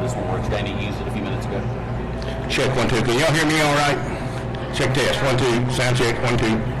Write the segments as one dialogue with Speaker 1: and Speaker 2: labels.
Speaker 1: this one works. Danny used it a few minutes ago.
Speaker 2: Check 1 2. Can y'all hear me all right? Check test 1 2. Sound check 1 2.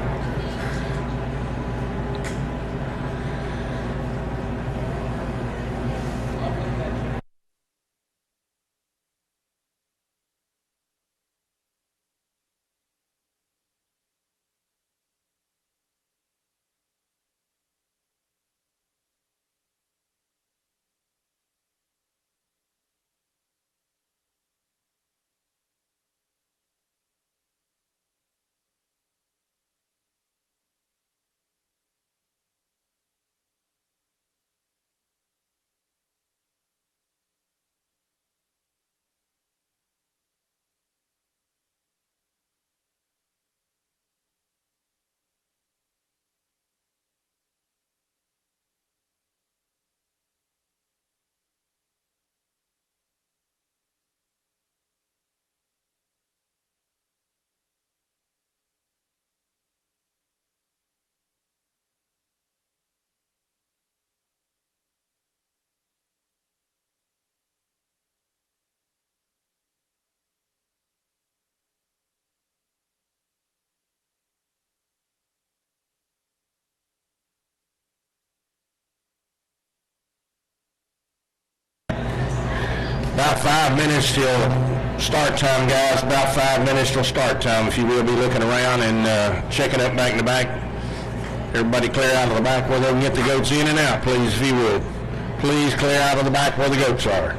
Speaker 2: About 5 minutes till start time, guys. About 5 minutes till start time. If you will be looking around and checking up back to back. Everybody clear out of the back where they can get the goats in and out, please, if you would. Please clear out of the back where the goats are.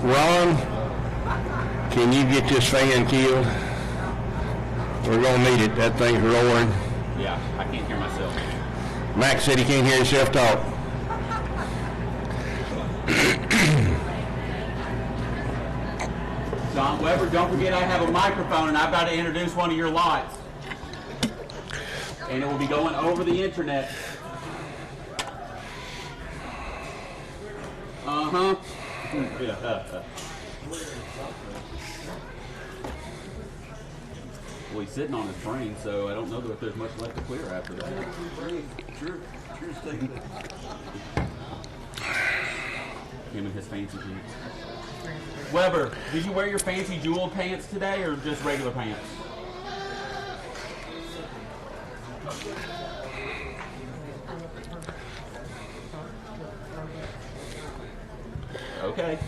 Speaker 2: Ron, can you get this fan killed? We're going to need it. That thing's roaring.
Speaker 1: Yeah, I can't hear myself.
Speaker 2: Max said he can't hear himself talk.
Speaker 1: John Weber, don't forget I have a microphone and I've got to introduce one of your lots. And it will be going over the internet. Uh-huh. Well, he's sitting on his brain, so I don't know if there's much left to clear after that. Sure. Him and his fancy pants. Weber, did you wear your fancy jewel pants today or just regular pants? Okay.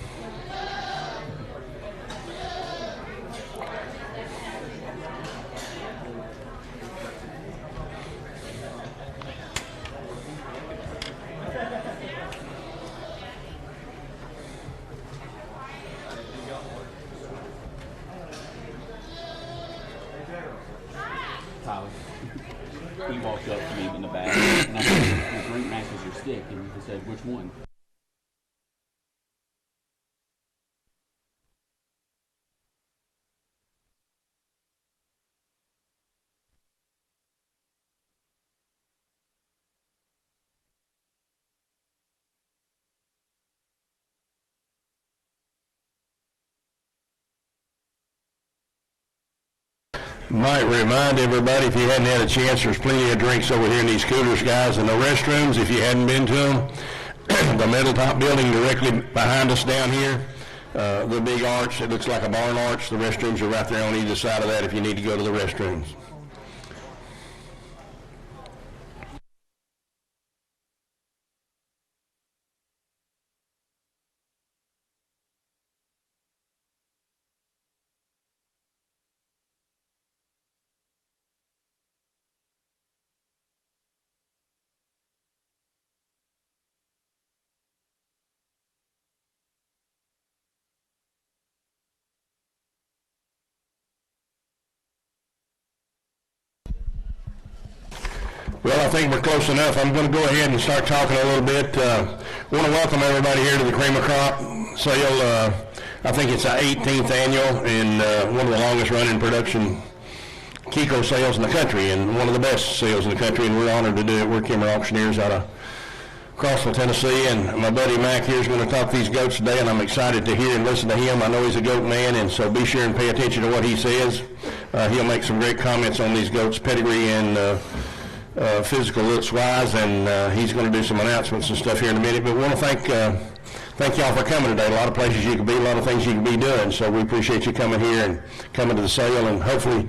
Speaker 1: Tyler, he walked up to me in the back and I said, "The drink matches your stick," and he said, "Which one?"
Speaker 2: Might remind everybody, if you hadn't had a chance, there's plenty of drinks over here in these coolers, guys, and the restrooms, if you hadn't been to them, the metal top building directly behind us down here, the big arch, it looks like a barn arch. The restrooms are right there on either side of that if you need to go to the restrooms. Well, I think we're close enough. I'm going to go ahead and start talking a little bit. I want to welcome everybody here to the Cream of Crop sale. I think it's our 18th annual and one of the longest running production Kiko sales in the country and one of the best sales in the country, and we're honored to do it. We're Kimmer Auctioneers out of Crossville, Tennessee, and my buddy Mac here is going to talk these goats today, and I'm excited to hear and listen to him. I know he's a goat man, and so be sure and pay attention to what he says. He'll make some great comments on these goats' pedigree and physical looks-wise, and he's going to do some announcements and stuff here in a minute. But we want to thank y'all for coming today. A lot of places you can be, a lot of things you can be doing. So we appreciate you coming here and coming to the sale, and hopefully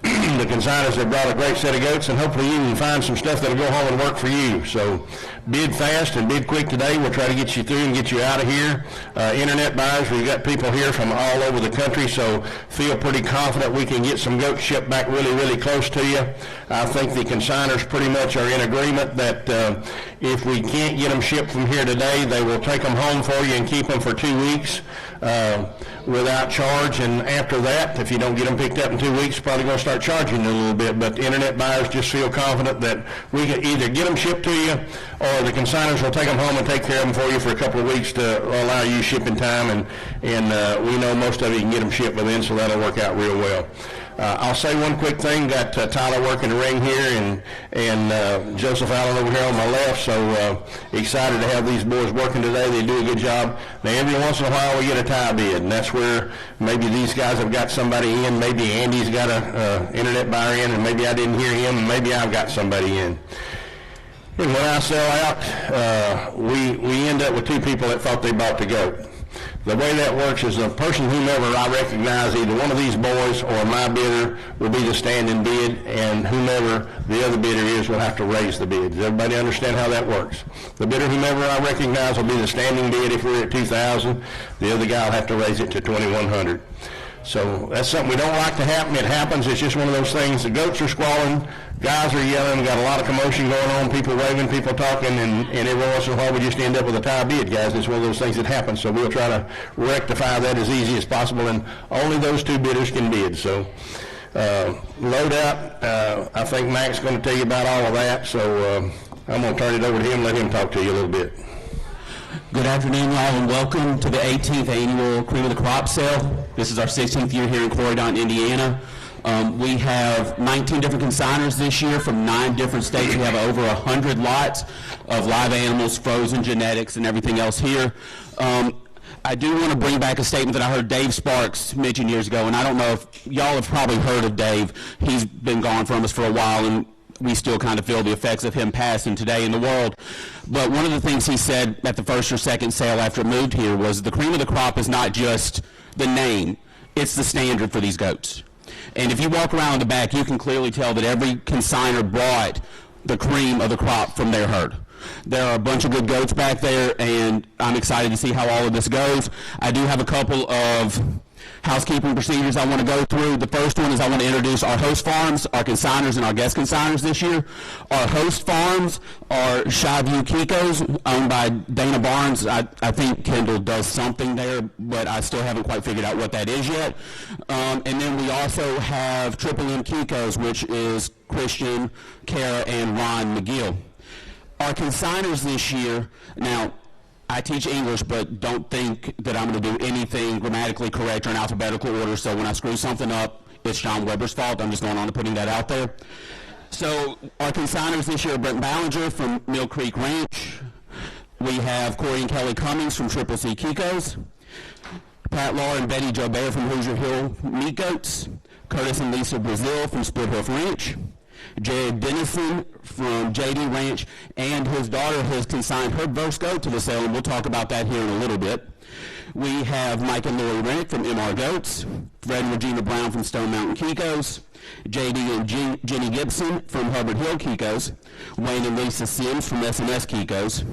Speaker 2: the consigners have brought a great set of goats, and hopefully you can find some stuff that'll go home and work for you. So bid fast and bid quick today. We'll try to get you through and get you out of here. Internet buyers, we've got people here from all over the country, so feel pretty confident we can get some goats shipped back really, really close to you. I think the consigners pretty much are in agreement that if we can't get them shipped from here today, they will take them home for you and keep them for 2 weeks without charge. And after that, if you don't get them picked up in 2 weeks, probably going to start charging you a little bit. But internet buyers just feel confident that we can either get them shipped to you, or the consigners will take them home and take care of them for you for a couple of weeks to allow you shipping time. And we know most of you can get them shipped within, so that'll work out real well. I'll say one quick thing. Got Tyler working the ring here, and Joseph Allen over here on my left. So excited to have these boys working today. They do a good job. Now every once in a while we get a tie bid, and that's where maybe these guys have got somebody in. Maybe Andy's got a internet buyer in, and maybe I didn't hear him, and maybe I've got somebody in. And when I sell out, we end up with two people that thought they bought the goat. The way that works is the person whomever I recognize, either one of these boys or my bidder, will be the standing bid, and whomever the other bidder is will have to raise the bid. Does everybody understand how that works? The bidder whomever I recognize will be the standing bid if we're at $2,000. The other guy will have to raise it to $2,100. So that's something we don't like to happen. It happens. It's just one of those things. The goats are squalling, guys are yelling, got a lot of commotion going on, people waving, people talking, and every once in a while we just end up with a tie bid, guys. It's one of those things that happens. So we'll try to rectify that as easy as possible, and only those two bidders can bid. So load out. I think Mac's going to tell you about all of that. So I'm going to turn it over to him, let him talk to you a little bit.
Speaker 1: Good afternoon, y'all, and welcome to the 18th annual Cream of the Crop Sale. This is our 16th year here in Corydon, Indiana. We have 19 different consigners this year from 9 different states. We have over 100 lots of live animals, frozen genetics, and everything else here. I do want to bring back a statement that I heard Dave Sparks mention years ago, and I don't know if y'all have probably heard of Dave. He's been gone from us for a while, and we still kind of feel the effects of him passing today in the world. But one of the things he said at the first or second sale after it moved here was the cream of the crop is not just the name, it's the standard for these goats. And if you walk around the back, you can clearly tell that every consignor brought the cream of the crop from their herd. There are a bunch of good goats back there, and I'm excited to see how all of this goes. I do have a couple of housekeeping procedures I want to go through. The first one is I want to introduce our host farms, our consigners, and our guest consigners this year. Our host farms are Shyview Kiko's, owned by Dana Barnes. I think Kendall does something there, but I still haven't quite figured out what that is yet. And then we also have Triple M Kiko's, which is Christian, Kara, and Ron McGill. Our consigners this year, now, I teach English, but don't think that I'm going to do anything grammatically correct or in alphabetical order, so when I screw something up, it's John Weber's fault. I'm just going on to putting that out there. So our consigners this year are Brent Ballinger from Mill Creek Ranch. We have Corey and Kelly Cummings from Triple C Kiko's. Pat Law and Betty Jo Bear from Hoosier Hill Meat Goats. Curtis and Lisa Brazil from Split Hoof Ranch. Jared Dennison from JD Ranch, and his daughter has consigned her first goat to the sale, and we'll talk about that here in a little bit. We have Mike and Lori Rennick from MR Goats, Fred and Regina Brown from Stone Mountain Kiko's, JD and Jenny Gibson from Hubbard Hill Kiko's, Wayne and Lisa Sims from SNS Kiko's,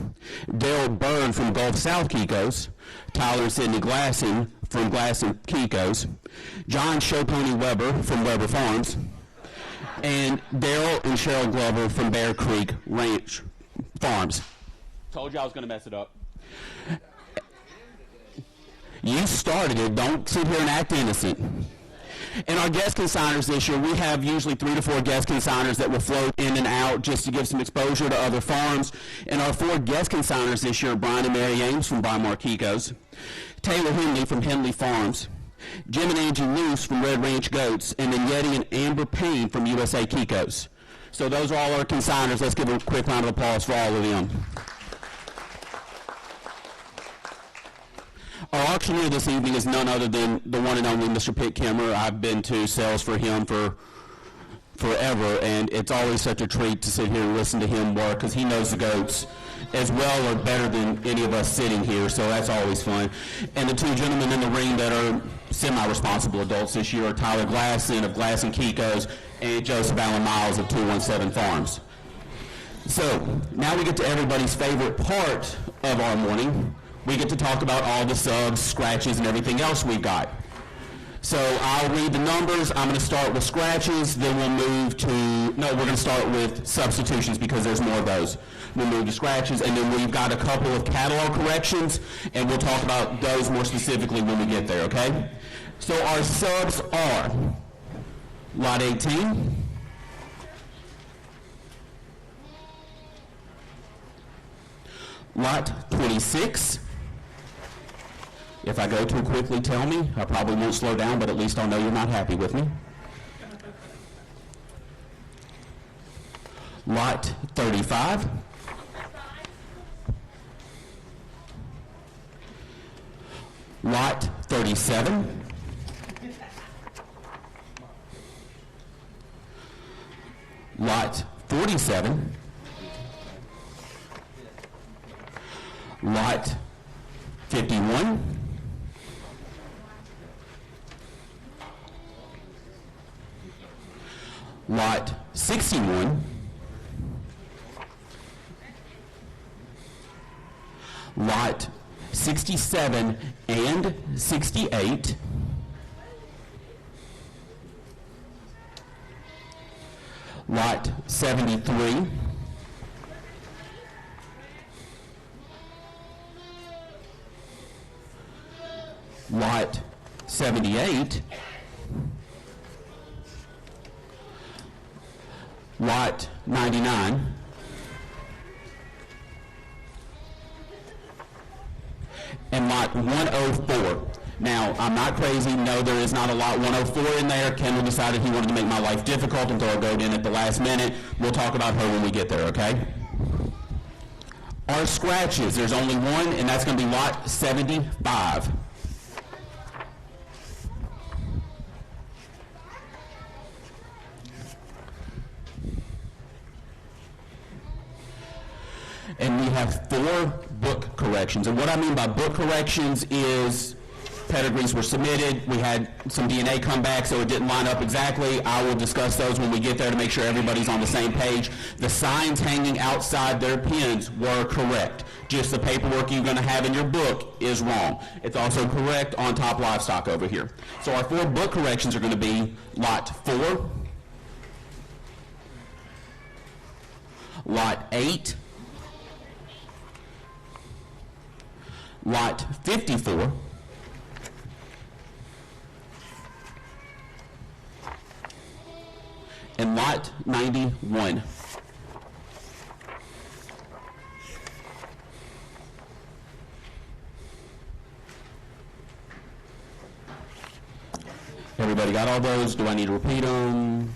Speaker 1: Daryl Byrne from Gulf South Kiko's, Tyler and Sidney Glassing from Glassing Kiko's, John Showpony Weber from Weber Farms, and Daryl and Cheryl Glover from Bear Creek Ranch Farms. Told you I was going to mess it up. You started it. Don't sit here and act innocent. And our guest consigners this year, we have usually 3 to 4 guest consigners that will float in and out just to give some exposure to other farms. And our 4 guest consigners this year are Brian and Mary Ames from Brymar Kiko's, Taylor Henley from Henley Farms, Jim and Angie Luce from Red Ranch Goats, and then Yeti and Amber Payne from USA Kiko's. So those are all our consigners. Let's give a quick round of applause for all of them. Our auctioneer this evening is none other than the one and only Mr. Pitt Kimmer. I've been to sales for him for forever, and it's always such a treat to sit here and listen to him work, because he knows the goats as well or better than any of us sitting here, so that's always fun. And the two gentlemen in the ring that are semi-responsible adults this year are Tyler Glasson of Glass and Kiko's and Joseph Allen Miles of 217 Farms. So now we get to everybody's favorite part of our morning. We get to talk about all the subs, scratches, and everything else we've got. So I'll read the numbers. I'm going to start with scratches, then we'll move to, no, we're going to start with substitutions because there's more of those. We'll move to scratches, and then we've got a couple of catalog corrections, and we'll talk about those more specifically when we get there, okay? So our subs are Lot 18, Lot 26. If I go too quickly, tell me. I probably won't slow down, but at least I'll know you're not happy with me. Lot 35. Lot 37. Lot 47. Lot 51. Lot 61, Lot 67 and 68, Lot 73, Lot 78, Lot 99, and Lot 104. Now, I'm not crazy. No, there is not a Lot 104 in there. Kendall decided he wanted to make my life difficult and throw a goat in at the last minute. We'll talk about her when we get there, okay? Our scratches, there's only one, and that's going to be Lot 75. And we have 4 book corrections. And what I mean by book corrections is pedigrees were submitted, we had some DNA come back, so it didn't line up exactly. I will discuss those when we get there to make sure everybody's on the same page. The signs hanging outside their pens were correct. Just the paperwork you're going to have in your book is wrong. It's also correct on Top Livestock over here. So our 4 book corrections are going to be Lot 4, Lot 8, Lot 54, and Lot 91. Everybody got all those? Do I need to repeat them?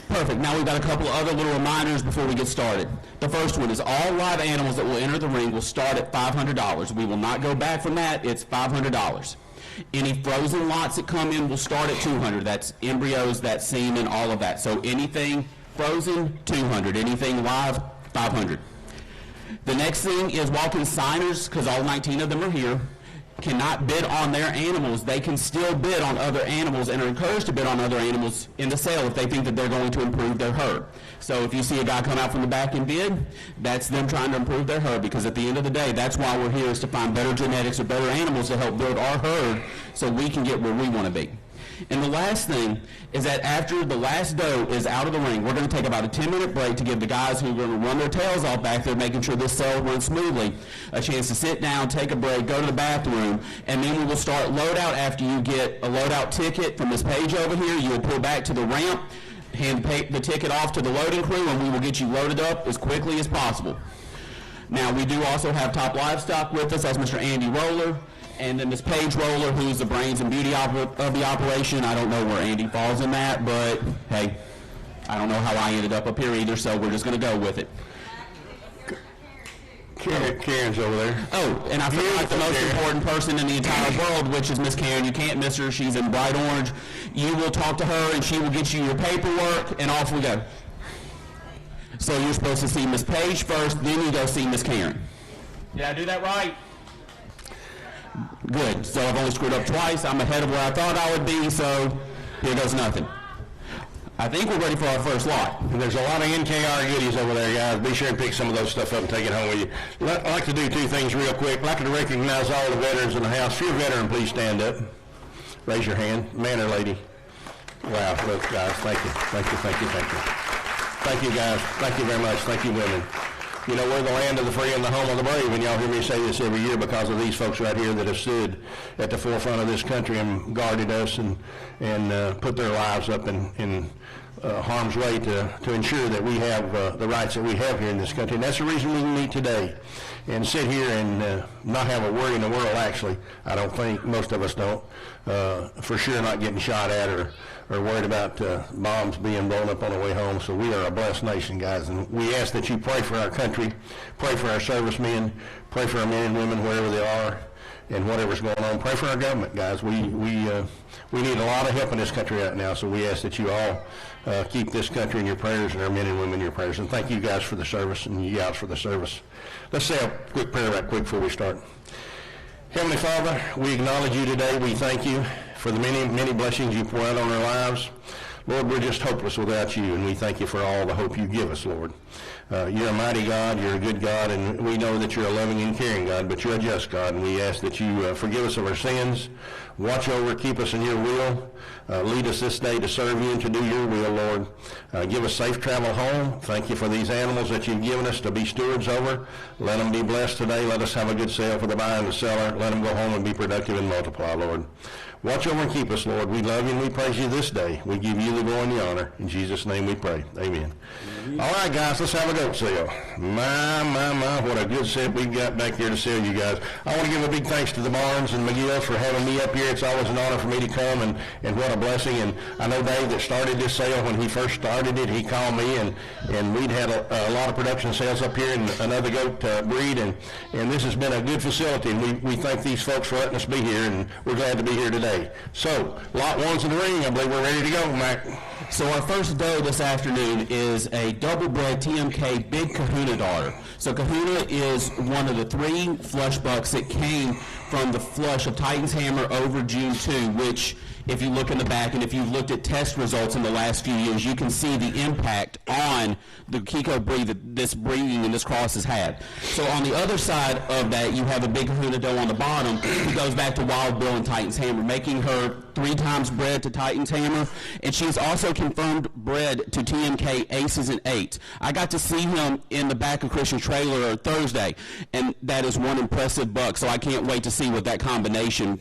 Speaker 1: Perfect. Now we've got a couple of other little reminders before we get started. The first one is all live animals that will enter the ring will start at $500. We will not go back from that. It's $500. Any frozen lots that come in will start at $200. That's embryos, that's semen, all of that. So anything frozen, $200. Anything live, $500. The next thing is walk-in signers, because all 19 of them are here, cannot bid on their animals. They can still bid on other animals and are encouraged to bid on other animals in the sale if they think that they're going to improve their herd. So if you see a guy come out from the back and bid, that's them trying to improve their herd, because at the end of the day, that's why we're here, is to find better genetics or better animals to help build our herd so we can get where we want to be. And the last thing is that after the last doe is out of the ring, we're going to take about a 10-minute break to give the guys who are going to run their tails off back there, making sure this sale runs smoothly, a chance to sit down, take a break, go to the bathroom, and then we will start loadout after you get a loadout ticket from this page over here. You will pull back to the ramp, hand the ticket off to the loading crew, and we will get you loaded up as quickly as possible. Now, we do also have Top Livestock with us. That's Mr. Andy Roller. And then Ms. Paige Roller, who's the brains and beauty of the operation. I don't know where Andy falls in that, but hey, I don't know how I ended up here either, so we're just going to go with it.
Speaker 2: Karen's over there.
Speaker 1: Oh, and I forgot the most important person in the entire world, which is Miss Karen. You can't miss her. She's in bright orange. You will talk to her, and she will get you your paperwork, and off we go. So you're supposed to see Miss Page first, then you go see Miss Karen. Did I do that right? Good. So I've only screwed up twice. I'm ahead of where I thought I would be, so here goes nothing. I think we're ready for our first lot.
Speaker 2: And there's a lot of NKR goodies over there, guys. Be sure and pick some of those stuff up and take it home with you. I'd like to do two things real quick. I'd like to recognize all the veterans in the house. If you're a veteran, please stand up. Raise your hand. Man or lady? Wow, look, guys, thank you. Thank you, thank you, thank you. Thank you, guys. Thank you very much. Thank you, women. You know, we're the land of the free and the home of the brave, and y'all hear me say this every year because of these folks right here that have stood at the forefront of this country and guarded us and put their lives up in harm's way to ensure that we have the rights that we have here in this country. And that's the reason we meet today and sit here and not have a worry in the world, actually. I don't think, most of us don't. For sure not getting shot at or worried about bombs being blown up on the way home. So we are a blessed nation, guys, and we ask that you pray for our country, pray for our servicemen, pray for our men and women wherever they are and whatever's going on. Pray for our government, guys. We need a lot of help in this country right now, so we ask that you all keep this country in your prayers and our men and women in your prayers. And thank you guys for the service and you guys for the service. Let's say a quick prayer right quick before we start. Heavenly Father, we acknowledge you today. We thank you for the many, many blessings you pour out on our lives. Lord, we're just hopeless without you, and we thank you for all the hope you give us, Lord. You're a mighty God, you're a good God, and we know that you're a loving and caring God, but you're a just God, and we ask that you forgive us of our sins, watch over, keep us in your will, lead us this day to serve you and to do your will, Lord. Give us safe travel home. Thank you for these animals that you've given us to be stewards over. Let them be blessed today. Let us have a good sale for the buyer and the seller. Let them go home and be productive and multiply, Lord. Watch over and keep us, Lord. We love you and we praise you this day. We give you the glory and the honor. In Jesus' name we pray. Amen. All right, guys, let's have a goat sale. My, what a good set we've got back here to sell you guys. I want to give a big thanks to the Barnes and McGill for having me up here. It's always an honor for me to come, and what a blessing. And I know Dave that started this sale when he first started it. He called me, and we'd had a lot of production sales up here in another goat breed, and this has been a good facility. And we thank these folks for letting us be here, and we're glad to be here today. So, lot one's in the ring. I believe we're ready to go, Mac.
Speaker 1: So our first doe this afternoon is a double-bred TMK Big Kahuna daughter. So Kahuna is one of the 3 flush bucks that came from the flush of Titan's Hammer over June 2, which, if you look in the back and if you've looked at test results in the last few years, you can see the impact on the Kiko breed that this breeding and this cross has had. So on the other side of that, you have a Big Kahuna doe on the bottom who goes back to Wild Bill and Titan's Hammer, making her 3 times bred to Titan's Hammer, and she's also confirmed bred to TMK Aces and Eights. I got to see him in the back of Christian's trailer Thursday, and that is one impressive buck, so I can't wait to see what that combination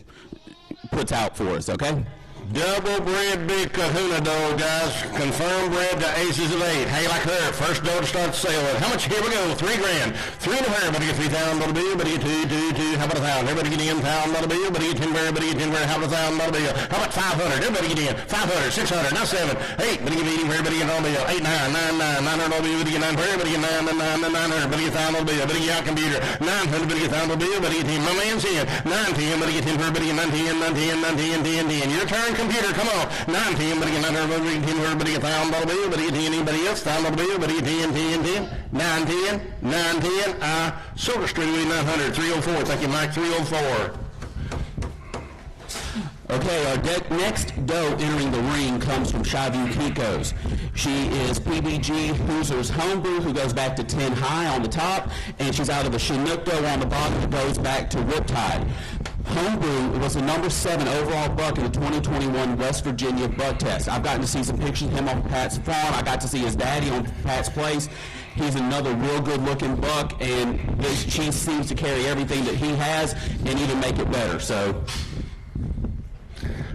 Speaker 1: puts out for us, okay?
Speaker 2: Double bred Big Kahuna doe, guys. Confirmed bred to Aces of 8. How you like her? First doe to start the sale with. How much? Here we go. $3 grand. 3 and a half. Everybody get $3,000 bill. Everybody get two. How about $1,000? Everybody get in $1,000 bill. Everybody get 10 grand. Everybody get 10 grand. How about $1,000 bill? How about 500? Everybody get in 500, 600, now 7, 8. Everybody get 80. Everybody get on bill. 8, 9, 9, 9, 900 bill. Everybody get 9. Everybody get 9, 9, 9, 900. Everybody get $1,000 bill. Everybody get out computer. 900. Everybody get $1,000 bill. Everybody get 10. My man's in 9, 10. Everybody get 10. Everybody get 9, 10, 9, 10, 9, 10, 10, 10. Your turn, computer. Come on. 9, 10, but again, 900, but again, 10, everybody get $1,000 bill, but again, anybody else, $1,000 bill, but again, 10, 9, 10, Silver Street, 900, 304, thank you, Mike, 304.
Speaker 1: Okay, our next doe entering the ring comes from Shyview Kiko's. She is PBG Hoosier's Homebrew, who goes back to 10 high on the top, and she's out of a Chinook doe on the bottom that goes back to Riptide. Homebrew was the number 7 overall buck in the 2021 West Virginia buck test. I've gotten to see some pictures of him on Pat's farm. I got to see his daddy on Pat's place. He's another real good-looking buck, and she seems to carry everything that he has and even make it better. So,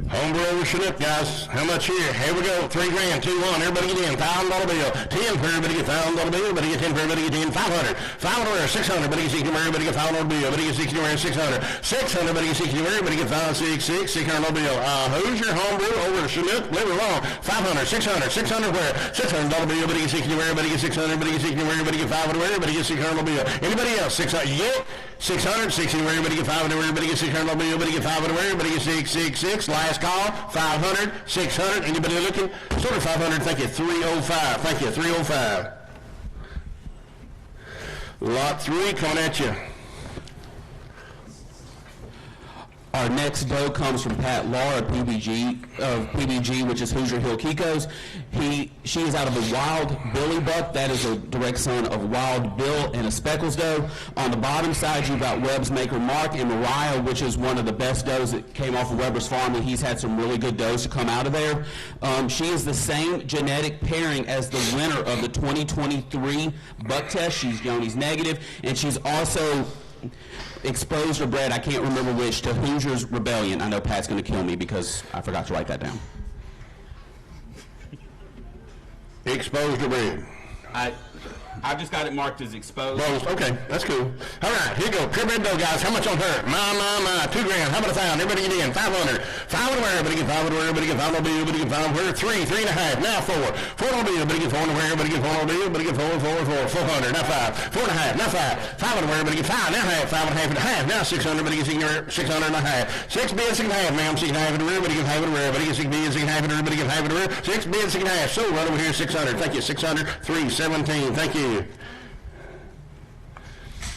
Speaker 2: Homebrew over Chinook, guys. How much here? Here we go. $3 grand, 2-1. Everybody get in. $1,000 bill. 10 for everybody get $1,000 bill. Everybody get 10 for everybody get 10. 500. 500. 600. Everybody get 60. Everybody get $500 bill. Everybody get 60. 600. 600. Everybody get 60. Everybody get 566. $600 bill. Who's your homebrew over Chinook? Live along. 500. 600. 600 where? $600 bill. Everybody get 60. Everybody get 600. Everybody get 60. Everybody get 500. Everybody get $600 bill. Anybody else? 600. Yep. 600, 60, everybody get 500, everybody get 600, everybody get 500, everybody get 666, last call, 500, 600, anybody looking? Sort of 500, thank you, 305, thank you, 305. Lot 3 coming at you.
Speaker 1: Our next doe comes from Pat Law of PBG, which is Hoosier Hill Kiko's. She is out of a Wild Billy buck. That is a direct son of Wild Bill and a Speckles doe. On the bottom side, you've got Webb's maker Mark and Mariah, which is one of the best does that came off of Weber's farm, and he's had some really good does to come out of there. She is the same genetic pairing as the winner of the 2023 buck test. She's Yoni's negative, and she's also exposed or bred, I can't remember which, to Hoosiers Rebellion. I know Pat's going to kill me because I forgot to write that down.
Speaker 2: Exposed or bred?
Speaker 1: I've just got it marked as exposed.
Speaker 2: Okay, that's cool. All right, here you go. Purebred doe, guys. How much on her? My. 2 grand. How about 1,000? Everybody get in. 500. 500 where? Everybody get 500 where? Everybody get 500 bill. Everybody get 500 where? 3, 3.5. Now 4. 4 on bill. Everybody get 4 where? Everybody get 4 on bill. Everybody get 4. 400. Now 5. 4.5. Now 5. 500 where? Everybody get 5. Now half. 5.5 and a half. Now 600. Everybody get 600 and a half. 6 bids, 6.5, ma'am. 6.5 and a rear. Everybody get 5 and a rear. Everybody get 6 bids, 6.5 and a rear. Everybody get 5 and a rear. 6 bids, 6.5. So right over here, 600. Thank you. 600. 317. Thank you.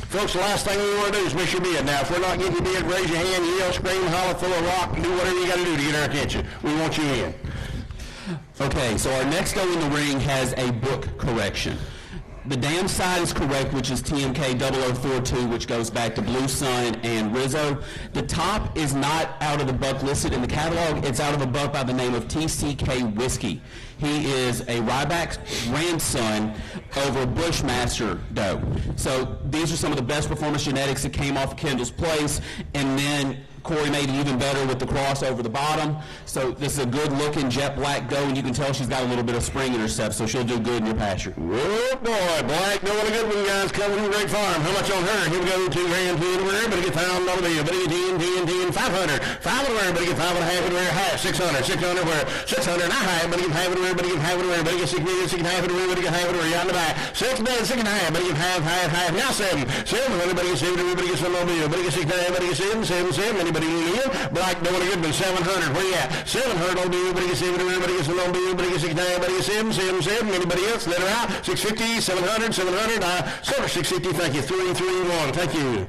Speaker 2: Folks, the last thing we want to do is miss your bid. Now, if we're not getting your bid, raise your hand, yell, scream, holler, throw a rock, and do whatever you got to do to get our attention. We want you in.
Speaker 1: Okay, so our next doe in the ring has a book correction. The dam side is correct, which is TMK 0042, which goes back to Blue Sun and Rizzo. The top is not out of the buck listed in the catalog. It's out of a buck by the name of TCK Whiskey. He is a Ryback's grandson over Bushmaster doe. So these are some of the best performance genetics that came off of Kendall's Place, and then Corey made it even better with the cross over the bottom. So this is a good-looking jet black doe, and you can tell she's got a little bit of spring in her step, so she'll do good in your pasture.
Speaker 2: Whoa, boy, black doe and a good one, guys, coming from Great Farm. How much on her? Here we go, 2 grand, 2 in the rear. Everybody get $1,000 bill. Everybody get 10, 500. 5 in the rear. Everybody get 5 and a half in the rear. Half, 600. 600 where? 600 and a half. Everybody get half in the rear. Everybody get half in the rear. Everybody get 6 bids, 6 and a half in the rear. Everybody get half in the rear. Out in the back. 6 bids, 6 and a half. Everybody get half. Now 7. 7. Everybody get 7. Everybody gets $1 bill. Everybody get 6 and a half. Everybody get 7. Anybody in? Black doe and a good one, 700. Where you at? 700 on bill. Everybody gets 7. Everybody gets $1 bill. Everybody gets 6 and a half. Everybody gets 7. Anybody else? Let her out. 650, 700. Silver 650. Thank you. 331. Thank you.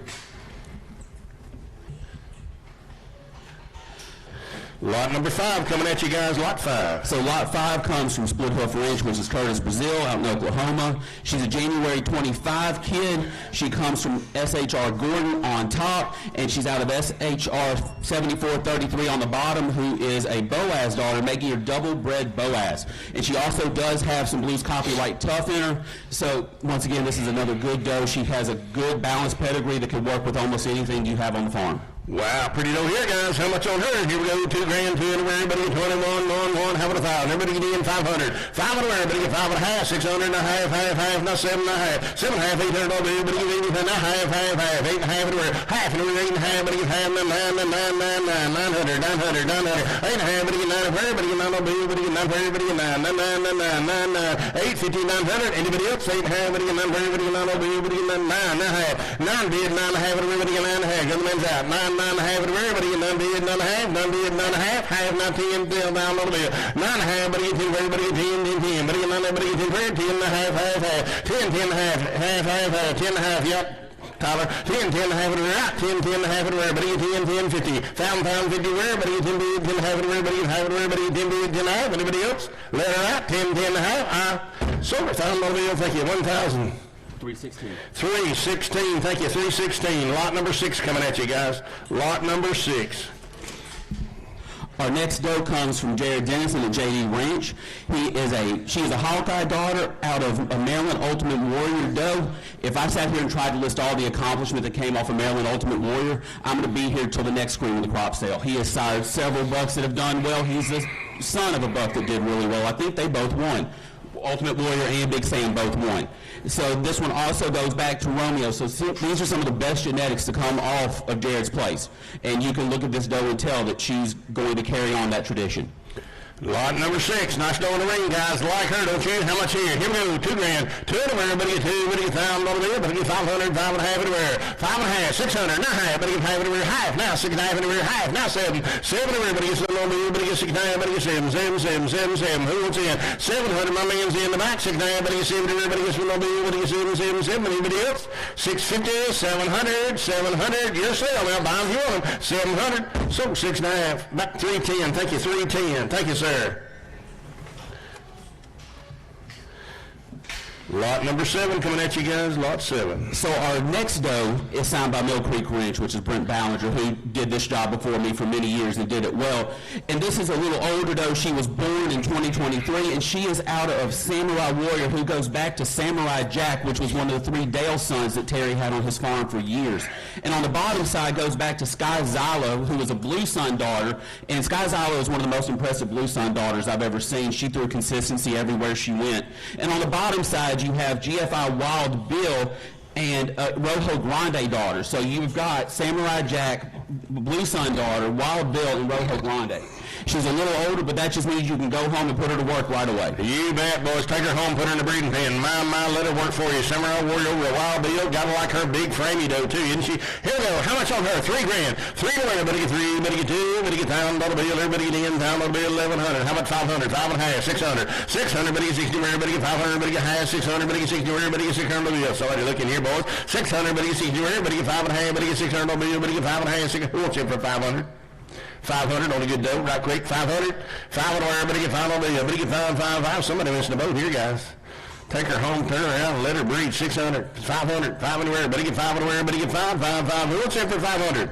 Speaker 2: Lot number 5 coming at you guys, lot 5.
Speaker 1: So lot 5 comes from Split Hoof Ranch, which is Curtis, Brazil, out in Oklahoma. She's a January 25 kid. She comes from SHR Gordon on top, and she's out of SHR 7433 on the bottom, who is a Boaz daughter, making her double-bred Boaz. And she also does have some Blues Copyright Tough in her. So once again, this is another good doe. She has a good balanced pedigree that can work with almost anything you have on the farm.
Speaker 2: Wow, pretty doe here, guys. How much on her? Here we go, 2 grand, 2 in the rear. Everybody get 21, 1, how about 1,000? Everybody get in 500. 5 in the rear. Everybody get 5 and a half. 600 and a half. Now 7 and a half. 7 and a half, 800 on the everybody get 80. Now half. 8 and a half in the rear. Half in the rear, 8 and a half. Everybody get half. 900. 8 and a half. Everybody get 9 of her. Everybody get 9 on the everybody get 9 for everybody get 9. 850, 900. Anybody else? 8 and a half. Everybody get 9 for everybody get 9 on the everybody get 9. 9 bid, 9 and a half. Everybody get 9 and a half. Gun the man's out. 9 and a half in the rear. Everybody get 9 bid, 9 and a half. 9 bid, 9 and a half. Half, 9, 10, down on the bill. 9 and a half. Everybody get 10 for everybody get 10, 10. Everybody get 9. Everybody get 10 for 10 and a half. 10, 10 and a half. Half. 10 and a half. Yep. Tyler, 10 and a half in the rear, 10 and a half in the rear, everybody get 10, 50. Pound 50 rear, everybody get 10 bid, 10 and a half in the rear, everybody get half in the rear, everybody get 10 bid, 10 and a half. Anybody else? Let her out, 10 and a half. Silver, $1,000 bill, thank you, 1,000.
Speaker 1: 316.
Speaker 2: 316, thank you, 316. Lot number 6 coming at you, guys. Lot number 6.
Speaker 1: Our next doe comes from Jared Dennison at JD Ranch. She is a Hawkeye daughter out of a Maryland Ultimate Warrior doe. If I sat here and tried to list all the accomplishments that came off of Maryland Ultimate Warrior, I'm going to be here till the next Cream of the Crop sale. He has sired several bucks that have done well. He's the son of a buck that did really well. I think they both won. Ultimate Warrior and Big Sam both won. So this one also goes back to Romeo. So these are some of the best genetics to come off of Jared's place. And you can look at this doe and tell that she's going to carry on that tradition.
Speaker 2: Lot number 6, nice doe in the ring, guys. Like her, don't you? How much here? Here we go, $2 grand. 2 anywhere, everybody get 2, everybody get $1,000 there, everybody get 500, 5 and a half anywhere. 5 and a half, 600, not half, everybody get half anywhere, half. Now 6 and a half anywhere, half. Now 7. 7 everywhere, everybody gets a little over, everybody gets 6 and a half, everybody gets 7, 7, 7, 7, 7. Who wants in? 700, my man's in the back, 6 and a half, everybody gets 7, everybody gets a little over, everybody gets 7, 7, 7. Anybody else? 650, 700, 700. Your sale now, buy them if you want them. 700, so 6 and a half. Back 310, thank you, 310. Thank you, sir. Lot number 7 coming at you guys, lot 7.
Speaker 1: So our next doe is signed by Mill Creek Ranch, which is Brent Ballinger, who did this job before me for many years and did it well. And this is a little older doe. She was born in 2023, and she is out of Samurai Warrior, who goes back to Samurai Jack, which was one of the 3 Dale sons that Terry had on his farm for years. And on the bottom side goes back to Sky Zylo, who was a Blue Sun daughter. And Sky Zylo is one of the most impressive Blue Sun daughters I've ever seen. She threw consistency everywhere she went. And on the bottom side, you have GFI Wild Bill and Rojo Grande daughter. So you've got Samurai Jack, Blue Sun daughter, Wild Bill, and Rojo Grande. She's a little older, but that just means you can go home and put her to work right away.
Speaker 2: You bet, boys. Take her home, put her in the breeding pen. My, let her work for you. Samurai Warrior over a Wild Bill. Gotta like her big framey doe, too, isn't she? Here we go. How much on her? 3 grand. 3 to win. Everybody get 3. Everybody get 2. Everybody get $1,000 bill. Everybody get in. $1,000 bill. 1,100. How about 500? 5 and a half. 600. 600. Everybody get 60. Everybody get 500. Everybody get half. 600. Everybody get 60. Everybody get 600 bill. Somebody look in here, boys. 600. Everybody get 60. Everybody get 5 and a half. Everybody get 600 bill. Everybody get 5 and a half. 600. Who wants it for 500? 500 on a good doe, right quick. 500. 500 where everybody get 5 on the everybody get 5, 5, 5. Somebody missed the boat here, guys. Take her home, turn her around, and let her breed. 600, 500, 5 anywhere. Everybody get 5 anywhere. Everybody get 5, 5, 5. Who wants it for 500?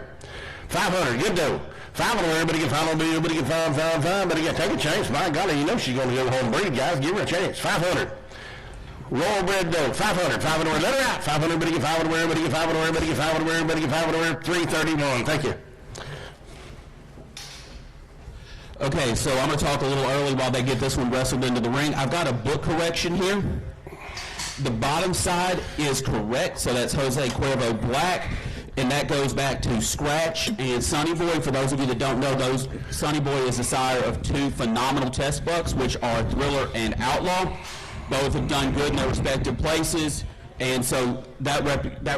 Speaker 2: 500, good doe. 5 anywhere. Everybody get 5 on the everybody get 5, 5, 5. Everybody get take a chance. My God, you know she's going to go home and breed, guys. Give her a chance. 500. Royal bred doe, 500, 5 anywhere. Let her out. 500. Everybody get 5 anywhere. Everybody get 5 anywhere. Everybody get 5 anywhere. Everybody get 5 anywhere. 331. Thank you.
Speaker 1: Okay, so I'm going to talk a little early while they get this one wrestled into the ring. I've got a book correction here. The bottom side is correct, so that's Jose Cuervo Black, and that goes back to Scratch and Sonny Boy. For those of you that don't know, Sonny Boy is the sire of 2 phenomenal test bucks, which are Thriller and Outlaw. Both have done good in their respective places, and so that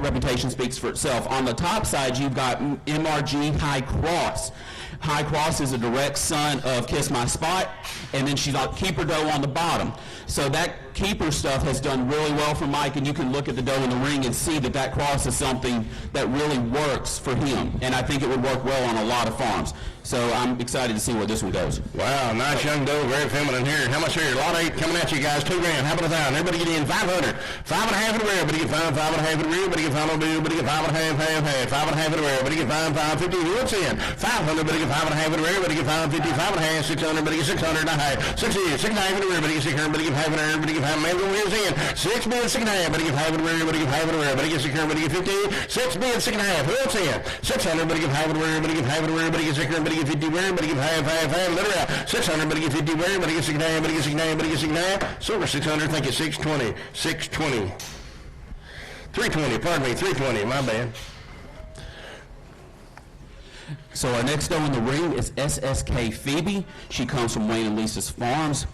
Speaker 1: reputation speaks for itself. On the top side, you've got MRG High Cross. High Cross is a direct son of Kiss My Spot, and then she's got Keeper Doe on the bottom. So that Keeper stuff has done really well for Mike, and you can look at the doe in the ring and see that cross is something that really works for him, and I think it would work well on a lot of farms. So I'm excited to see where this one goes.
Speaker 2: Wow, nice young doe, very feminine here. How much here? Lot 8 coming at you guys, 2 grand. How about 1,000? Everybody get in 500. 5 and a half everywhere. Everybody get 5, 5 and a half everywhere. Everybody get 5 on the everybody get 5 and a half, half. 5 and a half everywhere. Everybody get 5, 550. Who wants in? 500. Everybody get 5 and a half everywhere. Everybody get 550. 5 and a half, 600. Everybody get 600 and a half. 6 and a half everywhere. Everybody get 600. Everybody get half and a half. Everybody get half. Man, go wheels in. 6 bid, 6 and a half. Everybody get half everywhere. Everybody get half everywhere. Everybody get 600. Everybody get 50. 6 bid, 6 and a half. Who wants in? 600. Everybody get half everywhere. Everybody get half everywhere. Everybody get 600. Everybody get 50. Everybody get half, half, half. Let her out. 600. Everybody get 50. Everybody get 6 and a half. Everybody get 6 and a half. Everybody get 6 and a half. Silver 600. Thank you. 620. 620. 320. Pardon me. 320. My bad.
Speaker 1: So our next doe in the ring is SSK Phoebe. She comes from Wayne and Lisa's Farms.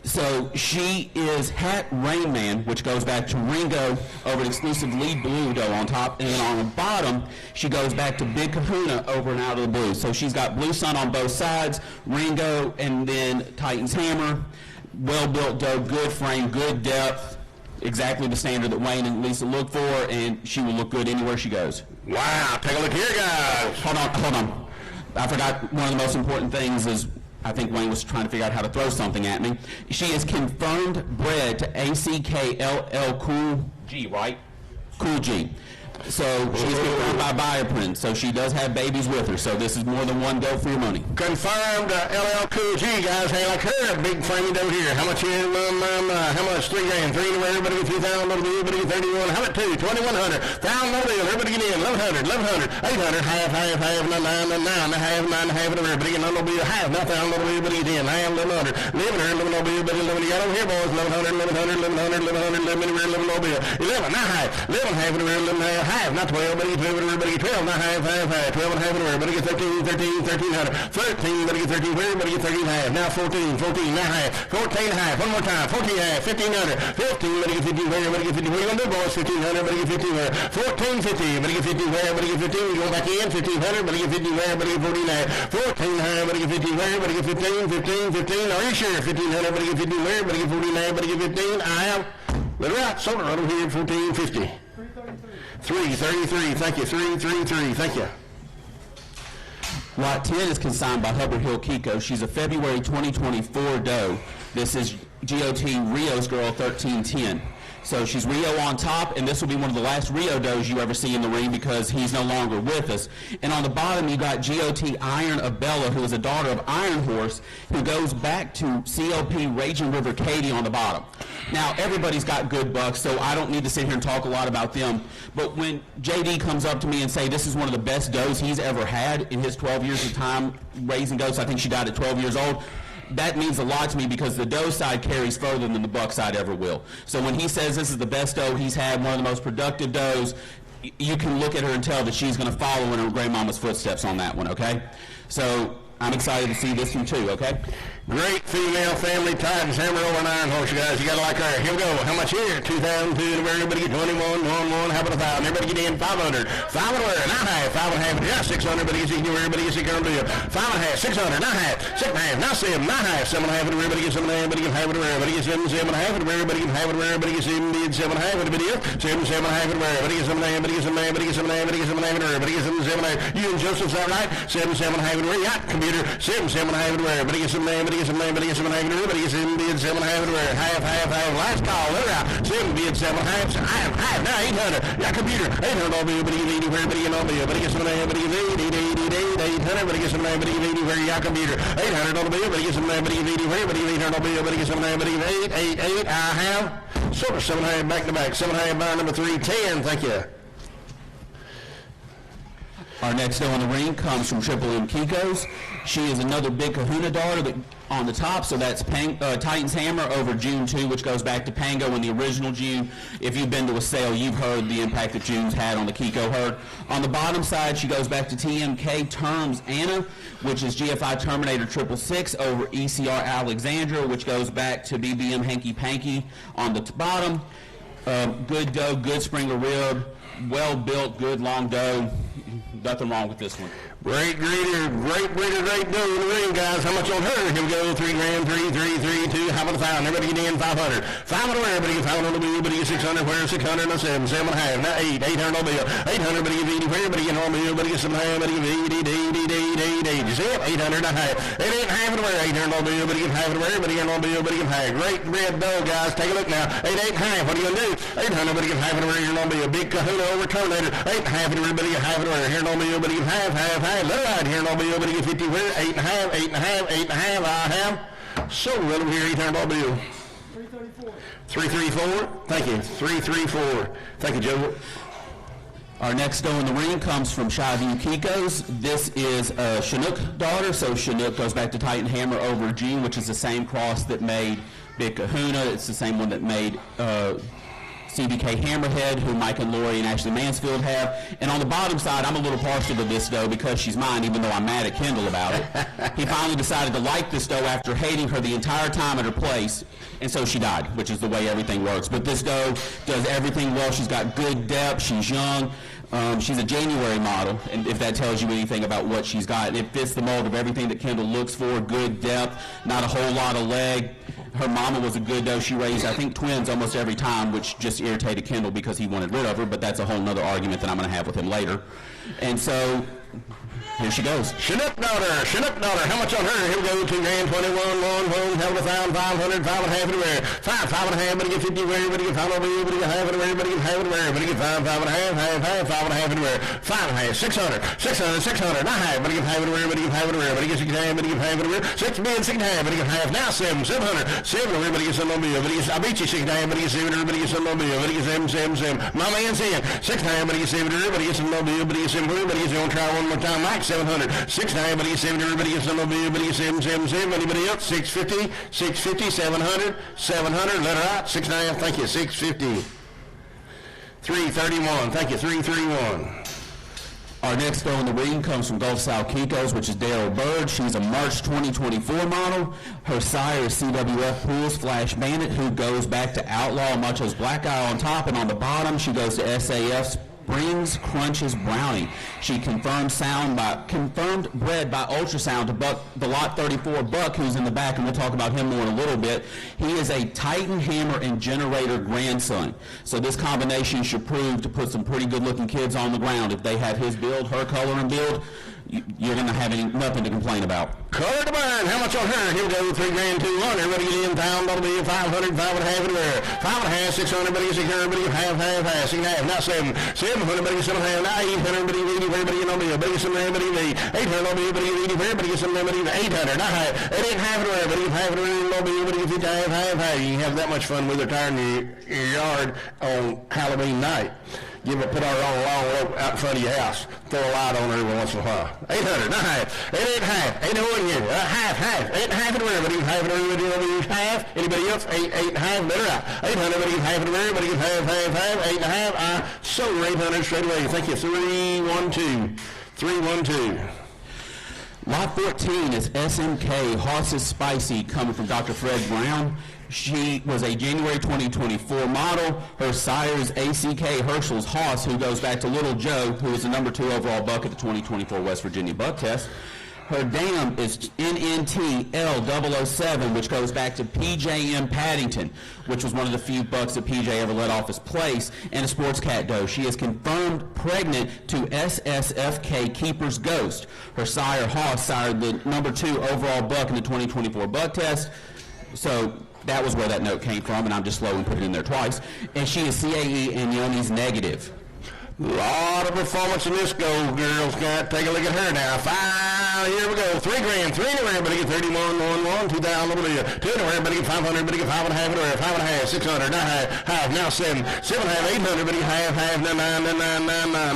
Speaker 1: So she is Hat Rain Man, which goes back to Ringo over an exclusive lead blue doe on top. And then on the bottom, she goes back to Big Kahuna over and out of the blue. So she's got Blue Sun on both sides, Ringo, and then Titan's Hammer. Well-built doe, good frame, good depth. Exactly the standard that Wayne and Lisa look for, and she will look good anywhere she goes.
Speaker 2: Wow, take a look here, guys.
Speaker 1: Hold on. I forgot one of the most important things is I think Wayne was trying to figure out how to throw something at me. She is confirmed bred to ACKLL Cool G, right? Cool G. So she's confirmed by Bioprin, so she does have babies with her. So this is more than one go for your money.
Speaker 2: Confirmed LL Cool G, guys. Hey, like her, big framing dough here. How much here? How much? $3 grand. 3 to everybody get 3,000, everybody get 31. How about 2? 2,100. 1,000 no deal. Everybody get in. 1,100, 1,100, 800. Half, 9, 9, 9, half, 9, half, and everybody get no bill. Half, 1,000 no bill, everybody get in. I am 1,100. 11, no bill, everybody 11. You got over here, boys. 1,100, 1,100, 1,100, 11, 11, no bill. 11, not half. 11, half, and 11, half, not 12. Everybody get 12, not half, 12 and a half, and everybody get 13, 1300, 13, everybody get 13, everybody get 13 and a half, now 14, 14, not half, 14 and a half, one more time, 14 and a half, 1,500, 15, everybody get 15, everybody get 50, what are you going to do, boys, 1,500, everybody get 15, 14, 50, everybody get 50, everybody get 15, we go back in, 1,500, everybody get 50, everybody get 14 and a half, 14 and a half, everybody get 50, everybody get 15, 15, 15, are you sure, 1,500, everybody get 50, everybody get 14 and a half, everybody get 15, I am, let it out, sold it right over here, 14.50. 333, thank you. 333, thank you.
Speaker 1: Lot 10 is consigned by Hubbard Hill Kiko. She's a February 2024 doe. This is GOT Rio's girl, 1310. So she's Rio on top, and this will be one of the last Rio does you ever see in the ring because he's no longer with us. And on the bottom, you got GOT Iron Abella, who is a daughter of Iron Horse, who goes back to CLP Raging River Katie on the bottom. Now, everybody's got good bucks, so I don't need to sit here and talk a lot about them. But when JD comes up to me and say this is one of the best does he's ever had in his 12 years of time raising goats, I think she died at 12 years old, that means a lot to me because the doe side carries further than the buck side ever will. So when he says this is the best doe he's had, one of the most productive does, you can look at her and tell that she's going to follow in her grandmama's footsteps on that one, okay? So I'm excited to see this one too, okay?
Speaker 2: Great female family Titans hammer over an Iron Horse, you guys. You got to like her. Here we go. How much here? 2,002. Everybody get 21, 1. How about 1,000? Everybody get in 500. 5 and a wear. Not half. 5 and a half. Yeah, 600. Everybody gets equal. Everybody gets equal. 5 and a half. 600. Not half. 6 and a half. Not 7. Not half. 7 and a half. Everybody gets 7 and a half. Everybody gets half. Everybody gets 7. 7 and a half. Everybody gets half. Everybody gets 7. 7 and a half. Everybody gets 7. 7 and a half. Everybody gets 7 and a half. Everybody gets 7 and a half. Everybody gets 7 and a half. Everybody gets 7 and a half. Everybody gets 7 and a half. You and Joseph, is that right? 7, 7 and a half. Everybody got computer. 7, 7 and a half. Everybody gets 7 and a half. Everybody gets 7 and a half. Everybody gets 7 and a half. Everybody gets 7 bid, 7 and a half, everywhere. Half. Last call, let her out. 7 bid, 7 and a half. Half. Now 800. Yeah, computer. 800 all bill, everybody get 80, everybody get all bill. Everybody gets 7 and a half, everybody gets 80, 800. Everybody gets 7 and a half, everybody get 80, where you got computer. 800 all bill, everybody gets 7 and a half, everybody get 80, where everybody get 800 all bill, everybody gets 7 and a half, everybody get 8. I have. Sort of 7 and a half back to back. 7 and a half bar number 310. Thank you.
Speaker 1: Our next doe in the ring comes from Triple M Kiko's. She is another big kahuna daughter that on the top, so that's Titan's Hammer over June 2, which goes back to Pango and the original June. If you've been to a sale, you've heard the impact that June's had on the Kiko herd. On the bottom side, she goes back to TMK Terms Anna, which is GFI Terminator 666 over ECR Alexandra, which goes back to BBM Hanky Panky on the bottom. Good doe, good Springer rib, well built, good long doe. Nothing wrong with this one.
Speaker 2: Great breeder, great doe in the ring, guys. How much on her? Here we go. 3 grand, 3, 2. How about 1,000? Everybody get in 500. 500 where? Everybody get 500 on the bill. Everybody get 600 where? 600 and a 7. 7 and a half. Now 8. 800 on the bill. 800. Everybody get 80 where? Everybody get on the bill. Everybody get 7 and a half. Everybody get 80. You see it? 800 and a half. 8 and a half and where? 800 on the bill. Everybody get half and where? Everybody get on the bill. Everybody get half. Great red doe, guys. Take a look now. 8 and a half. What are you gonna do? 800. Everybody get half and where? You're on the bill. Big kahuna over Terminator. 8 and a half. And everybody get half and where? Here on the bill. Everybody get half. Let it out here on the bill. Everybody get 50 where? 8 and a half. 8 and a half. 8 and a half. I have. So well over here. 800 on bill. 334. 334. Thank you. 334. Thank you, Joe.
Speaker 1: Our next doe in the ring comes from Shyview Kiko's. This is a Chinook daughter, so Chinook goes back to Titan Hammer over June, which is the same cross that made Big Kahuna. It's the same one that made CBK Hammerhead, who Mike and Lori and Ashley Mansfield have. And on the bottom side, I'm a little partial to this doe because she's mine, even though I'm mad at Kendall about it. He finally decided to like this doe after hating her the entire time at her place, and so she died, which is the way everything works. But this doe does everything well. She's got good depth. She's young. She's a January model, and if that tells you anything about what she's got. It fits the mold of everything that Kendall looks for. Good depth, not a whole lot of leg. Her mama was a good doe. She raised, I think, twins almost every time, which just irritated Kendall because he wanted rid of her, but that's a whole nother argument that I'm going to have with him later. And so Here she goes.
Speaker 2: Chinook daughter, how much on her? Here we go, 2 grand, 21, 1, hell of a $1,500, 5 and a half everywhere. 5 and a half, but get 50 everywhere, but get 5 over here, but get half everywhere, but get half everywhere, but get 5 and a half, 5 and a half everywhere. 5 and a half, 600, not half, but get half everywhere, but get half everywhere, but get 6 and a half, but get half everywhere. 6 bid, 6 and a half, but get half. Now 700, 7 everybody gets some mobile, but I beat you 6 and a half, but get 7, everybody gets some mobile, but get 7. My man's in. 6 and a half, but get 7, everybody gets some mobile, but get 7, everybody gets on try one more time, Mike 700. 6 and a half, but get 7, everybody gets some mobile, but get 7. Anybody else? 650, 700, let her out. 6 and a half, thank you, 650. 331, thank you, 331.
Speaker 1: Our next go in the ring comes from Gulf South Kiko's, which is Daryl Bird. She's a March 2024 model. Her sire is CWF Pools Flash Bandit, who goes back to Outlaw Macho's Black Eye on top, and on the bottom she goes to SAF's Springs Crunches Brownie. She confirmed bred by ultrasound to Buck, the Lot 34 Buck, who's in the back, and we'll talk about him more in a little bit. He is a Titan Hammer and Generator grandson. So this combination should prove to put some pretty good-looking kids on the ground. If they have his build, her color and build, you're going to have nothing to complain about.
Speaker 2: Color to burn. How much on her? Here we go. 3 grand, 200. Everybody get in town. That'll be 500, 5 and a half everywhere. 5 and a half, 600. Everybody gets 600. Everybody get half. 6 and a half. Now 7. 700. Everybody gets 7 and a half. Now 800. Everybody get 80. Everybody get on me. Everybody gets 7 and a half. Everybody get 800. Everybody get 80. Everybody gets 7 and a half. Everybody get 800. Now half. 8 and a half everywhere. Everybody get half. Everybody get 50. Half. You can have that much fun with her tire in your yard on Halloween night. Put our own long rope out in front of your house. Throw a light on her every once in a while. 800, not half. 8 half. 8 here. Half. 8 and a half and everybody gets half and everybody half. Anybody else? 8 and a half. Let her out. 800, everybody gets half and everybody gets half. 8 and a half. I sold her 800 straight away. Thank you. 312.
Speaker 1: Lot 14 is SMK Hoss's Spicy, coming from Dr. Fred Brown. She was a January 2024 model. Her sire is ACK Herschel's Hoss, who goes back to Little Joe, who was the number 2 overall buck at the 2024 West Virginia Buck Test. Her dam is NNTL007, which goes back to PJM Paddington, which was one of the few bucks that PJ ever let off his place, and a sports cat doe. She is confirmed pregnant to SSFK Keeper's Ghost. Her sire, Hoss, sired the number 2 overall buck in the 2024 Buck Test. So that was where that note came from, and I'm just slow and put it in there twice. And she is CAE and Yoni's negative.
Speaker 2: Lot of performance in this gold, girls. Take a look at her now. 5, here we go. 3 grand, 3 anywhere. Everybody get 31, 1, 2,000, 2 anywhere. Everybody get 500, everybody get 5 and a half anywhere. 5 and a half, 600, not half. Now 7, 7 and a half, 800, everybody get half, 9, 9, 9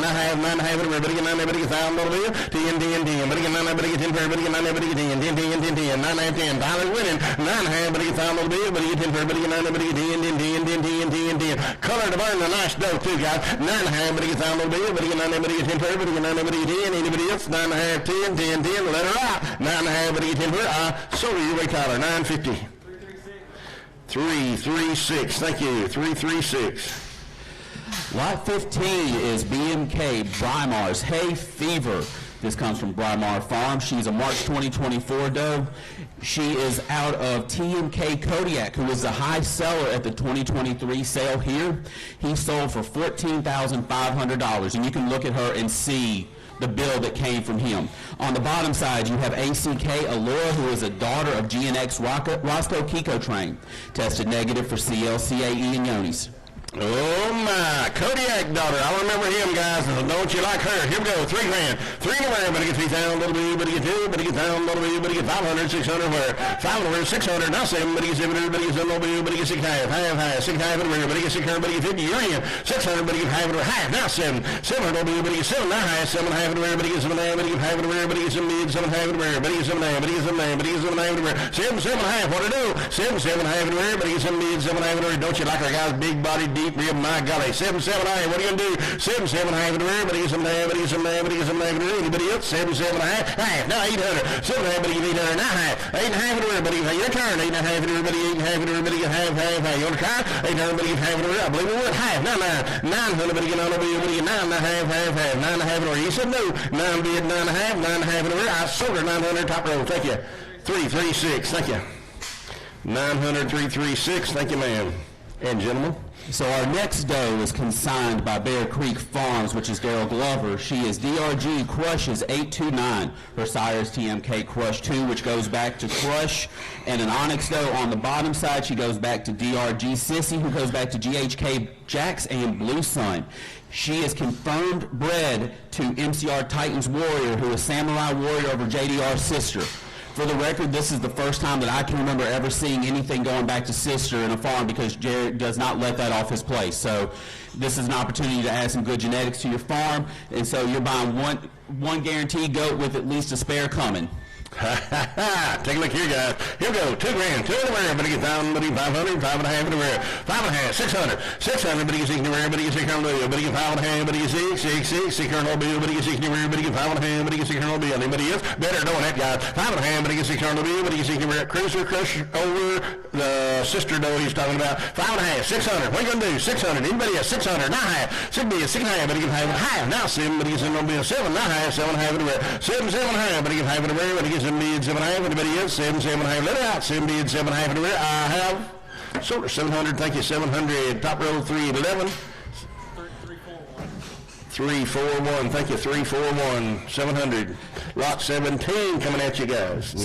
Speaker 2: half, 9 and a half anywhere. Everybody get 9, everybody get 1,000, 10, 10. Everybody get 9, everybody get 10, everybody get 9, everybody get 10, 10, 9 and a half, 10. Tyler's winning. 9 and a half, everybody get 1,000, everybody get 10, everybody get 9, everybody get 10, 10. Color to burn, a nice doe too, guys. 9 and a half, everybody get 1,000, everybody get 9, everybody get 10, everybody get 9, everybody get 10. Anybody else? 9 and a half, 10, 10. Let her out. 9 and a half, everybody get 10. So you wait, Tyler. 950. 336. Thank you. 336.
Speaker 1: Lot 15 is BMK Brymar's Hay Fever. This comes from Brymar Farm. She's a March 2024 doe. She is out of TMK Kodiak, who was the high seller at the 2023 sale here. He sold for $14,500, and you can look at her and see the bill that came from him. On the bottom side, you have ACK Allura, who is a daughter of GNX Roscoe Kiko Train, tested negative for CLCAE and Yoni's.
Speaker 2: Oh my, Kodiak daughter, I remember him, guys. Don't you like her? Here we go, 3 grand. 3 anywhere, but get 3,000, little bit, but get 2, but get 1,000, little bit, but get 500, 600, where? 500, 600, now 7, but get 700, but get 7, little bit, but get 6 half, 6 half, but get 600, but get 50, you're in. 600, but get half, now 7, 700, but get 7, now half, 7 half, but get 7 half, but get half, but get 7 mid, 7 half, but get 7 half, but get 7 half, but get 7 half, 7 half, what to do? 7 half, but get 7 mid, 7 half, don't you like her, guys? Big body, deep rib, my golly. 7 half, what are you going to do? 7 half, but get 7 half, but get 7 half, but get 7 half, anybody else? 7 half, now 800, 7 half, but get 800, now half, 8 and a half, everybody, your turn, 8 and a half, everybody, 8 and a half, everybody, get half, you want to try? 800, but get half, I believe it would, half, now 9, 900, but get on over, everybody, get 9 and a half, 9 and a half, you said no, 9 bid, 9 and a half, 9 and a half, I sold her 900, top row, thank you, 336, thank you, 900, 336, thank you, ma'am. And gentlemen,
Speaker 1: So our next doe is consigned by Bear Creek Farms, which is Daryl Glover. She is DRG Crushes 829. Her sire is TMK Crush 2, which goes back to Crush. And an onyx doe on the bottom side, she goes back to DRG Sissy, who goes back to GHK Jax and Blue Sun. She is confirmed bred to MCR Titans Warrior, who is Samurai Warrior over JDR's sister. For the record, this is the first time that I can remember ever seeing anything going back to sister in a farm, because Jared does not let that off his place. So this is an opportunity to add some good genetics to your farm, and so you're buying one guaranteed goat with at least a spare coming.
Speaker 2: Take a look here, guys. Here we go. $2 grand. 2 in the rear. But he gets down. But he 500. 5.5 in the rear. 5.5. 600. 600. But he gets 6 in the rear. But he gets 6 in the rear. But he gets 5.5. But he gets 6. 6 in the bill. But he gets 6 in the rear. But he gets 5.5. But he gets 6 in the bill. Anybody else? Better knowing that, guys. 5.5. But he gets 6 in the bill. But he gets 6 in the rear. Cruiser crush over the sister doe he's talking about. 5.5. 600. What are you gonna do? 600. Anybody else? 600. 9.5. Should be a 6.5. But he gets 5.5. Now 7. But he gets in the bill. 7. 9.5. 7.5 in the rear. 7. 7.5. But he gets 5 in the rear. But he gets in mid 7.5. Anybody else? 7, 7.5. Let it out. 7 bid, 7.5 in the rear. I have sold her 700. Thank you. 700. Top row 311. 341. Thank you. 341. 700. Lot 17 coming at you guys.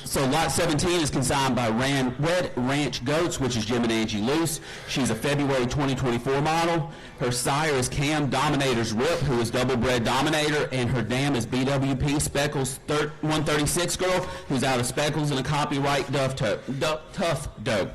Speaker 1: So lot 17 is consigned by Red Ranch Goats, which is Jim and Angie Luce. She's a February 2024 model. Her sire is Cam Dominator's Rip, who is double bred Dominator, and her dam is BWP Speckles 136 girl, who's out of Speckles and a copyright Tough Doe.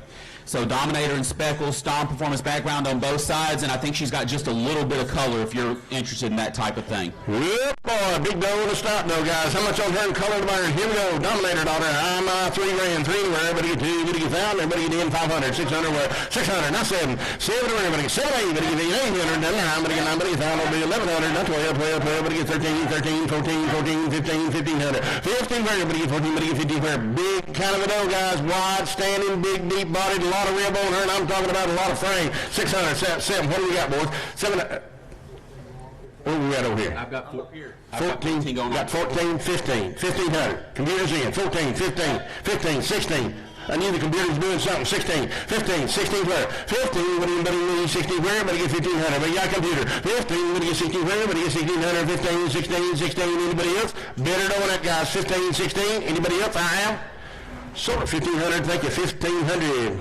Speaker 1: So Dominator and Speckles, strong performance background on both sides, and I think she's got just a little bit of color if you're interested in that type of thing.
Speaker 2: Yep, boy, big doe and a stop doe, guys. How much on her and color to burn? Here we go. Dominator daughter. I'm $3 grand. 3 to where everybody get 2, everybody get 1,000, everybody get in 500, 600 where 600, not 7. 7 to where everybody get 7, 8, everybody get 800, then 9, everybody get 9, everybody get 1,000, everybody get 1,100, not 12, 12, 12, everybody get 13, 13, 14, 14, 15, 1,500. 15 where everybody get 14, everybody get 15 where. Big kind of a doe, guys. Wide, standing, big, deep bodied, a lot of rib on her, and I'm talking about a lot of frame. 600, 7. What do we got, boys? 7. What do we got over here?
Speaker 1: I've got 14.
Speaker 2: 14 going on. Got 14, 15. 1,500. Computers in. 14, 15, 15, 16. I knew the computer was doing something. 16, 15, 16 where? 15, what do anybody need? 16 where? Everybody get 1,500. But you got a computer. 15, everybody get 16 where? Everybody get 1,600. 15, 16, 16. Anybody else? Better know that, guys. 15, 16. Anybody else? I am. So 1,500. Thank you. 1,500.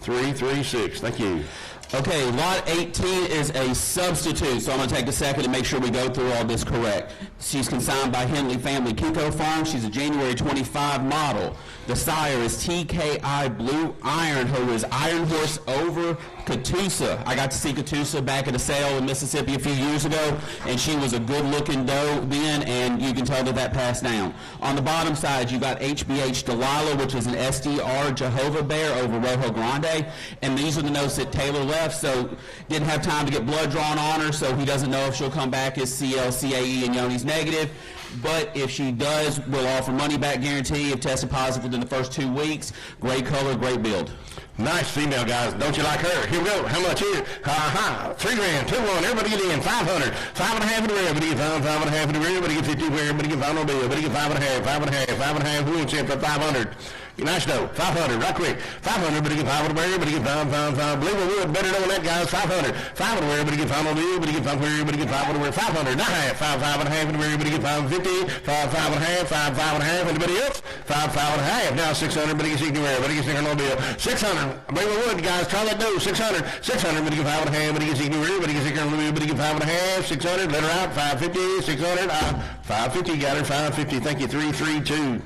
Speaker 2: 336. Thank you.
Speaker 1: Okay, lot 18 is a substitute, so I'm going to take a second to make sure we go through all this correct. She's consigned by Henley Family Kiko Farm. She's a January 25 model. The sire is TKI Blue Iron, who is Iron Horse over Catoosa. I got to see Catoosa back at a sale in Mississippi a few years ago, and she was a good-looking doe then, and you can tell that that passed down. On the bottom side, you got HBH Delilah, which is an SDR Jehovah Bear over Rojo Grande, and these are the notes that Taylor left, so didn't have time to get blood drawn on her, so he doesn't know if she'll come back as CL, CAE, and Yoni's negative. But if she does, we'll offer money-back guarantee if tested positive within the first 2 weeks. Great color, great build.
Speaker 2: Nice female, guys. Don't you like her? Here we go. How much here? Ha-ha. 3 grand. 2, 1. Everybody get in. 500. 5.5 in the rear. Everybody get 5, 5.5 in the rear. Everybody get 50 where? Everybody get 5 on bill. Everybody get 5.5. 5.5. 5.5. Who wants in for 500? Nice dough. 500. Right quick. 500. Everybody get 5 on the rear. Everybody get 5, 5, 5. Believe it would. Better know that, guys. 500. 5 on the rear. Everybody get 5 on the bill. Everybody get 5 where? Everybody get 5 on the rear. 500. Not half. 5, 5.5 in the rear. Everybody get 550. 5, 5.5. 5, 5.5. Anybody else? 5, 5.5. Now 600. Everybody gets 60 where? Everybody gets 600 on the bill. 600. Believe it would, guys. Try that dough. 600. 600. Everybody get 5.5. Everybody gets 60 where? Everybody gets 600 on the bill. Everybody get 5.5. 600. Let her out. 550. 600. 550. Got her. 550. Thank you. 332.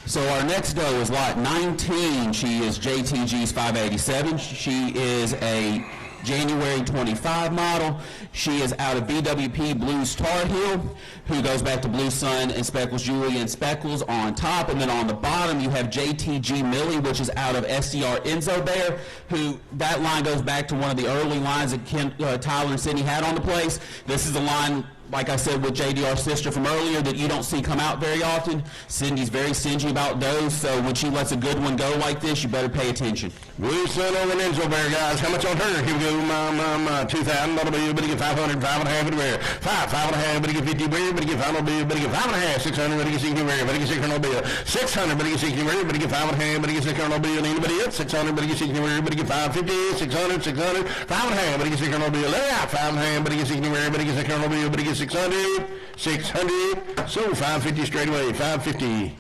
Speaker 1: So our next doe is lot 19. She is JTG's 587. She is a January 25 model. She is out of BWP Blues Tar Heel, who goes back to Blue Sun and Speckles Julie and Speckles on top. And then on the bottom, you have JTG Millie, which is out of SDR Enzo Bear, who that line goes back to one of the early lines that Tyler and Sydney had on the place. This is a line like I said with JD, our sister from earlier, that you don't see come out very often. Cindy's very stingy about those, so when she lets a good one go like this, you better pay attention.
Speaker 2: Blue Sun over an Enzo Bear, guys. How much on her? Here we go. 2,000. That'll be, better get 500. 5.5 at the bear. 5.5. Better get 50 bear. Better get 5. Better get 5.5. 600. Better get 60 bear. Better get 600. Bill. 600. Better get 60 bear. Better get 5.5. Better get 600 bill. Anybody else? 600. Better get 60 bear. Better get 550. 600. 600. 5.5. Better get 600 bill. Let it out. 5.5. Better get 60 bear. Better get 600 bill. Better get 600. 600. So 550 straight away. 550.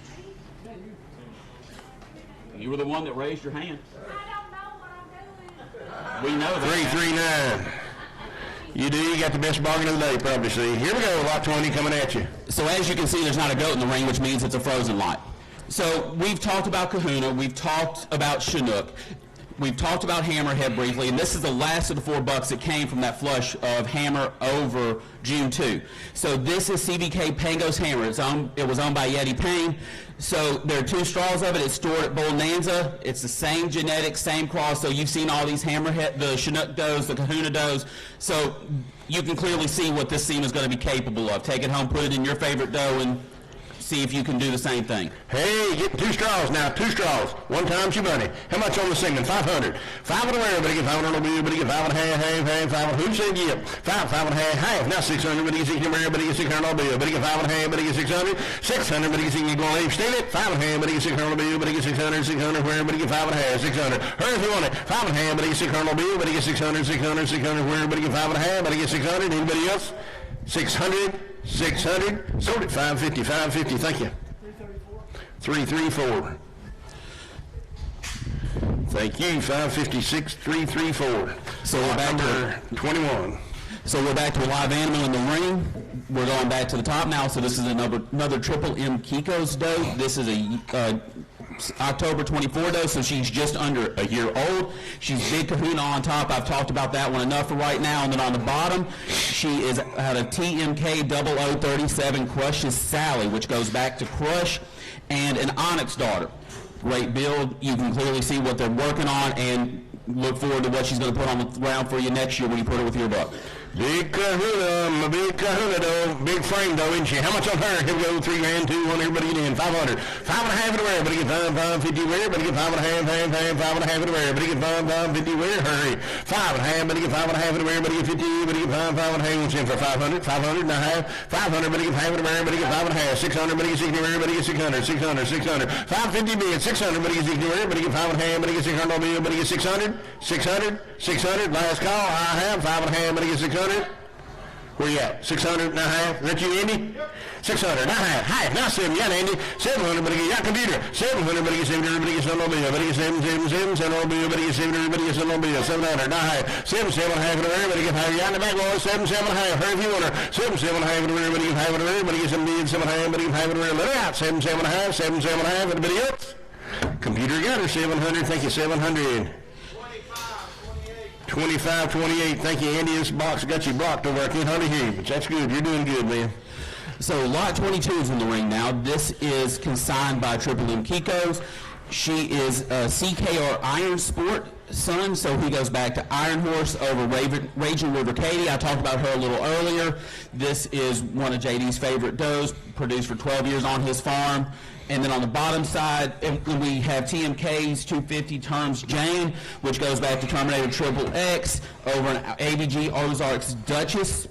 Speaker 1: You were the one that raised your hand. We know that.
Speaker 2: 339. You do. You got the best bargain of the day, probably. See. Here we go. Lot 20 coming at you.
Speaker 1: So as you can see, there's not a goat in the ring, which means it's a frozen lot. So we've talked about Kahuna. We've talked about Chinook. We've talked about Hammerhead briefly, and this is the last of the $4 that came from that flush of Hammer over June 2. So this is CBK Pango's Hammer. It was owned by Yeti Payne. So there are 2 straws of it. It's stored at Bonanza. It's the same genetics, same cross. So you've seen all these Hammerhead, the Chinook does, the Kahuna does. So you can clearly see what this seam is going to be capable of. Take it home, put it in your favorite dough, and see if you can do the same thing.
Speaker 2: Hey, get 2 straws now. 2 straws. 1 times your money. How much on the semen? 500. 5 on the wear. Better get 500 on the bill. Better get 5 and a half. 5. Who said yep? 5 and a half. Now 600. Better get 60 on the wear. Better get 600 on the bill. Better get 5 and a half. Better get 600. 600. Better get 60. You're going to leave. Steal it. 5 and a half. Better get 600 on the bill. Better get 600. 600 where? Better get 5 and a half. 600. Hurry if you want it. 5 and a half. Better get 600 on the bill. Better get 600. 600. 600 where? Better get 5 and a half. Better get 600. Anybody else? 600. 600. Sold it. 550. 550. Thank you. 334. Thank you. 556. 334.
Speaker 1: So we're back to
Speaker 2: 21.
Speaker 1: So we're back to a live animal in the ring. We're going back to the top now. So this is another Triple M Kiko's doe. This is a October 24 doe, so she's just under a year old. She's big Kahuna on top. I've talked about that one enough for right now. And then on the bottom, she is at a TMK 0037 Crush's Sally, which goes back to Crush, and an Onyx daughter. Great build. You can clearly see what they're working on, and look forward to what she's going to put on the ground for you next year when you put her with your buck.
Speaker 2: Big Kahuna, my big Kahuna doe, big frame doe, isn't she? How much on her? Here we go, 3 grand, 2, 1, everybody get in, 500. 5 and a half at the wear, better get 5, 550 wear, better get 5 and a half, 5 and a half at the wear, better get 5, 550 wear, hurry. 5 and a half, better get 5 and a half at the wear, better get 50, better get 5, 5 and a half, what's in for 500, 500 and a half, 500, better get half at the wear, better get 5 and a half, 600, better get 60 wear, better get 600, 600, 600, 550 bid, 600, better get 60 wear, better get 5 and a half, better get 600 on bill, better get 600, 600, 600, last call, I have 5 and a half, better get 600. Where you at? 600 and a half? Is that you, Andy? 600 and a half. Half. Now 7. Yeah, Andy. 700. Better get your computer. 700. Better get 700. Better get 7 on bill. Better get 7 on bill. Better get 700. Better get 7 on bill. 700. Now half. 7 and a half in the rear. Better get half. You out in the back, boys. 7 and a half. Hurry if you want her. 7 and a half in the rear. Better get half in the rear. Better get 7 and a half. Better get half in the rear. Let her out. 7 and a half. 7 and a half. Anybody else? Computer got her. 700. Thank you. 700. 25, 28. Thank you, Andy. This box got you blocked over. I can't hardly hear you, but that's good. You're doing good, man.
Speaker 1: So lot 22 is in the ring now. This is consigned by Triple M Kiko's. She is a CKR Iron Sport son, so he goes back to Iron Horse over Raging River Katie. I talked about her a little earlier. This is one of JD's favorite does, produced for 12 years on his farm. And then on the bottom side, we have TMK's 250 Terms Jane, which goes back to Terminator Triple X over an ABG Ozarks Duchess.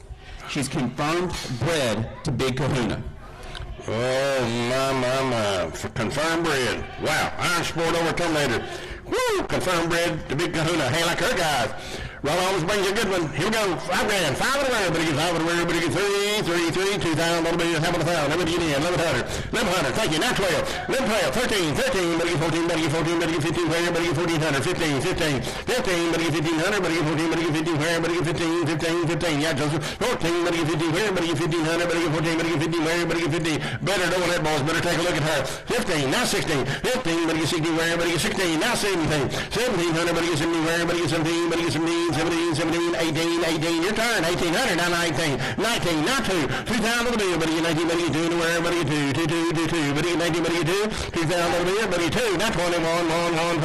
Speaker 1: She's confirmed bred to Big Kahuna.
Speaker 2: Oh, my. For confirmed bred. Wow. Iron Sport over Terminator. Woo! Confirmed bred to Big Kahuna. Hey, like her guys. Roll always brings you a good one. Here we go. 5 grand. 5 and a wear. Better get 5 and a wear. Better get 3, 2,000. Little bit. Half of 1,000. Everybody get in. 1,100. 1,100. Thank you. Now 12. 11, 12. 13. 13. Better get 14. Better get 14. Better get 15. Where? Better get 1,400. 15. 15. 15. Better get 1,500. Better get 14. Better get 15. Where? Better get 15. 15. 15. Yeah, Joseph. 14. Better get 15. Where? Better get 1,500. Better get 14. Better get 15. Where? Better get 15. Better doing that, boys. Better take a look at her. 15. Now 16. 15. Better get 16. Where? Better get 16. Now 17. 1,700. Better get 17. Where? Better get 17. Better get 17. 17. 18, 18, your turn, 1,800, now 19, 19, now 2, 2,000 on the bill, better get 19, better get 2, and where, better get 2, 2, better get 19, better get 2, 2,000 on the bill, better get 2, now 21, 1,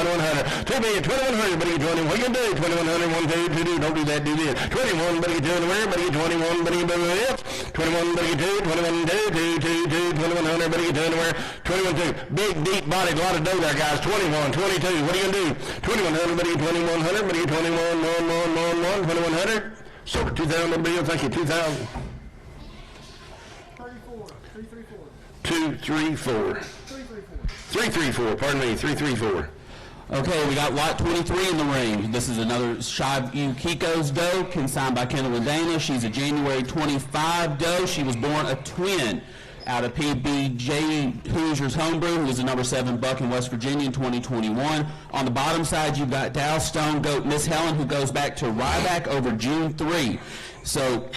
Speaker 2: 2 million, 2,100, better get 20, what you can do, 2,100, 1, 2, 2, don't do that, do this, 21, better get 2, and where, better get 21, better get 21, 21, better get 2, 21, 2, 2, 2, 2, 2100, better get 2 anywhere, 21, 2. Big, deep bodied, a lot of dough there, guys. 21, 22, what are you going to do? 2100, better get 2100, better get 21, 1, 2100. So 2,000 little bill, thank you, 2,000. 234. 334, pardon me, 334.
Speaker 1: Okay, we got lot 23 in the ring. This is another Shyview Kiko's doe, consigned by Kendall and Dana. She's a January 25 doe. She was born a twin out of PBJ Hoosiers Homebrew, who was the number 7 buck in West Virginia in 2021. On the bottom side, you've got Dow Stone Goat Miss Helen, who goes back to Ryback over June 3. So,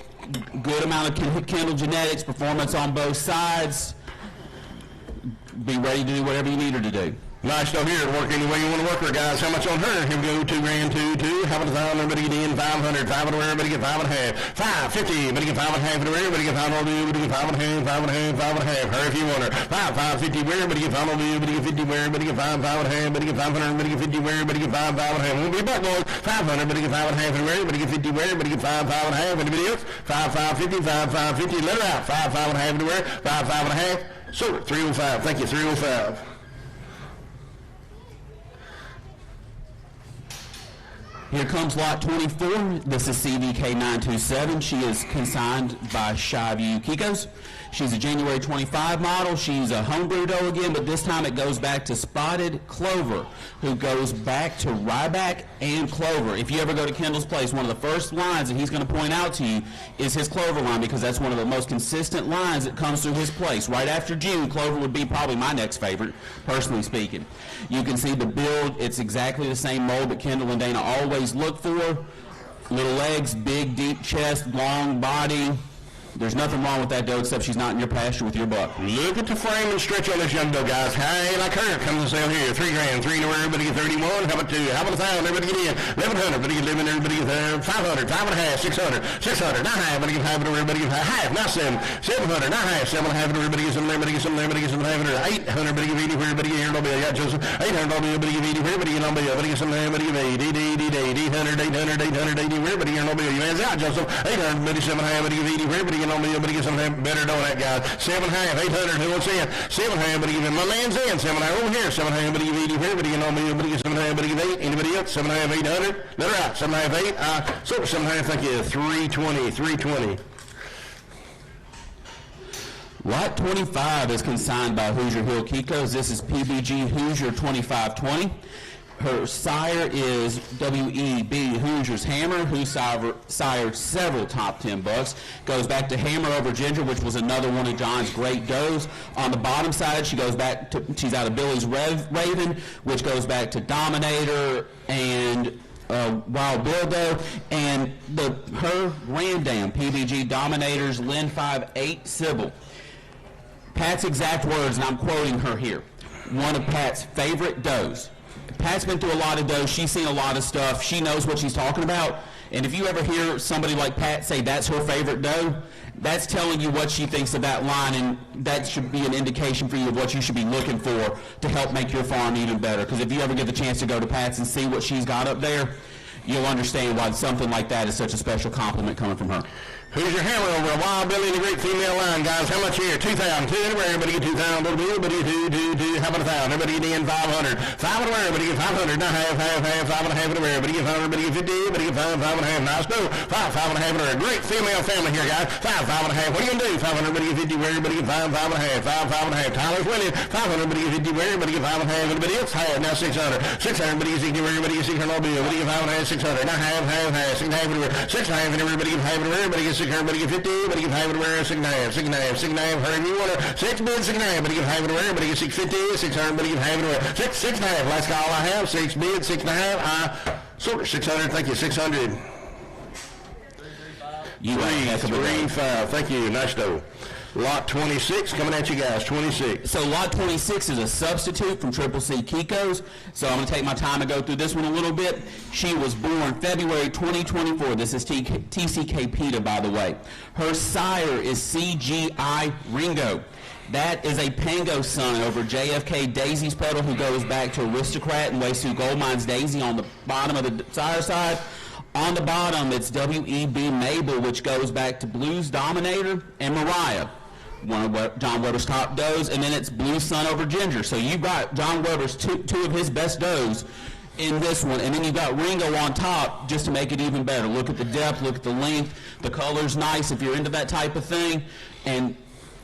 Speaker 1: good amount of Kendall genetics, performance on both sides. Be ready to do whatever you need her to do.
Speaker 2: Nice dough here. Work any way you want to work her, guys. How much on her? Here we go. 2 grand, 2, 2. How about 1,000? Everybody get in. 500. 5 and everybody get 5 and a half. 550. Everybody get 5 and a half. Everybody get 5 on you. Everybody get 5 and a half. 5 and a half. 5 and a half. Her if you want her. 5, 550. Where everybody get 5 on you. Everybody get 50. Where everybody get 5, 5 and a half. Everybody get 500. Everybody get 50. Where everybody get 5, 5 and a half. Won't be back, boys. 500. Everybody get 5 and a half. And where everybody get 50. Where everybody get 5, 5 and a half. Anybody else? 5, 550. 5, 550. Let her out. 5, 5 and a half. Anywhere. 5, 5 and a half. So 305. Thank you. 305.
Speaker 1: Here comes lot 24. This is CVK 927. She is consigned by Shyview Kiko's. She's a January 25 model. She's a homebrew doe again, but this time it goes back to Spotted Clover, who goes back to Ryback and Clover. If you ever go to Kendall's place, one of the first lines that he's going to point out to you is his Clover line, because that's one of the most consistent lines that comes through his place. Right after June, Clover would be probably my next favorite, personally speaking. You can see the build. It's exactly the same mold that Kendall and Dana always look for. Little legs, big, deep chest, long body. There's nothing wrong with that doe except she's not in your pasture with your buck.
Speaker 2: Look at the frame and stretch on this young doe, guys. Hey, like her, comes to sale here. 3 grand, 3 to everybody get 31. How about 2? How about 1,000? Everybody get in. 1,100. Everybody get 11. Everybody get 500. 5 and a half. 600. 600. Not half. Everybody get half. Everybody get half. Not 7. 700. Not half. 7 and a half. Everybody get 7. Everybody get 7. Everybody get 7. 800. Everybody get 80. Everybody get here. No bill. Yeah, Joseph. 800. Everybody get 80. Everybody get no bill. Everybody get 7. Everybody get 80. 800. 800. 880. Everybody get no bill. You man's out, Joseph. 800. Everybody 7 and a half. Everybody get 80. Everybody get no bill. Everybody get 7. Better know that, guys. 7 and a half, 800. Who wants in? 7 and a half. But even my man's in. 7 and a half over here. 7 and a half. But give 80 here. But you know me. But give 7 and a half. But give 8. Anybody else? 7 and a half, 800. Let her out. 7 and a half, 8. So 7 and a half. Thank you. 320. 320.
Speaker 1: Lot 25 is consigned by Hoosier Hill Kiko's. This is PBG Hoosier 2520. Her sire is W.E.B. Hoosier's Hammer, who sired several top 10 bucks. Goes back to Hammer over Ginger, which was another one of John's great does. On the bottom side, she goes back to, she's out of Billy's Raven, which goes back to Dominator and Wild Bill doe, and her Grandam, PBG Dominators Lin 5-8 Sybil. Pat's exact words, and I'm quoting her here, one of Pat's favorite does. Pat's been through a lot of does. She's seen a lot of stuff. She knows what she's talking about. And if you ever hear somebody like Pat say that's her favorite doe, that's telling you what she thinks of that line, and that should be an indication for you of what you should be looking for to help make your farm even better. Because if you ever get the chance to go to Pat's and see what she's got up there, you'll understand why something like that is such a special compliment coming from her.
Speaker 2: Who's your Hammer over a Wild Billy and a great female line, guys? How much here? 2,000. 2 anywhere. Everybody get 2,000. Little bill. Everybody get 2. How about 1,000? Everybody get in 500. 5 anywhere. Everybody get 500. Not half. 5 and a half anywhere. Everybody get 500. Everybody get 50. Everybody get 5 and a half. Nice doe. 5 and a half anywhere. Great female family here, guys. 5 and a half. What are you going to do? 500. Everybody get 50. Where everybody get 5 and a half. 5 and a half. Tyler's winning. 500. Everybody get 50. Where everybody get 5 and a half. Everybody else half. Now 600. 600. Everybody get 60. Where everybody get 600. No bill. Everybody get 5 and a half. 600. Not half. 6 and a half anywhere. 6 and a half. And everybody get half anywhere. Everybody get 600. Everybody get 50. Everybody get half anywhere. 6 and a half. 6 and a half. 6 and a half. Hurry, you want to 6 bid, 6 and a half. Everybody get half anywhere. Everybody get 650. 600. Everybody get half anywhere. 6 and a half. Last call I have. 6 bid, 6 and a half. So 600. Thank you. 600. 335. Thank you. Nice doe. Lot 26 coming at you guys. 26.
Speaker 1: So lot 26 is a substitute from Triple C Kiko's. So I'm going to take my time to go through this one a little bit. She was born February 2024. This is TCK PETA, by the way. Her sire is CGI Ringo. That is a Pango son over JFK Daisy's Pedal, who goes back to Aristocrat and Waysu Gold Mines Daisy on the bottom of the sire side. On the bottom, it's W.E.B. Mabel, which goes back to Blues Dominator and Mariah, one of John Weber's top does, and then it's Blue Sun over Ginger. So you've got John Weber's two of his best does in this one, and then you've got Ringo on top just to make it even better. Look at the depth, look at the length, the color's nice if you're into that type of thing, and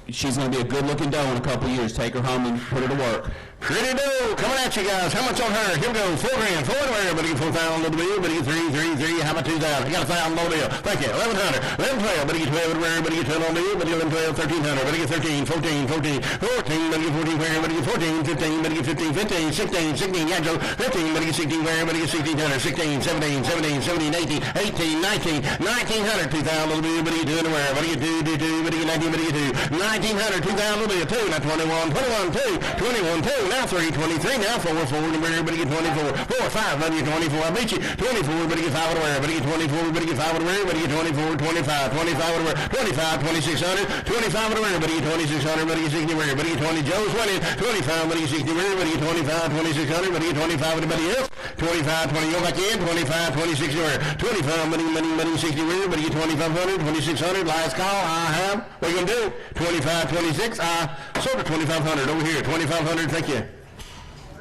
Speaker 1: she's going to be a good-looking doe in a couple of years. Take her home and put her to work.
Speaker 2: Pretty doe, coming at you guys. How much on her? Here we go, $4,000, $4 to wear. Everybody get 4,000 little bill. Everybody get 3. How about 2,000? I got 1,000 little bill. Thank you. 1,100, 11, 12. Everybody get 12 to wear. Everybody get 12 on bill. Everybody get 11, 12, 1,300. Everybody get 13, 14, 14, 14. Everybody get 14 wear. Everybody get 14, 15. Everybody get 15, 15, 16, 16. Yeah, Joe. 15. Everybody get 16 wear. Everybody get 1,600. 16, 17, 17, 17, 18, 18, 19, 1,900. 2,000 little bill. Everybody get 2 to wear. Everybody get 2, 2, 2. Everybody get 19. Everybody get 2. 1,900. 2,000 little bill. 2. Now 21, 21, 2. 21, 2. Now 3, 23. Now 4, 4, everybody get 24. 4, 5, let me get 24. I beat you. 24, everybody get 5 to wear. Everybody get 24, everybody get 5 to wear. Everybody get 24, 25, 25 to wear. 25, 2,600. 25 to wear. Everybody get 2,600. Everybody get 60 to wear. Everybody get 20. Joe's winning. 25, everybody get 60 to wear. Everybody get 25, 2,600. Everybody get 25. Everybody else. 25, 20. Go back in. 25, 26 to wear. 25, money, 60 to wear. Everybody get 2,500. 2,600. Last call. I have. What are you going to do? 25, 26. I sold it 2,500 over here. 2,500. Thank you.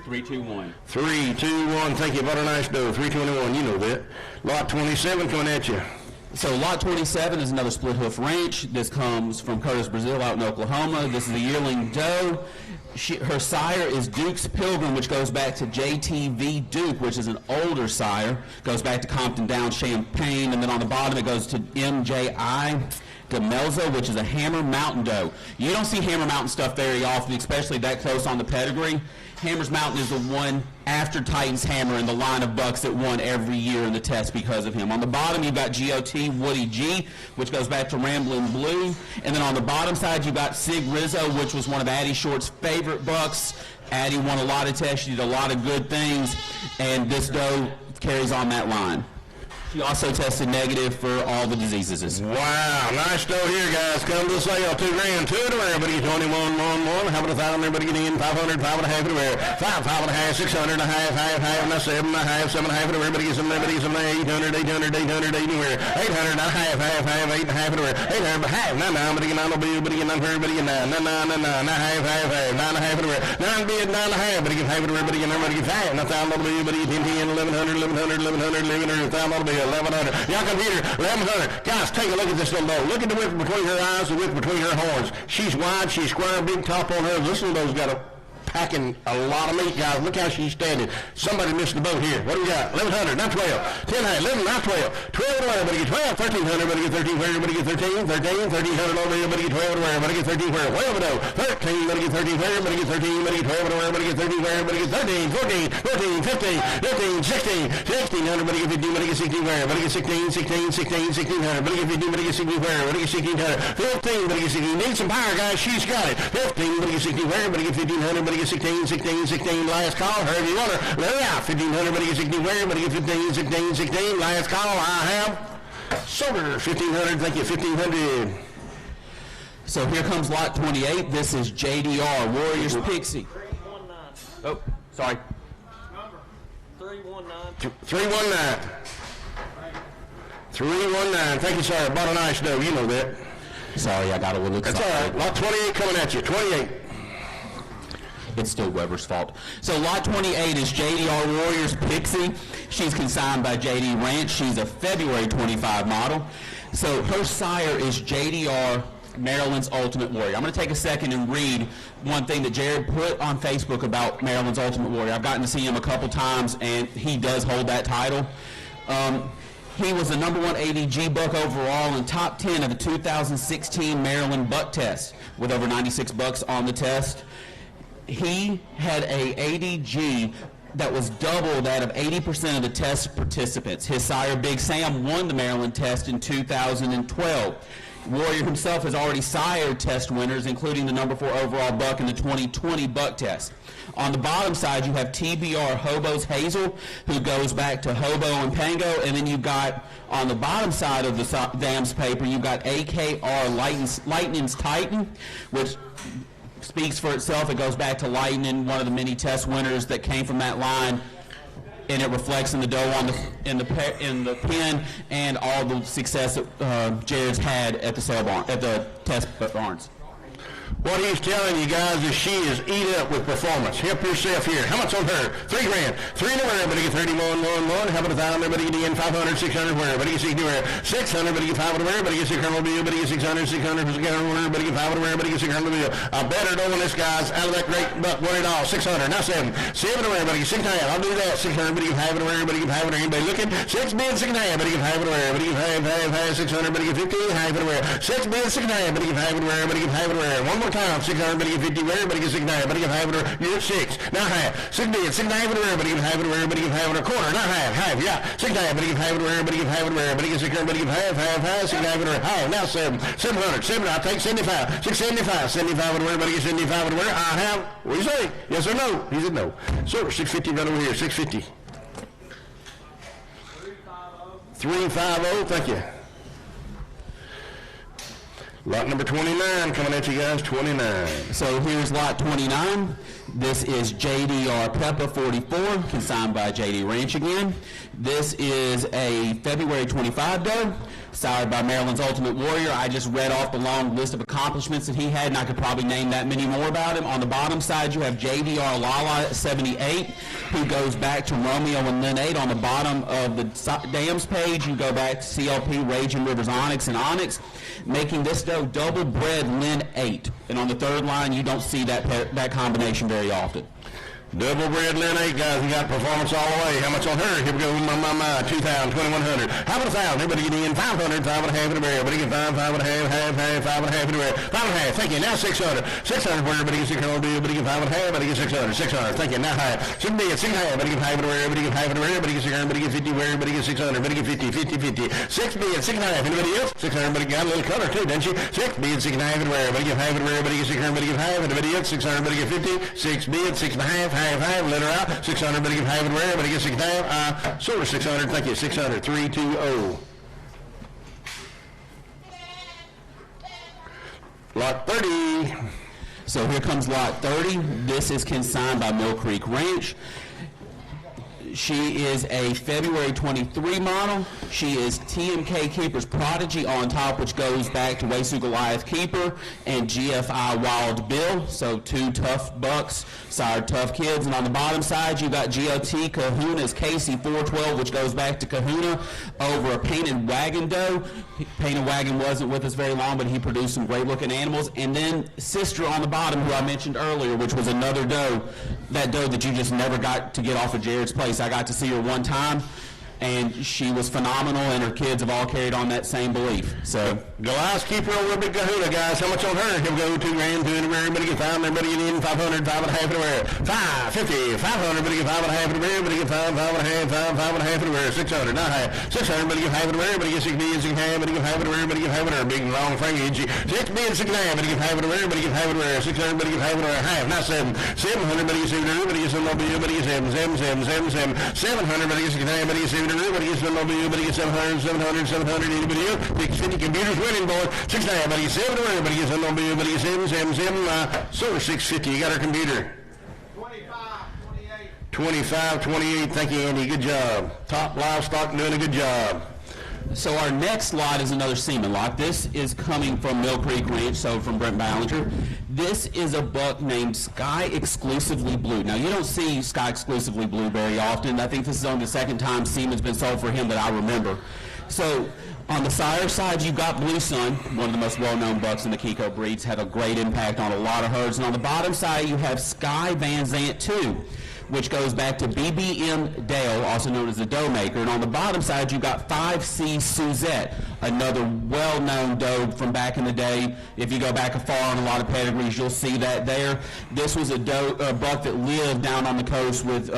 Speaker 1: 3, 2, 1.
Speaker 2: 3, 2, 1. Thank you. What a nice doe. 321. You know that. Lot 27 coming at you.
Speaker 1: So lot 27 is another split hoof ranch. This comes from Curtis, Brazil, out in Oklahoma. This is a yearling doe. Her sire is Duke's Pilgrim, which goes back to JTV Duke, which is an older sire. Goes back to Compton Downs Champagne. And then on the bottom it goes to MJI Gamelza, which is a Hammer Mountain doe. You don't see Hammer Mountain stuff very often, especially that close on the pedigree. Hammer's Mountain is the one after Titan's Hammer in the line of bucks that won every year in the test because of him. On the bottom, you've got GOT Woody G, which goes back to Ramblin' Blue. And then on the bottom side, you've got Sig Rizzo, which was one of Addie Short's favorite bucks. Addie won a lot of tests. She did a lot of good things, and this doe carries on that line. She also tested negative for all the diseases.
Speaker 2: Wow, nice doe here, guys. Come to the sale. $2,000, 2 to wear. Everybody get 21, 1, 1. How about 1,000? Everybody get in. 500, 5.5 to wear. 5, 5.5, 600, a half, now 7.5, 7.5 to wear. Everybody get some, 800, 800, 800, 80 to wear. 800, not half, 8.5 to wear. 800, but half, now, everybody get 9, everybody get 9, everybody get 9, 9, not half, 9.5 to wear. 9 bid, 9.5, everybody get 5 to wear. Everybody get 5. Now 1,000 to everybody get 10, 1100, 1100, 1,100, 1,000 to 1,100. Y'all can beat her. 1,100. Guys, take a look at this little doe. Look at the width between her eyes, the width between her horns. She's wide, she's square, big top on her. This little doe's got a packing a lot of meat, guys. Look how she's standing. Somebody missed the boat here. What do we got? 1,100, not 12. 10, 11, not 12. 12 to wear. Everybody get 12. 1,300. Everybody get 13. Everybody get 13. 13. 1,300 over. Everybody get 12 to wear. Everybody get 13. 12 to know. 13. Everybody get 13. Everybody get 13. Everybody get 12 to wear. Everybody get 13. Everybody get 13. 14. 14. 15. 15. 16. 16. Everybody get 15. Everybody get 16. Everybody get 16. 16. 16. 1600. Everybody get 15. Everybody get 16. Everybody get 1600. 15. Everybody get 16. Need some power, guys. She's got it. 15. Everybody get 16. Everybody get 1500. Everybody get 16. 16, last call, her if you want her. Let her out. 1,500, everybody get 16, everybody get 15, 16, 16, last call, I have sold her. 1,500, thank you, 1,500.
Speaker 1: So here comes lot 28. This is JDR, Warriors Pixie.
Speaker 3: 319.
Speaker 1: Oh, sorry.
Speaker 3: Number 319.
Speaker 2: 319. 319, thank you, sir. Bought a nice doe, you know that.
Speaker 1: Sorry, I got a little excited.
Speaker 2: That's all right. Lot 28 coming at you, 28.
Speaker 1: It's still Weber's fault. So lot 28 is JDR Warriors Pixie. She's consigned by JD Ranch. She's a February 25 model. So her sire is JDR Maryland's Ultimate Warrior. I'm going to take a second and read one thing that Jared put on Facebook about Maryland's Ultimate Warrior. I've gotten to see him a couple times, and he does hold that title. He was the number 1 ADG buck overall and top 10 of the 2016 Maryland buck test with over 96 bucks on the test. He had a ADG that was double that of 80% of the test participants. His sire, Big Sam, won the Maryland test in 2012. Warrior himself has already sired test winners, including the number 4 overall buck in the 2020 buck test. On the bottom side, you have TBR Hobo's Hazel, who goes back to Hobo and Pango, and then you've got, on the bottom side of the dam's paper, you've got AKR Lightning's Titan, which speaks for itself. It goes back to Lightning, one of the many test winners that came from that line and it reflects in the doe in the pen and all the success that Jared's had at the test barns.
Speaker 2: What he's telling you guys is she is eat up with performance. Help yourself here. How much on her? $3 grand. 3 in the where, everybody get 31, 1. How about 1,000? Everybody get in 500, 600 where, everybody get 60 where. 600, everybody get 500 where, everybody get 600 where, everybody get 600, 600, 600 where, everybody get 500 where, everybody get 600 where. I better know when this guy's out of that great buck, won it all. 600, now 7. 7 where, everybody get 6 and a half. I'll do that. 600, everybody get 5 where, everybody get 5 where. Anybody looking? 6 bids, 6 and a half, everybody get 5 where, everybody get 5, 600, everybody get 50, 5 where. 6 bids, 6 and a half, everybody get 5 where, everybody get 5 where. One more time. 600, everybody get 50 where, everybody get 6 and a half, everybody get 5 where. You're at 6. Now half. 6 bids, 6 and a half where, everybody get 5 where, everybody get 5 where. Quarter. Now half. Yeah. 6 and a half, everybody get 5 where, everybody get 5 where, everybody get 6 everybody get 5, 6 and a half where. Half. Now 7. 700. 7. I take 75. 675. 75 where, everybody get 75 where. I have. What do you say? Yes or no? He said no. So 650 right over here. 650. 350. Thank you. Lot number 29 coming at you guys, 29.
Speaker 1: So here's lot 29. This is JDR Peppa 44, consigned by JD Ranch again. This is a February 25 doe, sired by Maryland's Ultimate Warrior. I just read off the long list of accomplishments that he had, and I could probably name that many more about him. On the bottom side, you have JDR Lala at 78, who goes back to Romeo and Lynn 8. On the bottom of the dams page, you go back to CLP Raging Rivers Onyx and Onyx, making this doe double bred Lynn 8. And on the third line, you don't see that combination very often.
Speaker 2: Double bred Lynn 8, guys. We got performance all the way. How much on her? Here we go. My. 2,000, 2,100. How about 1,000? Everybody get in 500, 5 and a half in the barrel. Everybody get 5, 5 and a half, 5 and a half in the barrel. 5 and a half. Thank you. Now 600. 600 where everybody gets 600. Everybody get 5 and a half. Everybody get 600. 600. Thank you. Now high. 6 million. 6 and a half. Everybody get 5 and a barrel. Everybody get 5 and a barrel. Everybody get 600. Everybody get 50 where. Everybody get 600. Everybody get 50, 50, 50. 6 million. 6 and a half. Anybody else? 600. Everybody got a little color too, didn't she? 6 million. 6 and a half in the barrel. Everybody get 5 and a barrel. Everybody get 600. Everybody get 5. Everybody else? 600. Everybody get 50. 6 million. 6 and a half. Half. Let her out. 600, everybody get 5 and where, everybody get 6 and a half. Sort of 600, thank you, 600, 320. Lot 30.
Speaker 1: So here comes lot 30. This is consigned by Mill Creek Ranch. She is a February 23 model. She is TMK Keeper's Prodigy on top, which goes back to Waysu Goliath Keeper and GFI Wild Bill. So 2 tough bucks, sired tough kids. And on the bottom side, you got GOT Kahuna's Casey 412, which goes back to Kahuna over a Painted Wagon doe. Painted Wagon wasn't with us very long, but he produced some great looking animals. And then Sister on the bottom, who I mentioned earlier, which was another doe, that doe that you just never got to get off of Jared's place. I got to see her one time, and she was phenomenal, and her kids have all carried on that same belief. So
Speaker 2: Goliath Keeper over a big Kahuna, guys. How much on her? Here we go, 2 grand, 2 in the barrel. Everybody get 5, everybody get in 500, 5 and a half in the barrel. 5, 50, 500, everybody get 5 and a half in the barrel. Everybody get 5, 5 and a half, 5 and a half in the barrel. 600, not half. 600, everybody get 5 in the barrel. Everybody get 6 million, 6 and a half. Everybody get 5 in the barrel. Everybody get 5 in the barrel. Big long fringage. 6 million, 6 and a half. Everybody get 5 in the barrel. Everybody get 5 in the barrel. 600, everybody get 5 in the barrel. Half, not 7. 700, everybody get 7. Everybody get 7. Everybody get 7. 7. 700, everybody get 6 and a half. Everybody get 7. Everybody get 7. Everybody get 700, 700, 700. Anybody else? 650 computers winning, boy. 6 and a half. Everybody get 7. Everybody get 7. Everybody get 7. 7. So 650. You got our computer. 25, 28. Thank you, Andy. Good job. Top Livestock doing a good job.
Speaker 1: So our next lot is another semen lot. This is coming from Mill Creek Ranch, so from Brent Ballinger. This is a buck named Sky Exclusively Blue. Now, you don't see Sky Exclusively Blue very often. I think this is only the second time semen's been sold for him that I remember. So on the sire side, you've got Blue Sun, one of the most well-known bucks in the Kiko breeds, had a great impact on a lot of herds. And on the bottom side, you have Sky Van Zant 2, which goes back to BBM Dale, also known as the doe maker. And on the bottom side, you've got 5C Suzette, another well-known doe from back in the day. If you go back far on a lot of pedigrees, you'll see that there. This was a buck that lived down on the coast with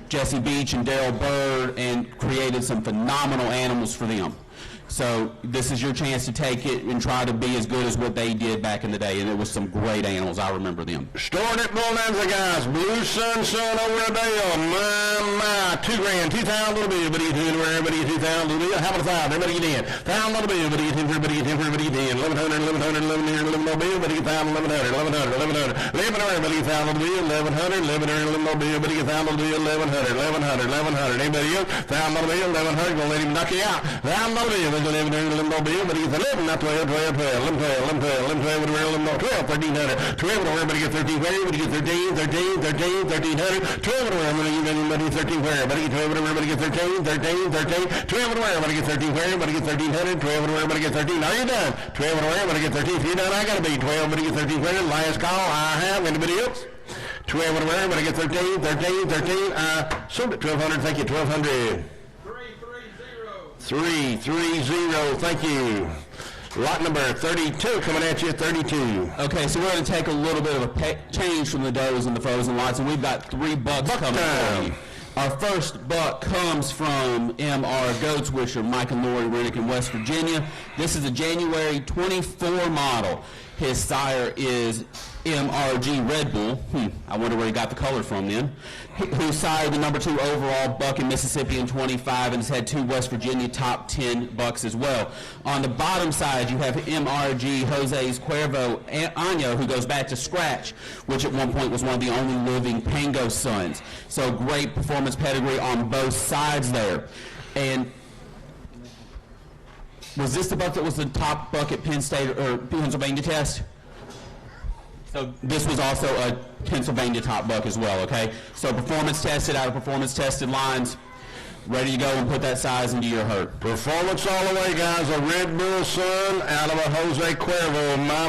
Speaker 1: Jesse Beach and Daryl Bird and created some phenomenal animals for them. So this is your chance to take it and try to be as good as what they did back in the day, and it was some great animals. I remember them.
Speaker 2: Stored at Bonanza, guys. Blue Sun over a Dale. My, $2,000, 2,000 little bit. Everybody get in, everybody get 2,000 little bit. How about 1,000? Everybody get in. 1,000 little bit. Everybody get in, everybody get in, everybody get in. 1,100, 1,100, 1,100, 11 more bill. Everybody get 1,000, 1,100, 1,100, 1,100. 1100, everybody get 1,000 little bill. 1,100, 1100, 11 more bill. Everybody get 1,000 little bill. 1,100, 1,100, 1,100. Anybody else? 1,000 little bill. 1,100. Gonna let him knock you out. 1,000 little bill. 1100, 11 more bill. Everybody gets 11, not 12, 12, 12. 11, 12, 11, 12, 11, 12, 11 more 12, 1,300. 12, everybody get 13. Everybody get 13, 13, 13, 1,300. 12, everybody get 13. Everybody get 12, everybody get 13, 13, 13. 12, everybody get 13. Everybody get 1,300. 12, everybody get 13. Are you done? 12, everybody get 13. If you're done, I gotta be 12. Everybody get 13. Last call. I have. Anybody else? 12, everybody get 13, 13, 13. Sold it 1,200. Thank you. 1,200.
Speaker 3: 330.
Speaker 2: 330. Thank you. Lot number 32 coming at you, 32.
Speaker 1: Okay, so we're going to take a little bit of a change from the does and the frozen lots, and we've got 3 bucks coming for you. Our first buck comes from M.R. Goatswisher, Mike and Lori Rennick in West Virginia. This is a January 24 model. His sire is MRG Red Bull. I wonder where he got the color from then. Who sired the number 2 overall buck in Mississippi in 25 and has had 2 West Virginia top 10 bucks as well. On the bottom side, you have MRG Jose's Cuervo Año, who goes back to scratch, which at one point was one of the only living Pango sons. So great performance pedigree on both sides there. And was this the buck that was the top buck at Penn State or Pennsylvania test? So this was also a Pennsylvania top buck as well, okay? So performance tested out of performance tested lines. Ready to go and put that size into your herd.
Speaker 2: Performance all the way, guys. A Red Bull son out of a Jose Cuervo. My.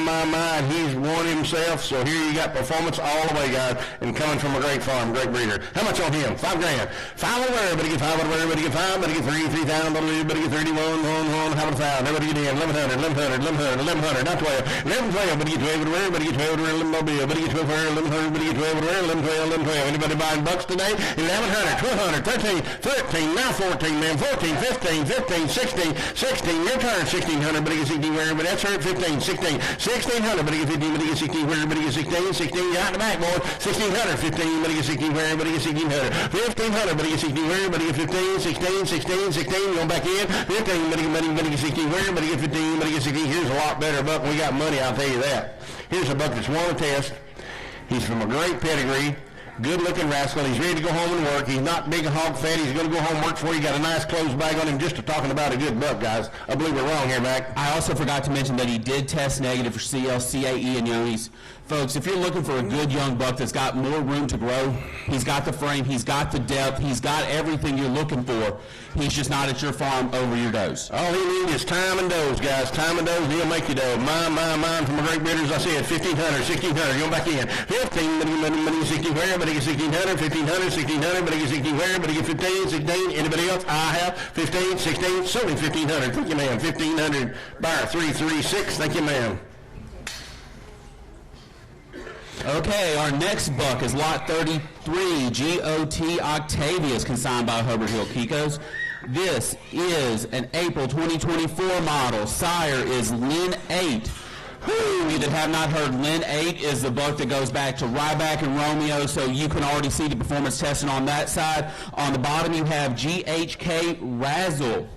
Speaker 2: He's won himself. So here you got performance all the way, guys. And coming from a great farm, great breeder. How much on him? $5,000. 5 over. Everybody get 5 over. Everybody get 5. Everybody get 3, 3,000. Everybody get 31. 1. How about 1,000? Everybody get in. 1,100. 1,100. 1,100. Not 12. 11, 12. Everybody get 12 over. Everybody get 12 over. 11 mobile. Everybody get 12 over. 1100. Everybody get 12 over. 11, 12. 11, 12. Anybody buying bucks today? 1,100. 1,200. 13. Now 14, man, 14, 15, 15, 16, 16, your turn, 1,600, but you get 16, everybody, that's hurt, 15, 16, 1,600, but you get 15, but you get 16, everybody get 16, 16, you out the back, boy, 1,600, 15, but you get 16, everybody get 1,600, 1,500, but you get 16, everybody get 15, 16, 16, 16, going back in, 15, but you get 16, everybody get 15, but you get 16, here's a lot better buck, we got money, I'll tell you that. Here's a buck that's won a test, he's from a great pedigree, good-looking rascal. He's ready to go home and work. He's not big hog fat. He's going to go home and work for you. Got a nice clothes bag on him just to talking about a good buck, guys. I believe we're wrong here, Mac.
Speaker 1: I also forgot to mention that he did test negative for CL, CAE, and Yonis. Folks, if you're looking for a good young buck that's got more room to grow, he's got the frame, he's got the depth, he's got everything you're looking for. He's just not at your farm over your does.
Speaker 2: All he needs is time and does, guys. Time and does, he'll make you dough. Mine from a great breeder, as I said, 1,500, 1,600, going back in. 15, money, 16, everybody get 1,600, 1,500, 1,600, everybody get 16, everybody get 15, 16, anybody else? I have 15, 16, sold him 1,500. Thank you, ma'am. 1,500, buyer 336. Thank you, ma'am.
Speaker 1: Okay, our next buck is lot 33, GOT Octavius, consigned by Hubbard Hill Kikos. This is an April 2024 model. Sire is Lynn 8. You that have not heard, Lynn 8 is the buck that goes back to Ryback and Romeo, so you can already see the performance testing on that side. On the bottom you have GHK Razzle,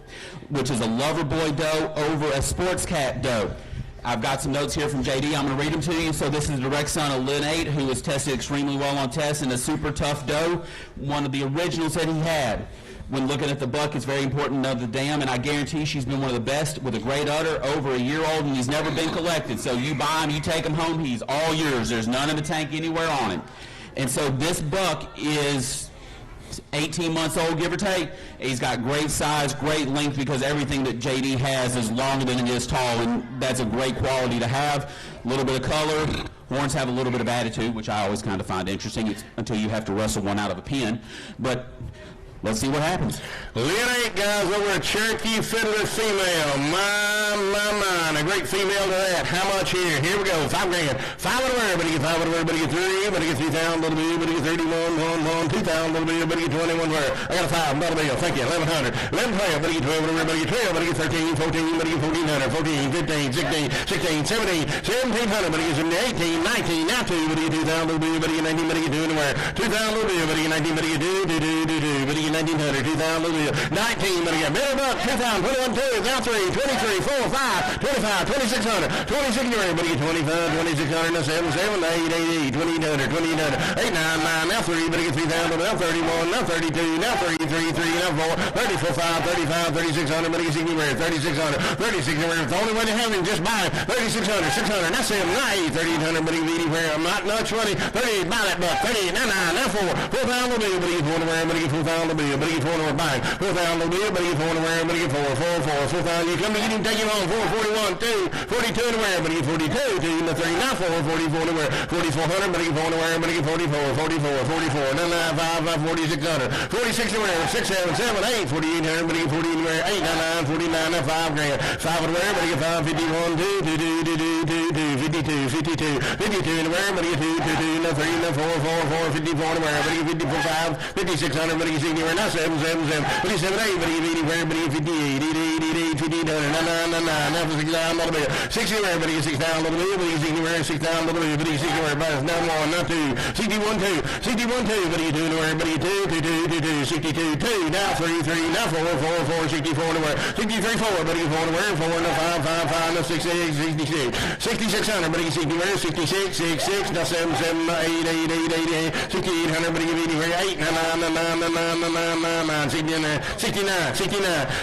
Speaker 1: which is a lover boy doe over a sports cat doe. I've got some notes here from JD. I'm going to read them to you. So this is the direct son of Lynn 8, who was tested extremely well on tests and a super tough doe, one of the originals that he had. When looking at the buck, it's very important to know the dam, and I guarantee she's been one of the best with a great udder, over a year old, and he's never been collected. So you buy him, you take him home, he's all yours. There's none in the tank anywhere on him. And so this buck is 18 months old, give or take. He's got great size, great length, because everything that JD has is longer than it is tall, and that's a great quality to have. A little bit of color. Horns have a little bit of attitude, which I always kind of find interesting until you have to wrestle one out of a pen. But Let's see what happens.
Speaker 2: Lynn 8, guys, over at Cherokee Fiddler female. My, a great female to that. How much here? Here we go. $5 grand. 5 and a wear, but you get 5 and a wear, but you get 3, but you get 3,000, little bit, but you get 31, 1, 2,000, little bit, but you get 21 wear. I got a 5, little bill. Thank you. 1,100. 11, 12, but you get 12 and a wear, but you get 12, but you get 13, 14, but you get 1,400, 14, 15, 16, 17, 1,700, but you get 18, 19, now 2, but you get 2,000, little bit, but you get 19, but you get 2 and a wear. 2,000, little bit, but you get 19, but you get 2, but you get 1,900, 2,000, little bit, 19, but you get better buck, 2,000, 21, 2, now 3, 23, 4, 5, 25, 2,600, 26, but you get 25, 2,600, now 7, 7, 8, 8, 2,800, 2,800, 8, 9, 9, now 3, but you get 3,000, now 31, now 32, now 33, 3, now 4, 34, 5, 35, 3,600, but you get 3,600, 3,600, it's the only way to have him, just buy it, 3,600, 600, now 7, now 8, 3,800, but you get anywhere, I'm not nuts, 20, 38, buy that buck, 38, now 9, now 4, 4,000 bill, but you get 4 to wear, but you get 4,000 bill, but you get 4 to wear, bang, 4,000 bill, but you get 4 to wear, but you get 4, 4,000, you come to get him, take him home, 4, 41, 2, 42 to wear, but you get 42, 2, now 3, now 4, 44 to wear, 4,400, but you get 4 to wear, but you get 44, now 9, 5, 4600, 46 to wear, 6, 7, 7, 8, 4,800, but you get 14 to wear, 8, 9, 49, now 5 grand, 5 to wear, but you get 5, 51, 2, 52, 52, 52 to wear, but you get 2, now 3, now 4, 54 to wear, but you get 54, 5, 5,600, but you get 60 to wear, now 7, 7, 7, 57, 8, but you get 80 wear, but you get 58, 58, 58, 9, 9, 9, now 6,000 little bit, 60 to wear, but you get 6,000 little bit, but you get 60 to wear, 6,000 little bit, but you get 60 to wear, but it's now 1, now 2, 61, 2, 61, 2, but you get 2 to wear, but you get 2, 62, 2, now 3, 3, now 4, 4, 64 to wear, 63, 4, but you get 4 to wear, 4, now 5, 5, 5, now 6, 66, 6,600, but you get 60 to wear, 66, 6, 6, now 7, 7, 8, 8, 8, 8, 6,800, but you get 80 wear, 8, now 9, 9, 9, 9, 9, 9, 69, 69,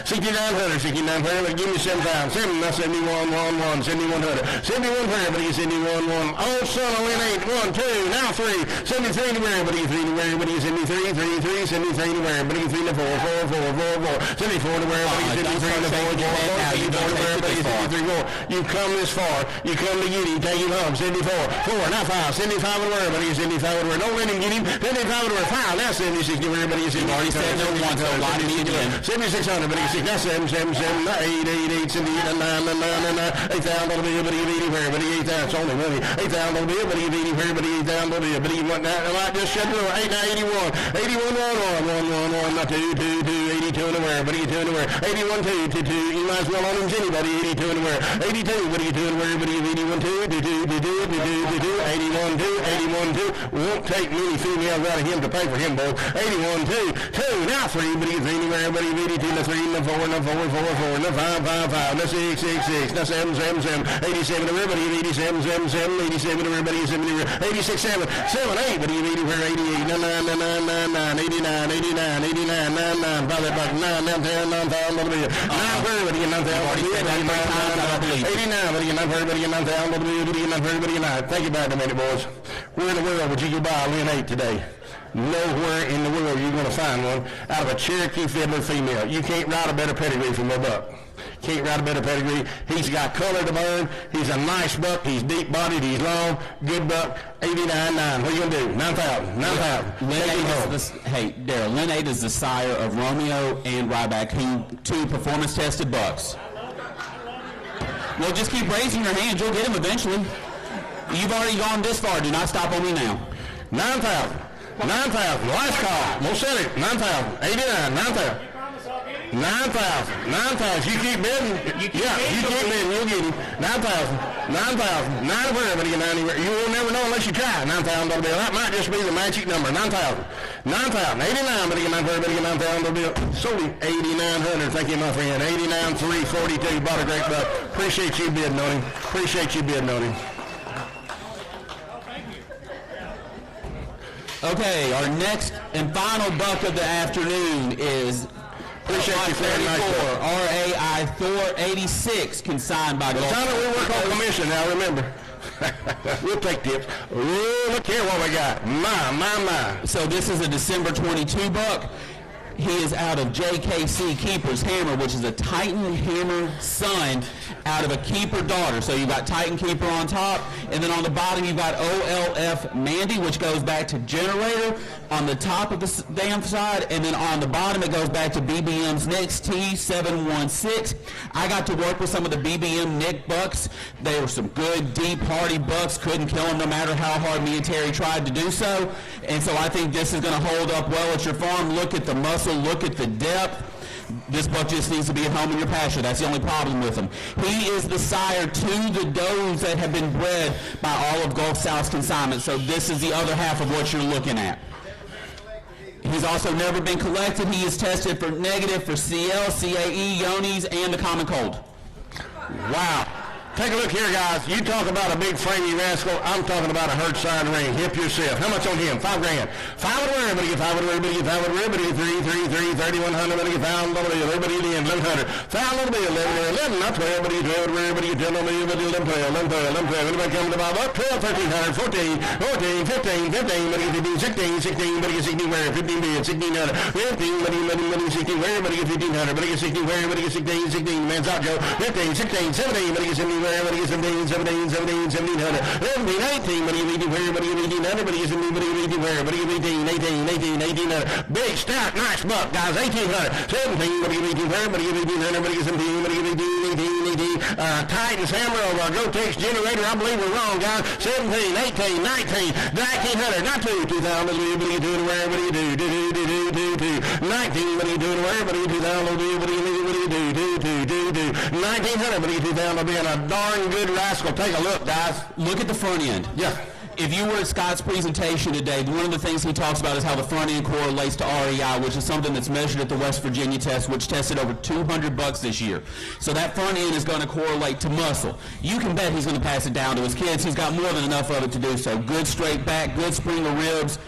Speaker 2: 6,900, 69 prayer, but give me 7,000, 7, now 71, 1, 1, 7,100, 71 prayer, but you get 71, 1, oh, son, I win 8, 1, 2, now 3, 73 to wear, but you get 3 to wear, but you get 73, 3, 3, 73 to wear, but you get 3 to 4, 4, 4, 4, 4, 74 to wear, but you get 73 to 4, 4, 74 to wear, but you get 73, 4, you come this far, you come to get him, take him home, 74, 4, now 5, 75 to wear, but you get 75 to wear, don't let him get him, 75 to wear, 5, now 76 to wear, but you get 76, already said no once, so lie to me again, 7,600, but you get 6, now 7, 7, 7, now 8, 8, 8, 78, 9, 9, 9, 9, 8,000 little bit, but you get 80 wear, but you get 8,000, it's only money, 8,000 little bit, but you get 80 wear, but you get 8,000 little bit, but you want that, I might just shut the door, 8, now 81, 81, 1, 1, 1, 1, now 2, 2, 2, 82 in the wear, but you get 2 in the wear, 81, 2, 2, 2, you might as well own him to anybody, 82 in the wear, 82, but you get 2 in the wear, but you get 81, 2, 2, 2, 2, 2, 2, 2, 81, 2, 81, 2, won't take many females out of him to pay for him, boys, 81, 2, 2, now 3, but you get 3 in the wear, but you get 82, now 3, now 4, now 4, 4, 4, now 5, 5, 5, now 6, 6, 6, now 7, 7, 7, 87 to wear, but you get 87, 7, 7, 87 to wear, but you get 70 to wear, 86, 7, 7, 8, but you get 80 wear, 88, now 9, now 9, 9, 9, 89, 89, 89, 9, 9, buy that back, 9, now 10, 9,000, but you get 9, but you get 9,000, 89, but you get 9, but you get 9,000, but you get 9, but you get 9, think about it a minute, boys. Where in the world would you go buy a Lynn 8 today? Nowhere in the world you're going to find one out of a Cherokee Fiddler female. You can't write a better pedigree from a buck. Can't write a better pedigree. He's got color to burn. He's a nice buck. He's deep-bodied. He's long. Good buck. 89.9. What are you going to do? 9,000. 9,000.
Speaker 1: Hey, Darryl, Lynn 8 is the sire of Romeo and Ryback, two performance-tested bucks. Well, just keep raising your hands. You'll get him eventually. You've already gone this far. Do not stop on me now.
Speaker 2: 9,000. 9,000. Last call. We'll sell it. 9,000. 89. 9,000. 9,000. 9,000. You keep bidding. You keep bidding. You'll get him. 9,000. 9,000. 9 where, but you get 90 where. You will never know unless you try. 9,000 dollar bill. That might just be the magic number. 9,000. 9,000. 89, but you get 9,000, but you get 9,000 dollar bill. Sold him 8,900. Thank you, my friend. 89,342. Bought a great buck. Appreciate you bidding on him. Appreciate you bidding on him.
Speaker 1: Okay, our next and final buck of the afternoon is
Speaker 2: Appreciate you, friend.
Speaker 1: RAI Thor 86, consigned by Golf.
Speaker 2: Time that we work on commission now, remember. We'll take tips. Ooh, look here what we got. My.
Speaker 1: So this is a December 22 buck. He is out of JKC Keeper's Hammer, which is a Titan Hammer son out of a Keeper daughter. So you've got Titan Keeper on top, and then on the bottom you've got OLF Mandy, which goes back to Generator on the top of the damn side, and then on the bottom it goes back to BBM's Nick's T716. I got to work with some of the BBM Nick bucks. They were some good, deep, hardy bucks. Couldn't kill them no matter how hard me and Terry tried to do so. And so I think this is going to hold up well at your farm. Look at the muscle, look at the depth. This buck just needs to be at home in your pasture. That's the only problem with him. He is the sire to the does that have been bred by all of Gulf South's consignment. So this is the other half of what you're looking at. He's also never been collected. He is tested for negative for CL, CAE, Yonis, and the common cold.
Speaker 2: Wow. Take a look here, guys. You talk about a big framey rascal. I'm talking about a herd side ring. Hip yourself. How much on him? $5 grand. $5 would wear. Everybody get $5 would wear. Everybody get $5 would wear. Everybody get 3, 3100. Everybody get $1,000. Everybody get 1100. $1,000 bill. 11, not 12. Everybody get 12 would wear. Everybody get 10 on me. Everybody get 11, 12. Anybody coming to buy what? 12, 1300, 14, 15. Everybody get 15, 16. Everybody get 16 wear. 15 bill. 1600. 15. Everybody 16 wear. Everybody get 1500. Everybody get 16 wear. Everybody get 16. Man's out, Joe. 15, 16, 17. Everybody get 17 wear. Everybody get 17, 1700, 17, 18, everybody get 18 wear. Everybody get 1800. Everybody get 18 wear. Everybody get 1800. Big, stout, nice buck, guys. 1800. 17, everybody get 18 wear. Everybody get 1800. Everybody get 17, everybody get 18. Titans Hammer over our Gotex Generator. I believe we're wrong, guys. 17, 18, 19, 1900, not 2, 2000. Everybody get 2 wear. Everybody get 2. 19, everybody get 2 wear. Everybody get 2000. Everybody get 2. 1900, everybody get 2000. Being a darn good rascal. Take a look, guys.
Speaker 1: Look at the front end.
Speaker 2: Yeah.
Speaker 1: If you were at Scott's presentation today, one of the things he talks about is how the front end correlates to REI, which is something that's measured at the West Virginia test, which tested over 200 bucks this year. So that front end is going to correlate to muscle. You can bet he's going to pass it down to his kids. He's got more than enough of it to do so. Good straight back, good spring of ribs.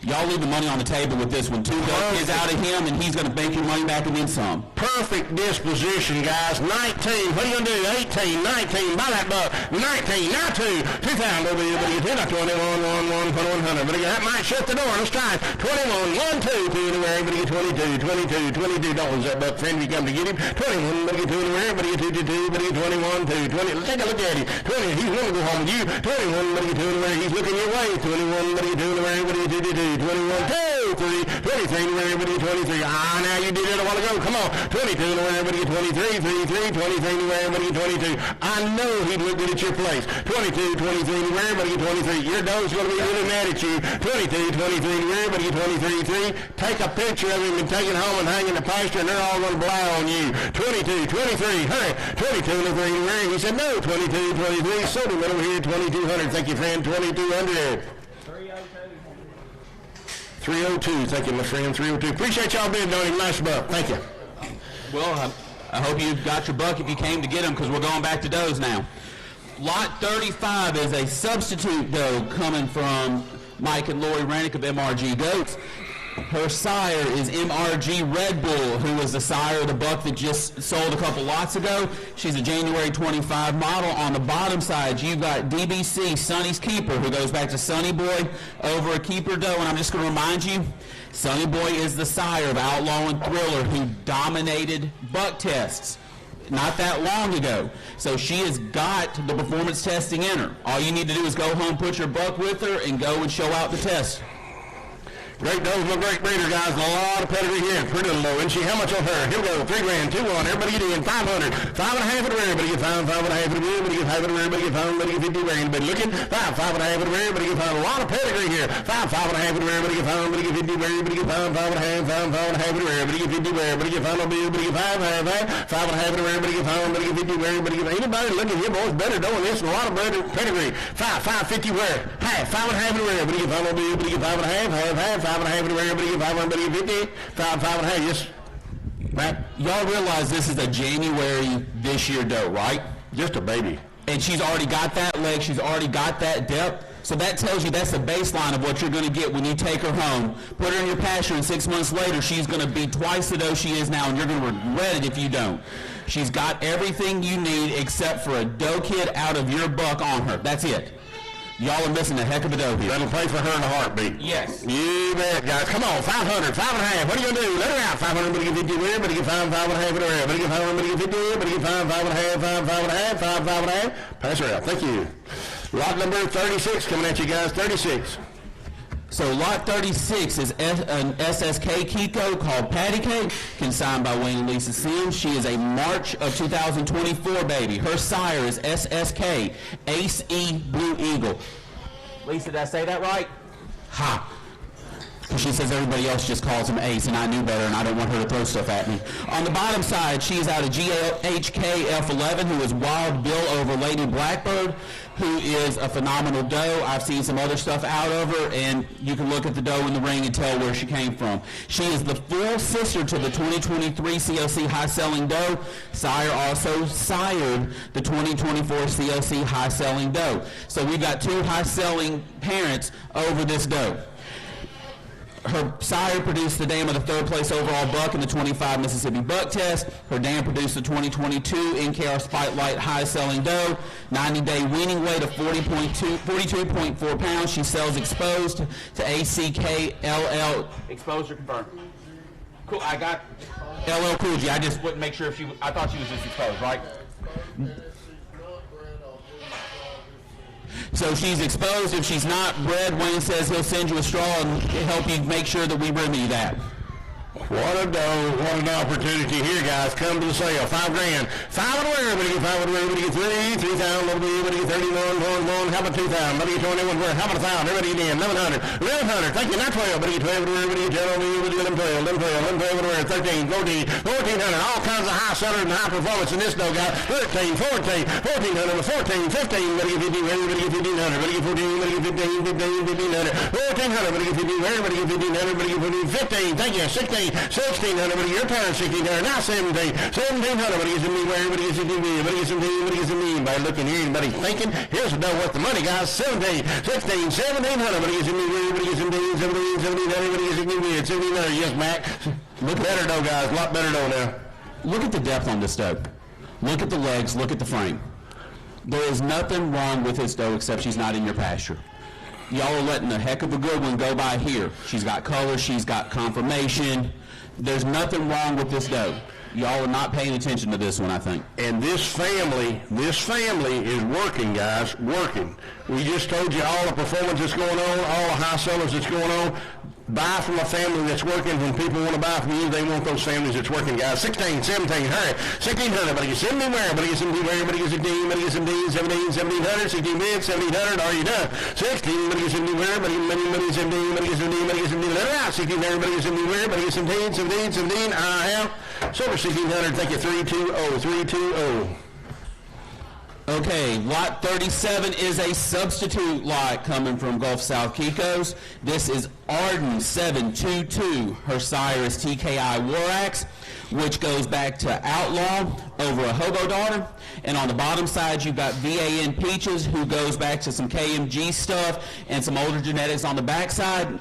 Speaker 1: Y'all leave the money on the table with this one. 2 bucks is out of him, and he's going to make your money back and then some.
Speaker 2: Perfect disposition, guys. 19. What are you going to do? 18, 19. Buy that buck. 19, not 2. 2,000. Everybody get 10, 21, 1, 100. But that might shut the door. Let's try it. 21, 1, 2, 2 anywhere. Everybody get 22, 22. Don't lose that buck, friend. You come to get him. 21. Everybody get 2 anywhere. Everybody get 2, 2. Everybody get 21, 2, 20. Let's take a look at him. 20. He's going to go home with you. 21. Everybody get 2 anywhere. He's looking your way. 21. Everybody get 2 anywhere. Everybody get 2, 21, 2, 3, 23, everybody get 23. Now you did it a while ago. Come on. 22, everybody get 23, 3, 23, everybody get 22. I know he'd look good at your place. 22, 23, everybody get 23. Your dog's going to be really mad at you. 22, 23, everybody get 23, 3. Take a picture of him and take it home and hang in the pasture, and they're all going to blow on you. 22, 23, hurry. 22, 23, he said no. 22, 23, sold him over here, 2,200. Thank you, friend. 2,200. 302. Thank you, my friend. 302. Appreciate y'all being down here. Nice buck. Thank you.
Speaker 1: Well, I hope you got your buck if you came to get him, because we're going back to does now. Lot 35 is a substitute doe coming from Mike and Lori Rannick of MRG Goats. Her sire is MRG Red Bull, who was the sire of the buck that just sold a couple lots ago. She's a January 25 model. On the bottom side, you've got DBC, Sonny's Keeper, who goes back to Sonny Boy over a Keeper doe. And I'm just going to remind you, Sonny Boy is the sire of Outlaw and Thriller, who dominated buck tests not that long ago. So she has got the performance testing in her. All you need to do is go home, put your buck with her, and go and show out the test.
Speaker 2: Great doe's a great breeder, guys. A lot of pedigree here. Pretty little low, isn't she? How much on her? Here we go. 3 grand, 2, 1. Everybody get in. 500. 5 and a half at the rear. Everybody get 5, 5 and a half at the rear. Everybody get 5 at the rear. Everybody get 5. Everybody get 50 grand. Everybody looking. 5, 5 and a half at the rear. Everybody get 5. A lot of pedigree here. 5, 5 and a half at the rear. Everybody get 5. Everybody get 50 grand. Everybody get 5, 5 and a half. 5, 5 and a half at the rear. Everybody get 50 grand. Everybody get 5 on bill. Everybody get 5, 5 and a half at the rear. Everybody get 5. Everybody get 50 grand. Everybody get anybody looking here, boys, better doing this. A lot of pedigree. 5, 5, 50 where? Half. 5 and a half at the rear. Everybody get 5 on bill. Everybody get 5 and a half. Half. 5 and a half at the rear. Everybody get 5. Everybody get 50. 5, 5 and a half. Yes. Matt?
Speaker 1: Y'all realize this is a January this year doe, right?
Speaker 2: Just a baby.
Speaker 1: And she's already got that leg. She's already got that depth. So that tells you that's the baseline of what you're going to get when you take her home. Put her in your pasture, and 6 months later, she's going to be twice the doe she is now, and you're going to regret it if you don't. She's got everything you need except for a doe kid out of your buck on her. That's it. Y'all are missing a heck of a doe here.
Speaker 2: That'll pay for her in a heartbeat.
Speaker 1: Yes.
Speaker 2: You bet, guys. Come on, 500, 5.5. What are you going to do? Let her out. 500, but you get 50 where? But you get 5, 5.5 at her. But you get 500, but you get 50 where? But you get 5, 5.5, 5, 5.5, 5, 5.5. Pass her out. Thank you. Lot number 36 coming at you guys. 36.
Speaker 1: So lot 36 is an SSK Kiko called Patty Cake, consigned by Wayne and Lisa Sims. She is a March of 2024 baby. Her sire is SSK, Ace E Blue Eagle. Lisa, did I say that right? Ha. She says everybody else just calls him Ace, and I knew better, and I don't want her to throw stuff at me. On the bottom side, she's out of GHK F11, who is Wild Bill over Lady Blackbird, who is a phenomenal doe. I've seen some other stuff out of her, and you can look at the doe in the ring and tell where she came from. She is the full sister to the 2023 COC high-selling doe. Sire also sired the 2024 COC high-selling doe. So we've got two high-selling parents over this doe. Her sire produced the dam of the third place overall buck in the 25 Mississippi Buck Test. Her dam produced the 2022 NKR Spotlight high selling doe. 90-day weaning weight of 42.4 pounds. She sells exposed to ACKLL. Exposed or confirmed? Cool. I got LL Cool G. I just wouldn't make sure if she. I thought she was just exposed, right? So she's exposed. If she's not bred, Wayne says he'll send you a straw and help you make sure that we remedy that.
Speaker 2: What a doe, what an opportunity here, guys. Come to the sale. $5 grand. 5 and where? Everybody get 5 and where? Everybody get 3,000. Everybody get 31. How about 2,000? Everybody get 21. Where? How about 1,000? Everybody get 1100. 1100. Thank you. Not 12. Everybody get 12 and where? Everybody get 10 over. Everybody get 11, 12 and where? 13, 14, 1400. All kinds of high sellers and high performance in this doe, guys. 13, 14, 1400, 14, 15. Everybody get 15. Everybody get 1500. Everybody get 14. Everybody get 15, 15, 1500. 1400. Everybody get 15. Everybody get 1500. Everybody get 15. Thank you. 16. 1600, but your turn, 1600, now 17, 1700, but he gets in me, where everybody gets in me, everybody gets in me, everybody gets in me, anybody looking here, anybody thinking, here's a doe worth the money, guys, 17, 16, 1700, but he gets in me, where everybody gets in me, 17, 1700, everybody gets in me, 1700, yes, Mac, look better doe, guys, a lot better doe now.
Speaker 1: Look at the depth on this doe. Look at the legs, look at the frame. There is nothing wrong with this doe except she's not in your pasture. Y'all are letting a heck of a good one go by here. She's got color, she's got conformation. There's nothing wrong with this doe. Y'all are not paying attention to this one, I think.
Speaker 2: And this family is working, guys, working. We just told you all the performance that's going on, all the high sellers that's going on. Buy from a family that's working. When people want to buy from you, they want those families that's working, guys. 16, 17, hurry. 1600, but you send me where? But you send me where? But you send me, but you send me, 17, 1700, 16 bid, 1700, are you done? 16, but you send me where? But you send me, but you send me, but you send me, let her out. 1600, but you send me where? But you send me, 17, 17, I am. Silver 1600, thank you, 320, 320.
Speaker 1: Okay, lot 37 is a substitute lot coming from Gulf South Kiko's. This is Arden 722. Her sire is TKI Warax, which goes back to Outlaw over a Hobo daughter. And on the bottom side, you've got VAN Peaches, who goes back to some KMG stuff and some older genetics on the backside.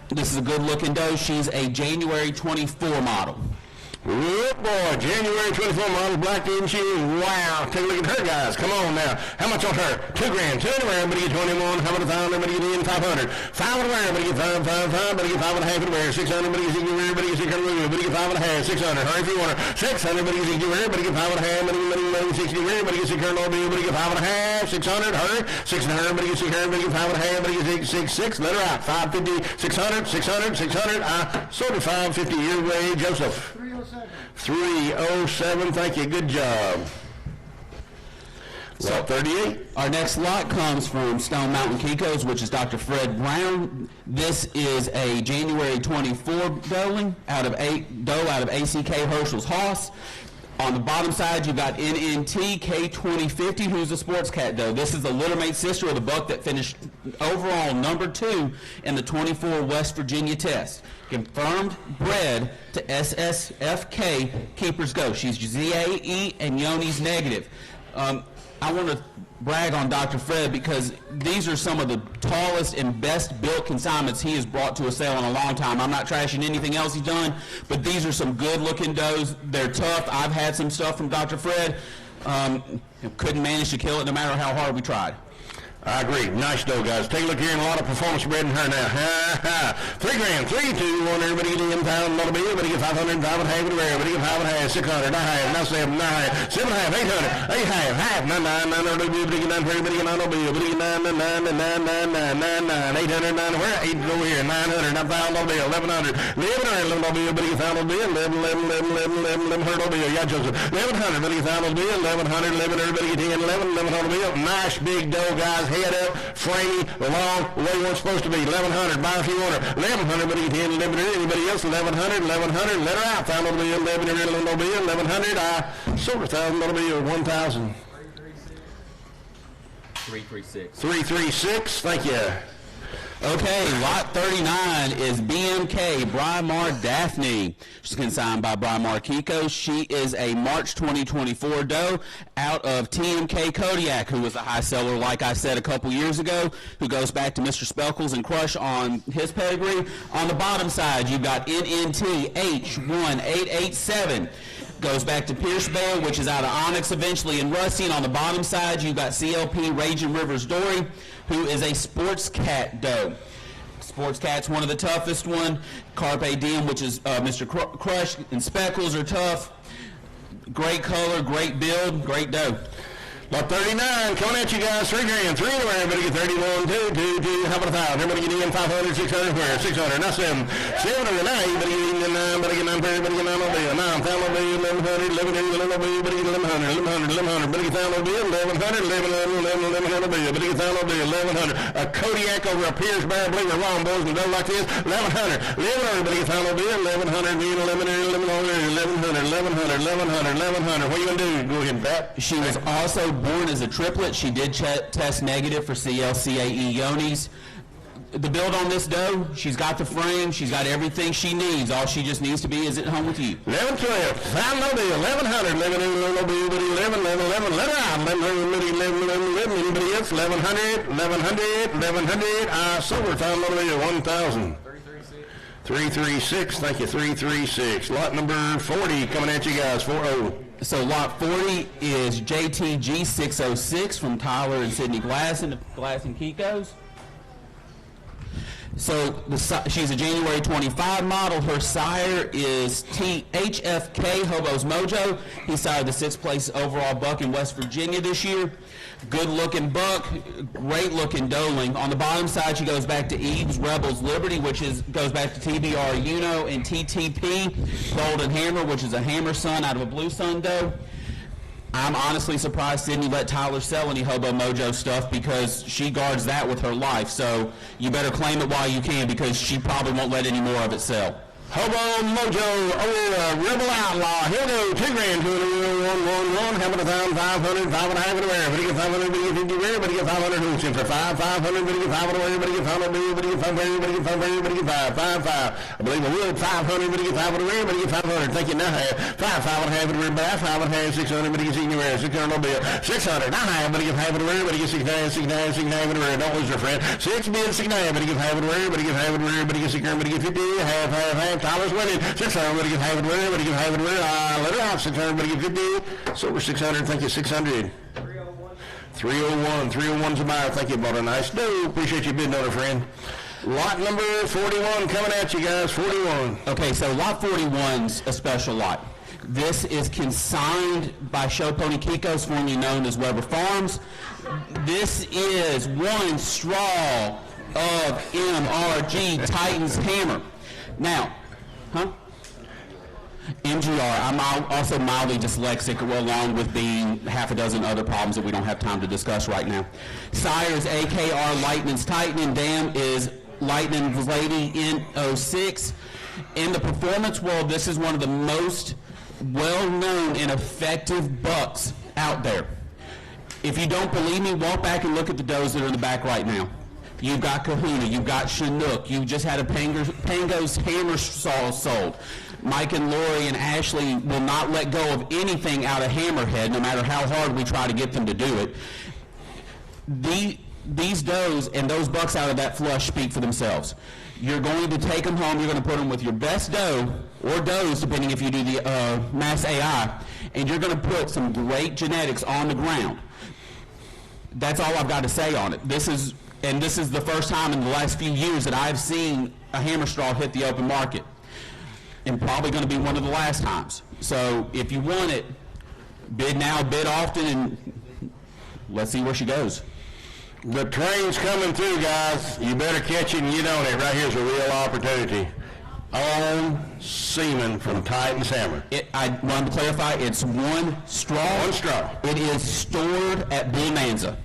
Speaker 1: This is a good-looking doe. She's a January 24 model.
Speaker 2: Oh boy, January 24 model, black in shoes. Wow, take a look at her, guys. Come on now. How much on her? $2 grand. 2 anywhere, everybody get 21. How about 1,000? Everybody get in 500. 5 and where? Everybody get 5, 5, 5. Everybody get 5 and a half anywhere. 600. Everybody get 600. Everybody get 600. Everybody get 5 and a half. 600. Hurry if you want her. 600. Everybody get 600. Everybody get 5 and a half. Everybody get 60. Everybody get 600. Everybody get 5 and a half. 600. Hurry. 600. Everybody get 600. Everybody get 5 and a half. Everybody get 6. Let her out. 550. 600. 600. 600. Sold her 550 your way, Joseph. 307, thank you, good job. Lot 38.
Speaker 1: Our next lot comes from Stone Mountain Kiko's, which is Dr. Fred Brown. This is a January 24 doe out of ACK Herschel's Hoss. On the bottom side, you've got NNT K2050, who's a sports cat doe. This is the littermate sister of the buck that finished overall number 2 in the 24 West Virginia test. Confirmed bred to SSFK Keepers Go. She's ZAE and Yoni's negative. I want to brag on Dr. Fred because these are some of the tallest and best built consignments he has brought to a sale in a long time. I'm not trashing anything else he's done, but these are some good looking does. They're tough. I've had some stuff from Dr. Fred. Couldn't manage to kill it no matter how hard we tried.
Speaker 2: I agree. Nice dough, guys. Take a look here, and a lot of performance bred in her now. $3 grand, 3, 2, 1. Everybody get $10,000 bill. Everybody get 500, 5 and a half. Everybody get 5 and a half, 600, 9 half, now 7, 9 half, 7 half, 800, 8 half, half, 9, 9, 9, everybody get 9, everybody get 9 bill. Everybody get 9, 9, 9, 9, 9, 9, 9, 800, 9, where? 8 over here, 900, $9,000 bill, 1100, 1100 bill. Everybody get 1,000 bill, 1100 bill. Yeah, Joseph. 1100, everybody get 1,000 bill, 1100, 11, everybody get 10, 1100 bill. Nice big dough, guys. Head up, framey, long, the way it's supposed to be. 1100, buy if you want her. 1100, everybody get 10, 1100, anybody else? 1100, 1100, let her out. $1,000 bill, 1100 bill, 1100. I sold her $1,000 bill, 1,000.
Speaker 3: 336.
Speaker 2: 336, thank you.
Speaker 1: Okay, lot 39 is BMK, Brymar Daphne. She's consigned by Brymar Kiko. She is a March 2024 doe out of TMK Kodiak, who was a high seller, like I said a couple years ago, who goes back to Mr. Speckles and Crush on his pedigree. On the bottom side, you've got NNT H1887. Goes back to Pierce Bear, which is out of Onyx eventually, and Rusty. And on the bottom side, you've got CLP Raging Rivers Dory, who is a Sports Cat doe. Sports Cat's one of the toughest one. Carpe Diem, which is Mr. Crush, and Speckles are tough. Great color, great build, great doe.
Speaker 2: Lot 39, coming at you guys, 3 grand, 3 anywhere, everybody get 31, 2, 2, 2, how about 1,000? Everybody get in 500, 600, where? 600, now 7, 700, now everybody get in 9, everybody get 9, everybody get 9 on bill, 9, 1,000 bill, 1100, 1100, 1100 bill, everybody get 1100, 1100, 1100, everybody get 1,000 bill, 1100, 1100 bill, everybody get 1,000 bill, 1100, a Kodiak over a Pierce Bear, believe it or wrong, boys, and go like this, 1100, 1100, everybody get 1,000 bill, 1100, 1100, 1100, 1100, 1100, 1100, what are you going to do? Go ahead and bet.
Speaker 1: She was also born as a triplet. She did test negative for CLCAE Yonis. The build on this doe, she's got the frame, she's got everything she needs. All she just needs to be is at home with you.
Speaker 2: 11, 12, 1,000 bill, 1100, 11, let her out, 11, anybody else, 1100, 1100, I sold her, 1,000 bill, 1,000. 336, thank you, 336. Lot number 40 coming at you guys, 40.
Speaker 1: So lot 40 is JTG 606 from Tyler and Sydney Glass and Kiko's. So she's a January 25 model. Her sire is HFK Hobo's Mojo. He sired the 6th place overall buck in West Virginia this year. Good looking buck, great looking doeling. On the bottom side, she goes back to Eve's Rebels Liberty, which goes back to TBR Uno, and TTP Golden Hammer, which is a Hammer Sun out of a Blue Sun doe. I'm honestly surprised Sydney let Tyler sell any Hobo Mojo stuff, because she guards that with her life. So you better claim it while you can, because she probably won't let any more of it sell.
Speaker 2: Hobo Mojo, Rebel Outlaw, here we go, 2 grand, 2, 1, how about 1,000, 500, 5 and a half anywhere, everybody get 500, everybody get 50 where, everybody get 500, who's in for 5, 500, everybody get 500 where, everybody get 500, everybody get 500, everybody get 500, everybody get 5, 5, 5, I believe I would, 500, everybody get 500 where, everybody get 500, thank you, now half, 5, 5 and a half everywhere, back, 5 and a half, 600, everybody gets anywhere, 600 no bill, 600, now half, everybody get 500 where, everybody get 6 half, 6 half, 6 half everywhere, don't lose your friend, 6 bid, 6 half, everybody get 500 where, everybody get 500 where, everybody get 600, everybody get 50, half, Tyler's winning. 600, everybody get half it where, everybody get half it where, let her out, 600, everybody get 50, so we're 600, thank you, 600. 301, 301's a buyer, thank you, bought a nice doe, appreciate you bidding on it, friend. Lot number 41 coming at you guys, 41.
Speaker 1: Okay, so lot 41's a special lot. This is consigned by Show Pony Kiko's, formerly known as Weber Farms. This is one straw of MRG Titan's Hammer. Now, MGR, I'm also mildly dyslexic, along with being half a dozen other problems that we don't have time to discuss right now. Sire is AKR Lightning's Titan, and Dam is Lightning's Lady N06. In the performance world, this is one of the most well-known and effective bucks out there. If you don't believe me, walk back and look at the does that are in the back right now. You've got Kahuna, you've got Chinook, you just had a Pango's Hammer Saw sold. Mike and Lori and Ashley will not let go of anything out of Hammerhead, no matter how hard we try to get them to do it. These does and those bucks out of that flush speak for themselves. You're going to take them home, you're going to put them with your best doe, or does, depending if you do the mass AI, and you're going to put some great genetics on the ground. That's all I've got to say on it. This is the first time in the last few years that I've seen a hammer straw hit the open market, and probably going to be one of the last times. So if you want it, bid now, bid often, and let's see where she goes.
Speaker 2: The train's coming through, guys. You better catch it and get on it. Right here's a real opportunity. On Seaman from Titans Hammer.
Speaker 1: I want to clarify, it's one straw.
Speaker 2: One straw.
Speaker 1: It is stored at Bonanza.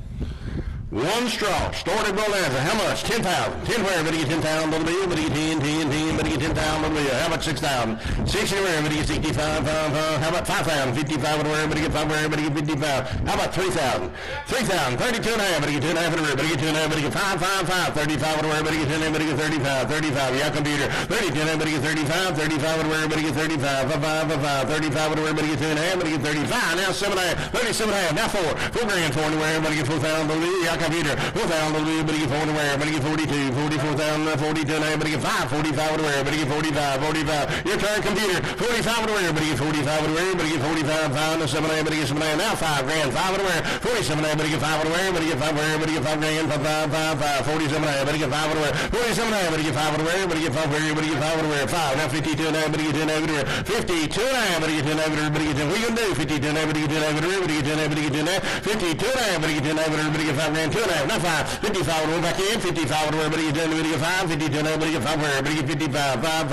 Speaker 2: One straw, stored at Bonanza. How much? 10,000. 10 where? Everybody get 10,000 on the bill. Everybody get 10. Everybody get 10,000 on the bill. How about 6,000? 60 where? Everybody get 65. How about 5,000? 55 where? Everybody get 5 where? Everybody get 55. How about 3,000? 3,000. 32 and a half. Everybody get 2 and a half. Everybody get 2 and a half. Everybody get 5. 35 where? Everybody get 10. Everybody get 35. 35. Yeah, computer. 30. 10. Everybody get 35. 35 where? Everybody get 35. 35 where? Everybody get 2 and a half. Everybody get 35. Now 7 and a half. 37 and a half. Now 4. 4 grand. 4 anywhere. Everybody get 4,000 on the bill. Yeah, computer. 4,000 on the bill. Everybody get 4 anywhere. Everybody get 42. 44,000. 42 and a half. Everybody get 5. 45 anywhere. Everybody get 45. 45. Your turn, computer. 45 anywhere. Everybody get 45 anywhere. Everybody get 45. 5 and 7 and a half. Everybody get 7 and a half. Now 5 grand. 5 anywhere. 47 and a half. Everybody get 5 anywhere. Everybody get 5 anywhere. Everybody get 5 grand. 5. 47 and a half. Everybody get 5 anywhere. 47 and a half. Everybody get 5 anywhere. Everybody get 5 anywhere. Everybody get 5 anywhere. 5. Now 52 and a half. Everybody get 10 and a half. Everywhere. 52 and a half. Everybody get 10 and a half. Everybody get 10. What are you gonna do? 52 and a half. Everybody get 10 and a half. Everybody get 10 and a half. Everybody get 10 and a half. 52 and a half. Everybody get 10 and a half. Everybody get 5 grand. 2 and a half. Now 5. 55 and 1 back in. 55 and everybody get 10. Everybody get 5. 52 and a half. Everybody get 5 where? Everybody get 55. 5.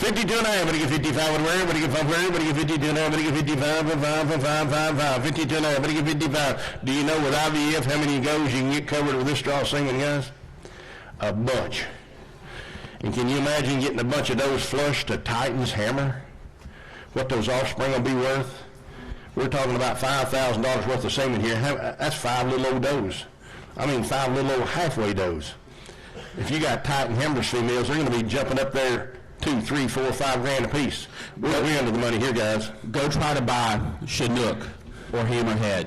Speaker 2: 52 and a half. Everybody get 55 and where? Everybody get 5 where? Everybody get 52 and a half. Everybody get 55. 5. 52 and a half. Everybody get 55. Do you know with IVF how many goes you can get covered with this straw singing, guys? A bunch. And can you imagine getting a bunch of those flush to Titans Hammer? What those offspring will be worth? We're talking about $5,000 worth of semen here. That's 5 little old does. I mean 5 little old halfway does. If you got Titan Hammers females, they're going to be jumping up there 2, 3, 4, 5 grand a piece. We're under the money here, guys.
Speaker 1: Go try to buy Chinook or Hammerhead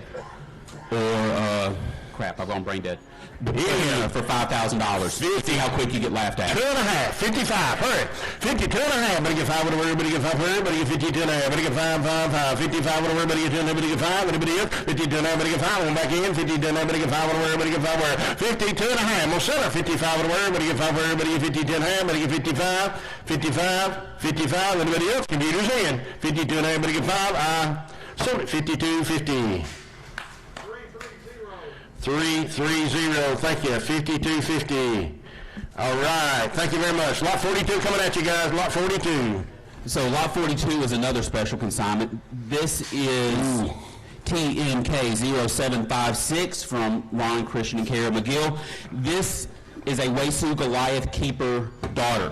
Speaker 1: or crap, I'm going brain dead. Yeah, for $5,000. See how quick you get laughed at.
Speaker 2: 2 and a half, 55, hurry. 52 and a half, everybody get 5 whatever, everybody get 5 whatever, everybody get 52 and a half, everybody get 5. 55 whatever, everybody get 10, everybody get 5, everybody else, 52 and a half, everybody get 5, one back in, 52 and a half, everybody get 5 whatever, everybody get 5 where, 52 and a half, we'll sell her, 55 whatever, everybody get 5 where, everybody get 52 and a half, everybody get 55, everybody else, computers in, 52 and a half, everybody get 5, sold it, 52.50. 330, thank you, 52.50. All right, thank you very much. Lot 42 coming at you guys, lot 42.
Speaker 1: So lot 42 is another special consignment. This is TMK 0756 from Ron, Christian, and Kara McGill. This is a Waysu Goliath keeper daughter.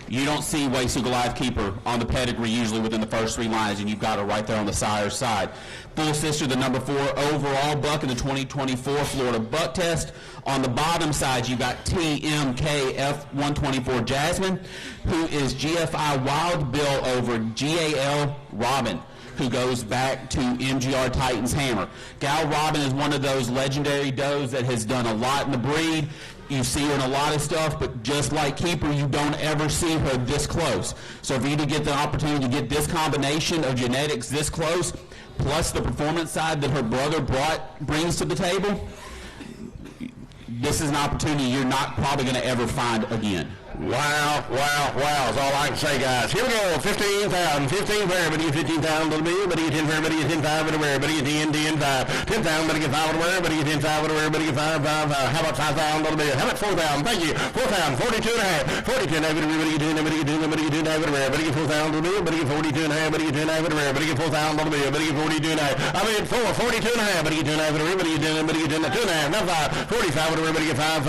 Speaker 1: You don't see Waysu Goliath keeper on the pedigree usually within the first 3 lines, and you've got her right there on the sire side. Full sister, the number 4 overall buck in the 2024 Florida buck test. On the bottom side, you've got TMK F124 Jasmine, who is GFI Wild Bill over GAL Robin, who goes back to MGR Titans Hammer. Gal Robin is one of those legendary does that has done a lot in the breed. You see her in a lot of stuff, but just like Keeper, you don't ever see her this close. So for you to get the opportunity to get this combination of genetics this close, plus the performance side that her brother brings to the table, this is an opportunity you're not probably going to ever find again.
Speaker 2: Wow, is all I can say, guys. Here we go, 15,000, 15 for everybody, 15,000 to the bill, everybody get 10 for everybody, get 10, 5 everywhere, everybody get 10, 5, 10,000, everybody get 5 everywhere, everybody get 10, 5 everywhere, everybody get 5. How about 5,000 to the bill? How about 4,000? Thank you. 4,000, 42 and a half, 42 and a half, everybody get 10, everybody get 10, everybody get 10, 5 everywhere, everybody get 4,000 to the bill, everybody get 42 and a half, everybody get 10, 5 everywhere, everybody get 4,000 to the bill, everybody get 42 and a half. I mean, 42 and a half, everybody get 10, 5 everywhere, everybody get 10, everybody get 10, 2 and a half, now 5, 45 everybody get 5.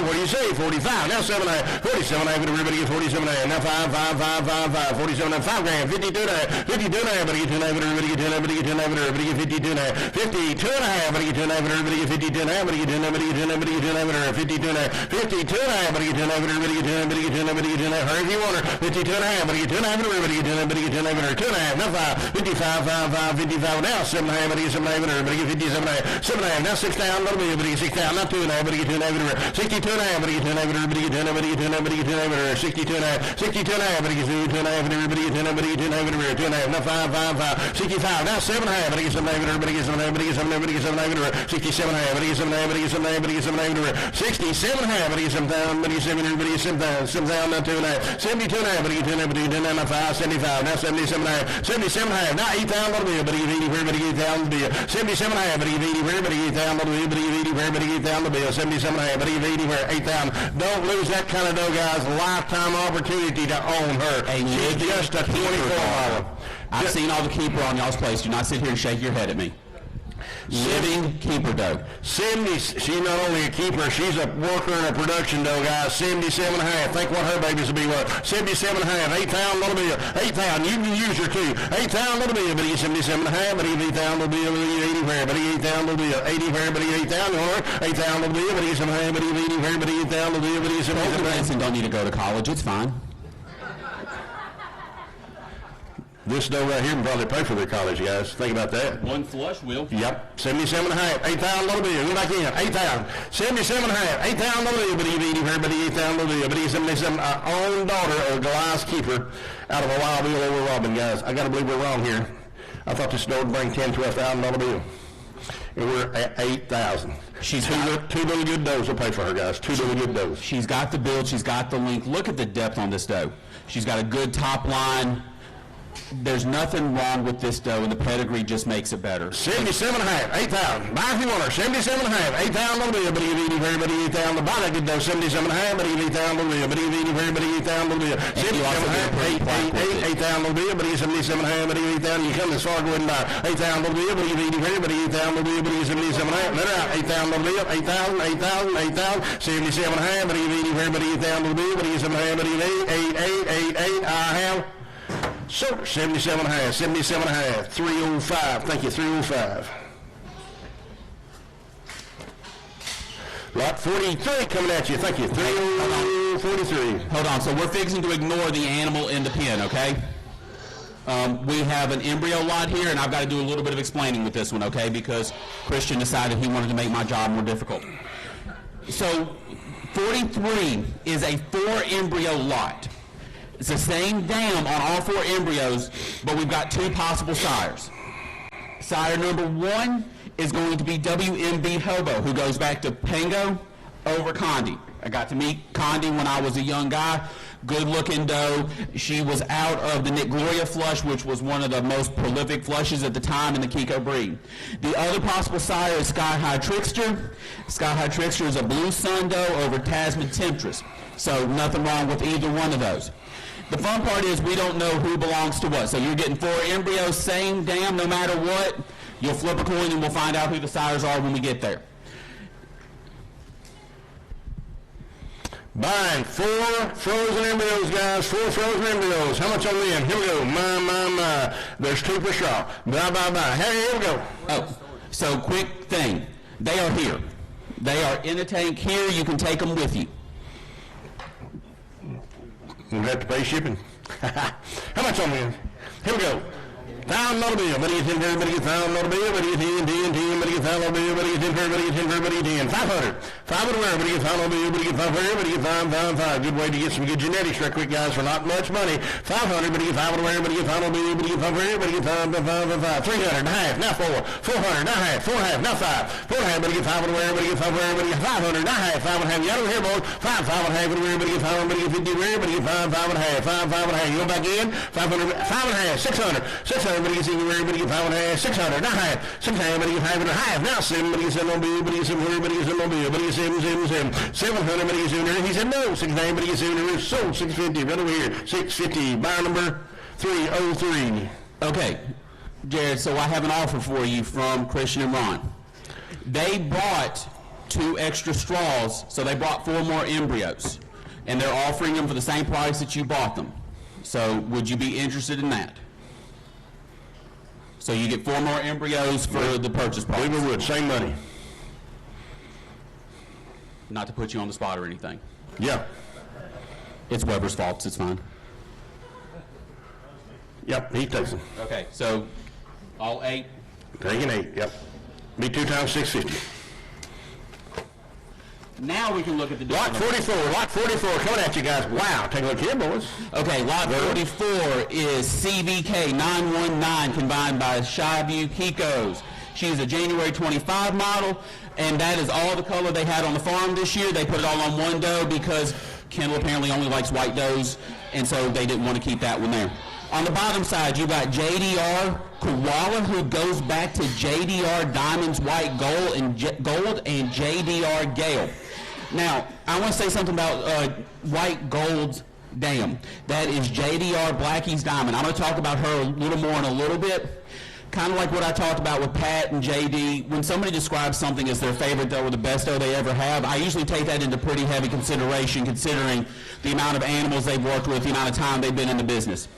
Speaker 2: What do you say? 45, now 7 and a half, 47 and a half, everybody get 47 and a half, now 5, 47 and a half, 5 grand, 52 and a half, 52 and a half, everybody get 10, everybody get 10, everybody get 10, everybody get 52 and a half, 52 and a half, everybody get 10, everybody get 52 and a half, everybody get 10, everybody get 10, everybody get 10, everybody get 52 and a half, 52 and a half, everybody get 10, everybody get 10, everybody get 10, everybody get 10, hurry if you want her, 52 and a half, everybody get 10, everybody get 10, everybody get 10, everybody get 2 and a half, now 5, 55, 55, now 7 and a half, everybody get 7 and a half, everybody get 57 and a half, 7 and a half, now 6 down, everybody get 6 down, now 2 and a half, everybody get 2 and a half, 62 and a half, everybody get 10, everybody get 10, everybody get 10, everybody get 10, get 2.5 in the rear, 62.5, 62.5, everybody gets 2.5 in everybody gets 2.5, everybody gets 2.5 in the rear, 2.5, now 5, 65, now 7.5, everybody gets 7.5, everybody gets 7.5, everybody gets 7.5, everybody gets 7.5 in the rear, 67.5, everybody gets 7.5, everybody gets 7.5, everybody gets 7.5 in the rear, 67.5, everybody gets 7 down, everybody gets 7, everybody gets 7 down, 7 down, now 2.5, 72.5, everybody gets 2.5, everybody gets 2.5, now 5, 75, now 77.5, 77.5, now 8,000 on the wheel, everybody gets 80, everybody gets 8,000 on the wheel, 77.5, everybody gets 80, everybody gets 8,000 on the wheel, everybody gets 80, everybody gets 8,000 on the wheel, 77.5, everybody gets 80, 8,000. Don't lose that kind of dough, guys. Lifetime opportunity to own her. She's just a 24-hour.
Speaker 1: I've seen all the keeper on y'all's place. Do not sit here and shake your head at me. Living keeper dough.
Speaker 2: Cindy, she's not only a keeper, she's a worker in a production dough, guys. 77.5. Think what her babies will be worth. 77.5. 8,000 little bill. 8,000. You can use her too. 8,000 little bill, but he's 77.5. But he's 8,000 little bill, but he's 80 fair. But he's 8,000 little bill. 80 fair, but he's 8,000. 8,000 little bill, but he's 7.5. But he's 80 fair, but he's 8,000 little bill, but he's 77.5.
Speaker 1: Don't need to go to college. It's fine.
Speaker 2: This dough right here can probably pay for their college, guys. Think about that.
Speaker 1: One flush will.
Speaker 2: Yep. 77.5. 8,000 little bill. Go back in. 8,000. 77.5. 8,000 little bill. But he's 80 fair, but he's 8,000 little bill. But he's 77. Our own daughter of Goliath's keeper out of a wild bill over Robin, guys. I got to believe we're wrong here. I thought this dough would bring $10,000, $12,000 bill. And we're at 8,000.
Speaker 1: She's
Speaker 2: two really good doughs will pay for her, guys. Two really good doughs.
Speaker 1: She's got the build. She's got the length. Look at the depth on this dough. She's got a good top line. There's nothing wrong with this dough, and the pedigree just makes it better.
Speaker 2: 77.5, 8,000. Buy if you want her. 77.5, 8,000 little bill, but he's 80 for everybody, 8,000. Buy that good dough. 77.5, but he's 8,000 little bill, but he's 80 for everybody, 8,000 little bill. 77.5, 8,000 little bill, but he's 77.5, but he's 8,000. You come this far, go ahead and buy 8,000 little bill, but he's 80 for everybody, 8,000 little bill, but he's 77.5. Let her out. 8,000 little bill, 8,000, 8,000, 8,000. 77.5, but he's 80 for everybody, 8,000 little bill, but he's 77.5, but he's 8. I have. So, 77.5, 77.5, 305. Thank you, 305. Lot 43 coming at you. Thank you, 343.
Speaker 1: Hold on. So we're fixing to ignore the animal in the pen, okay? We have an embryo lot here, and I've got to do a little bit of explaining with this one, okay? Because Christian decided he wanted to make my job more difficult. So, 43 is a 4-embryo lot. It's the same dam on all 4 embryos, but we've got 2 possible sires. Sire number 1 is going to be WMB Hobo, who goes back to Pango over Condi. I got to meet Condi when I was a young guy. Good-looking doe. She was out of the Nick Gloria flush, which was one of the most prolific flushes at the time in the Kiko breed. The other possible sire is Sky High Trickster. Sky High Trickster is a blue sun doe over Tasman Temptress. So nothing wrong with either one of those. The fun part is we don't know who belongs to what. So you're getting 4 embryos, same dam, no matter what. You'll flip a coin and we'll find out who the sires are when we get there.
Speaker 2: Buying 4 frozen embryos, guys. 4 frozen embryos. How much on them? Here we go. My. There's 2 per straw. Buy. Hey, here we go.
Speaker 1: Oh, so quick thing. They are here. They are in a tank here. You can take them with you.
Speaker 2: We'll have to pay shipping. How much on them? Here we go. $1,000 bill, but he's in for everybody gets $1,000 bill, but he's 10, but he gets $1,000 bill, but he's in for everybody gets 10. 500. 500 where, but he gets $1,000 bill, but he gets 500, but he gets 5. Good way to get some good genetics right quick, guys, for not much money. 500, but he gets 500 where, but he gets $1,000 bill, but he gets 500, but he gets 5. 300, now half, now 4. 400, now half, 4 half, now 5. 4 half, but he gets 500 where, but he gets 500, but he gets 500, now half, 5 and a half. You out over here, boys. 5 and a half where, but he gets 500, but he gets 50 where, but he gets 5 and a half. 5 and a half. You go back in, 500, 5 and a half, 600, but he gets where, but he gets 5 and a half, 600, now half, 600, but he gets 5 and a half, now 7, but he gets 7 on bill, but he gets 700, but he gets 7 on bill, but he gets 700, but he gets 700, he said no, 600, but he gets 700, sold 650, right over here, 650, buyer number 303.
Speaker 1: Okay, Jared, so I have an offer for you from Christian and Ron. They bought 2 extra straws, so they bought 4 more embryos, and they're offering them for the same price that you bought them. So would you be interested in that? So you get 4 more embryos for the purchase price.
Speaker 2: We would, same money.
Speaker 1: Not to put you on the spot or anything.
Speaker 2: Yeah.
Speaker 1: It's Weber's fault. It's fine.
Speaker 2: Yep, he takes them.
Speaker 1: Okay, so all 8.
Speaker 2: Taking 8, yep. Be 2 times 650.
Speaker 1: Now we can look at the
Speaker 2: Lot 44, coming at you guys. Wow, take a look here, boys.
Speaker 1: Okay, lot 44 is CVK 919 combined by Shyview Kiko's. She's a January 25 model, and that is all the color they had on the farm this year. They put it all on one doe because Kendall apparently only likes white does, and so they didn't want to keep that one there. On the bottom side, you got JDR Koala, who goes back to JDR Diamonds White Gold and JDR Gale. Now, I want to say something about White Gold's dam. That is JDR Blackie's Diamond. I'm going to talk about her a little more in a little bit. Kind of like what I talked about with Pat and JD. When somebody describes something as their favorite doe or the best doe they ever have, I usually take that into pretty heavy consideration, considering the amount of animals they've worked with, the amount of time they've been in the business.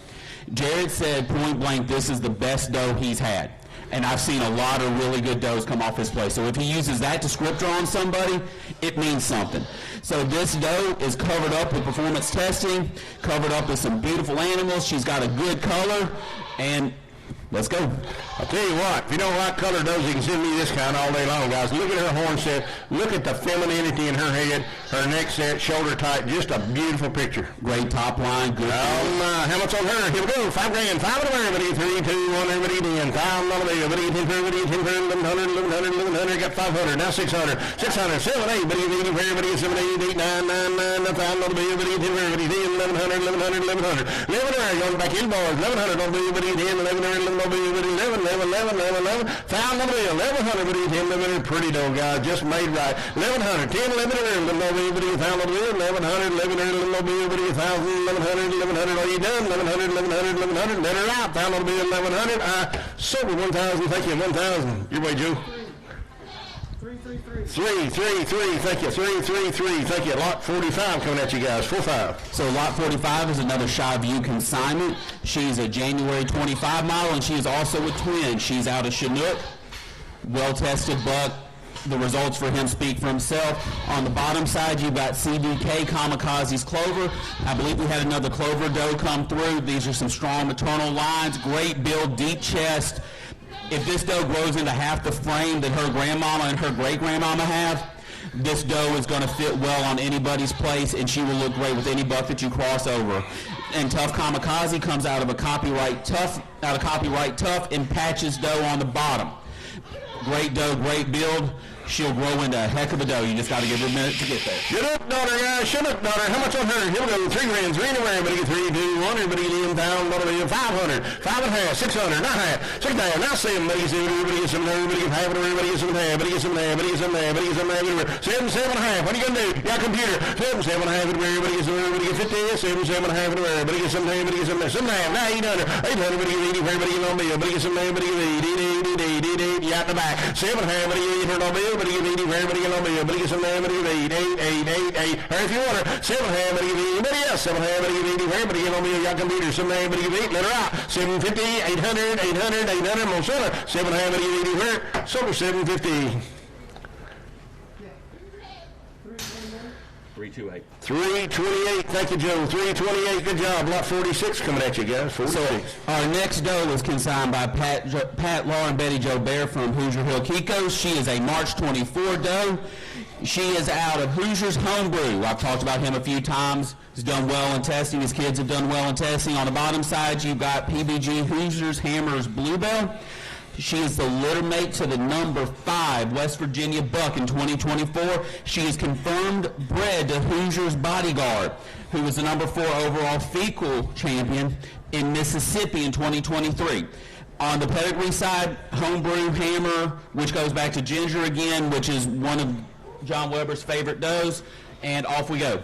Speaker 1: Jared said point blank, this is the best doe he's had. And I've seen a lot of really good does come off his place. So if he uses that descriptor on somebody, it means something. So this doe is covered up with performance testing, covered up with some beautiful animals. She's got a good color, and let's go.
Speaker 2: I'll tell you what, if you don't like color does, you can send me this kind all day long, guys. Look at her horn set. Look at the femininity in her head, her neck set, shoulder tight. Just a beautiful picture.
Speaker 1: Great top line, good.
Speaker 2: How much on her? Here we go. $5 grand. 5 on everybody. 3, 2, 1, everybody. 10. $5 on everybody. 10 for everybody. 10 for 1100. 1100. Got 500. Now 600. 600. 7, 8. Everybody. 8 for everybody. 7, 8, 8, 9, 9, 9. $1,000 on everybody. 10 for everybody. 10, 1100. 1100. 1100. 1100. Going back in, boys. 1100 on everybody. 10, 1100. 1100 on everybody. 11, 11, 11, 11, 11. $1,000 on the bill. 1100. Everybody. 10, 1100. Pretty dough, guys. Just made right. 1100. 10, 1100. 1100. Everybody. 1,000 on the bill. 1100. 1100. 1100. 1,000. 1100. 1100. Are you done? 1100. 1100. 1100. Let her out. 1,000 on the bill. 1100. Sober 1,000. Thank you. 1,000. Your way, Joe. 3, 3, 3. Thank you. 3, 3, 3. Thank you. Lot 45 coming at you guys. 4-5.
Speaker 1: So lot 45 is another Shyview consignment. She's a January 25 model, and she is also a twin. She's out of Chinook. Well-tested buck. The results for him speak for himself. On the bottom side, you've got CDK Kamikaze's Clover. I believe we had another Clover doe come through. These are some strong maternal lines, great build, deep chest. If this doe grows into half the frame that her grandmama and her great-grandmama have, this doe is going to fit well on anybody's place, and she will look great with any buck that you cross over. And Tough Kamikaze comes out of a copyright tough and patches doe on the bottom. Great doe, great build. She'll grow into a heck of a doe. You just got to give her a minute to get there.
Speaker 2: Shut up, daughter, guys. Shut up, daughter. How much on her? Here we go. 3 grand. 3 anywhere. Everybody get 3, 2, 1. Everybody get 10,000. 500. 5 and a half. 600. Not half. 6 and a half. Now 7. Everybody gets 7. Everybody gets 7. Everybody gets half. Everybody gets 7 and a half. Everybody gets 7 and a half. Everybody gets 7 and a half. Everybody gets 7 and a half. Everybody gets 7, 7 and a half. What are you going to do? You got a computer. 7, 7 and a half. Everybody gets 7. Everybody gets 50. 7, 7 and a half. Everybody gets 7 and a half. Everybody gets 7 and a half. 7 and a half. Now 800. 800. Everybody gets 80. Everybody gets on bill. Everybody gets 7 and a half. Everybody gets 80. You out the back. 7 and a half. Everybody gets 800 on bill. Everybody gets 80. Everybody gets on bill. Everybody gets 7 and a half. Everybody gets 8, 8, 8, 8, 8. Or if you want her, 7 and a half. Everybody gets 80. Anybody else? 7 and a half. Everybody gets 80. Everybody gets on bill. You got computer. 7 and a half. Everybody gets 8. Let her out. 750. 800. 800. 800. More seller. 7 and a half. Everybody gets 80. Where? Sober 750.
Speaker 1: 328.
Speaker 2: 328. Thank you, Joe. 328. Good job. Lot 46 coming at you, guys. 46.
Speaker 1: So our next doe was consigned by Pat, Laura, and Betty Jo Bear from Hoosier Hill Kiko's. She is a March 24 doe. She is out of Hoosier's Homebrew. I've talked about him a few times. He's done well in testing. His kids have done well in testing. On the bottom side, you've got PBG Hoosiers Hammer's Bluebell. She is the litter mate to the number 5 West Virginia buck in 2024. She is confirmed bred to Hoosier's Bodyguard, who was the number 4 overall fecal champion in Mississippi in 2023. On the pedigree side, Homebrew Hammer, which goes back to Ginger again, which is one of John Weber's favorite does, and off we go.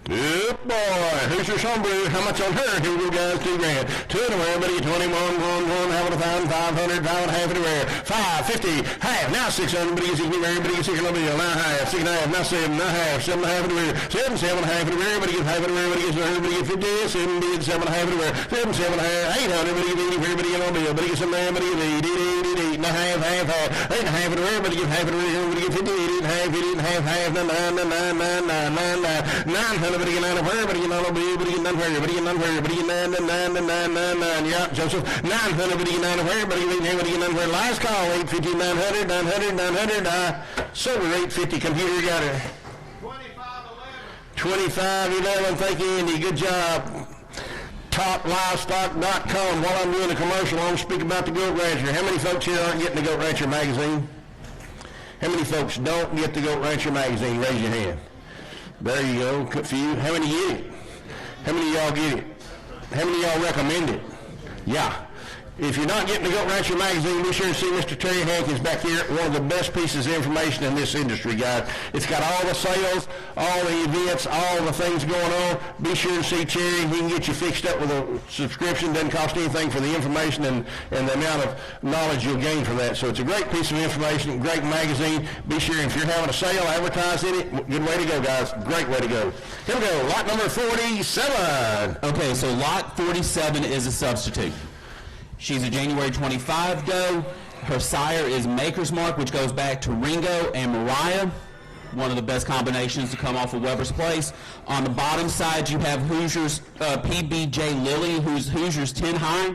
Speaker 2: Good boy. Hoosier's Homebrew. How much on her? Here we go, guys. 2 grand. 2 anywhere. Everybody 21, 1, having 1,000, 500, 5 and a half anywhere. 5, 50, half. Now 600. Everybody gets 60. Everybody gets 6 on the bill. Now half. 6 and a half. Now 7. Now half. 7 and a half anywhere. 7, 7 and a half anywhere. Everybody gets half anywhere. Everybody gets 50. 7 gets 7 and a half anywhere. 7, 7 and a half. 800. Everybody gets 80. Everybody gets on the bill. Everybody gets 7 and a half. Everybody gets 80. 8. Now half, half, half. 8 and a half anywhere. Everybody gets half anywhere. Everybody gets 50. 8 and a half. 8 and a half, half. 9, 9, 9, 9, 9, 9, 9, 9. 900. Everybody get 9 of her. Everybody get on the bill. Everybody get 9 of her. Everybody get 9 of her. Everybody get 9, 9, 9, 9, 9, 9. Yeah, Joseph. 900. Everybody get 9 of her. Everybody get 9 of her. Last call. 850, 900, 900, 900. Sober 850. Computer got her. 2511. Thank you, Andy. Good job. TopLivestock.com. While I'm doing a commercial, I'm speaking about the Goat Rancher. How many folks here aren't getting the Goat Rancher magazine? How many folks don't get the Goat Rancher magazine? Raise your hand. There you go. Good for you. How many get it? How many of y'all get it? How many of y'all recommend it? Yeah. If you're not getting the Goat Rancher magazine, be sure to see Mr. Terry Hankins back here. One of the best pieces of information in this industry, guys. It's got all the sales, all the events, all the things going on. Be sure to see Terry. He can get you fixed up with a subscription. Doesn't cost anything for the information and the amount of knowledge you'll gain from that. So it's a great piece of information, great magazine. Be sure if you're having a sale, advertise in it. Good way to go, guys. Great way to go. Here we go. Lot number 47.
Speaker 1: Okay, so lot 47 is a substitute. She's a January 25 doe. Her sire is Maker's Mark, which goes back to Ringo and Mariah, one of the best combinations to come off of Weber's Place. On the bottom side, you have Hoosiers PBJ Lily, who's Hoosiers 10 high,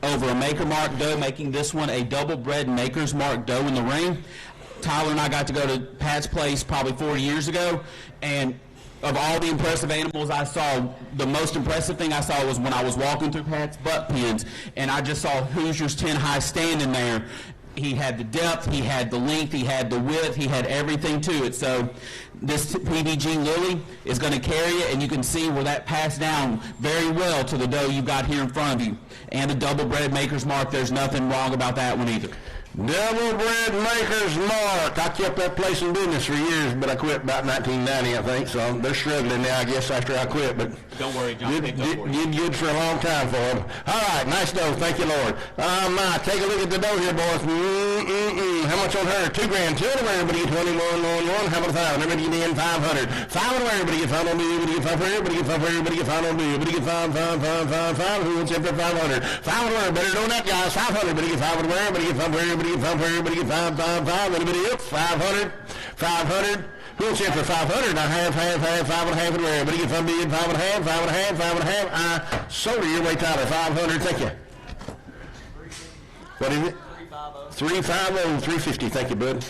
Speaker 1: over a Maker Mark doe, making this one a double-bred Maker's Mark doe in the ring. Tyler and I got to go to Pat's Place probably 4 years ago, and of all the impressive animals I saw, the most impressive thing I saw was when I was walking through Pat's butt pens, and I just saw Hoosiers 10 high standing there. He had the depth, he had the length, he had the width, he had everything to it. So this PBG Lily is going to carry it, and you can see where that passed down very well to the doe you've got here in front of you. And the double-bred Maker's Mark, there's nothing wrong about that one either.
Speaker 2: Double-bred Maker's Mark. I kept that place in business for years, but I quit about 1990, I think. So they're struggling now, I guess, after I quit. But
Speaker 1: don't worry, John.
Speaker 2: Did good for a long time for them. All right, nice doe. Thank you, Lord. Take a look at the doe here, boys. How much on her? $2 grand. $2 on everybody get 21 on one. How about 1,000? Everybody get in 500. 5 on everybody get 5 on me. Everybody get 5 for everybody get 5 for everybody get 5 on me. Everybody get 5. Who wants after 500? 5 on her. Better know that, guys. 500. Everybody get 5 on where? Everybody get 5 for everybody. Everybody get 5 for everybody get 5. Anybody else? 500. 500. Who wants it for 500? Now half, 5.5 and where? Everybody get 5 million, 5.5, 5.5. I sold her your way, Tyler. 500. Thank you. What is it? 350. 350. Thank you, bud.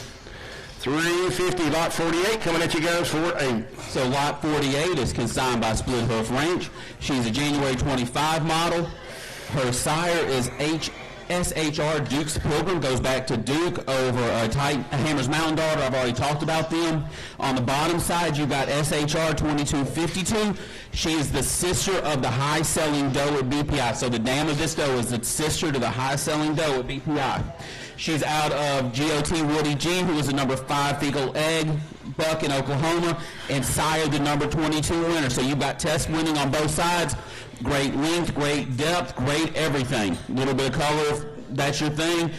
Speaker 2: 350. Lot 48 coming at you guys for 8.
Speaker 1: So lot 48 is consigned by Split Hoof Ranch. She's a January 25 model. Her sire is SHR Duke's Pilgrim, goes back to Duke over Hammer's Mountain Daughter. I've already talked about them. On the bottom side, you've got SHR 2252. She is the sister of the high-selling doe at BPI. So the dam of this doe is the sister to the high-selling doe at BPI. She's out of GOT Woody G, who is the number 5 fecal egg buck in Oklahoma, and sire the number 22 winner. So you've got test winning on both sides. Great length, great depth, great everything. A little bit of color, if that's your thing.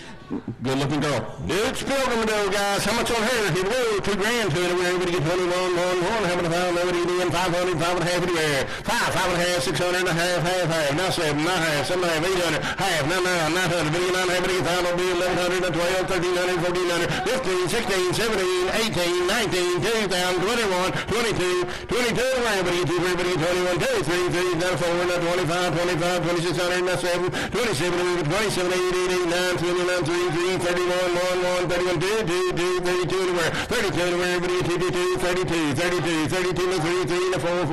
Speaker 1: Good looking girl.
Speaker 2: Duke's Pilgrim doe, guys. How much on her? Here we go. $2 grand to it. Everybody get 21, 1. How about 1,000? Everybody get 500, 5.5 anywhere. 5, 5.5, 600, half. Now 7, not half, 7, half, 800, half. Now 900. Everybody get 900. Everybody get 1,000. 1,100, 12, 1,300, 1,400, 15, 16, 17, 18, 19, 2,000, 21, 22, 22. Everybody get 2. Everybody get 21, 2, 3, 3, now 4, now 25, 25, 2,600, now 7, 27, 27, 28, 9, 29, 3. 31, 1, 31, 2, 32 anywhere. 32 anywhere, everybody get 2, 32, 32, 32, 3, 4,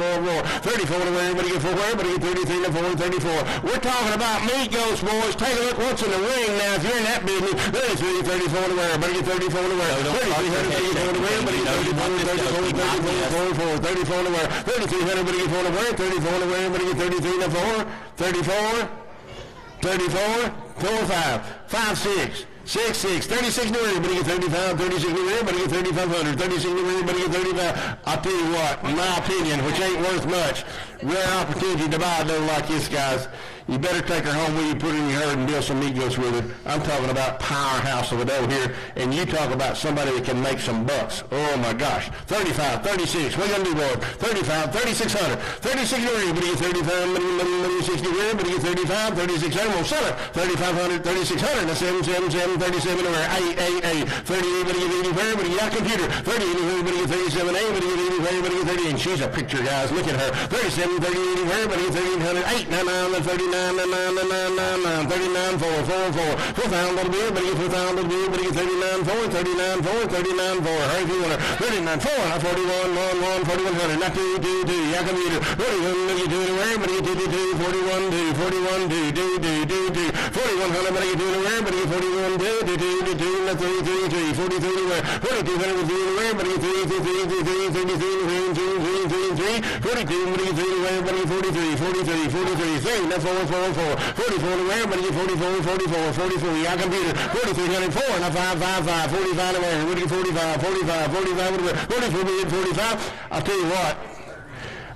Speaker 2: 34 anywhere, everybody get 4, everybody get 33, 4, 34. We're talking about meat ghosts, boys. Take a look what's in the ring now. If you're in that business, 33, 34 anywhere, everybody get 34 anywhere. 33, 34 anywhere, everybody get 34, 34 anywhere. 3,300, everybody get 4 anywhere. 34 anywhere, everybody get 33, 4, 34. 34, 45, 5, 6, 6, 6, 36 new everybody get 35, 36 new everybody get 3,500, 36 new everybody get 35. I'll tell you what, in my opinion, which ain't worth much, rare opportunity to buy a doe like this, guys. You better take her home with you, put her in your herd, and build some meat goats with her. I'm talking about powerhouse of a doe here, and you talk about somebody that can make some bucks. Oh my gosh. 35, 36. What are you gonna do, boy? 35, 3,600. 36 everybody get 35, 60 everybody get 35, 3,600. We'll sell it. 3,500, 3,600. That's 7, 37 over 8, 30 everybody get 80 everybody get out computer. 30 everybody get 37, everybody get 80 everybody get 30. And she's a picture, guys. Look at her. 37, 30, 80 everybody get 3,800. 8, 9, 39. 39, 4, 4, 4. Fourth down, little bit, but you fourth down, little bit, but you 39, 4, 39, 4, 39, 4. Hurry if you want to. 39, 4, not 41, 1, 1, 4100, not 2, 2, 2. Y'all can beat it. 41, but you do it away, but you 2, 2, 2, 41, 2, 41, 2, 2, 2, 2, 2. 4100, but you do it away, but you 41, 2, 2, 2, 2, 2, not 3, 3, 3. 43 away. 4200, but you do it away, but you 3, 3, 3, 3, 3, 33, 3, 3, 3, 3, 3. 42, but you do it away, but you 43, 43, 43, 3, not 4, 4, 4. 44 away, but you 44, 44, 44. Y'all can beat it. 4304, not 5, 5, 5. 45 away, but you 45, 45, 45 away. 44, but you 45. I'll tell you what.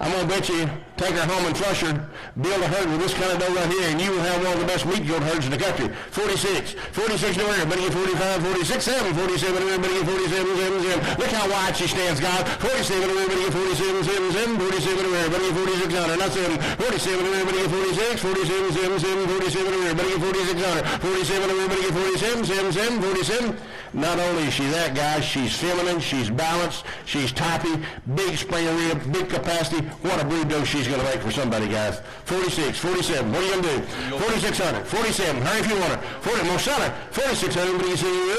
Speaker 2: I'm going to bet you take her home and flush her, build a herd with this kind of dough right here, and you will have one of the best meat goat herds in the country. 46 to where? Better get 45, 46, 7, 47 to where? Better get 47, 7, 7. Look how wide she stands, guys. 47 to where? Better get 47, 7, 7, 47 to where? Better get 4600, not 7. 47 to where? Better get 46, 47, 7, 7, 47 to where? Better get 4600. 47 to where? Better get 47, 7, 7, 47. Not only is she that, guys, she's feminine, she's balanced, she's toppy, big spring rib, big capacity. What a brood dough she's going to make for somebody, guys. 46, 47, what are you going to do? 4600, 47, hurry if you want her. 40, more seller. 4600, what do you see?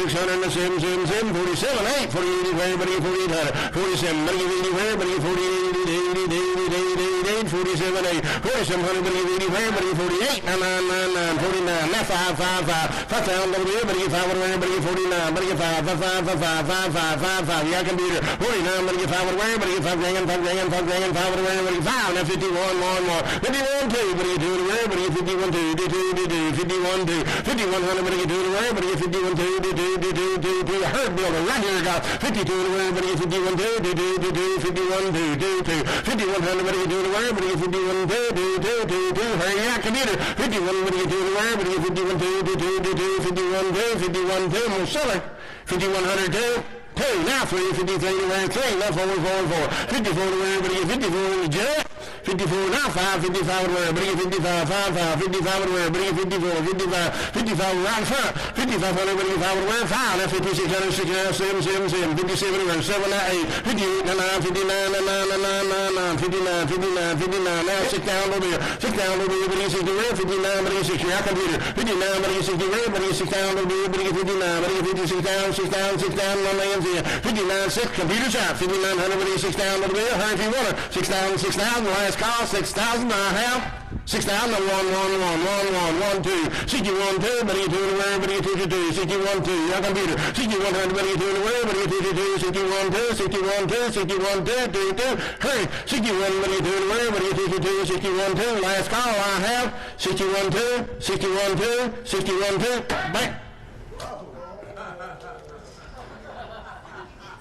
Speaker 2: 4600, and 7, 7, 7, 47, 8, 48, everybody get 4800. 47, what do you need? Everybody get 48, 47, 8, 4700, but you 80, everybody get 48, 9, 9, 9, 49, now 5, 5, 5. 5,000, everybody get 5, everybody get 49, but you get 5, 5, 5, 5, 5, 5, 5, 5, yeah, computer. 49, but you get 5, everybody get 5 grand, 5 grand, 5 grand, 5, everybody get 5, now 51, more. 51, 2, but you do it, everybody get 51, 2, 51, 2, 5100, but you do it, everybody get 51, 2, the herd builder right here, got 52, everybody get 51, 2, 51, 2, 5100, but you do it, everybody get 51, 2, hurry, yeah, computer. 51, but you do it, everybody get 51, 2, 51, 2, more seller. 5100, 2, now 3, 53 to where 3, now 4, 4, 4. 54 to where everybody get 54 in the jet. 54 now 5, 55 to where everybody get 55, 5, 5, 55 to where everybody get 54, 55, 55 right in front. 5500, everybody get 5 to where 5, now 5600, 69, 7, 7, 7, 57 to where 7, now 8, 58, now 9, 59, now 9, 59, 59, 59, now 6 down a little bit, 6 down a little bit, everybody get 60 red, 59, everybody get 60, our computer, 59, everybody get 60 red, everybody get 6 down a little bit, everybody get 59, everybody get 56 down, 6 down, 6 down, 1 lands in, 59, 6, computer's out, 5900, everybody get 6 down a little bit, hurry if you want it, 6,000, 6,000, last call, 6,000, I have 6,000, 1, 1, 1, 1, 1, 2, 61, 2, but you do it away, but you 2, 2, 61, 2, your computer, 6100, but you do it away, but you 2, 2, 61, 2, 61, 2, 61, 2, 2, 2, hurry, 61, but you do it away, but you 2, 2, 61, 2, last call, I have 61, 2, 61, 2, 61, 2, bang.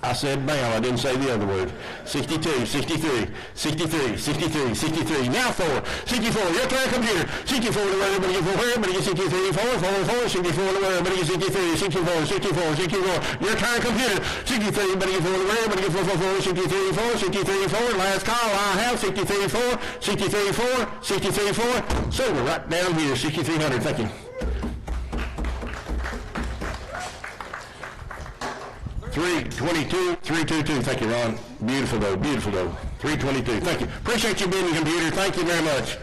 Speaker 2: I said bam, I didn't say the other word. 62, 63, 63, 63, 63, now 4, 64, your turn computer, 64 to where everybody get 4, everybody get 63, 4, 4, 4, 64 to where everybody get 63, 64, 64, 64, your turn computer, 63, everybody get 4 to where everybody get 4, 4, 4, 63, 4, 63, 4, last call, I have 63, 4, 63, 4, 63, 4, silver right down here, 6,300, thank you. 322, 322. Thank you, Ron. Beautiful though, beautiful though. 322. Thank you. Appreciate you being the computer. Thank you very much.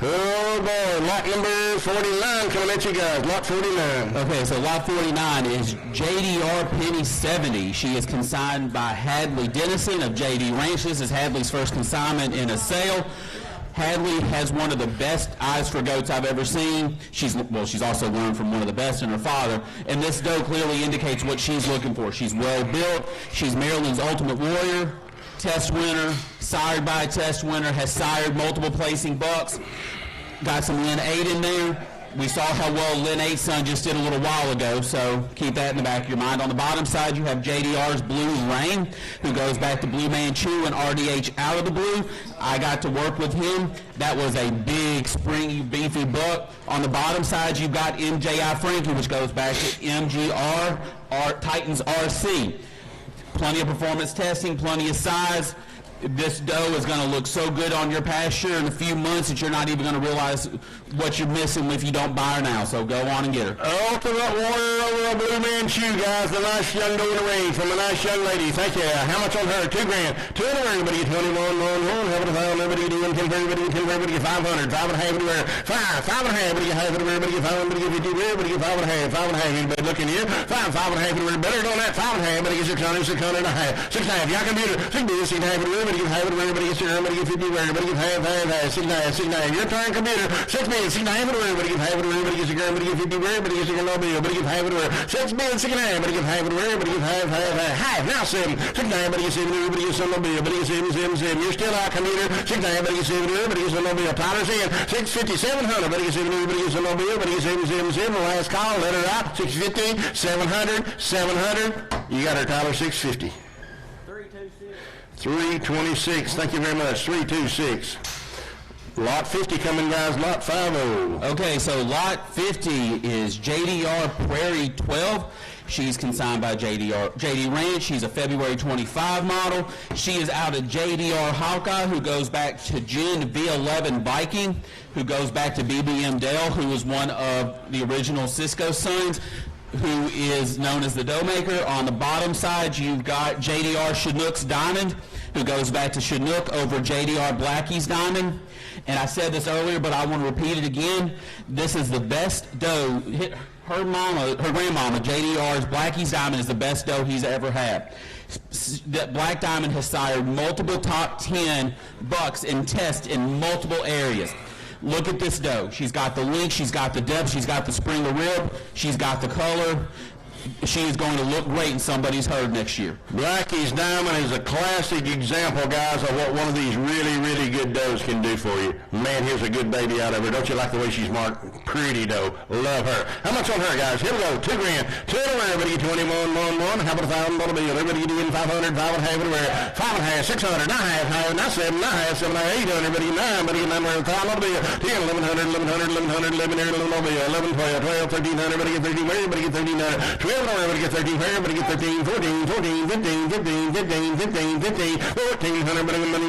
Speaker 2: Oh boy, lot number 49 coming at you guys. Lot 49.
Speaker 1: Okay, so lot 49 is JDR Penny 70. She is consigned by Hadley Dennison of JD Ranch. This is Hadley's first consignment in a sale. Hadley has one of the best eyes for goats I've ever seen. She's also learned from one of the best in her father. And this doe clearly indicates what she's looking for. She's well built. She's Maryland's ultimate warrior, test winner, sired by a test winner, has sired multiple placing bucks. Got some Lynn 8 in there. We saw how well Lynn 8's son just did a little while ago, so keep that in the back of your mind. On the bottom side, you have JDR's Blue Rain, who goes back to Blue Manchu and RDH out of the blue. I got to work with him. That was a big, springy, beefy buck. On the bottom side, you've got MJI Frankie, which goes back to MGR Titans RC. Plenty of performance testing, plenty of size. This dough is going to look so good on your pasture in a few months that you're not even going to realize what you're missing if you don't buy her now. So go on and get her.
Speaker 2: Ultimate Warrior over a Blue Man Shoe, guys. The nice young doe in the ring from a nice young lady. Thank you. How much on her? $2 grand. $2 in the ring. Everybody get 21, 1, 1. Have it a thousand. Everybody get 10, everybody get 10, everybody get 500. 5 and a half everywhere. 5 and a half. Everybody get half everywhere. Everybody get 5. Everybody get 50. Everybody get 5 and a half. 5 and a half. Anybody looking here? 5 and a half everywhere. Better than that. 5 and a half. Everybody get 600. 600 and a half. 6 and a half. Y'all computer. 6 and a half everywhere. Everybody get half everywhere. Everybody get 6. Everybody get 50. Everybody get half, half, half. 6 and a half. 6 and a half. Your turn, computer. 6 million. 6 and a half everywhere. Everybody get half everywhere. Everybody get 6. Everybody get 50. Everybody get 6 and a half. Everybody get half everywhere. 6 million. 6 and a half. Everybody get half everywhere. Everybody get half, half, half. Half. Now 7. 6 and a half. Everybody get 7. Everybody get 7. Everybody get 7, 7, 7. You're still out, computer. 6 and a half. Everybody get 7. Everybody get 7. Tyler's in. 650. 700. Everybody get 7. Everybody get 7. Everybody get 7, 7, 7. The last call. Let her out. 650. 700. 700. You got her, Tyler. 650. 326. Thank you very much. 326. Lot 50 coming, guys. Lot 50.
Speaker 1: Okay, so lot 50 is JDR Prairie 12. She's consigned by JD Ranch. She's a February 25 model. She is out of JDR Hawkeye, who goes back to Jen V11 Viking, who goes back to BBM Dale, who was one of the original Cisco sons, who is known as the dough maker. On the bottom side, you've got JDR Chinook's Diamond, who goes back to Chinook over JDR Blackie's Diamond. And I said this earlier, but I want to repeat it again. This is the best dough. Her grandmama, JDR's Blackie's Diamond, is the best dough he's ever had. That Black Diamond has sired multiple top 10 bucks in tests in multiple areas. Look at this dough. She's got the length, she's got the depth, she's got the spring of rib, she's got the color. She is going to look great in somebody's herd next year.
Speaker 2: Blackie's Diamond is a classic example, guys, of what one of these really, really good does can do for you. Man, here's a good baby out of her. Don't you like the way she's marked? Pretty doe. Love her. How much on her, guys? Here we go. $2 grand. 2 everywhere. Everybody get 21, 1, 1. How about $1,000 bill? Everybody get in 500, 5 and a half everywhere. 5 and a half, 600, 9 half, not 7, 9 half, 7 and a half, 800. Everybody get 9. Everybody get 9 $1,000 bill. 10, 1100, 1100, 1100, 1100, 1100 bill. 11, 12, 12, 1300. Everybody get 13. Everybody get 1300. 12, everybody get 13. Everybody get 13, 14, 14, 15, 15, 15, 15, 15, 1400,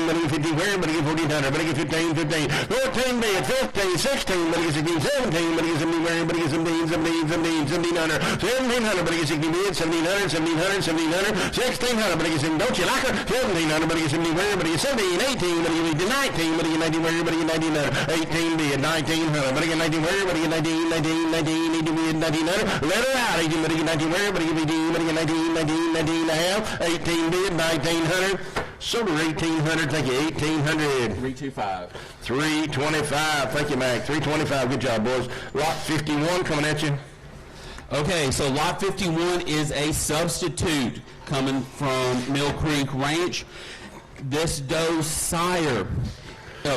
Speaker 2: money, 15, everybody get 1400, everybody get 15, 15, 14, 15, 16, everybody get 16, 17, everybody get 17, everybody get 17, 17, 17, 1700, 1700, everybody get 16, 1700, 1700, 1700, 1600, everybody get 17, don't you like her? 1700, everybody get 17, everybody get 17, 18, everybody get 19, everybody get 19, everybody get 1900, 18 bid, 1900, everybody get 19, everybody get 19, 19, 19, 1900, let her out, 18, everybody get 19, everybody get 18, everybody get 19, 19, 19 and a half, 18 bid, 1900, so to 1800, thank you, 1800.
Speaker 1: 325.
Speaker 2: 325, thank you, Mac, 325, good job, boys. Lot 51 coming at you.
Speaker 1: Okay, so lot 51 is a substitute coming from Mill Creek Ranch. This doe's sire,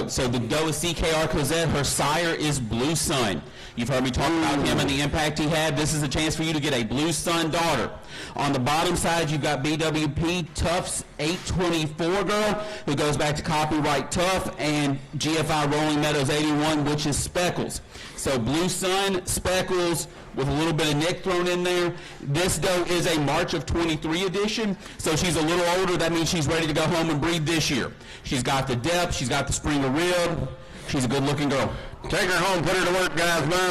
Speaker 1: so the doe is CKR Cosette, her sire is Blue Sun. You've heard me talk about him and the impact he had. This is a chance for you to get a Blue Sun daughter. On the bottom side, you've got BWP Tufts 824 girl, who goes back to Copyright Tough, and GFI Rolling Meadows 81, which is Speckles. So Blue Sun, Speckles, with a little bit of Nick thrown in there. This doe is a March of 23 edition, so she's a little older. That means she's ready to go home and breed this year. She's got the depth, she's got the spring of rib. She's a good-looking girl.
Speaker 2: Take her home, put her to work, guys. My.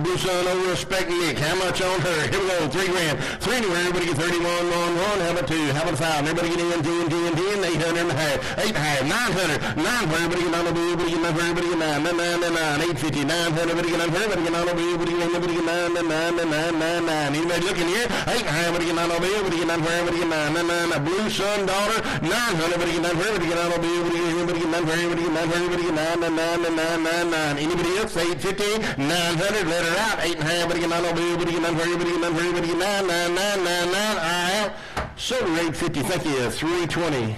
Speaker 2: Blue Sun over Spec Nick. How much on her? Here we go. 3 grand. 3 anywhere. Everybody get 31, 1. How about 2? How about 5? Everybody get in 10, 800 and a half. 8 and a half. 900. 9 for everybody get 9 over. Everybody get 9 for everybody get 9. 9. 850. 900. Everybody get 9 for everybody get 9 over. Everybody get 9. Anybody looking here? 8 and a half. Everybody get 9 over. Everybody get 9 for everybody get 9. Blue Sun daughter. 900. Everybody get 9 for everybody get 9 over. Everybody get 9 for everybody get 9 for everybody get 9. Anybody else? 850, 900, let her out. 8 and a half, everybody get 9 over, everybody get 9 for everybody get 9 for everybody get 9, 9. Out. So 850, thank you. 320.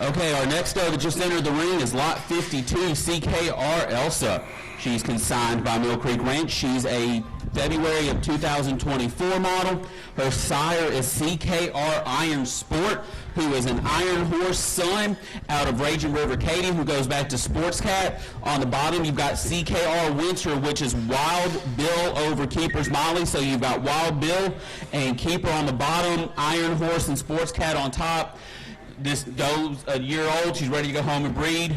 Speaker 1: Okay, our next doe that just entered the ring is lot 52, CKR Elsa. She's consigned by Mill Creek Ranch. She's a February of 2024 model. Her sire is CKR Iron Sport, who is an Iron Horse son out of Raging River Katy, who goes back to Sports Cat. On the bottom, you've got CKR Winter, which is Wild Bill over Keeper's Molly. So you've got Wild Bill and Keeper on the bottom, Iron Horse and Sports Cat on top. This doe's a year old. She's ready to go home and breed.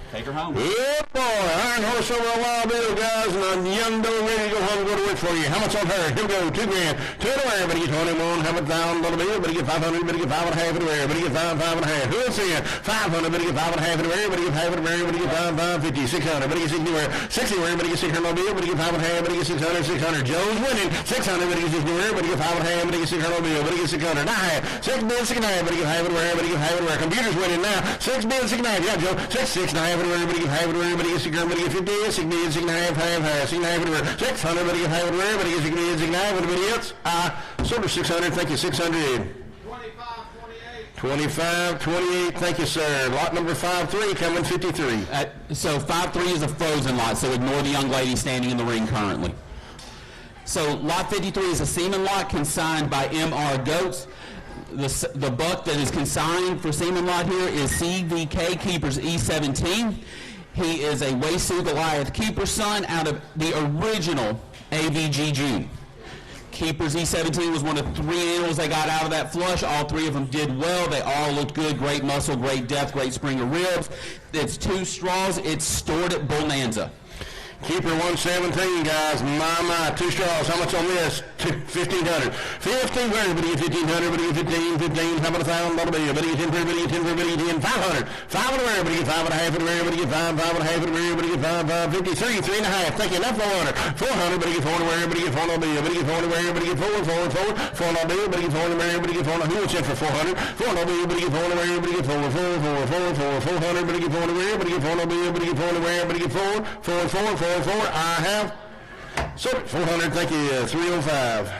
Speaker 1: Take her home.
Speaker 2: Yeah, boy. Iron Horse over a Wild Bill, guys, and a young doe ready to go home and go to work for you. How much on her? Here we go. $2 grand. $2 to wear. Better get 21. How much down on the bill? Better get 500. Better get 5 and a half to wear. Better get 5 and a half. Who else in? 500. Better get 5 and a half to wear. Better get 5 and a wear. Better get 5, 50, 600. Better get 60 wear. 60 wear. Better get 600 on the bill. Better get 5 and a half. Better get 600. 600. Joe's winning. 600. Better get 60 wear. Better get 5 and a half. Better get 600 on the bill. Better get 600. Not half. 6 bill, 6 and a half. Better get 5 and a wear. Better get 5 and a wear. Computer's winning now. 6 bill, 6 and a half. Yeah, Joe. 6 and a half and a wear. Better get 5 and a wear. Better get 6 grand. Better get 50. 6 million, 6 and a half, half. 6 and a half and a wear. 600. Better get 5 and a wear. Better get 6 million, 6 and a half. Anybody else? Sort of 600. Thank you. 600. 25, 28. Thank you, sir. Lot number 53 coming 53.
Speaker 1: So 5-3 is a frozen lot, so ignore the young lady standing in the ring currently. So lot 53 is a semen lot consigned by MR Goats. The buck that is consigned for semen lot here is CVK Keepers E17. He is a Wesu Goliath Keeper son out of the original AVGG. Keepers E17 was one of 3 animals they got out of that flush. All 3 of them did well. They all looked good. Great muscle, great depth, great spring of ribs. It's 2 straws. It's stored at Bonanza.
Speaker 2: Keeper 117, guys. My. 2 straws. How much on this? 1,500. 15 grand. Better get 1,500. Better get 15. How about 1,000? Better get 10. Better get 10. Better get 10. 500. 5 and a wear. Better get 5 and a half and a wear. Better get 5 and a half and a wear. Better get 5, 53. 3 and a half. Thank you. Enough 400. 400. Better get 4 and a wear. Better get 4 on the bill. Better get 4 and a wear. Better get 4 on the bill. Better get 4 on the wear. Better get 4 on the who wants in for 400. 4 on the bill. Better get 4 on the wear. Better get 4 400. Better get 4 on the wear. Better get 4 on the bill. Better get 4 on the wear. Better get 4. I have. So 400, thank you, 305.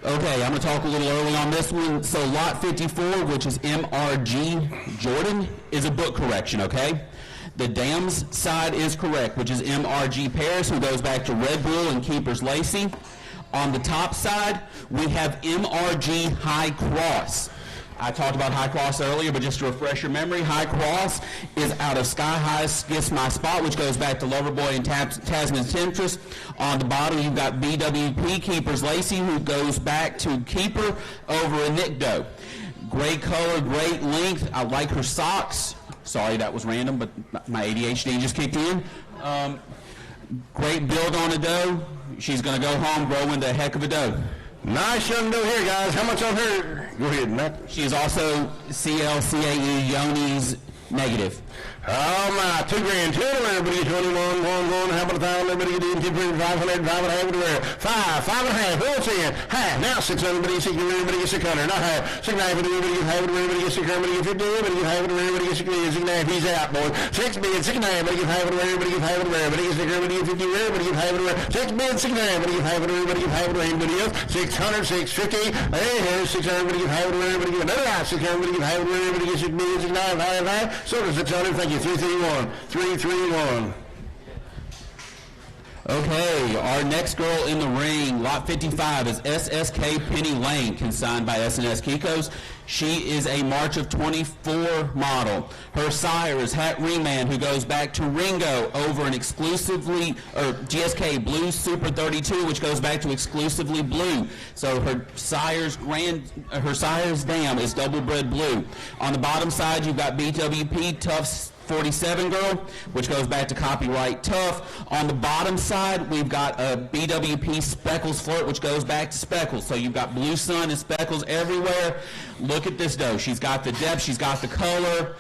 Speaker 1: Okay, I'm going to talk a little early on this one. So lot 54, which is MRG Jordan, is a book correction, okay? The dams side is correct, which is MRG Paris, who goes back to Red Bull and Keepers Lacey. On the top side, we have MRG High Cross. I talked about High Cross earlier, but just to refresh your memory, High Cross is out of Sky High's Kiss My Spot, which goes back to Loverboy and Tasman's Temptress. On the bottom, you've got BWP Keepers Lacey, who goes back to Keeper over a Nick Doe. Great color, great length. I like her socks. Sorry, that was random, but my ADHD just kicked in. Great build on a doe. She's going to go home, grow into a heck of a doe.
Speaker 2: Nice young doe here, guys. How much on her? Go ahead, Matt.
Speaker 1: She is also CLCAE Yoni's negative.
Speaker 2: Oh, my. 2 grand. 2 to wear. Everybody get 21. 1. How about 1,000? Everybody get 10, 500. 5 and a half to wear. 5 and a half. Who else in? Half. Now 600. Everybody get 60. Everybody get 600. Not half. 6 and a half. Everybody get half. Everybody get 600. Everybody get 50. Everybody get half. Everybody get 60. 6 and a half. He's out, boy. 6 bid. 6 and a half. Everybody get half. Everybody get half. Everybody get 600. Everybody get 50. Everybody get half. 6 bid. 6 and a half. Everybody get half. Everybody get half. Everybody else. 600. 650. Hey, here's 600. Everybody get half. Everybody get another half. 600. Everybody get half. Everybody get 6 bid. 6 and a half. So does 600. Thank you. 331. 331.
Speaker 1: Okay, our next girl in the ring, lot 55, is SSK Penny Lane, consigned by S&S Kiko's. She is a March of 24 model. Her sire is Hat Ringman, who goes back to Ringo over an exclusively, or GSK Blue Super 32, which goes back to exclusively blue. So her sire's dam is double bred blue. On the bottom side, you've got BWP Tufts 47 girl, which goes back to copyright Tough. On the bottom side, we've got a BWP Speckles Flirt, which goes back to Speckles. So you've got Blue Sun and Speckles everywhere. Look at this doe. She's got the depth, she's got the color,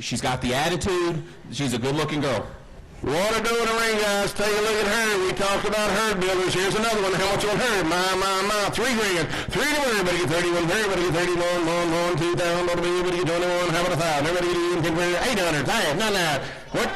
Speaker 1: she's got the attitude. She's a good-looking girl.
Speaker 2: What a doe in the ring, guys. Take a look at her. We talked about herd builders. Here's another one. How much on her? My. 3 grand. 3 to wear. Everybody get 31. Everybody get 31. 1, 2 down. Everybody get 21. How about 1,000? Everybody get 10. 800. Damn. Not. What?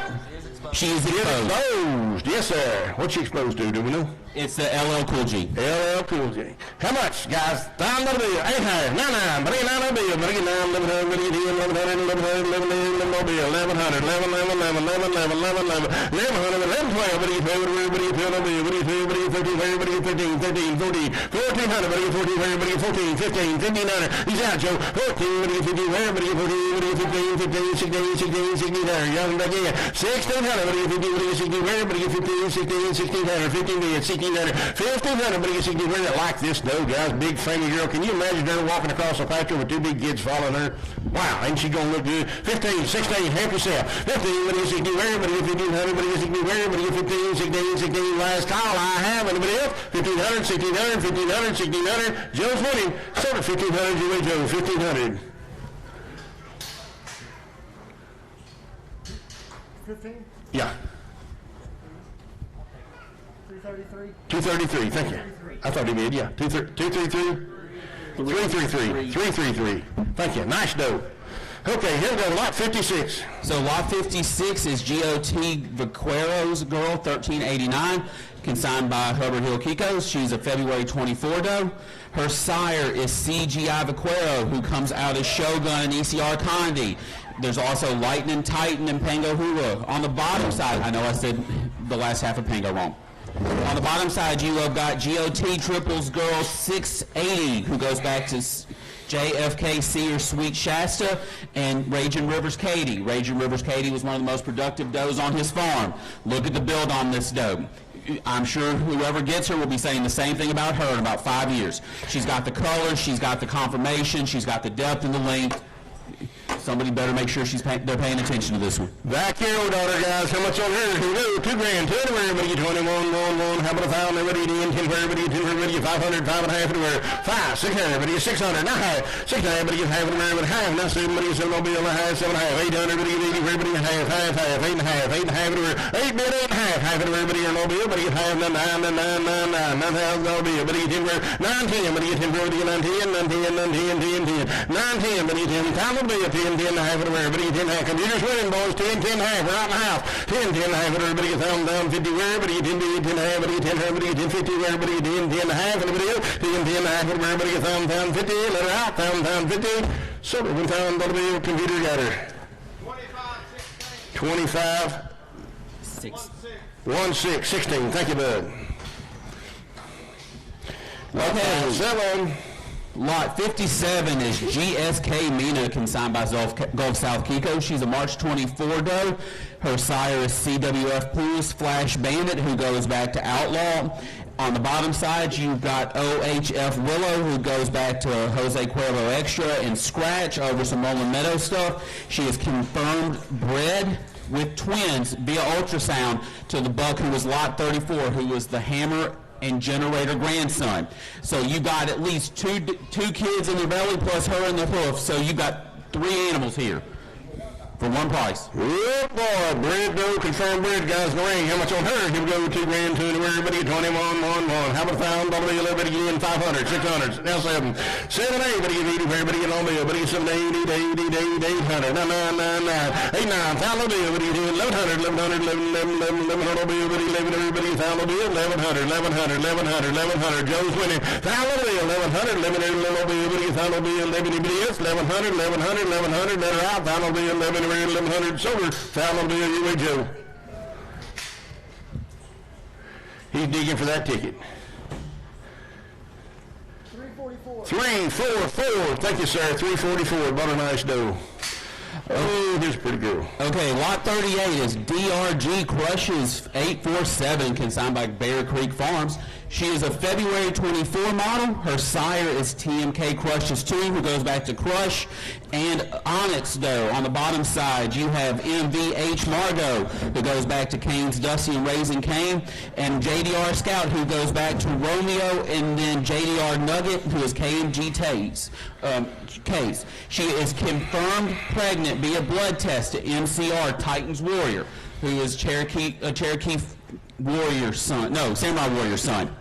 Speaker 1: She is exposed.
Speaker 2: Exposed. Yes, sir. What's she exposed to? Do we know?
Speaker 1: It's the LL Cool G.
Speaker 2: LL Cool J. How much, guys? $9 bill, 800, 99, but $8 bill, but $8 1100, 1100, 1100, 1100, 1100, 1100, 1100, 1100, 1100, 1100, 1100, 1112, but you pay everybody, you pay no bill, but you pay everybody, 13, everybody, 13, 13, 14, 1400, but you 14, everybody, 14, 15, 1500. He's out, Joe. 14, but you 15, everybody, 14, 15, 15, 16, 16, 1600. Young back in. 1600, but you 15, but you 16, everybody, 15, 16, 1600, 15 million, 1600, 1500, but you 1600. Like this though, guys, big famous girl. Can you imagine her walking across the pasture with two big kids following her? Wow, ain't she gonna look good? 15, 16, help yourself. 15, but you 16, everybody, 1500, but you 16, everybody, 15, 16, 16, last call I have. Anybody else? 1500, 1600, 1500, 1600. Joe's winning. Sort of 1500, you win, Joe. 1500.
Speaker 4: 15?
Speaker 2: Yeah.
Speaker 4: 333?
Speaker 2: 233, thank you. I thought he did, yeah. 233? 333. 333. Thank you. Nice dough. Okay, here we go. Lot 56.
Speaker 1: So lot 56 is GOT Vaqueros girl, 1389, consigned by Hubbard Hill Kiko. She's a February 24 doe. Her sire is CGI Vaquero, who comes out as Shogun and ECR Condi. There's also Lightning Titan and Pango Hula. On the bottom side, I know I said the last half of Pango wrong. On the bottom side, you have got GOT Triples Girl 680, who goes back to JFK Sear Sweet Shasta and Raging Rivers Katie. Raging Rivers Katie was one of the most productive does on his farm. Look at the build on this doe. I'm sure whoever gets her will be saying the same thing about her in about 5 years. She's got the color, she's got the conformation, she's got the depth and the length. Somebody better make sure they're paying attention to this one.
Speaker 2: Back here, daughter, guys. How much on her? Here we go. 2 grand. 10 for everybody. 21, 1. How about 1,000? Everybody. 10 for everybody. 10 for everybody. 500, 5 and a half everywhere. 5, 600. Everybody. 600. Now half. 600. Everybody. Half and everybody. Half. Now 7. Everybody. 7 on bill. Half. 7 and a half. 800. Everybody. 80 for everybody. Half. Half. Half. 8 and a half. 8 and a half everywhere. 8 bid. 8 and a half. Half for everybody. No bill. Everybody. Half. 9, 9, 9, 9, 9. 9,000 no bill. Everybody. 10 for 9, 10. Everybody. 10 for everybody. 9, 10. 9, 10. 9, 10. 10. 9, 10. Everybody. 10. Time will be a 10. 10 and a half everywhere. Everybody. 10 and a half. Computers winning, boys. 10, 10 and a half. We're out in the house. 10, 10 and a half. Everybody get down 50 where? Everybody get 10, 10 and a half. Everybody get 10, everybody get 10, 50 where? Everybody get 10, 10 and a half. Everybody else? 10, 10 and a half. Everybody get down 50. Let her out. Down 50. So we found the computer got her. 25,
Speaker 1: 6.
Speaker 2: 1, 6, 16. Thank you, bud.
Speaker 1: Okay.
Speaker 2: 7.
Speaker 1: Lot 57 is GSK Mina, consigned by Gulf South Kiko. She's a March 24 doe. Her sire is CWF Pools Flash Bandit, who goes back to Outlaw. On the bottom side, you've got OHF Willow, who goes back to Jose Cuervo Extra and Scratch over some Rolling Meadow stuff. She is confirmed bred with twins via ultrasound to the buck who was Lot 34, who was the Hammer and Generator grandson. So you got at least two kids in the belly plus her in the hoof. So you got 3 animals here for one price.
Speaker 2: Good boy, bred doe, confirmed bred, guys in the ring. How much on her? Here we go, 2 grand, 2 anywhere, everybody, 21, 1. How about $1,000? Everybody get 500, 600, now 7. 7, 8, everybody get 80, everybody get on bill, everybody get 7, 80, 800, 9, 9, 9, 8, 9, $1,000 bill, everybody get 1100, 1100, 1100 bill, everybody get 1,000 bill, 1100, 1100, Joe's winning. $1,000 bill, 1100, 1100 bill, everybody get 1,000 bill, everybody else, 1100, 1100, let her out, 1,000 bill, 1100 silver, $1,000 bill, you way, Joe. He's digging for that ticket.
Speaker 4: 344.
Speaker 2: 344. Thank you, sir. 344. Bought a nice dough. Oh, here's a pretty girl.
Speaker 1: Okay, lot 38 is DRG Crushes 847, consigned by Bear Creek Farms. She is a February 24 model. Her sire is TMK Crushes 2, who goes back to Crush. And Onyx doe. On the bottom side, you have MVH Margot, who goes back to Cane's Dusty and Raising Cane. And JDR Scout, who goes back to Romeo. And then JDR Nugget, who is KMG Case. She is confirmed pregnant via blood test to MCR Titans Warrior, who is Cherokee Warrior's son. No, Samurai Warrior's son.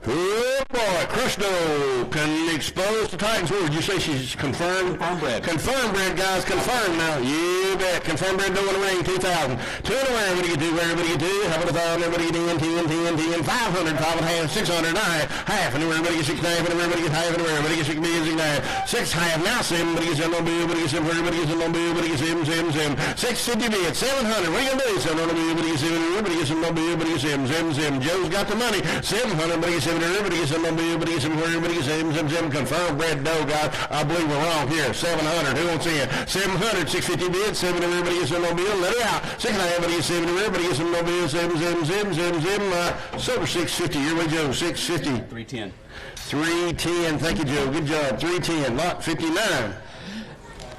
Speaker 2: Oh boy, crushed dough can expose the Titans. What would you say she's confirmed?
Speaker 1: Confirmed bread.
Speaker 2: Confirmed bread, guys. Confirmed now. You bet. Confirmed bread dough in the ring, 2,000. 2 in the ring. What do you do? Everybody get 2. How about 1,000? Everybody get 10, 500, 5 and a half, 600, half. And everybody gets 6 and a half, and everybody gets half, and everybody gets 6 million, 6 and a half. 6 half. Now 7. Everybody gets 7 on bill. Everybody gets 7. Everybody gets 7 on bill. Everybody gets 7, 7, 7. 650 bid. 700. What are you gonna do? 7 on bill. Everybody gets 7. Everybody gets 7 on bill. Everybody gets 7, 7, 7. Joe's got the money. 700. Everybody gets 7. Everybody gets 7 on bill. Everybody gets 7. Everybody gets 7, 7, 7. Confirmed bread dough, guys. I believe we're wrong here. 700. Who wants in? 700. 650 bid. 7. Everybody gets 7 on bill. Let it out. 6 and a half. Everybody gets 7. Everybody gets 7 on bill. 7, 7, 7, 7, 7. Silver 650. Here we go. 650.
Speaker 1: 310.
Speaker 2: 310. Thank you, Joe. Good job. 310. Lot 59.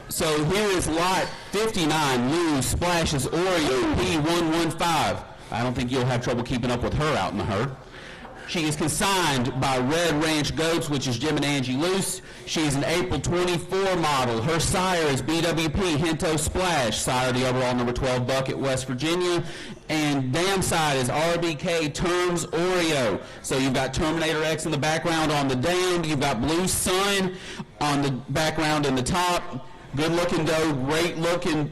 Speaker 1: So here is lot 59, Lou Splashes Oreo P115. I don't think you'll have trouble keeping up with her out in the herd. She is consigned by Red Ranch Goats, which is Jim and Angie Luce. She is an April 24 model. Her sire is BWP Hinto Splash, sire of the overall number 12 Bucket, West Virginia. And dam side is RBK Terms Oreo. So you've got Terminator X in the background on the dam. You've got Blue Sun on the background in the top. Good looking doe, great looking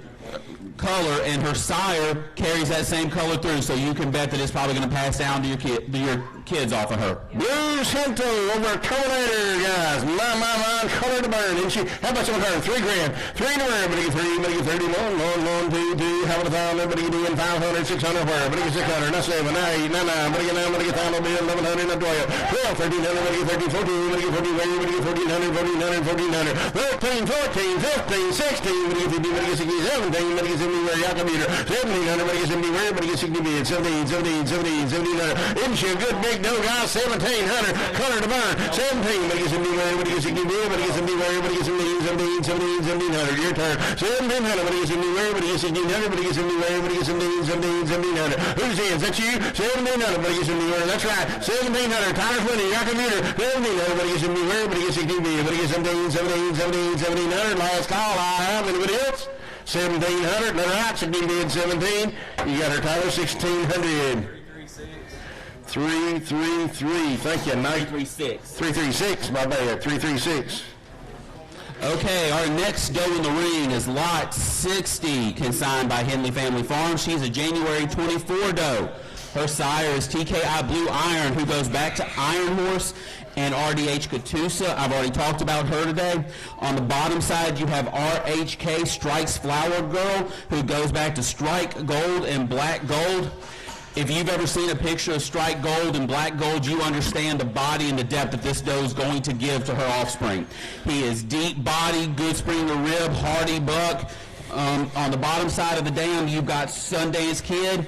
Speaker 1: color, and her sire carries that same color through, so you can bet that it's probably going to pass down to your kids off of her.
Speaker 2: Blue Hinto over Terminator, guys. My, color to burn. And she, how about some of her? $3 grand. 3 to burn. Everybody get 3, everybody get 30. 1, 2, 2. How about 1,000? Everybody get in 500, 600 where? Everybody get 600. Not 7, 8, 9, 9. Everybody get 9, everybody get 1,000 bill, 1,100, not 12. 12, 1,300, everybody get 13, 14, everybody get 14, everybody get 1,400, 1,400, 1,400. 13, 14, 15, 16, everybody get 50, everybody get 60, 17, everybody get 70, where y'all computer. 1,700, everybody get 70, where? Everybody get 60 bid. 17, 17, 17, 1,700. Isn't she a good big dough, guys? 1,700. Color to burn. 17, everybody gets 70, where? Everybody gets 60 bid. Everybody gets 70, where? Everybody gets 17, 17, 1,700. Your turn. 1,700, everybody gets 70, where? Everybody gets 1600. Everybody gets 70, where? Everybody gets 17, 1,700. Who's in? Is that you? 1,700, everybody gets 70, where? That's right. 1,700. Tyler's winning. Your computer. 1,700, everybody gets 70, where? Everybody gets 60 bid. Everybody gets 17, 1,700. Last call. I have. Anybody else? 1,700. Let her out. 16 bid. 17. You got her, Tyler. 1,600. 333. Thank you, Knight.
Speaker 1: 336.
Speaker 2: 336. My bad. 336.
Speaker 1: Okay, our next doe in the ring is lot 60, consigned by Henley Family Farm. She's a January 24 doe. Her sire is TKI Blue Iron, who goes back to Iron Horse and RDH Katusa. I've already talked about her today. On the bottom side, you have RHK Strikes Flower Girl, who goes back to Strike Gold and Black Gold. If you've ever seen a picture of Strike Gold and Black Gold, you understand the body and the depth that this doe is going to give to her offspring. He is deep body, good spring to rib, hardy buck. On the bottom side of the dam, you've got Sundance Kid.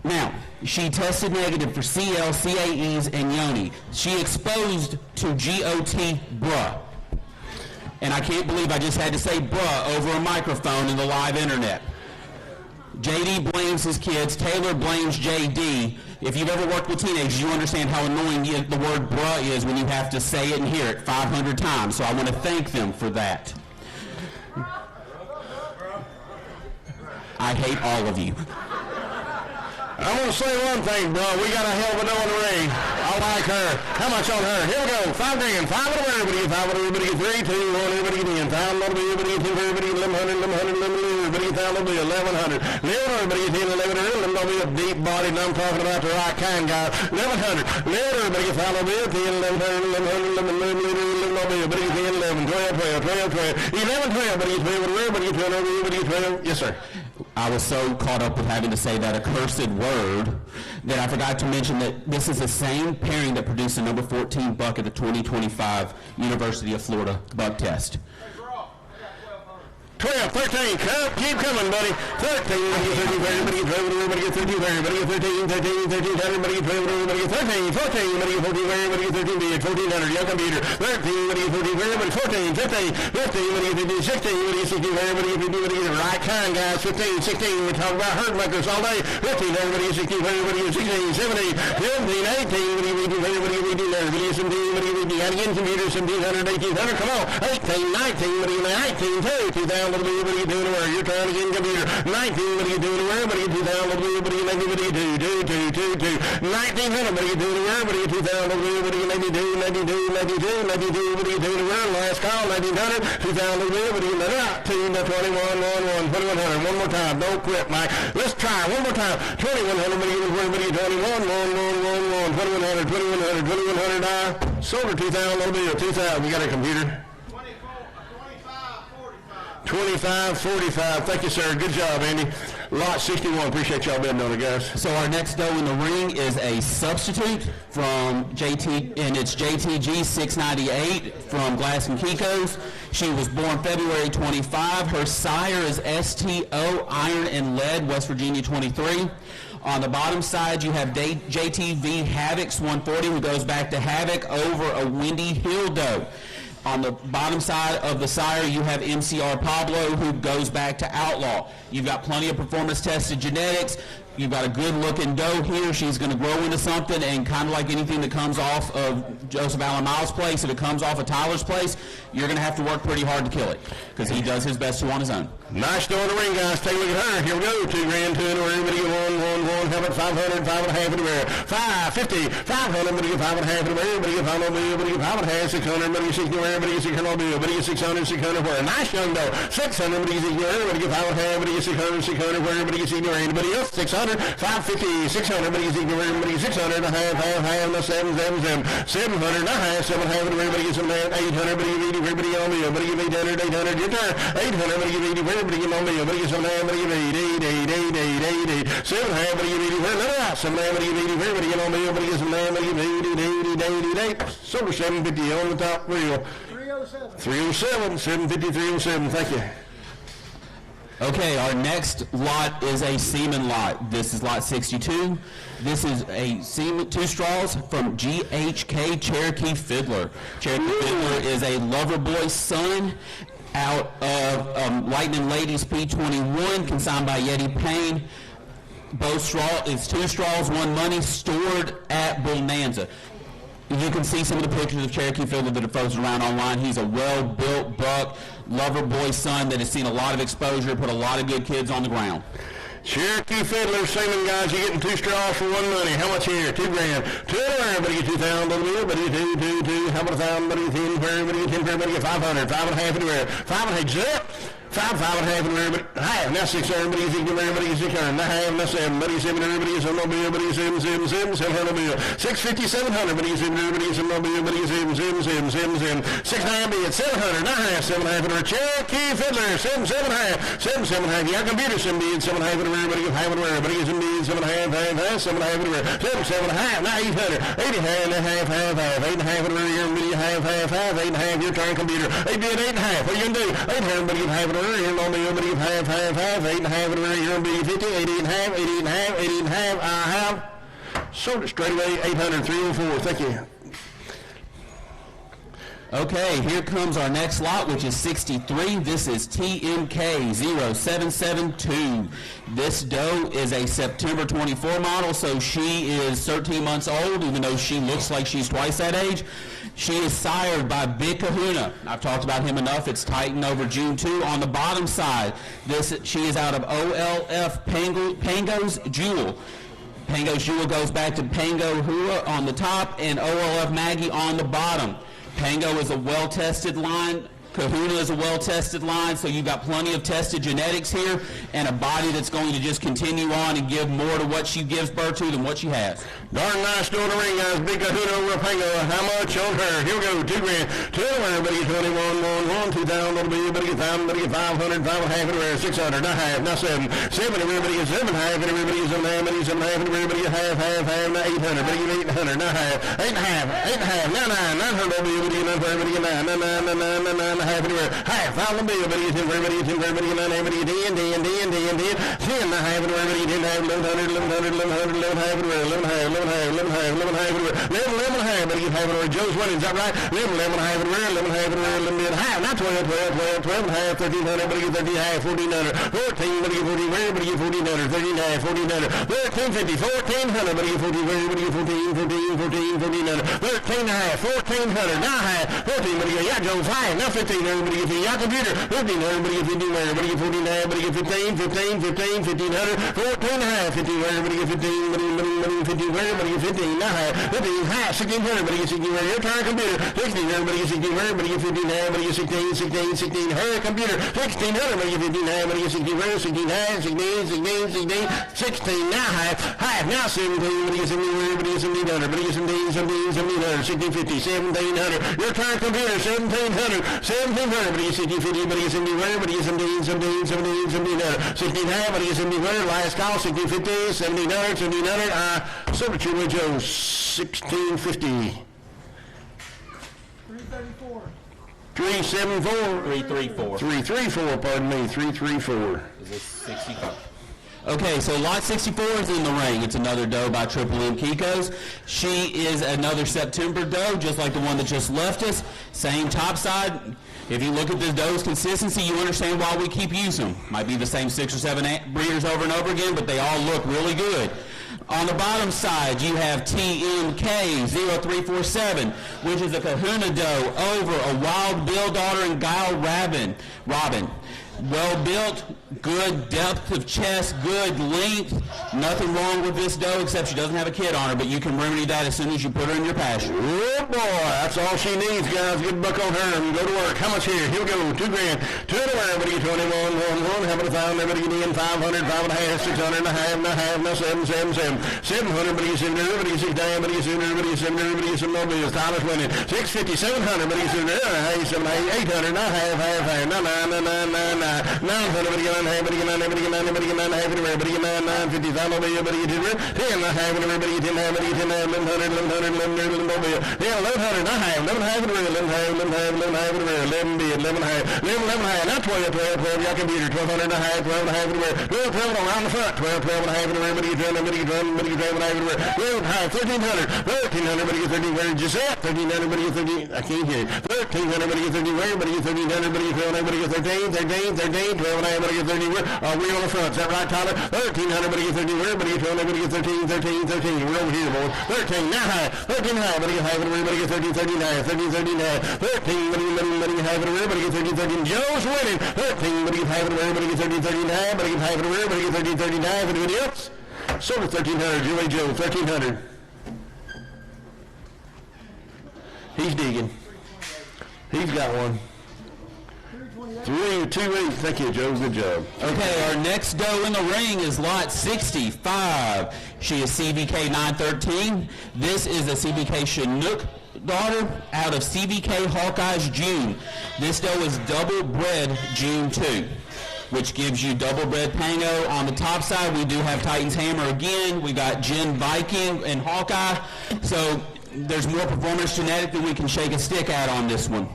Speaker 1: Now, she tested negative for CL, CAEs, and Yoni. She exposed to GOT bruh. And I can't believe I just had to say bruh over a microphone in the live internet. JD blames his kids. Taylor blames JD. If you've ever worked with teenagers, you understand how annoying the word bruh is when you have to say it and hear it 500 times. So I want to thank them for that. I hate all of you.
Speaker 2: I want to say one thing, bro. We got a hell of a doe in the ring. I like her. How much on her? Here we go. 5 grand. 5 of everybody get 5 of everybody get 3, 2, 1, everybody get in. 1,000 everybody get 2, everybody get 1,100, 1,100, everybody get 1,000 be 1,100. 11, everybody get 10, 11, everybody be a deep body, and I'm talking about the right kind, guys. 1,100. 11, everybody get 5 be 10, 11, 11, 11, 11, 11, 11, everybody get 10, 11, 12, 12, 12, 12, 11, 12, everybody get 12, everybody get 12, everybody get 12. Yes, sir.
Speaker 1: I was so caught up with having to say that accursed word that I forgot to mention that this is the same pairing that produced the number 14 buck at the 2025 University of Florida buck test.
Speaker 2: 12, 13, keep coming, buddy. 13, everybody get 12, everybody get 13, everybody get 13, 13, 13, everybody get 12, everybody get 13, 14, everybody get 14, everybody get 13, be it 1,400, young computer. 13, everybody get 14, everybody 14, 15, 15, everybody get 15, 16, everybody get 16, everybody get 15, everybody get the right kind, guys. 15, 16, we talk about herd makers all day. 15, everybody get 16, everybody get 16, 17, 17, 18, everybody get 18, everybody get 18, everybody get 17, everybody everybody get the again computer, 1700, 1800, come on, 18, 19, what are you 19, 2, 2000, what are you doing where? You're trying to get computer, 19, what are you doing where? What are you 2000, what are you making, what are you do, 1900, what are you doing where? What are you 2000, what are you maybe do, what are you doing where? Last call, 1900, 2000, what are you 2, 21, 2100, one more time, don't quit, Mike. Let's try one more time, 2100, what are you 21, 2100, 2100, Solar 2000, little bill, 2000, you got a computer? 25, 45. Thank you, sir. Good job, Andy. Lot 61. Appreciate y'all being on it, guys.
Speaker 1: So our next doe in the ring is a substitute from JT, and it's JTG 698 from Glass and Kiko's. She was born February 25. Her sire is STO Iron and Lead, West Virginia 23. On the bottom side, you have JTV Havoc's 140, who goes back to Havoc over a Windy Hill doe. On the bottom side of the sire, you have MCR Pablo, who goes back to Outlaw. You've got plenty of performance-tested genetics. You've got a good-looking doe here. She's going to grow into something, and kind of like anything that comes off of Joseph Allen Miles' place, if it comes off of Tyler's place, you're going to have to work pretty hard to kill it, because he does his best to on his own.
Speaker 2: Nice doe in the ring, guys. Take a look at her. Here we go. 2 grand, 2 in the ring. Everybody get 1. How about 500, 5.5 in the rear? 550, 500. Everybody get 5.5 in the rear. Everybody get 5 on the bill. Everybody get 5.5, 600. Everybody get 60 in the rear. Everybody get 600 on the bill. Everybody get 600, 600 where? Nice young doe. 600. Everybody get 60 in the rear. Everybody get 5.5. Everybody get 600, 600 where? Everybody get 60 in the rear. Anybody else? 600, 550, 600. Everybody get 60 in the rear. Everybody get 600 and a half, no 7, 700 and a half, 7.5 in the rear. Everybody get 700, 800. Everybody get 80. Everybody get on the bill. Everybody get 800, 800. Your turn. 800. Everybody get 80. Everybody get on the bill. 7 half, but you need 8, 7 half, but you need where? Let it out. 7 half, but you need where? But you get on the but you get 7 half, but you need 8. Solar 750 on the top wheel. 307, 750, 307. Thank you.
Speaker 1: Okay, our next lot is a semen lot. This is lot 62. This is a semen, 2 straws from GHK Cherokee Fiddler. Cherokee Fiddler is a lover boy son out of Lightning Ladies P21, consigned by Yeti Payne. Both straw, it's 2 straws, 1 money, stored at Bonanza. You can see some of the pictures of Cherokee Fiddler that are posted around online. He's a well-built buck, lover boy son that has seen a lot of exposure, put a lot of good kids on the ground.
Speaker 2: Cherokee Fiddler, semen guys, you're getting 2 straws for 1 money. How much here? 2 grand. 2 everywhere. Everybody get 2,000 on the bill. Everybody get 2. How about 1,000? Everybody get 10 for everybody get 10 for everybody get 500. 5.5 everywhere. 5.5 zip. 5.5 and everybody half. Now 600. Everybody gets everybody gets 600. Now half. Now 7. Everybody gets 7. Everybody gets 7 on bill. Everybody gets 7 700 bill. 650, 700. Everybody gets 7. Everybody gets 7 on bill. Everybody gets 7 6.5 bid. 700. Now half. 7.5 and Cherokee Fiddler. 7 7.5. 7 7.5. Yeah, computer 7 bid. 7.5 and everybody gets half and everybody gets 7 bid. 7.5 half. 7.5 and 7 7.5. Now 800. 80 half. Now half 8.5 and everybody half 8.5. Your turn, computer. 8 bid 8.5. What are you gonna do? 800. Everybody get half and here on me. Everybody get half 8.5 and you're gonna be 50. 88.5. I have sold it straight away. 800. 304. Thank you.
Speaker 1: Okay, here comes our next lot, which is 63. This is TMK 0772. This doe is a September 24 model, so she is 13 months old, even though she looks like she's twice that age. She is sired by Big Kahuna. I've talked about him enough. It's Titan over June 2. On the bottom side, she is out of OLF Pango's Jewel. Pango's Jewel goes back to Pango Hua on the top and OLF Maggie on the bottom. Pango is a well-tested line. Kahuna is a well-tested line, so you've got plenty of tested genetics here and a body that's going to just continue on and give more to what she gives birth to than what she has.
Speaker 2: Darn nice doing the ring, guys. Big Kahuna over Pango. How much on her? Here we go. 2 grand. 2 everybody get 21, 2,000 on the bill. Everybody get 1,000. Everybody get 500. 5.5 everywhere. 600. Now half. Now 7. 7. Everybody gets 7.5. Everybody gets 7.5. Everybody gets 7.5. Everybody get half. Now 800. Everybody get 800. Now half. 8.5. Now 9. 900 on the bill. Everybody get 9. Everybody get 9. a half anywhere. Half, found the bill, everybody get 10, everybody get 10, everybody get 9, everybody get 10 and a half anywhere, everybody get 10 half, 1100, 1100, 1100, 11 half anywhere, 11 half, 11 half, 11 half, 11 half anywhere, 11 half, everybody get half anywhere. Joe's winning, is that right? 11 half anywhere, 11 half anywhere, 11 half, now 12 and a half, 1300, everybody get 13 half, 1400, 14, everybody get 14, everybody get 1400, 13 half, 1400, 1350, 1400, everybody get 14, everybody get 14, 13 half, 1400, now half, 14, everybody get, yeah, Joe's high, now 15, everybody get 15, yeah, computer, 15, everybody get 15, everybody get 14 half, everybody get 15, 1500, 14 half, 15, everybody get 15, 15, everybody get 15, now half, 15 half, 1600, everybody get 16, your turn, computer, 16, everybody get 16, everybody get 15 half, everybody get 16, her computer, 1600, everybody get 15 half, everybody get 16 half, 16, now half, now 17, everybody get 17, everybody get 1700, everybody get 1700, 1650, 1700, your turn, computer, 1700, everybody get 1650, everybody get 17, everybody get 1700, 16 half, everybody get 1700, last call, 1650, 1700, Silver Chili Joe, 1650.
Speaker 4: 334.
Speaker 2: 374.
Speaker 1: 334.
Speaker 2: 334, pardon me, 334.
Speaker 1: Is this 65? Okay, so lot 64 is in the ring. It's another doe by Triple M Kiko's. She is another September doe, just like the one that just left us. Same top side. If you look at this doe's consistency, you understand why we keep using them. Might be the same 6 or 7 breeders over and over again, but they all look really good. On the bottom side, you have TMK 0347, which is a Kahuna doe over a Wild Bill daughter and Guile Robin. Well built, good depth of chest, good length. Nothing wrong with this doe except she doesn't have a kid on her, but you can remedy that as soon as you put her in your pasture.
Speaker 2: Good boy, that's all she needs, guys. Good buck on her and go to work. How much here? Here we go. $2 grand. 2 to everybody get 21, 1, how about 1,000? Everybody get in 500, 5 and a half, 600 and a half, now 7, 700, everybody get 700, everybody get 6 down, everybody get 700, everybody get 700, everybody get some more bills. Tyler's winning. 650, 700, everybody get 700, 800, now half, now 900, everybody get 9, everybody get 9, everybody get 9, everybody get 9, everybody get 9, 950, everybody get 10, 10, everybody get 10, everybody get 10, 1100, 1100, 1100, now half, 11 now 12, y'all computer, 1200 and a half, 12 and a half everywhere, 12 around the front, 12 and a half everybody get 12 and a half everywhere, 12 and a half, 1300, everybody get 13, where did you say it? 1300, everybody get 13, I can't hear you, 1300, everybody get 13, where everybody get 13, everybody get 12, everybody get 13, 12 and a half, everybody get 13, we on the front, is that right, Tyler? 1300, everybody get 13, where everybody get 12, everybody get 13, we're over here, boys, 13, now high, 13 high, everybody get half, everybody get 13 half, 13 half, 13, everybody get half, everybody get 13, Joe's winning, 13, everybody get half, everybody get 13 half, everybody get half, everybody get 13 half, anybody else? Sold at 1300, Julie Joe, 1300. He's digging. He's got one. 328, thank you, Joe, good job.
Speaker 1: Okay, our next doe in the ring is lot 65. She is CVK 913. This is a CVK Chinook daughter out of CVK Hawkeyes June. This doe is double bred June 2, which gives you double bred Pango. On the top side, we do have Titan's Hammer again. We got Gen Viking and Hawkeye. So there's more performance genetic than we can shake a stick at on this one.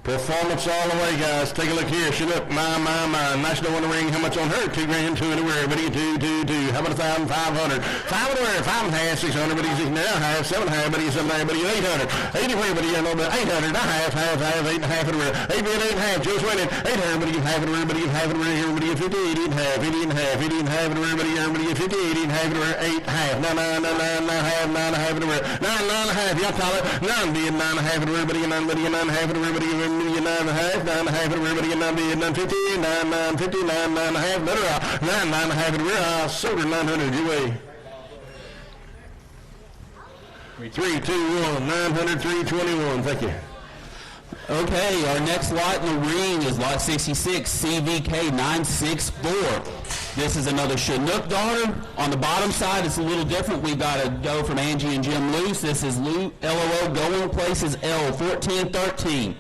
Speaker 2: Performance all the way, guys. Take a look here. She look, my. Nice doe in the ring. How much on her? $2 grand, 2 anywhere. Everybody get 2. How about 1,500? 5 anywhere. 5 and a half, 600. Everybody get now half, 7 and a half. Everybody get 7 and a half. Everybody get 800. 80 everybody get a little bit. 800. Now half, 8 and a half anywhere. 8 and a half. Joe's winning. 800. Everybody get half anywhere. Everybody get half anywhere. Everybody get 50. 80 and a half. 80 and a half. 80 and a half anywhere. Everybody get 50. 80 and a half anywhere. 8 half. Now half. 9 and a half anywhere. 9 and a half. Y'all call it. 9 being 9 and a half anywhere. Everybody get 9. Everybody get 9 and a half anywhere. Everybody get 9 and a half. 9 and a half, everybody get 950, 950, 9 and a half, better 9 and a half, and sold her 900, you weigh. 3, 2, 1, 900, 321, thank you.
Speaker 1: Okay, our next lot in the ring is lot 66, CVK 964. This is another Chinook daughter. On the bottom side, it's a little different. We've got a doe from Angie and Jim Luce. This is LOO Going Places L 1413.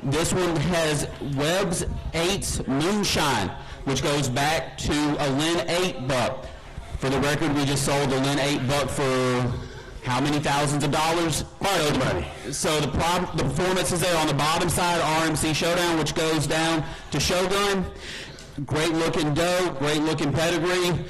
Speaker 1: This one has Webb's 8's Moonshine, which goes back to a Lynn 8 buck. For the record, we just sold the Lynn 8 buck for How many thousands of dollars?
Speaker 2: Quite a money.
Speaker 1: So the performances there on the bottom side, RMC Showdown, which goes down to Shogun. Great looking doe, great looking pedigree.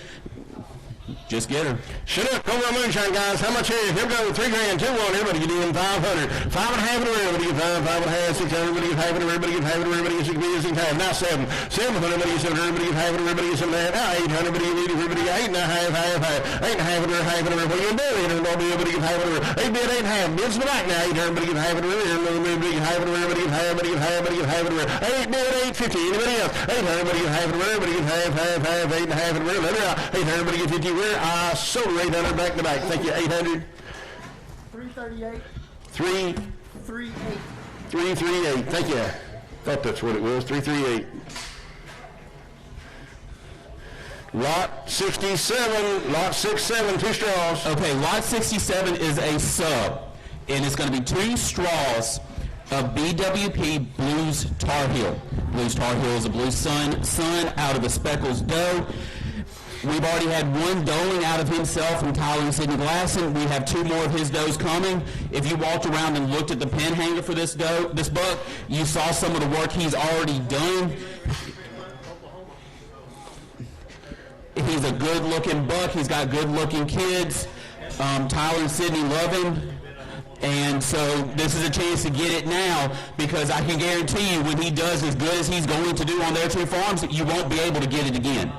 Speaker 1: Just get her.
Speaker 2: Shut up, Cobra Moonshine, guys. How much here? Here we go. $3 grand, 2-1. Everybody get in 500. 5.5 and everybody get 5, 5.5, 600. Everybody get half and everybody get half and everybody get 6 million, 6 half. Now 7. 700. Everybody get 700. Everybody get half and everybody get 7 half. Now 800. Everybody get 80. Everybody get 8 and a half, half, half. 8 and a half and half and everybody. What are you gonna do? 800. Everybody get half and everybody. 8 bid, 8 and a half. Bids the back now. 800. Everybody get half and everybody. Everybody get half and everybody get half. Everybody get half. Everybody get half and everybody. 8 bid, 850. Anybody else? 800. Everybody get half and everybody get half, half, half. 8 and a half and everybody. Let me out. 800. Everybody get 50. Where I sold 800 back to back. Thank you. 800.
Speaker 4: 338.
Speaker 2: 338.
Speaker 4: 338.
Speaker 2: Thank you. Thought that's what it was. 338. Lot 67. Lot 67. 2 straws.
Speaker 1: Okay, lot 67 is a sub, and it's going to be 2 straws of BWP Blues Tar Heel. Blues Tar Heel is a blue sun out of a Speckles doe. We've already had one doeing out of himself from Tyler and Sidney Glasson. We have 2 more of his does coming. If you walked around and looked at the pen hanger for this buck, you saw some of the work he's already done. He's a good-looking buck. He's got good-looking kids. Tyler and Sidney love him. And so this is a chance to get it now, because I can guarantee you when he does as good as he's going to do on their 2 farms, you won't be able to get it again.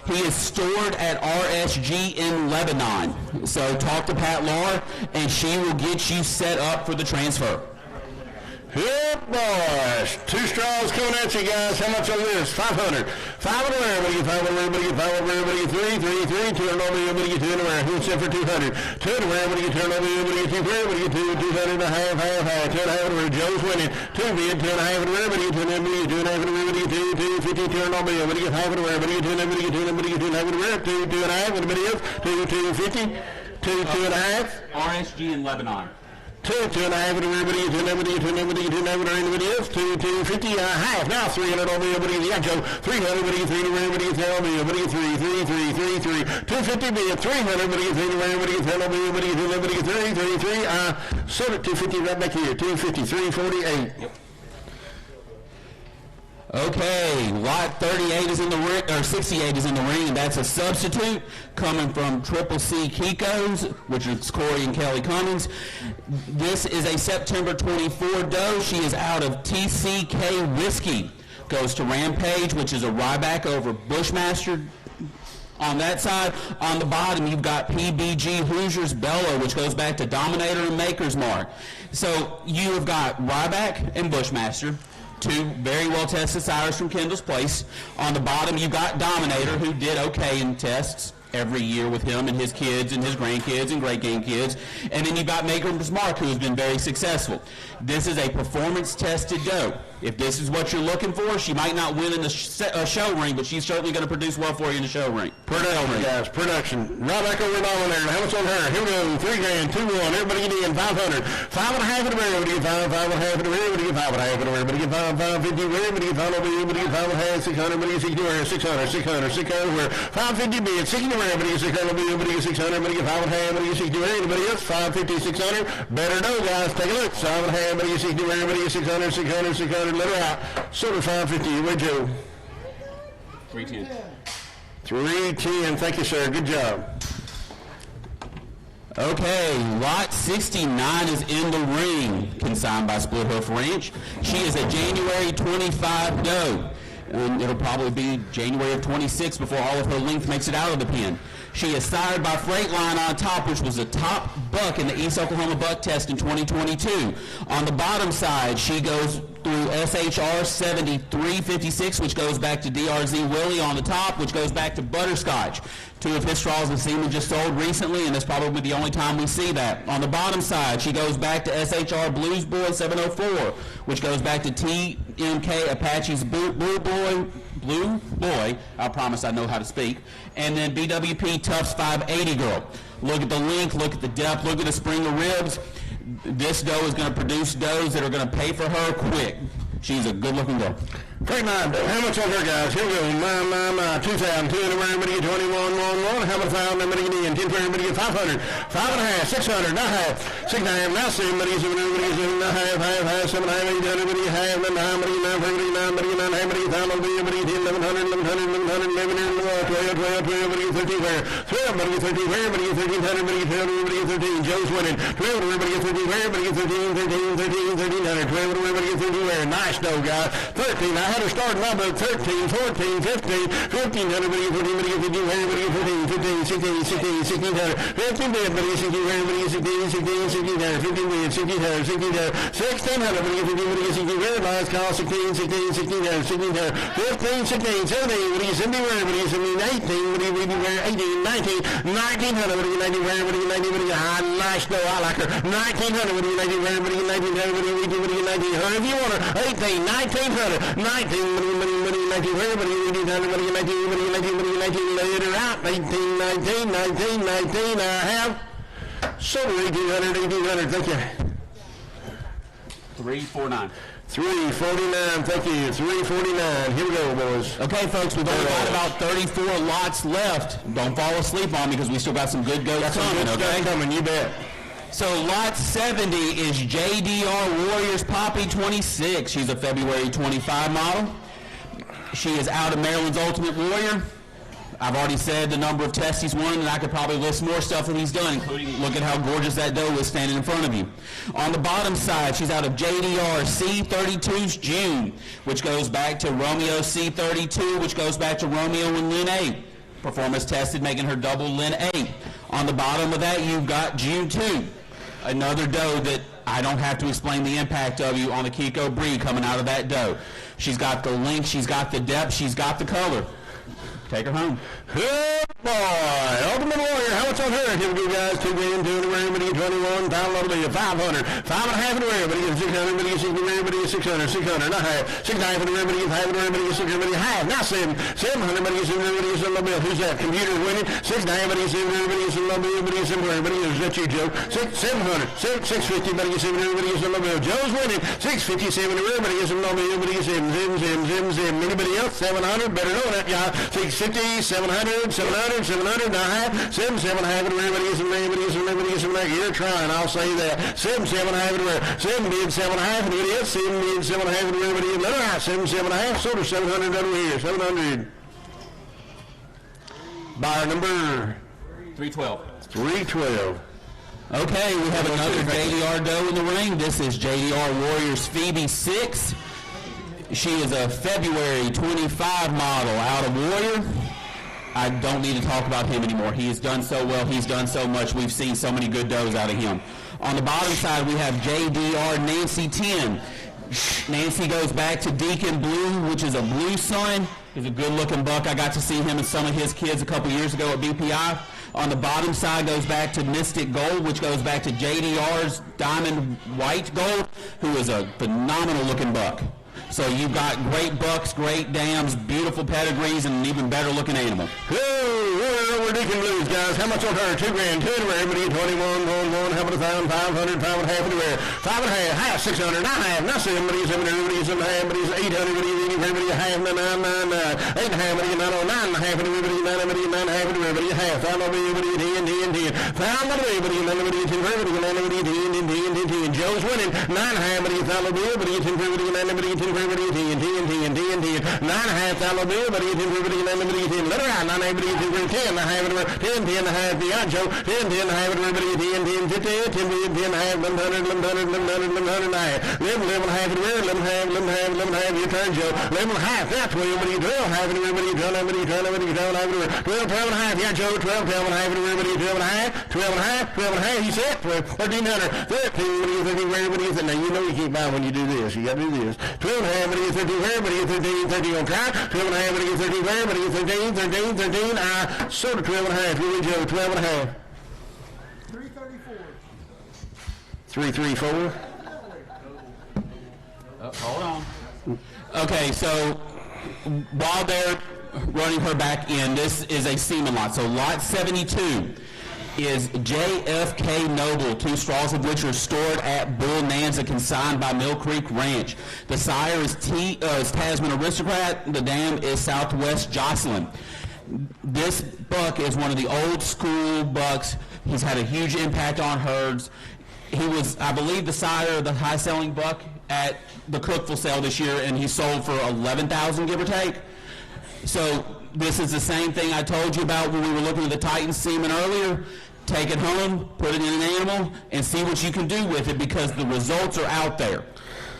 Speaker 1: He is stored at RSG in Lebanon. So talk to Pat Lahr, and she will get you set up for the transfer.
Speaker 2: Good boys. 2 straws coming at you guys. How much on this? 500. 500 everybody get 500 everybody get 500 everybody get 3, 200 everybody get 2 anywhere. Who's set for 200? 2 anywhere everybody get 200 everybody get 2 everybody get 200 and a half, half, half. 2 and a half everywhere. Joe's winning. 2 bid, 2 and a half everybody get 2 and everybody get 2 and a half everybody get 2, 250, 2 and everybody get half everywhere. Everybody get 2 and everybody get 2 and everybody get 2 and everywhere. 2, 2 and a half. Anybody else? 2, 250. 2, 2 and a half.
Speaker 1: RSG in Lebanon.
Speaker 2: 2, 2 and a half, everybody, 2 and everybody, 2 and everybody, 2 and everybody, anybody else, 2, 250 and a half. Now 300 on everybody, yeah, Joe, 300, everybody, 3 to everybody, 3 on everybody, 3, 250 be at 300, everybody, 3 to everybody, 3 on everybody, 3, everybody, 3, sold it 250 right back here, 250, 348. Yep.
Speaker 1: Okay, lot 38 is in the ring, or 68 is in the ring, and that's a substitute coming from Triple C Kiko's, which is Corey and Kelly Cummings. This is a September 24 doe. She is out of TCK Whiskey. Goes to Rampage, which is a Ryback over Bushmaster. On that side, on the bottom, you've got PBG Hoosiers Bellow, which goes back to Dominator and Maker's Mark. So you have got Ryback and Bushmaster, 2 very well-tested sires from Kendall's Place. On the bottom, you've got Dominator, who did okay in tests every year with him and his kids and his grandkids and great-grandkids. And then you've got Maker's Mark, who has been very successful. This is a performance-tested doe. If this is what you're looking for, she might not win in the show ring, but she's certainly going to produce well for you in the show ring.
Speaker 2: Production, guys, production. Right back over Dominator. How much on her? Here we go. 3 grand, 2, 1. Everybody get in 500. 5 and a half in the everybody get 5, 5 and a half in the everybody get 5 and a half in the everybody get 5, 550 everybody get 5 over everybody get 5 and a half, 600 everybody get 600, 600 where 550 bid, 60 everybody get 600 everybody get 600 everybody get 5 and a half everybody get 60 anybody else 550, 600. Better know, guys. Take a look. 5 and a half everybody get 60 everybody get 600, 600, 600. Let her out. Sold her 550. Where'd Joe?
Speaker 1: 310.
Speaker 2: 310. Thank you, sir. Good job.
Speaker 1: Okay, lot 69 is in the ring, consigned by Split Hoof Ranch. She is a January 25 doe. And it'll probably be January of 26 before all of her length makes it out of the pen. She is sired by Freightline on top, which was the top buck in the East Oklahoma Buck Test in 2022. On the bottom side, she goes through SHR 7356, which goes back to DRZ Willie on the top, which goes back to Butterscotch. 2 of his straws and semen just sold recently, and that's probably the only time we see that. On the bottom side, she goes back to SHR Blues Boy 704, which goes back to TMK Apache's Blue Boy, I promise I know how to speak, and then BWP Tufts 580 Girl. Look at the length, look at the depth, look at the spring of ribs. This doe is going to produce does that are going to pay for her quick. She's a good-looking girl.
Speaker 2: Frank 9, how much on her, guys? Here we go. My. 2,000, 2 in the round, everybody get 21, 1. How about 1,000, everybody get in. 10 for everybody get 500. 5.5, 600, not half. 6.5, now 7, everybody get 7, everybody get 7, not half, 7.5, 8, everybody get half, 9, everybody get 9, everybody get 9, everybody get 9, everybody get 10, 1100, 1100, 1100, 1100, 12, everybody get 13, 12, everybody get 13, everybody get 13, everybody get 12, everybody get 13, Joe's winning. 12, everybody get 13, everybody get 13, 13, 13, 1300, 12, everybody get 13, nice though, guys. 13, I had her starting my book, 13, 14, 15, 15, everybody get 14, everybody get 15, everybody get 15, 15, 16, 16, 1600, 15, everybody get 16, everybody get 16, 16, 1600, 15, 1600, 1600, 1600, everybody get 15, everybody get 16, very last call, 16, 16, 1600, 1600, 15, 16, 17, everybody get 17, everybody get 17, 18, everybody get 18, 19, 1900, everybody get 19, everybody get 19, everybody get, nice though, I like her, 1900, everybody get 19, everybody get 19, everybody get 19, her if you want her, 18, 1900, 19, everybody get 19, everybody get 19, everybody get 19, later out, 18, 19, 19, 19, I have, so 1800, 1800, thank you.
Speaker 1: 349.
Speaker 2: 349, thank you, 349, here we go, boys.
Speaker 1: Okay, folks, we've only got about 34 lots left. Don't fall asleep on me because we still got some good goats coming, okay?
Speaker 2: Coming, you bet.
Speaker 1: So lot 70 is JDR Warriors Poppy 26. She's a February 25 model. She is out of Maryland's Ultimate Warrior. I've already said the number of tests he's won, and I could probably list more stuff that he's done, including look at how gorgeous that doe is standing in front of you. On the bottom side, she's out of JDR C32's June, which goes back to Romeo C32, which goes back to Romeo and Lynn A. Performance tested, making her double Lynn A. On the bottom of that, you've got June 2, another doe that I don't have to explain the impact of you on the Kiko breed coming out of that doe. She's got the length, she's got the depth, she's got the color. Take her home.
Speaker 2: Good boy. Ultimate Warrior, how much on her? Here we go, guys. 2 grand, 2 in the round, everybody get 21, $1,000 will be 500. 5.5 in the round, everybody get 600, everybody get 60, everybody get 600, 600, not half. 6.5 in the round, everybody get 5 in the round, everybody get 600, everybody get half. Now 700, everybody get 700, everybody get 7 bill. Who's that? Computer winning. 6.9, everybody get 700, everybody get 7 bill, everybody get 700, everybody get, is that you, Joe? 700, 650, everybody get 700, everybody get 7 bill. Joe's winning. 657 in the round, everybody get 7 bill, everybody get 7. Anybody else? 700, better know that, y'all. 650, 700, 700, 700, not half. 7, 7.5 in the round, everybody gets 7, everybody gets 7, everybody gets 7. You're trying, I'll say that. 7, 7.5 in the round. 7 bid, 7.5, and it is 7 bid, 7.5 in the round, everybody gets out. 7, 7.5, sort of 700 over here, 700. Buyer number
Speaker 1: 312.
Speaker 2: 312.
Speaker 1: Okay, we have another JDR doe in the ring. This is JDR Warriors Phoebe 6. She is a February 25 model out of Warrior. I don't need to talk about him anymore. He has done so well. He's done so much. We've seen so many good does out of him. On the bottom side, we have JDR Nancy 10. Nancy goes back to Deacon Blue, which is a blue son. He's a good-looking buck. I got to see him and some of his kids a couple years ago at BPI. On the bottom side goes back to Mystic Gold, which goes back to JDR's Diamond White Gold, who is a phenomenal-looking buck. So you've got great bucks, great dams, beautiful pedigrees, and an even better looking animal.
Speaker 2: We're Deacon Blues, guys. How much on her? 2 grand, 2 in the rare, everybody 21, 1, how about 1,000, 500, 5.5 in the rare, 5.5, half, 600, not half, not 7, everybody 7, everybody 7, everybody 800, everybody half, 9, 8.5, everybody 9, 9.5, everybody 9, everybody 9.5, everybody half, 5, everybody 10, 10, 10, 5, everybody 10, everybody 10, everybody 10, 10, 10, 10, Joe's winning, 9.5, everybody 1,000, everybody 10, everybody 9, everybody 10, everybody 10, 10, 10, 10, 10, 9.5, everybody 10, everybody 9, everybody 10, let her out, 9, everybody 10, 10, 10, 10, 10, the odd Joe, 10, 10, everybody 10, 10, 50, 10, 10, 1100, 1100, 1100, 1100, 11, half, 11, your turn, Joe, 11 half, that's where everybody 12, half, everybody 12, everybody 12, everybody 12, 12, 12 and a half, yeah, Joe, 12, 12 and a half, everybody 12 and a half, 12 and a half, 12 and a half, he said, 1300, 13, everybody, now you know you can't buy when you do this, you gotta do this, 12 and a half, everybody 13, everybody 13, 13 on track, 12 and a half, everybody 13, everybody 13, 13, sort of 12 and a half, really, Joe, 12 and a half.
Speaker 4: 334.
Speaker 2: 334.
Speaker 1: Hold on. Okay, so while they're running her back in, this is a semen lot. So lot 72 is JFK Noble, 2 straws of which are stored at Bull Nanza, consigned by Mill Creek Ranch. The sire is Tasman Aristocrat. The dam is Southwest Jocelyn. This buck is one of the old school bucks. He's had a huge impact on herds. He was, I believe, the sire of the high-selling buck at the Cookville sale this year, and he sold for $11,000, give or take. So this is the same thing I told you about when we were looking at the Titan semen earlier. Take it home, put it in an animal, and see what you can do with it, because the results are out there.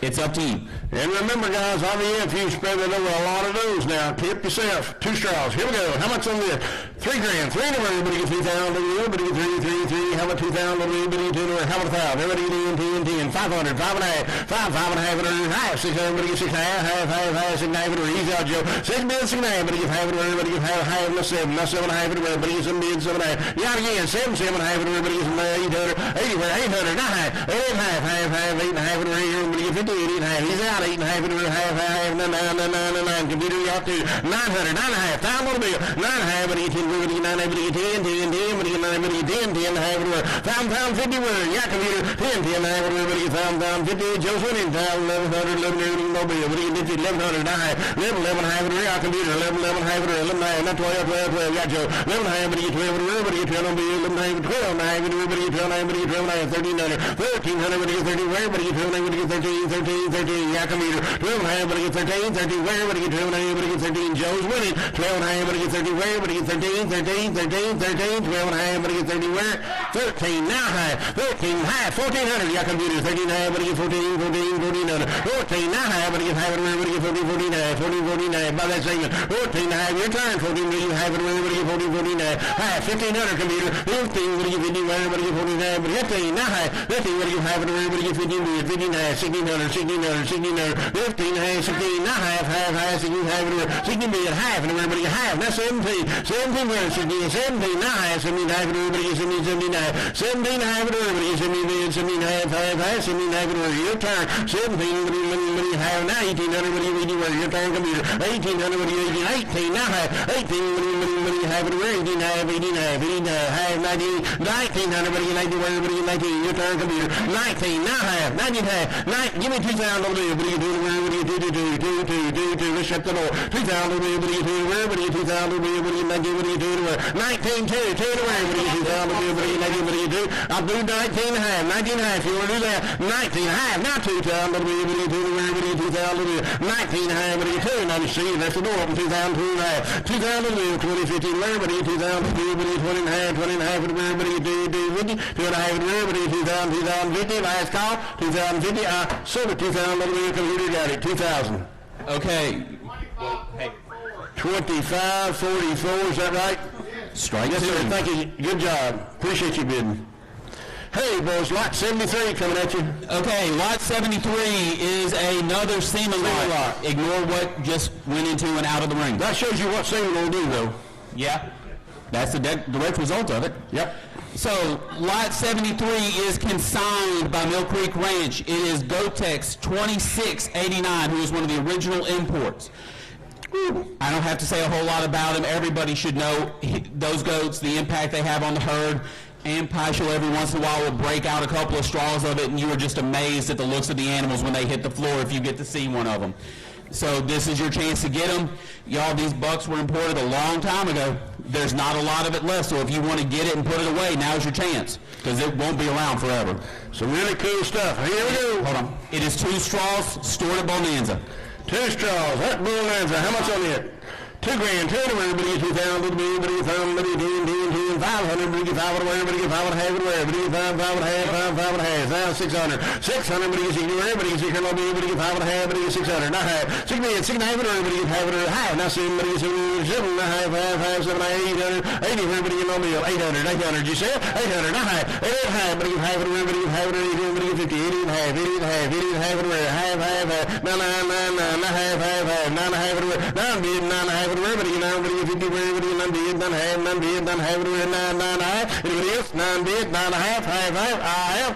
Speaker 1: It's up to you.
Speaker 2: And remember, guys, IVF, you spread it over a lot of those now. Tip yourself. 2 straws. Here we go. How much on this? $3 grand. 3 to everybody get 3,000. Everybody get 3. How about 2,000? Everybody get 2. How about 1,000? Everybody get 10. 500. 5.5. 5.5. 6. Everybody get 6. Half. 6. Easy out, Joe. 6 bids. 6. Everybody get half. Everybody get half. Not 7. Not 7.5. Everybody get 7 bids. 7.5. Yeah, again. 7. 7.5. Everybody gets 800. 800. 800. Not half. 8.5. 8.5. Everybody get 50. 8.5. He's out. 8.5. Half. 9. Computer, you have to 900. 9.5. 1,000 little bill. 9.5. But you 10. Everybody get 9. Everybody get 10. 10. 10. Everybody get 9. Everybody get 10. 10. Half. 1,000. 50 word. Yeah, computer. 10. 10. Half. Everybody get 1,000. 50. Joe's winning. 1,000. 1100. 1100. No bill. Everybody get 1100. 9. 11. Half. Yeah, computer. 11. Half. 11. Not 12. 12. Yeah, Joe. 11. Half. Everybody get 12. Everybody get 12 on bill. 11. 12. 9. Everybody get 12. 9. Everybody get 12. 9. 1,300. 1,300. Everybody get 13. Everybody get 12. Everybody get 13. 13. Yeah, computer. 12 and a half, everybody gets 13, 13, where everybody gets 12 and a half, everybody gets 13, Joe's winning. 12 and a half, everybody gets 13, where everybody gets 13, 13, 13, 13, 12 and a half, everybody gets 13, where? 13, now high, 13, high, 1,400, yeah, computer, 13 and a half, everybody gets 14, 14, 1400, 14, now high, everybody gets half, everybody gets 14, 14 and a half, 14, 14 and a half, by that segment, 14 and a half, your turn, 14, you have it, everybody gets 14, 14 and a half, high, 1,500, computer, 15, everybody gets 15, where everybody gets 14 and a half, 15, now high, 15, everybody gets half, everybody gets 15, 15 and a half, 1,600, 1,600, 1,600, 15 and a half, 16, not half, 16, half, 16 million, half, and everybody get half, that's 17, 17 million, 17, not half, 17, half, and everybody gets 17, 79, 17 and a half, and everybody gets 17 million, 17 half, 17 half, and your turn, 17 million, half, now 1,800, your turn, computer, 1,800, 18, not half, 18 million, half, and 18 half, 18 half, 18 half, 19, 1,900, 19, 19, your turn, computer, 19, not half, 19 half, 9, give me 2,000 over there, what are you doing? Let's shut the door. 2,000, everybody get 2, everybody get 2,000, everybody get 19, everybody get 2, 19, 2, 2 to where, everybody get 2,000, everybody get 19, everybody get 2. I'll do 19 and a half, 19 and a half, you want to do that? 19 and a half, not 2,000, everybody get 2, everybody get 2,000, 19 and a half, everybody get 2, now you see, that's the door open, 2,000, 2 and a half, 2,000, 20, 15, everybody get 2,000, everybody get 20 and a half, 20 and a half, everybody get 2, 50, 2 and a half, everybody get 2,000, 2,050, last call, 2,050, sold it, 2,000, everybody computer got it, 2,000.
Speaker 1: Okay. Well, hey.
Speaker 2: 25, 44, is that right?
Speaker 1: Strike
Speaker 2: yes,
Speaker 1: two.
Speaker 2: sir. Thank you. Good job. Appreciate you bidding. Hey, boys, lot 73 coming at you.
Speaker 1: Okay, lot 73 is another semen lot. Ignore what just went into and out of the ring.
Speaker 2: That shows you what semen will do, though.
Speaker 1: Yeah. That's the direct result of it.
Speaker 2: Yep.
Speaker 1: So, lot 73 is consigned by Mill Creek Ranch. It is Gotex 2689, who is one of the original imports. I don't have to say a whole lot about him. Everybody should know those goats, the impact they have on the herd. And Pyshel every once in a while will break out a couple of straws of it, and you are just amazed at the looks of the animals when they hit the floor if you get to see one of them. So this is your chance to get them. Y'all, these bucks were imported a long time ago. There's not a lot of it left, so if you want to get it and put it away, now's your chance, because it won't be around forever.
Speaker 2: Some really cool stuff. Here we go.
Speaker 1: Hold on. It is 2 straws stored at Bonanza.
Speaker 2: 2 straws. That Bonanza. How much on it? $2 grand. 2 to everybody get 2,000. Everybody get 1,000. Everybody get 10, 500. Everybody get 500. Everybody get 500. Everybody get 5, 5 and a half, 5, 5 and a half. Now 600. 600. Everybody gets 60. Everybody gets 600. Everybody get 5 and a half. Everybody gets 600. Not half. 6 million. 6 and a half. Everybody gets half. Half. Now 7. Everybody gets 7 and a half. Half. 7 and a half. 800. 80. Everybody get no meal. 800. 800. You say it? 800. Not half. 8 and a half. Everybody get half. Everybody get half. Everybody get 50. 80 and a half. 80 and a half. 80 and a half. Half. Half. Not half. Half. 9 and a half. 9 bid. 9 and a half. Everybody get 9. 50, everybody get 9 bid. 9 half. 9 bid. 9 half. 9 half. Anybody else? 9 bid. 9 and a half. Half. Half.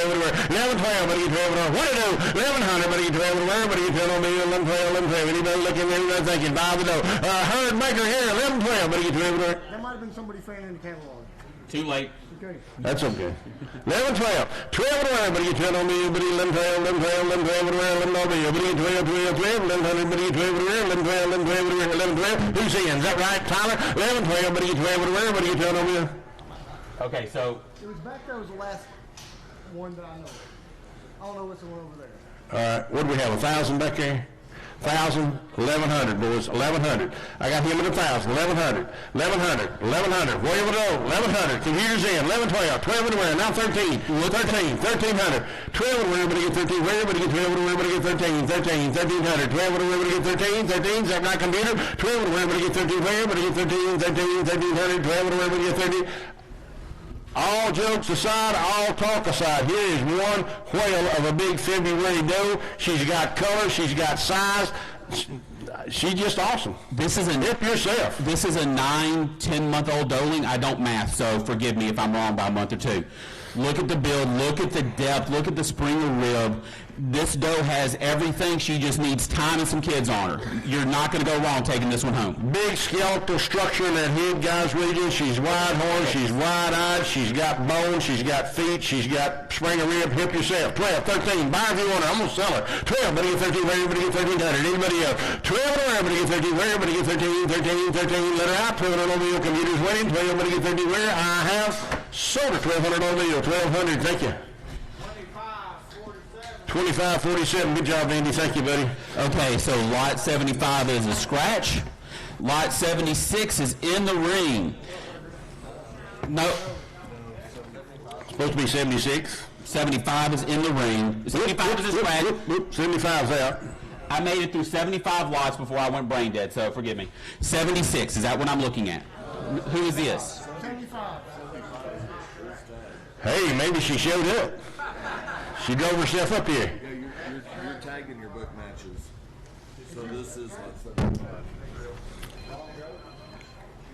Speaker 2: 12 everywhere. 11, 12, better get 12 everywhere. What do you do? 1100, better get 12 everywhere. Better get 12 on me. 11, 12, 11, 12. Anybody looking there, anybody thinking, by the door. Herd maker here, 11, 12, better get 12 everywhere.
Speaker 4: That might have been somebody fanning the catalog.
Speaker 1: Too late.
Speaker 4: Okay.
Speaker 2: That's okay. 11, 12. 12 everywhere, better get 12 on me. Better get 11, 12, 11, 12, 11, 12 everywhere. 11 on me. Better get 12, 12, 12. 1100, better get 12 everywhere. 11, 12, 11, 12 everywhere. 11, 12. Who's in? Is that right, Tyler? 11, 12, better get 12 everywhere. Better get 12 on me.
Speaker 1: Okay, so
Speaker 4: It was back there was the last one that I know. I don't know what's the one over there.
Speaker 2: All right, what do we have, 1,000 back there? 1,000, 1,100, boys, 1,100. I got him at 1,000, 1,100, 1,100, 1,100. Where we go? 1,100. Computers in. 11, 12, 12 everywhere. Now 13, 13, 1,300. 12 everywhere, everybody get 13. Where everybody get 12 everywhere, everybody get 13, 13, 1,300. 12 everywhere, everybody get 13, 13. Is that right, computer? 12 everywhere, everybody get 13. Where everybody get 13, 13, 1,300. 12 everywhere, everybody get 13. All jokes aside, all talk aside, here is one whale of a big February doe. She's got color, she's got size. She's just awesome.
Speaker 1: this is a
Speaker 2: Help yourself.
Speaker 1: This is a 9-10-month-old doeling. I don't math, so forgive me if I'm wrong by a month or two. Look at the build, look at the depth, look at the spring of rib. This doe has everything. She just needs time and some kids on her. You're not going to go wrong taking this one home.
Speaker 2: Big skeletal structure in that head, guys, region. She's wide-horned, she's wide-eyed, she's got bones, she's got feet, she's got spring of rib. Help yourself. 12, 13, buy if you want her. I'm going to sell her. 12, better get 13, where everybody get 1,300. Anybody else? 12, where everybody get 13, where everybody get 13, 13, 13. Let her out. 12 on the computers waiting. 12, everybody get 13, where I have sold her. 1,200 on the wheel. 1,200, thank you. 25-47. Good job, Andy. Thank you, buddy.
Speaker 1: Okay, so lot 75 is a scratch. Lot 76 is in the ring. No,
Speaker 2: Supposed to be 76.
Speaker 1: 75 is in the ring. 75 is a scratch.
Speaker 2: 75's out.
Speaker 1: I made it through 75 lots before I went brain dead, so forgive me. 76, is that what I'm looking at? Who is this?
Speaker 4: 75.
Speaker 2: Hey, maybe she showed up. She drove herself up here.
Speaker 5: Yeah, you're tagging your book matches. So this is like 75.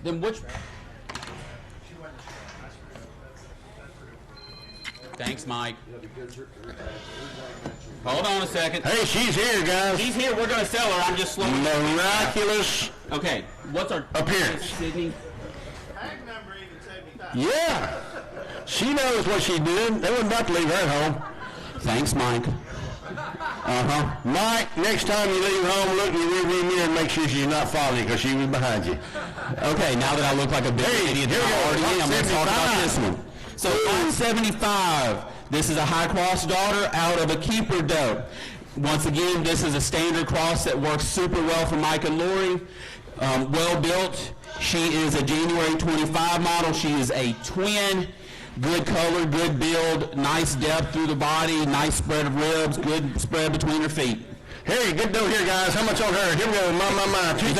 Speaker 1: Then which... Thanks, Mike. Hold on a second.
Speaker 2: Hey, she's here, guys.
Speaker 1: She's here. We're going to sell her. I'm just slowing
Speaker 2: Miraculous
Speaker 1: Okay. What's our
Speaker 2: appearance.
Speaker 1: Sydney?
Speaker 3: Tag number even 75.
Speaker 2: Yeah. She knows what she's doing. They wouldn't about to leave her at home.
Speaker 1: Thanks, Mike.
Speaker 2: Mike, next time you leave home, look in your rearview mirror and make sure she's not following you because she was behind you.
Speaker 1: Okay, now that I look like a big idiot that I already am, let's talk about this one. So, lot 75. This is a high cross daughter out of a keeper doe. Once again, this is a standard cross that works super well for Mike and Lori. Well built. She is a January 25 model. She is a twin. Good color, good build, nice depth through the body, nice spread of ribs, good spread between her feet.
Speaker 2: Hey, good dough here, guys. How much on her? Here we go. My. 2,000.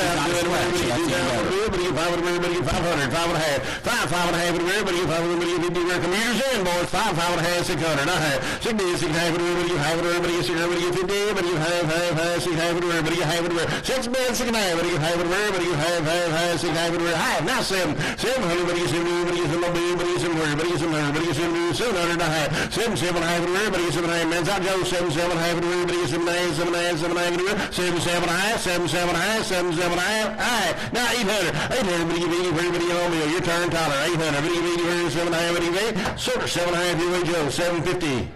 Speaker 2: Everybody, 500, 500, 500, 5.5. 5.5 with everybody, 500, 50. Computers in, boys. 5.5, 600. Not half. 6 half with everybody, 5 with everybody, 6 everybody, 50. Everybody, half, 6 half with everybody, half with everybody. 6 bed, 6 and a half. Everybody, half with everybody, half, 6 half with everybody. Half. Now 7. 700, everybody, 7, everybody, 7, everybody, 7, everybody, 7, everybody, 700 and a half. 7, 7 half with everybody, 7 half. Man's out, go. 7, 7 half with everybody, 7 half, 7 half. 7, 7 half, 7, 7 half, 7, 7 half. All right, now 800. 800, everybody on me. Your turn, Tyler. 800, everybody, 7 half, everybody. Sorter, 7 half, you Joe. 750.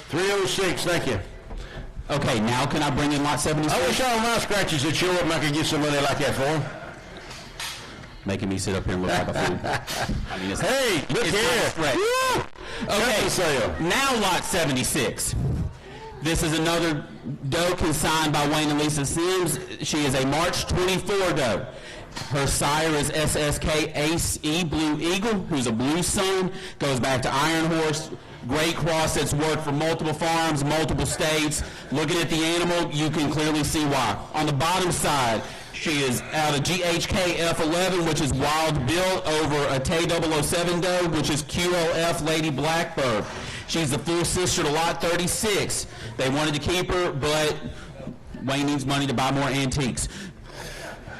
Speaker 2: 306, thank you.
Speaker 1: Okay, now can I bring in lot 76?
Speaker 2: I wish all my scratches would show up and I could get some money like that for them.
Speaker 1: Making me sit up here and look like a fool. I mean,
Speaker 2: Hey, look here.
Speaker 1: Okay,
Speaker 2: sale.
Speaker 1: Now lot 76. This is another doe consigned by Wayne and Lisa Sims. She is a March 24 doe. Her sire is SSK Ace E Blue Eagle, who's a blue son, goes back to Iron Horse. Great cross that's worked for multiple farms, multiple states. Looking at the animal, you can clearly see why. On the bottom side, she is out of GHK F11, which is Wild Bill, over a K007 doe, which is QLF Lady Blackbird. She's the full sister to lot 36. They wanted to keep her, but Wayne needs money to buy more antiques.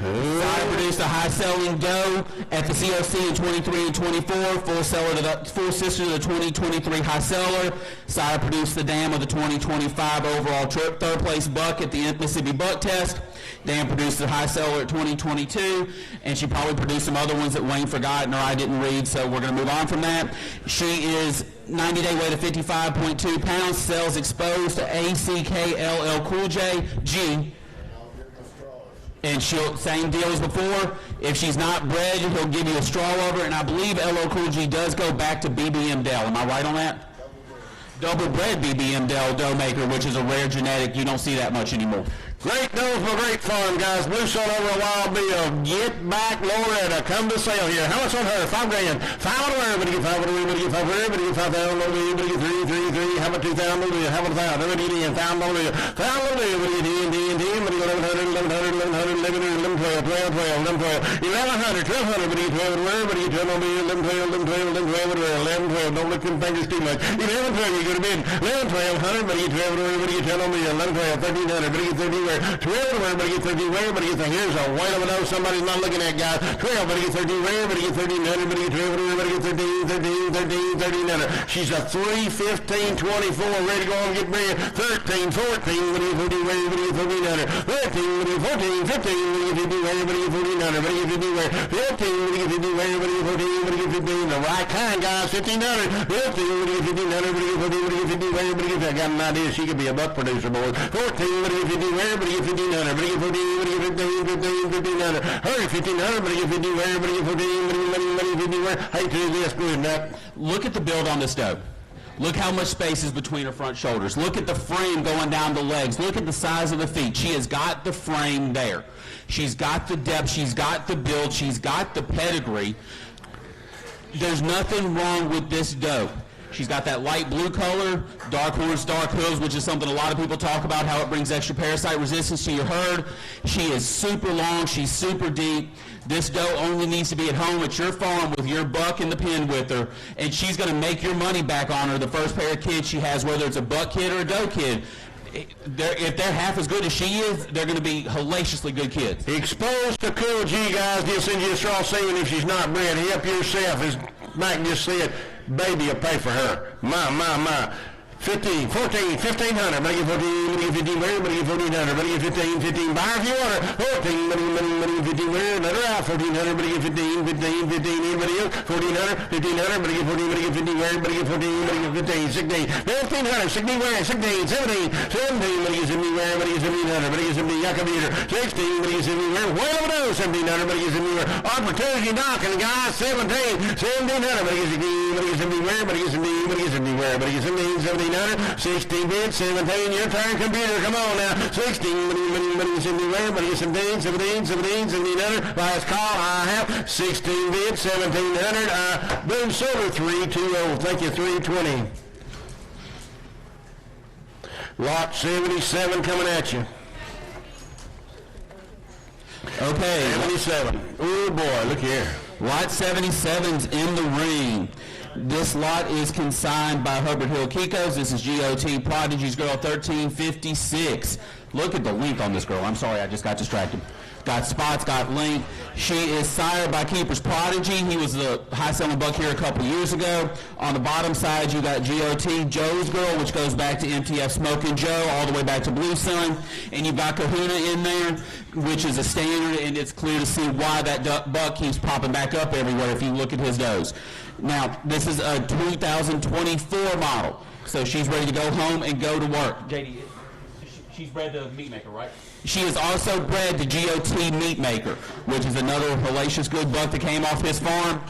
Speaker 1: Sire produced a high-selling doe at the COC in 23 and 24. Full sister to the 2023 high seller. Sire produced the dam of the 2025 overall third-place buck at the Mississippi Buck Test. Dan produced the high seller at 2022, and she probably produced some other ones that Wayne forgot or I didn't read, so we're going to move on from that. She is 90-day weight of 55.2 pounds, sells exposed to ACKLL Cool J, G, and she'll, same deal as before. If she's not bred, he'll give you a straw over, and I believe LL Cool G does go back to BBM Dell. Am I right on that? Double bred BBM Dell doe maker, which is a rare genetic. You don't see that much anymore.
Speaker 2: Great doe for a great farm, guys. Blue sold over a Wild Bill. Get back, Loretta. Come to sale here. How much on her? $5 grand. 5 on everybody get 5 on everybody get 5 on everybody get 5,000 on everybody get 3. How about 2,000 on everybody? How about 1,000? Everybody get 1,000 on everybody. 1,000 on everybody get 10. Everybody get 1,100, 1,100, 1,100, 11, 12, 1,100, 1,200. Everybody get 12 on everybody get 12 on everybody. 11, 12, 11, 12. Don't lick them fingers too much. 11, 12. You go to bed. 11, 12, 100. Everybody get 12 on everybody get 10 on me. 11, 12, 1,300. Everybody get 13. 12 everybody gets 13 rare, everybody gets here's a white of a nose somebody's not looking at, guys. 12, everybody gets 13 rare, everybody gets 13, everybody gets 12, everybody gets 13. She's a 3, 15, 24, ready to go on and get married. 13, 14, everybody gets 13 rare, everybody gets 13, 13, 14, 15, everybody gets 15 rare, everybody gets 14, everybody gets 15 rare, 15, everybody gets 15 rare, everybody gets 14, everybody gets 15, the right kind, guys, 1,500, 15, everybody gets 1500, everybody gets 14, everybody gets 15 rare, everybody gets, I got an idea she could be a buck producer, boys. 14, everybody gets 15 rare, everybody gets 1,500. Everybody get 15, 1,500. Hurry, 1,500. Everybody get 15 rare. Everybody get 15 rare. Hey, to this, good enough.
Speaker 1: Look at the build on this doe. Look how much space is between her front shoulders. Look at the frame going down the legs. Look at the size of the feet. She has got the frame there. She's got the depth. She's got the build. She's got the pedigree. There's nothing wrong with this doe. She's got that light blue color, dark horns, dark hooves, which is something a lot of people talk about, how it brings extra parasite resistance to your herd. She is super long. She's super deep. This doe only needs to be at home at your farm with your buck in the pen with her, and she's going to make your money back on her the first pair of kids she has, whether it's a buck kid or a doe kid. If they're half as good as she is, they're going to be hellaciously good kids.
Speaker 2: Exposed to Cool G, guys. He'll send you a straw semen if she's not bred. Help yourself. Mac just said, baby will pay for her. My. 15, 14, 1500, but I get 14, but I get 15 where, but I get 1400, but I get 15, 15, buy if you want her, 14, but I get 15 where, let her out, 1400, but I get 15, 15, 15, anybody else, 1400, 1500, but I get 14, but I get 15 where, but I get 14, but I get 15, 16, 1500, 16 where, 16, 17, 17, but I get 17 where, but I get 1700, but I get 17, y'all come here, 16, but I get 17 where, well over there, 1700, but I get 17 where, opportunity knocking, guys, 17, 1700, but I get 16, but I get 17 where, but I get 17, but I get 17 where, but I get 17, 17, 16 bit, 17, your turn, computer, come on now, 16, 17, where, but 17, 17, 17, 1700, last call, I have 16 bit, 1700, boom, silver, 320, thank you, 320. Lot 77 coming at you.
Speaker 1: Okay.
Speaker 2: 77, oh boy, look here.
Speaker 1: Lot 77's in the ring. This lot is consigned by Hubbard Hill Kiko's. This is GOT Prodigy's girl 1356. Look at the length on this girl. I'm sorry, I just got distracted. Got spots, got length. She is sired by Keeper's Prodigy. He was the high-selling buck here a couple years ago. On the bottom side, you got GOT Joe's Girl, which goes back to MTF Smokin' Joe, all the way back to Blue Sun. And you've got Kahuna in there, which is a standard, and it's clear to see why that buck keeps popping back up everywhere if you look at his does. Now, this is a 2024 model, so she's ready to go home and go to work. JD, she's bred to Meat Maker, right? She is also bred to GOT Meat Maker, which is another hellacious good buck that came off his farm.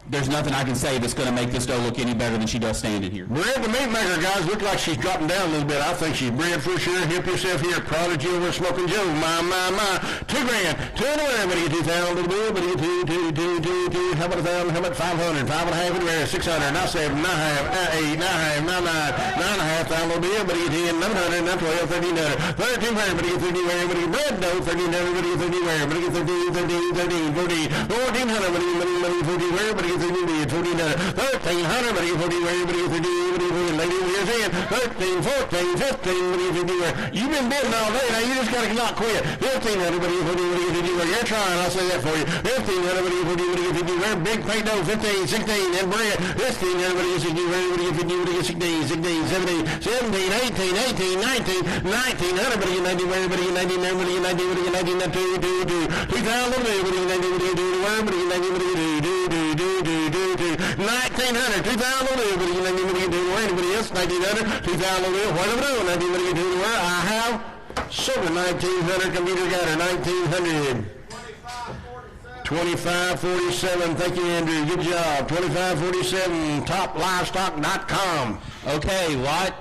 Speaker 1: There's nothing I can say that's going to make this doe look any better than she does standing here.
Speaker 2: Bred the Meat Maker, guys. Look like she's dropping down a little bit. I think she's bred for sure. Help yourself here. Prodigy over Smokin' Joe. My. $2 grand. $200. But you get 2,000 little bit. But you get two. How about 1,000? How about 500? 5.5 anywhere. 600. Not 7. Not half. Not 8. Not half. Not 9. 9.5 little bit. But you get 10. 900. Not 12. 1,300. 1,300. But you get 1,300. But you get bread dough. 1,300. But you get 1,300. But you get 13. 14. 1,400. But you get 14. But you get 14. 1300, but you put anywhere, but you put lady where's in 13, 14, 15, but you put anywhere. You've been bidding all day, now you just gotta not quit. 1,500, but you put anywhere. You're trying, I'll say that for you. 1,500, but you put anywhere. Big pay dough, 15, 16, and bread. 1,500, but you put anywhere. 16, 17, 18, 19, 1900, but you 90, but you 90, but you 90, but you 90, 2,000, but you 90, but you do, but you 90, but you do. 1,900, 2,000 but you know what you do where anybody else, 1,900, 2,000 whatever do, 1,900 you do where I have silver 1,900 computer got her 1,900. 2547, thank you Andrew, good job. 2547, toplivestock.com.
Speaker 1: Okay, lot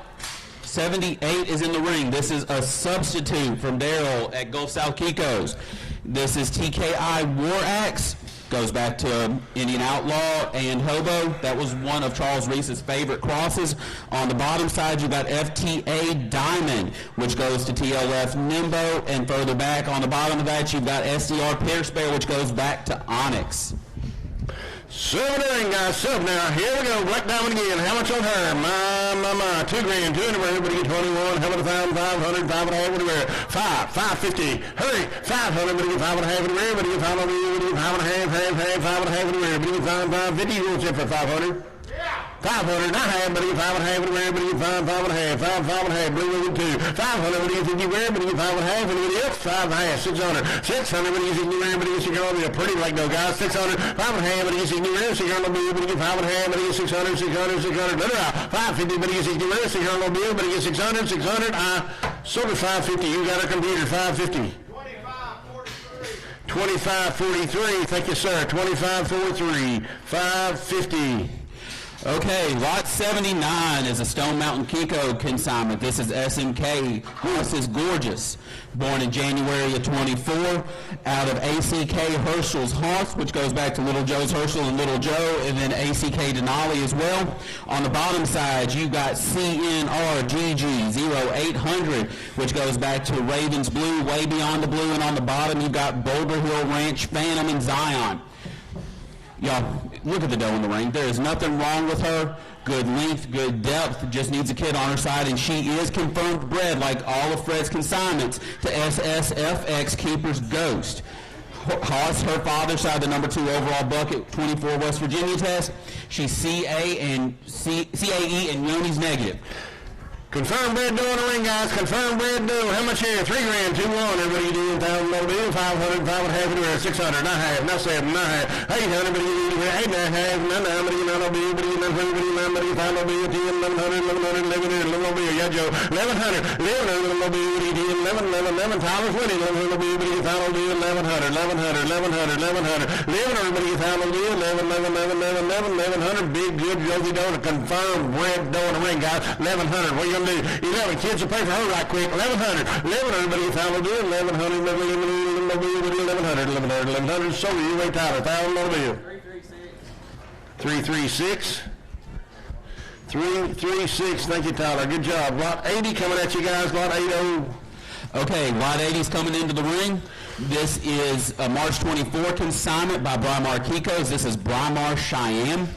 Speaker 1: 78 is in the ring. This is a substitute from Daryl at Gulf South Kiko's. This is TKI War Axe. Goes back to Indian Outlaw and Hobo. That was one of Charles Reese's favorite crosses. On the bottom side, you've got FTA Diamond, which goes to TLF Nimbo. And further back on the bottom of that, you've got SDR Pear Spare, which goes back to Onyx.
Speaker 2: Silver ring, guys, silver now. Here we go, Black Diamond again. How much on her? My. 2 grand, 200, everybody get 21. How about 1,000, 500, 5.5, whatever. 550. Hurry, 500, everybody get 5.5, everybody get 500, everybody get 5.5, 5.5, everybody get 550. You want to for 500? 500, not half, but you get 5.5, everybody get 5.5, 5.5, blue with 2. 500, but you get 50 grand, but you get 5.5, anybody else? 5.5, 600. 600, but you get 60 grand, but you get 600. Be a pretty like no guys. 600, 5.5, but you get 60 grand, 600 bill, but you get 5.5, but you get 600, 600. Let her out. 550, but you get 60 grand, 600 bill, but you get 600, 600. Sold at 550. You got a computer, 550. 2543. Thank you, sir. 2543. 550.
Speaker 1: Okay, lot 79 is a Stone Mountain Kiko consignment. This is SMK. Horse is gorgeous. Born in January of 24 out of ACK Herschel's Horse, which goes back to Little Joe's Herschel and Little Joe, and then ACK Denali as well. On the bottom side, you got CNRGG 0800, which goes back to Ravens Blue, Way Beyond the Blue, and on the bottom you got Boulder Hill Ranch, Phantom, and Zion. Y'all, look at the doe in the ring. There is nothing wrong with her. Good length, good depth, just needs a kid on her side, and she is confirmed bred, like all of Fred's consignments, to SSFX Keeper's Ghost. Haas, her father, side the number 2 overall bucket, 24 West Virginia test. She's CAE and Yoni's negative.
Speaker 2: Confirmed bread dough in the ring, guys. Confirmed bread dough. How much here? $3 grand, 2-1. Everybody doing $1,000 bill. 500, 5.5 anywhere. 600, not half, not 7, not half. 800, everybody get 8, not half, not 9, everybody get 9 bill, everybody get 900, everybody get 5 bill, 10, 1100, 1100, 1100, 11 bill. Yeah, Joe. 1100, 1100 bill, everybody get 11, 11, 11. Tyler's winning. 1100 bill, everybody get 1,000 bill, 1100, 1100, 1100, 1100, 1100. Everybody get 1,000 bill, 11, 11, 11, 11, 1100. Big, good, Josie dough to confirm bread dough in the ring, guys. 1100. What are you gonna do? 11 kids will pay for her right quick. 1100. 1100. But you found do 1100. 1100. So you wait, Tyler. $1,000 bill. 336. 336. Thank you, Tyler. Good job. Lot 80 coming at you guys. Lot 80.
Speaker 1: Okay, Lot 80 is coming into the ring. This is a March 24 consignment by Brymar Kiko's. This is Brymar Cheyenne.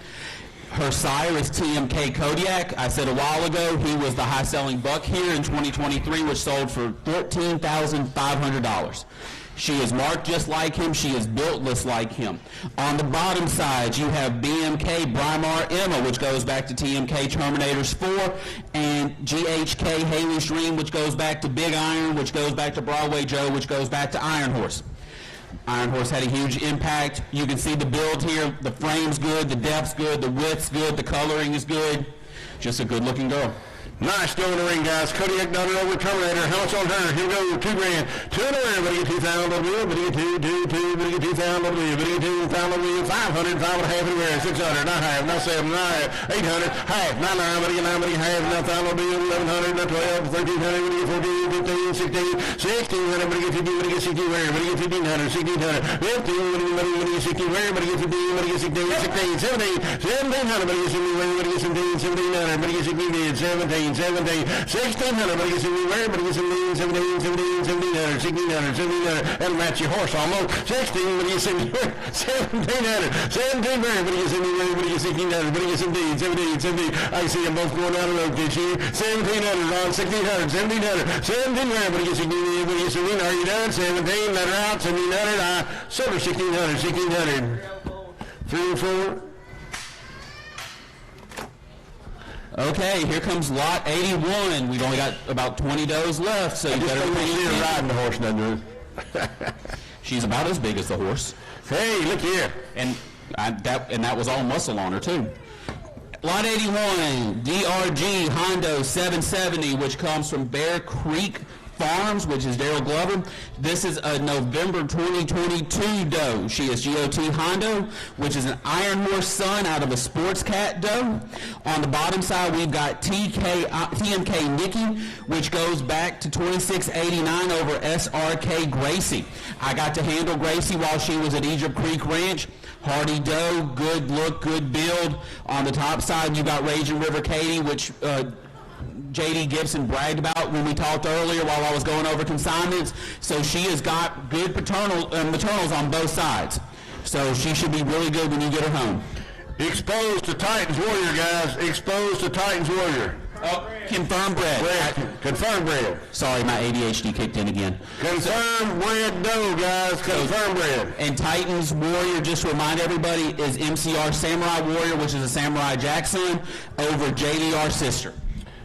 Speaker 1: Her sire is TMK Kodiak. I said a while ago he was the high-selling buck here in 2023, which sold for $14,500. She is marked just like him. She is built just like him. On the bottom side, you have BMK Brymar Emma, which goes back to TMK Terminators 4, and GHK Haley's Dream, which goes back to Big Iron, which goes back to Broadway Joe, which goes back to Iron Horse. Iron Horse had a huge impact. You can see the build here. The frame's good, the depth's good, the width's good, the coloring is good. Just a good-looking girl.
Speaker 2: Nice dough in the ring, guys. Kodiak done it over Terminator. How much on her? Here we go. $2 grand. 2 in the ring. But you get $2,000 bill. But you get two. But you get $2,000 bill. But you get $2,000 bill. 500, 5.5 anywhere. 600, not half, not 7, not half. 800, half, not 9. But you get 9. But you half, not $1,000 bill. 1100, not 12, 1300. But you get 14, 15, 16, 1600. But you get 50. But you get 60 where? But you get 1500, 1600. 15. But you get 60 where? But you get 15. But you get 16, 16, 17, 1700. But you get 70 where? But you get 17, 1700. But you get 60, 17. 1600, but you get some where, but you get 1700, 1600, that'll match your horse almost. 16, but you get 1700, 17 where, but you get 1700, but you get 1600, but you get 17, I see them both going down the road this year. 1700, on 1600, 17 where, but you get 1600, but you get 17, are you done? 17, let her out, 1700, sold her 1600, 3 and 4.
Speaker 1: Okay, here comes lot 81. We've only got about 20 does left, so you better pay attention.
Speaker 2: Riding the horse, doesn't
Speaker 1: She's about as big as the horse.
Speaker 2: Hey, look here.
Speaker 1: And that was all muscle on her, too. Lot 81, DRG Hondo 770, which comes from Bear Creek Farms, which is Daryl Glover. This is a November 2022 doe. She is GOT Hondo, which is an Iron Horse son out of a Sports Cat doe. On the bottom side, we've got TMK Nikki, which goes back to 2689 over SRK Gracie. I got to handle Gracie while she was at Egypt Creek Ranch. Hardy doe, good look, good build. On the top side, you got Raging River Katie, which J.D. Gibson bragged about when we talked earlier while I was going over consignments. So she has got good maternals on both sides. So she should be really good when you get her home.
Speaker 2: Exposed to Titans Warrior, guys. Exposed to Titans Warrior.
Speaker 1: Oh, confirmed bread.
Speaker 2: Confirmed bread.
Speaker 1: Sorry, my ADHD kicked in again.
Speaker 2: Confirmed bread dough, guys. Confirmed bread.
Speaker 1: And Titans Warrior, just to remind everybody, is MCR Samurai Warrior, which is a Samurai Jackson, over JDR Sister.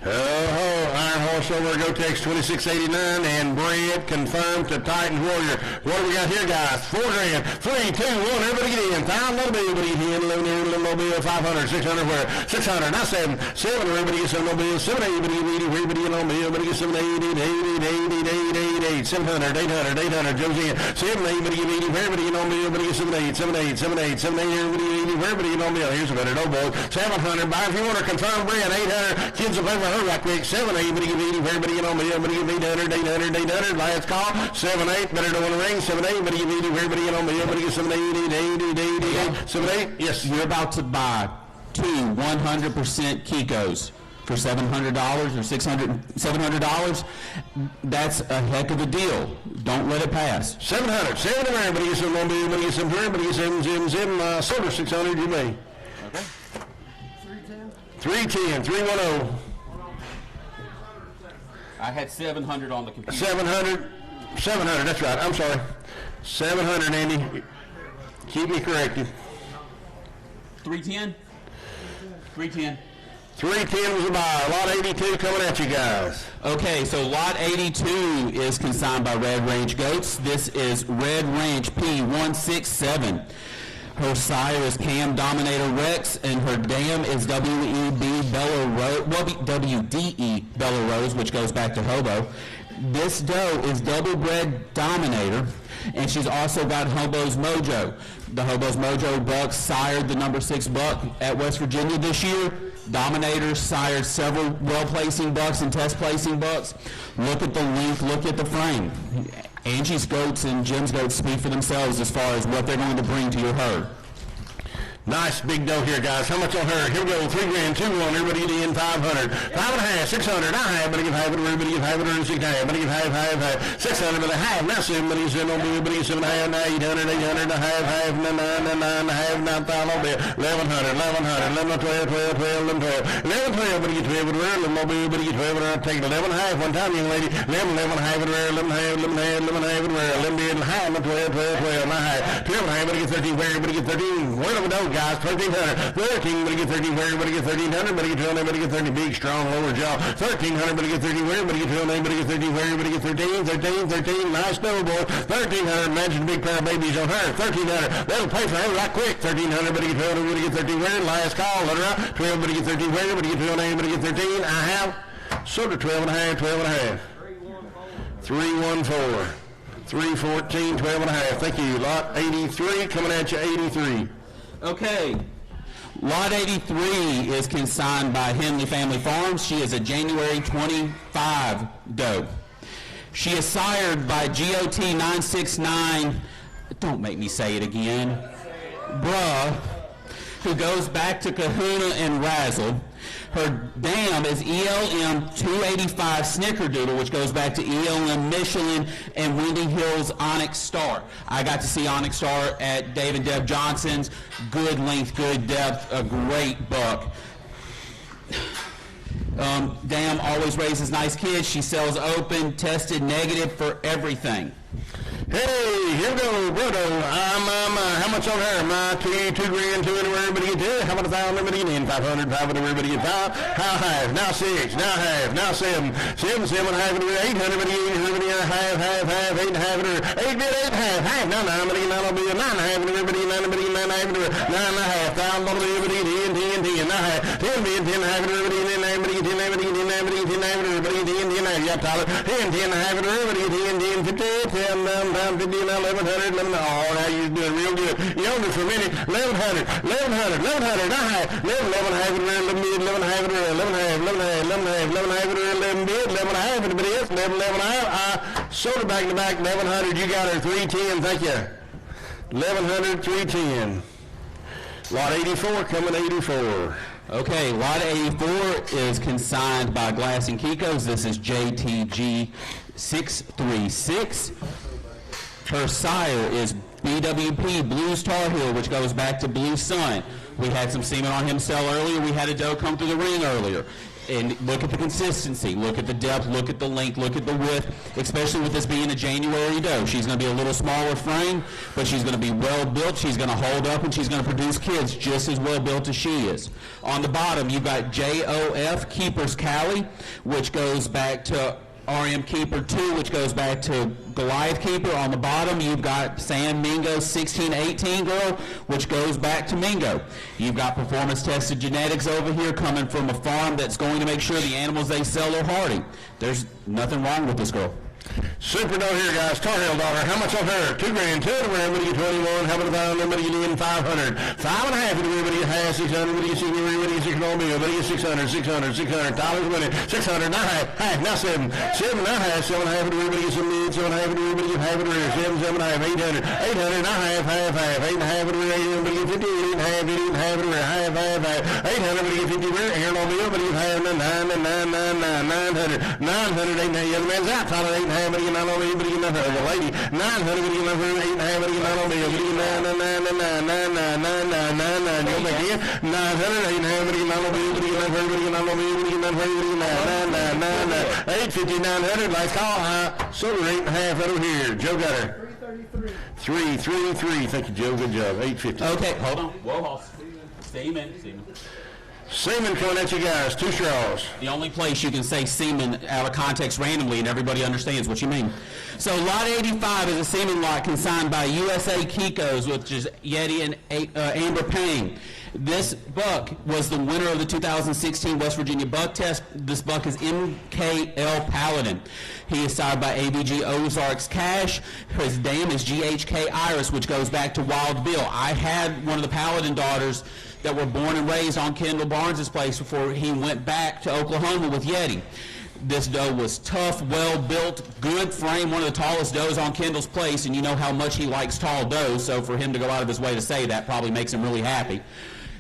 Speaker 2: Iron Horse over Gotex 2689 and bread confirmed to Titans Warrior. What do we got here, guys? $4 grand. 3, 2, 1. Everybody get in. $1,000 bill. Everybody get in. Little bill. 500, 600 where? 600. Not 7. 7. Everybody get some bill. 7, 8. Everybody get 80. Everybody get on bill. Everybody get 7, 8. 700, 800. Joe's in. 7, 8. Everybody get 80. Everybody get on bill. Everybody get 7, 8. 7, 8. Everybody get 80. Everybody get on bill. Here's a better dough, boys. 700. Buy if you want to confirm bread. 800. Kids will pay for her right quick. 7, 8, everybody give 80, everybody get on me, everybody give 800, last call. 7, 8, better don't want to ring. 7, 8, everybody give 80, everybody get on me, everybody get 7, 8, 7, 8, yes.
Speaker 1: You're about to buy 2 100% Kikos for $700 or $700. That's a heck of a deal. Don't let it pass.
Speaker 2: 700, 7, everybody get some on me, everybody get some, everybody get 7, sold 600, you may.
Speaker 1: Okay.
Speaker 2: 310, 310.
Speaker 1: I had 700 on the computer.
Speaker 2: 700, that's right. I'm sorry. 700, Andy. Keep me corrected.
Speaker 1: 310? 310.
Speaker 2: 310 was a buy. Lot 82 coming at you guys.
Speaker 1: Okay, so lot 82 is consigned by Red Range Goats. This is Red Range P167. Her sire is Cam Dominator Rex, and her dam is WDE Bella Rose, which goes back to Hobo. This doe is double bred Dominator, and she's also got Hobo's Mojo. The Hobo's Mojo buck sired the number 6 buck at West Virginia this year. Dominator sired several well-placing bucks and test-placing bucks. Look at the length, look at the frame. Angie's goats and Jim's goats speak for themselves as far as what they're going to bring to your herd.
Speaker 2: Nice big dough here, guys. How much on her? Here we go. 3 grand, 2 1. Everybody get in 500. 5.5, 600. I have. Better give half it. Everybody give half it. 6 half. Better give half. 600. Better half. Now 7. Better get 7 on bill. Better get 7 half. Now 800. 800. A half. 9 half. 9,000 on bill. 1100. 1100. 11 12 12 12 11 12. 11 12. Better get 12 with her. 11 more bill. Better get 12 with her. Take 11 half. One time, young lady. 11 half with her. 11 half. 11 half. 11 half with her. 11 bid. Half. 12 12 12. My half. 12 half. Better get 13. Better get 13. Where do we go, guys? 1300. 13, better get 13, better get 1300, better get 12, better get 30, big, strong, lower jaw. 1300, better get 13, better get 12, better get 13, better get 13, 13, nice snowboard. 1300, imagine a big pair of babies on her. 1300, that'll pay for her right quick. 1300, better get 12, better get 13, last call, let her out. 12, better get 13, better get 12, better get 13. I have sort of 12 and a half, 12 and a half. 314. 314, 12 and a half. Thank you. Lot 83, coming at you, 83.
Speaker 1: Okay. Lot 83 is consigned by Henley Family Farms. She is a January 25 doe. She is sired by GOT 969, don't make me say it again, bruh, who goes back to Kahuna and Razzle. Her dam is ELM 285 Snickerdoodle, which goes back to ELM Michelin and Windy Hills Onyx Star. I got to see Onyx Star at Dave and Deb Johnson's. Good length, good depth, a great buck. Dam always raises nice kids. She sells open, tested negative for everything.
Speaker 2: Hey, here we go, brother. How much on her? My 2 grand, 2 anywhere, everybody get 2. How about 1,000, everybody get in? 500, 500, everybody get 5. How half? Now 6, now half, now 7. 7, 7, half, 800, everybody get half, 8 and a half, 8 bid, 8 half, now 9, everybody get 9 on bill, 9 and a half, everybody get 9, everybody get 9 and a half, 9 and a half, 1,000 on the bill, everybody get 10, 10, 10, now half, 10 bid, 10 and a half, everybody get 10, everybody get 10, everybody get 10, everybody get 10, everybody get 10, 10, 10, yeah, Tyler, 10, 10 and a half, everybody get 10, 10, 50, 10, down 50, now 1100, 1100. Oh, now you're doing real good. You owned it for a minute. 1100, 1100, 1100. Now high. 11 half, 11 mid, 11 half, 11 half, 11 half, 11 half, 11 half, 11 mid, 11 half. Anybody else? 11, 11 half. Sold her back to back. 1100. You got her 310. Thank you. 1100, 310. Lot 84 coming 84.
Speaker 1: Okay, lot 84 is consigned by Glass and Kiko's. This is JTG 636. Her sire is BWP, Blues Tar Heel, which goes back to Blue Sun. We had some semen on him sell earlier. We had a doe come through the ring earlier. And look at the consistency, look at the depth, look at the length, look at the width, especially with this being a January doe. She's going to be a little smaller frame, but she's going to be well built. She's going to hold up, and she's going to produce kids just as well built as she is. On the bottom, you've got JOF Keeper's Cali, which goes back to RM Keeper 2, which goes back to Goliath Keeper. On the bottom, you've got Sam Mingo 1618 girl, which goes back to Mingo. You've got performance-tested genetics over here coming from a farm that's going to make sure the animals they sell are hardy. There's nothing wrong with this girl.
Speaker 2: Super note here, guys. Tar Heel daughter. How much on her? 2 grand, 2 anywhere, everybody get 21. How about 1,000, everybody get in 500. 5 and a half, everybody get half, 600, everybody get 600, everybody get 600 on bill, everybody get 600, 600, 600, dollars winning, 600, now half, now 7, 7, now half, 7 and a half, everybody get some mid, 7 and a half, everybody get half, 7, 7 and a half, 800, 800, now half, 8 and a half, everybody get 50, 8 and a half, 8 and a half, half, 800, everybody get 50, here on bill, everybody get half, 900, 900, 8 and a half, the other man's out, Tyler, 8 and a half, everybody get 9 on bill, everybody get 900, the lady, 900, everybody get 8 and a half, everybody get 9 on bill, everybody get 9, go back in, 900, 8 and a half, everybody get 9 on bill, everybody get 900, everybody get 9 on bill, everybody get 900, everybody get 850, 900, last call, sold her 8 and a half over here, Joe got her.
Speaker 4: 333.
Speaker 2: 3, 3, 3. Thank you, Joe. Good job. 850.
Speaker 1: Okay, hold on. Whoa, semen.
Speaker 2: Seaman coming at you guys. 2 straws.
Speaker 1: The only place you can say semen out of context randomly and everybody understands what you mean. So lot 85 is a semen lot consigned by USA Kiko's, which is Yeti and Amber Payne. This buck was the winner of the 2016 West Virginia Buck Test. This buck is MKL Paladin. He is sired by ABG Ozarks Cash. His dam is GHK Iris, which goes back to Wild Bill. I had one of the Paladin daughters that were born and raised on Kendall Barnes' place before he went back to Oklahoma with Yeti. This doe was tough, well-built, good frame, one of the tallest does on Kendall's place, and you know how much he likes tall does, so for him to go out of his way to say that probably makes him really happy.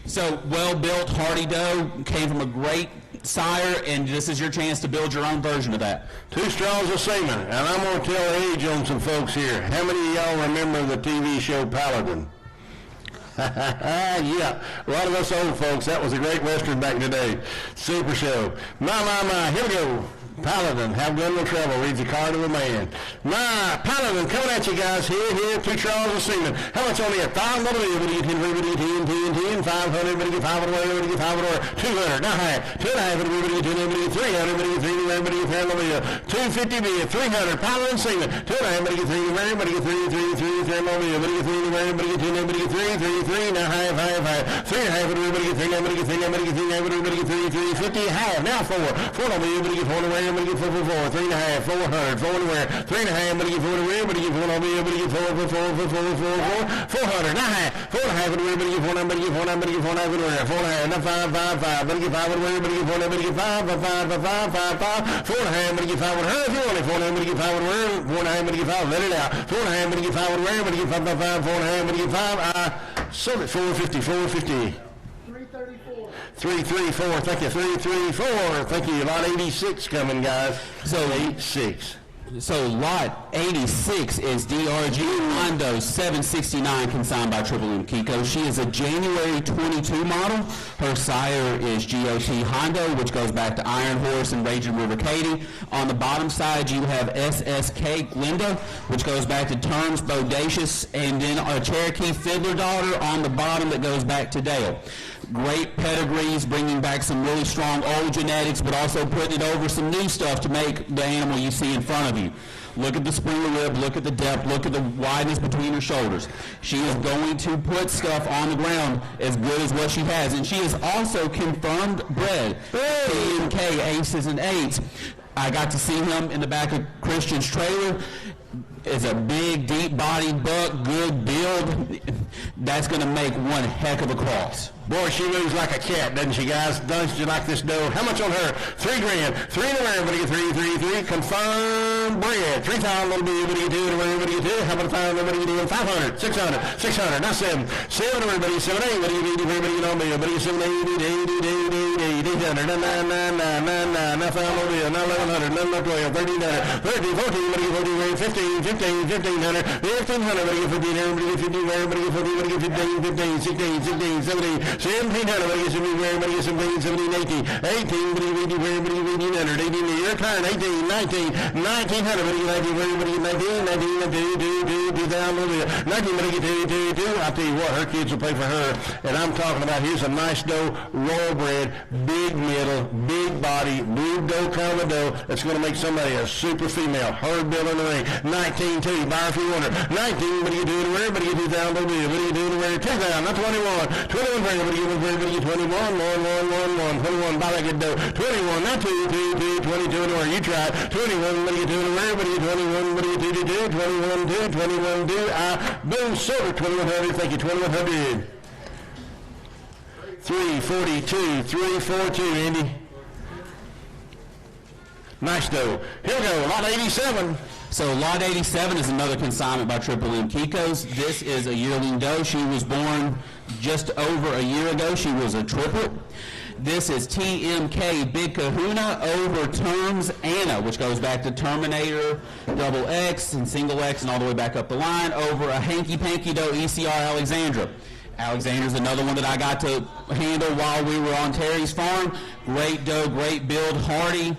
Speaker 1: So, well-built, hardy doe, came from a great sire, and this is your chance to build your own version of that.
Speaker 2: 2 straws of semen, and I'm going to tell age on some folks here. How many of y'all remember the TV show Paladin? Yeah, a lot of us old folks, that was a great Western back in the day. Super show. My, here we go. Paladin, have gun no trouble, reads the card of a man. Paladin, coming at you guys, here, 2 straws of semen. How much on here? $5, everybody get 10, everybody get 10, 500, everybody get 500, everybody get 500, 200, not high, 2.5, everybody get 10, everybody get 300, everybody get 300, everybody get 300, 250 bid, 300, Paladin semen, 2.5, everybody get 300, everybody get 300, 300, everybody get 300, everybody get 10, everybody get 300, now high, 3.5, everybody get 300, everybody get 300, everybody get 300, everybody get 300, 350, half, now 4, everybody get 4, everybody get 4, 3.5, 400, 4 anywhere, 3.5, everybody get 4 anywhere, everybody get 4, everybody get 4, 400, not high, 4.5, everybody get 4, everybody get 4, everybody get 4, everywhere, 4.5, not 5, everybody get 5 anywhere, everybody get 4, everybody get 5, 4.5, everybody get 5, if you want it, 4, everybody get 5 anywhere, 4.5, everybody get 5, let it out, 4.5, everybody get 5 anywhere, everybody get 5, 4.5, everybody get 5, sold it, 450, 450. 334, thank you, 334, thank you, lot 86 coming, guys. So 86.
Speaker 1: So lot 86 is DRG Hondo 769 consigned by Triple M Kiko. She is a January 22 model. Her sire is GOT Hondo, which goes back to Iron Horse and Raging River Katie. On the bottom side, you have SSK Linda, which goes back to Terms Bodacious, and then a Cherokee Fiddler daughter on the bottom that goes back to Dale. Great pedigrees, bringing back some really strong old genetics, but also putting it over some new stuff to make the animal you see in front of you. Look at the spring of rib, look at the depth, look at the wideness between her shoulders. She is going to put stuff on the ground as good as what she has. And she is also confirmed bred. PMK, aces and eights. I got to see him in the back of Christian's trailer. It's a big, deep-bodied buck, good build. That's going to make one heck of a cross.
Speaker 2: Boy, she moves like a cat, doesn't she, guys? Doesn't she like this doe? How much on her? $3 grand. 3 in the round, everybody get 3, 3, 3. Confirmed bred. 3,000, little bit, everybody get 2, everybody get 2. How about 5, everybody get 500, 600, 600, not 7. 7, everybody, 7, 8, everybody get 80, everybody get on me, everybody get 7, 80, 800, 9, 9, 9, 9, 9, 9, 9, 500, 1100, 12, 1300, 13, 14, everybody get 14, 15, 1500, 1500, everybody get 15, everybody get 50, everybody get 40, everybody get 15, 15, 16, 17, 1700, everybody gets 17, everybody gets 17, 17, 18, 18, everybody get 1800, 18, your turn, 18, 19, 1900, everybody get 19, everybody get 19, 19, 2000, 19, everybody get 2, I'll tell you what, her kids will play for her, and I'm talking about, here's a nice doe, royal bred, big middle, big body, blue doe, kind of doe, that's going to make somebody a super female, her bill in the ring, 19, 2, buy her if you want her, 19, everybody get 2, everybody get 2,000, everybody get 2, 2,000, not 21, 21, everybody get 21, 1, buy that good doe, 21, not 2, 2, 2, 22, anywhere, you try it, 21, everybody get 2, everybody get 21, everybody get 2, 21, 2, 21, 2, boom, sold it, 2100, thank you, 2100. 342, 342, Andy. Nice doe. Here we go, lot 87.
Speaker 1: So lot 87 is another consignment by Triple M Kiko's. This is a yearling doe. She was born just over a year ago. She was a triplet. This is TMK Big Kahuna over Terms Anna, which goes back to Terminator, Double X, and Single X, and all the way back up the line, over a Hanky Panky doe ECR Alexandra. Alexandra's another one that I got to handle while we were on Terry's farm. Great doe, great build, hardy.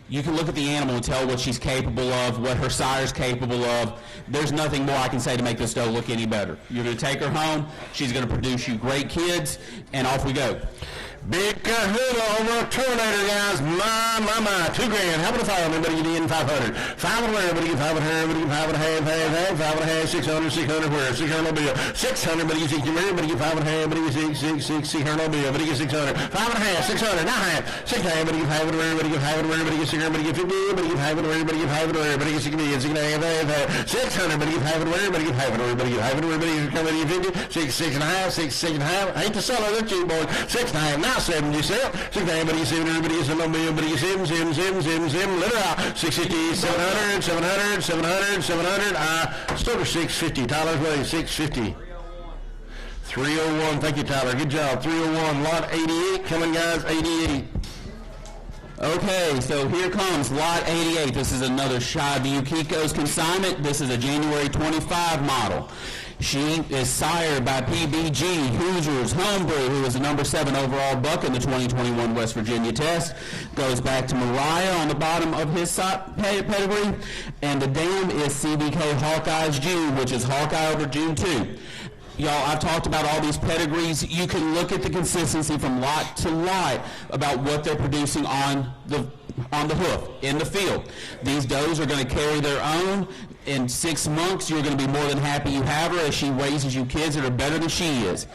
Speaker 1: You can look at the animal and tell what she's capable of, what her sire's capable of. There's nothing more I can say to make this doe look any better. You're going to take her home. She's going to produce you great kids, and off we go.
Speaker 2: Big Kahuna over a Terminator, guys. My. $2,000. How about a 500? Everybody get in 500. 500 where? Everybody get 500. Everybody get 500. Half. 500. 600. 600 where? 600 no bill. 600. Everybody get 60. Everybody get 500. Everybody get 600 no bill. Everybody get 600. 500. 600. Not half. 600. Everybody get 500. Everybody get 500. Everybody get 600. Everybody get 50. Everybody get 500. Everybody get 500. Everybody get 60. 600. Everybody get 500. Everybody get 500. Everybody get 500. Everybody get 50. 6 and a half. 6 and a half. I hate to sell it, you boys. 6 and a half. Now 70 sell. 6 everybody gets 7, everybody gets 7, everybody gets 7, let her out. 650, 700, 700, 700, 700. Still for 650. Tyler's way, 650. 301. Thank you, Tyler. Good job. 301. Lot 88. Coming, guys. 88.
Speaker 1: Okay, so here comes lot 88. This is another Shy View Kiko's consignment. This is a January 25 model. She is sired by PBG Hoosiers Homebrew, who is the number 7 overall buck in the 2021 West Virginia test. Goes back to Mariah on the bottom of his pedigree. And the dam is CBK Hawkeye's June, which is Hawkeye over June 2. Y'all, I've talked about all these pedigrees. You can look at the consistency from lot to lot about what they're producing on the hoof, in the field. These does are going to carry their own. In 6 months, you're going to be more than happy you have her as she raises you kids that are better than she is.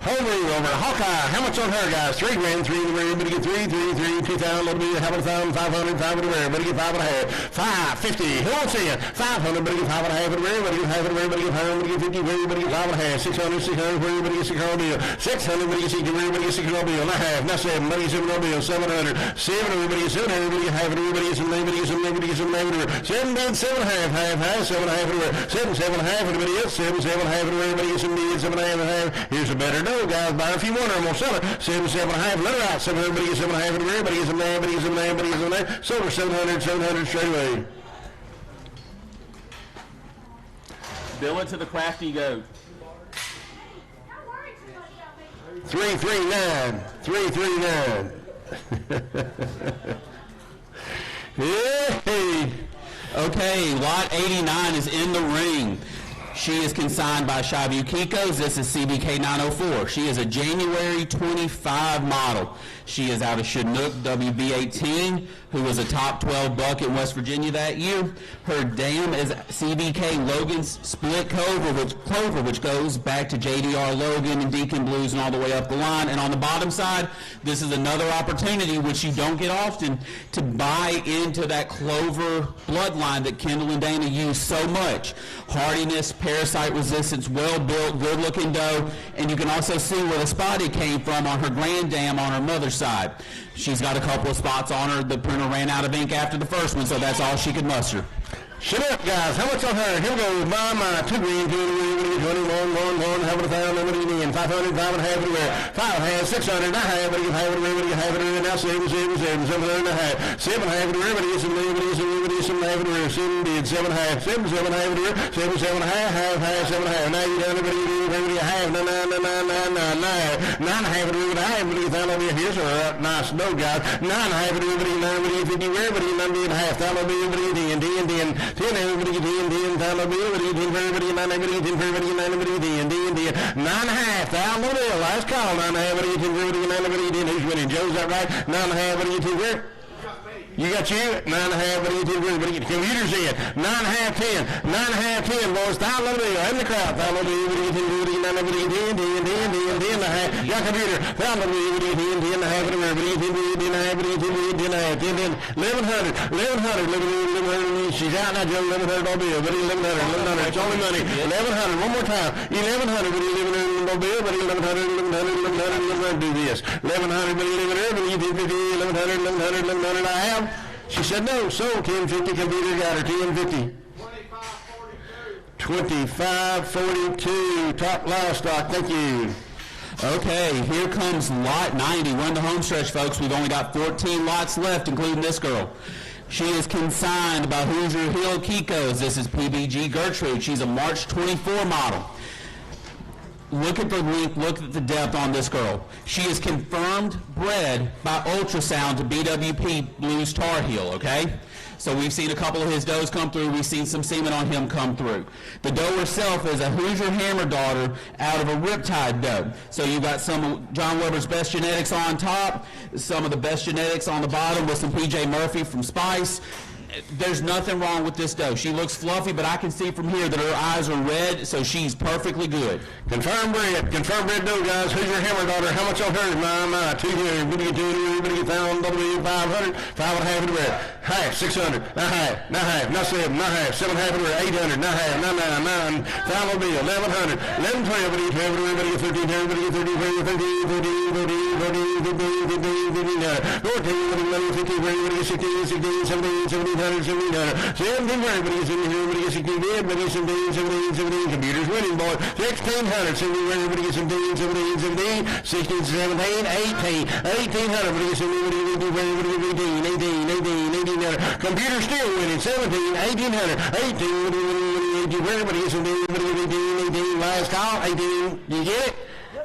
Speaker 2: Homebrew over Hawkeye. How much on her, guys? $3,000. 3 everybody get 3, 2,000. Let me get 1,500, 500 everybody get 5 and a half. 550. Who wants in? 500. Everybody get 5 and a half. Everybody get 5 everybody get 100. Everybody get 50. Everybody get 5 and a half. 600. 600. Everybody get 600 bill. 600. Everybody get 60. Everybody get 600 bill. Not half. Not 7. Everybody get 7 bill. 700. 7. Everybody get 7. Everybody get half. Everybody get 7. Everybody get 7. Everybody get 7. Everybody get 7. 7 half. Half. 7 half. 7 half. Everybody else. 7 half. Everybody get 7 half. Here's a better dough, guys. Buy a few more, I'm gonna sell it. 7 and a half. Let her out. 7. Everybody gets 7 and a half. Everybody gets 7 and a half. Everybody gets 7 and a half. Everybody gets 7 and a half. Sold for 700. 700 straight away.
Speaker 1: Bill it to the crafty goat.
Speaker 2: 339. 339. Hey.
Speaker 1: Okay, lot 89 is in the ring. She is consigned by Shy View Kiko's. This is CBK 904. She is a January 25 model. She is out of Chinook WB18, who was a top 12 buck in West Virginia that year. Her dam is CBK Logan's Split Clover, which goes back to JDR Logan and Deacon Blues and all the way up the line. And on the bottom side, this is another opportunity, which you don't get often, to buy into that Clover bloodline that Kendall and Dana use so much. Hardiness, parasite resistance, well-built, good-looking doe. And you can also see where the spotty came from on her grand dam on her mother's side. She's got a couple of spots on her. The printer ran out of ink after the first one, so that's all she could muster.
Speaker 2: Shut up, guys. How much on her? Here we go. My. 2 green, 2, 21, having 1,000, everybody in. 500, 5 and a half everywhere. 5 and a half, 600, not half, everybody get half, everybody get half, everybody now 7 and a half. 7 and a half, everybody gets 7, everybody gets 7, everybody gets 7 and a half everywhere. 7 did, 7 and a half, 7 and a half everywhere. 7 and a half, 7 and a half. Now you down, everybody get half, 9 and a half, everybody half, everybody get down over here. Here's a nice dough, guys. 9 and a half, everybody get 50, everybody get 9 and a half. Down over here, everybody get 10, 10, everybody get 10, down over here, everybody get 10, everybody get 9, everybody get 10, everybody get 9, everybody get 10, 9 and a half, down the middle, last call, 9 and a half, everybody get 10, everybody get 9, everybody get 10, who's winning? Joe's that right? 9 and a half, everybody get 10, where? You got you? 9 and a half, everybody get computers in. 9 and a half, 10. 9 and a half, 10, boys. Down a little bit, in the crowd. Down a little bit, everybody get 10, everybody get 10, 10 and a half. Got computer. Down a little bit, everybody get 10 and a half, everybody get 10, 10 and a half, everybody get 10 and a half, 10, 1100. She's out now, Joe. 1100 on bill. But 1100. It's only money. 1100. One more time. 1100. But 1100 on bill. But 1100. Do this. 1100. But 1100. But 1100. I have. She said no. So 1050. Computer got her. 1050. 2542. Top livestock. Thank you.
Speaker 1: Okay, here comes lot 90. We're in the home stretch, folks. We've only got 14 lots left, including this girl. She is consigned by Hoosier Hill Kiko's. This is PBG Gertrude. She's a March 24 model. Look at the length, look at the depth on this girl. She is confirmed bred by ultrasound to BWP Blues Tar Heel, okay? So we've seen a couple of his does come through. We've seen some semen on him come through. The doe herself is a Hoosier Hammer daughter out of a Riptide doe. So you've got some of John Weber's best genetics on top, some of the best genetics on the bottom with some PJ Murphy from Spice. There's nothing wrong with this doe. She looks fluffy, but I can see from here that her eyes are red, so she's perfectly good.
Speaker 2: Confirmed bread doe, guys. Who's your Hammer daughter? How much on her? My, 200. What do you do? What do you get down? 500, 5.5 in the red. Half, 600. Not half, not 7, not half, 7.5 in the red. 800, not half, not 9, 5 will be 1100, 11, 12, what do you 12, everybody get 13, everybody get 13, 13, 14, 15, 14, 15, 15, 16, 17, 17, 1700, 17, everybody gets 17, everybody gets 16, everybody gets 17, 17, 17, computers winning, boy, 1600, 17, everybody gets 17, 17, 17, 16, 17, 18, 1800, everybody gets 17, everybody gets 18, 18, computers still winning, 17, 1800, 18, everybody gets 17, everybody gets 18, last call, 18, you get it?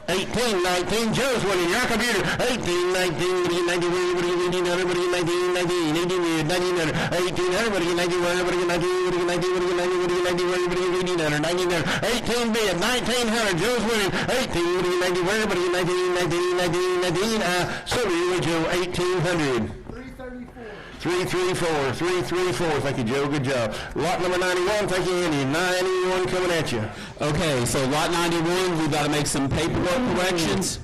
Speaker 2: 18, 19, Joe's winning your computer. 18, 19, 19, everybody 19, everybody 19, 19, 18, 19, 18, everybody 19, everybody 19, everybody 19, everybody 19, everybody 19, 18 bid, 1900, Joe's winning. 18, everybody 19, everybody 19, 19, 19, 19, so you Joe, 1800. 334, 334. Thank you, Joe. Good job. Lot number 91. Thank you, Andy. 91 coming at you.
Speaker 1: Okay, so lot 91, we've got to make some paperwork corrections.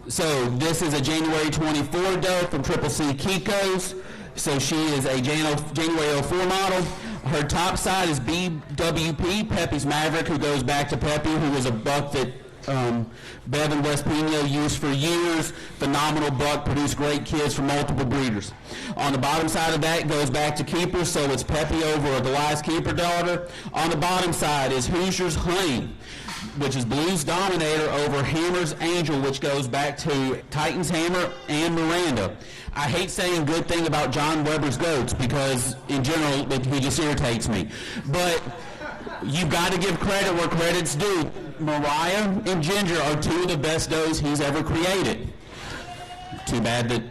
Speaker 1: So this is a January 24 doe from Triple C Kiko's. So she is a January 04 model. Her top side is BWP, Pepe's Maverick, who goes back to Pepe, who was a buck that Bev and West Pino used for years. Phenomenal buck, produced great kids from multiple breeders. On the bottom side of that goes back to Keeper, so it's Pepe over a Goliath Keeper daughter. On the bottom side is Hoosier's Honey, which is Blues Dominator over Hammer's Angel, which goes back to Titan's Hammer and Miranda. I hate saying good thing about John Weber's goats because in general he just irritates me. But you've got to give credit where credit's due. Mariah and Ginger are two of the best does he's ever created. Too bad that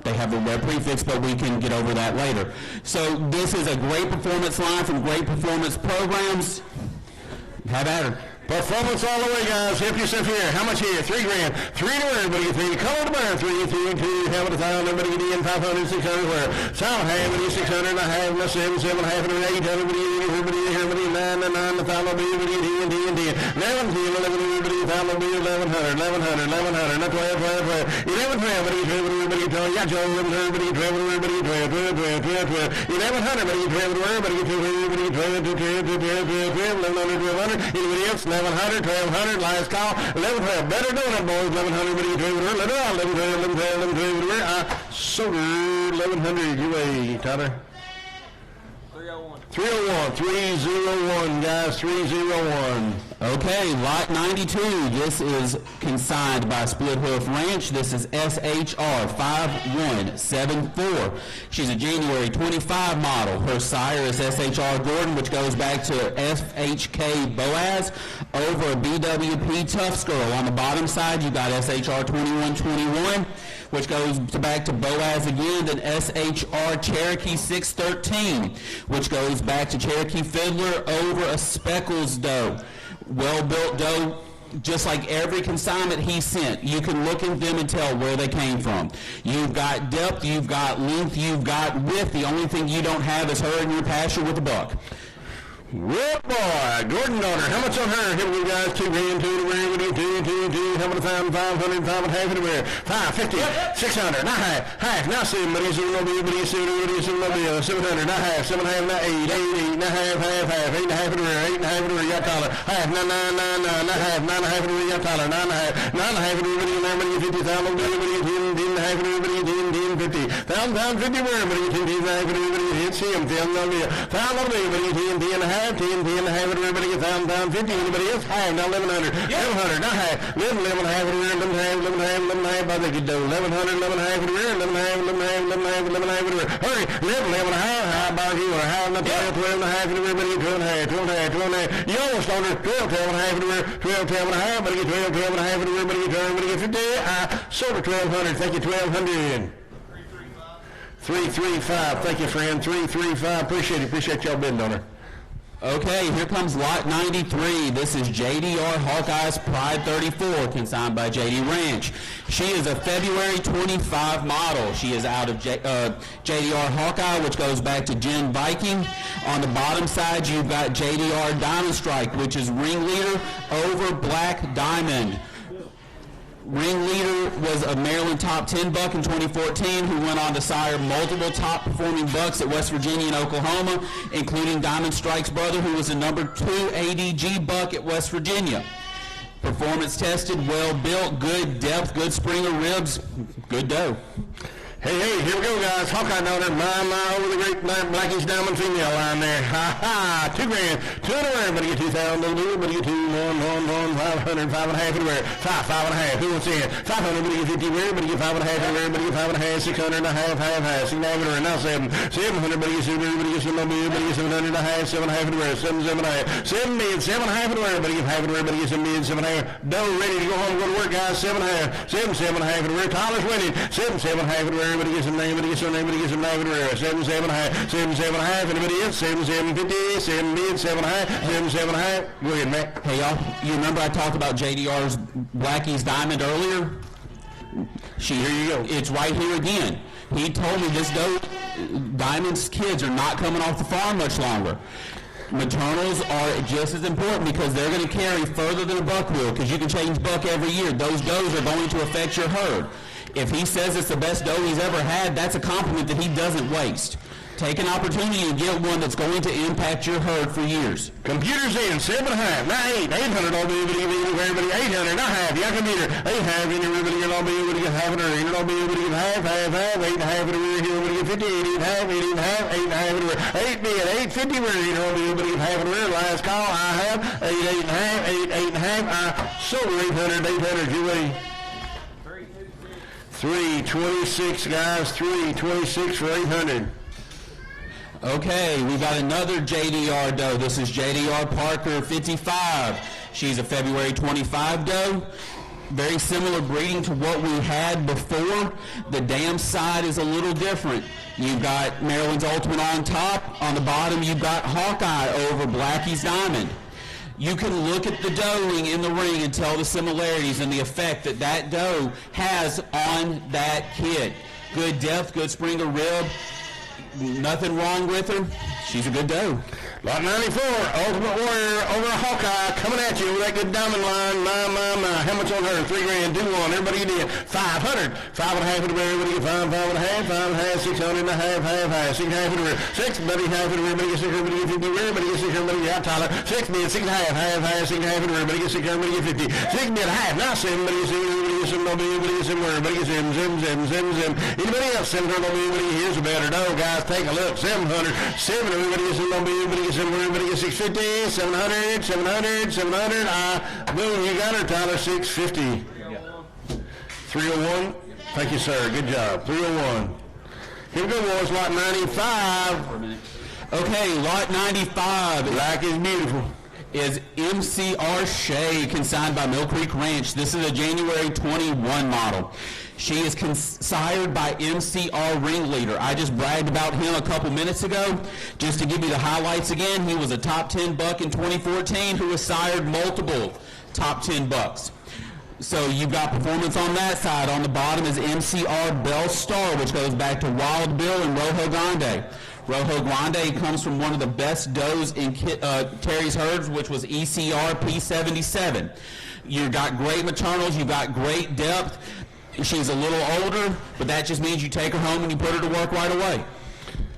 Speaker 1: they have the web prefix, but we can get over that later. So this is a great performance line from great performance programs. Have at her.
Speaker 2: Performance all the way, guys. Help yourself here. How much here? $3 grand. 3 to everybody. 3 color to burn. 3, 2, half of the $1,000. Everybody get in 500, 600. Where? Solid half. Everybody 600. A half. No 7, 7, half. And 8. Everybody 9, 9, 9. The $1,000. Everybody 10, 10, 10. 11, 10, 11. Everybody 1,000. 1100. 1100. Not 12, 12, 12. 11, 12. Everybody 12. Yeah, Joe. Everybody 12. Everybody 12, 12, 12, 12. 1100. Everybody 12. Everybody 12. Everybody 12, 12, 12, 12, 12. 1100. Anybody else? 1100, 1200, last call, 1112. Better doing it, boys. 1100, what are you doing? 1112, so good. 1100, you weigh, Tyler? 301, 301, guys, 301.
Speaker 1: Okay, lot 92. This is consigned by Split Hoof Ranch. This is SHR 5174. She's a January 25 model. Her sire is SHR Gordon, which goes back to FHK Boaz over a BWP Tufts girl. On the bottom side, you got SHR 2121, which goes back to Boaz again, then SHR Cherokee 613, which goes back to Cherokee Fiddler over a Speckles doe. Well-built doe, just like every consignment he sent. You can look at them and tell where they came from. You've got depth, you've got length, you've got width. The only thing you don't have is her in your pasture with a buck.
Speaker 2: What boy, Gordon daughter, how much on her? Here we go, guys, 2 grand, 2 to wear, 2, how about 1,500, 5 and half to wear, 550, 600, not half, now 7, but he's in the 700, not half, 7 half, not 8, 8, not half, 8 and a half to wear, 8 and a half to wear, got taller, half, 9, not half, 9 and a half to wear, got taller, 9 and a half to wear, 50,000, 10 and a half to wear, 10, 10, 50. 1,000 pounds, 50 where, but you 10, 10, 50, everybody hits him. 10, 1,000, 10 and a half, 10, 10 and a half, everybody gets 1,000 pounds, 50. Anybody else? Half, now 1,100. 1,100, not half. 11 and a half, 11 and a half, 11 and a half, 11 and a half, by the good dough. 1,100, 11 and a half, 11 and a half, 11 and a half, 11 and a half, 11 and a half, 11 and a half. Hurry, 11 and a half, high bar you are half, 12 and a half, everybody get 12 and a half, 12 and a half, 12 and a half. You almost on 12 and a half, 12 and a half, but you get 12 and a half, everybody get 50. Sold at 1,200, thank you, 1,200. 335, thank you, friend, 335, appreciate y'all bidding on her.
Speaker 1: Okay, here comes lot 93. This is JDR Hawkeye's Pride 34, consigned by JD Ranch. She is a February 25 model. She is out of JDR Hawkeye, which goes back to Gen Viking. On the bottom side, you've got JDR Diamond Strike, which is ringleader over black diamond. Ringleader was a Maryland top 10 buck in 2014 who went on to sire multiple top performing bucks at West Virginia and Oklahoma, including Diamond Strike's brother, who was a number 2 ADG buck at West Virginia. Performance tested, well built, good depth, good springer ribs, good dough.
Speaker 2: Hey, here we go, guys. Hawkeye daughter, my, over the great Blackie's Diamond female line there. Ha, $2,000, 2 and a wear, but you get 2,000, little bit, but you get 2, 1, 500, 5 and a half and a wear, 5 and a half, who wants in? 500, but you get 50 wear, but you get 5 and a half and a wear, but you get 5 and a half, 600 and a half, 6 and a half and a wear, now 700, but you get 700, but you get 700, but you get 700 and a half, 7 and a half and a wear, 7 and a half, 7 mid, 7 and a half and a wear, but you get half and a wear, but you get 7 mid, 7 and a half, dough ready to go home, go to work, guys, 7 and a half, 7 and a half and a wear, Tyler's winning, 7 and a half and a wear, but he gets some name, but he gets some name, but he gets some name, but he gets 7 and a half, 7 and a half, anybody else, 7, 50, 7 mid, 7 and a half, 7 and a half, go ahead, Matt.
Speaker 1: Hey, y'all, you remember I talked about JDR's Blackie's Diamond earlier?
Speaker 2: Here you go.
Speaker 1: It's right here again. He told me this doe, Diamond's kids are not coming off the farm much longer. Maternals are just as important because they're going to carry further than a buck will, because you can change buck every year. Those does are going to affect your herd. If he says it's the best doe he's ever had, that's a compliment that he doesn't waste. Take an opportunity and get one that's going to impact your herd for years.
Speaker 2: Computers in, 7 and a half, not 8, 800 all be able to give everybody 800, not half, yeah, computer, 8 half, and everybody will all be able to get half and a ring, all be able to get half, 8 and a half, and everybody will get 50, 8 and a half, 8 and a half, 8 and a half, 8 bid, 850, where you all be able to get half and a ring, last call, I have, 8 and a half, 8 and a half, I sold 800, you ready? 326, guys, 326 for 800.
Speaker 1: Okay, we got another JDR doe. This is JDR Parker 55. She's a February 25 doe. Very similar breeding to what we had before. The dam side is a little different. You've got Maryland's Ultimate on top. On the bottom, you've got Hawkeye over Blackie's Diamond. You can look at the doeing in the ring and tell the similarities and the effect that that doe has on that kid. Good depth, good springer rib. Nothing wrong with her. She's a good doe.
Speaker 2: Lot 94, Ultimate Warrior over Hawkeye, coming at you with that good diamond line. My. How much on her? $3,000. Do one. Everybody get in. 500. 5 and a half of the bear. Everybody get 5, 5 and a half. 5 and a half. 600 and a half. Half. 6 and a half of the bear. 6. Buddy half of the bear. Everybody get 600. Everybody get 50. Everybody get 600. Everybody get out. Tyler. 6 mid. 6 and a half. Half. 6 and a half of the bear. Everybody get 600. Everybody get 50. 6 mid. Half. Now 7. Everybody get 7. Everybody get 7. Everybody get 7. Everybody get 7. Anybody else? 700. Everybody here's a better doe, guys. Take a look. 700. 7. Everybody get 7. Everybody get 7. Everybody get 650, 700, 700, 700. Boom, you got her, Tyler, 650. 301. Thank you, sir. Good job. 301. Here we go, boys. Lot 95.
Speaker 1: Okay, lot 95.
Speaker 2: Black is beautiful.
Speaker 1: Is MCR Shea, consigned by Mill Creek Ranch. This is a January 21 model. She is sired by MCR Ringleader. I just bragged about him a couple minutes ago. Just to give you the highlights again, he was a top 10 buck in 2014 who has sired multiple top 10 bucks. So you've got performance on that side. On the bottom is MCR Bell Star, which goes back to Wild Bill and Rojo Grande. Rojo Grande comes from one of the best does in Terry's herds, which was ECR P77. You've got great maternals. You've got great depth. She's a little older, but that just means you take her home and you put her to work right away.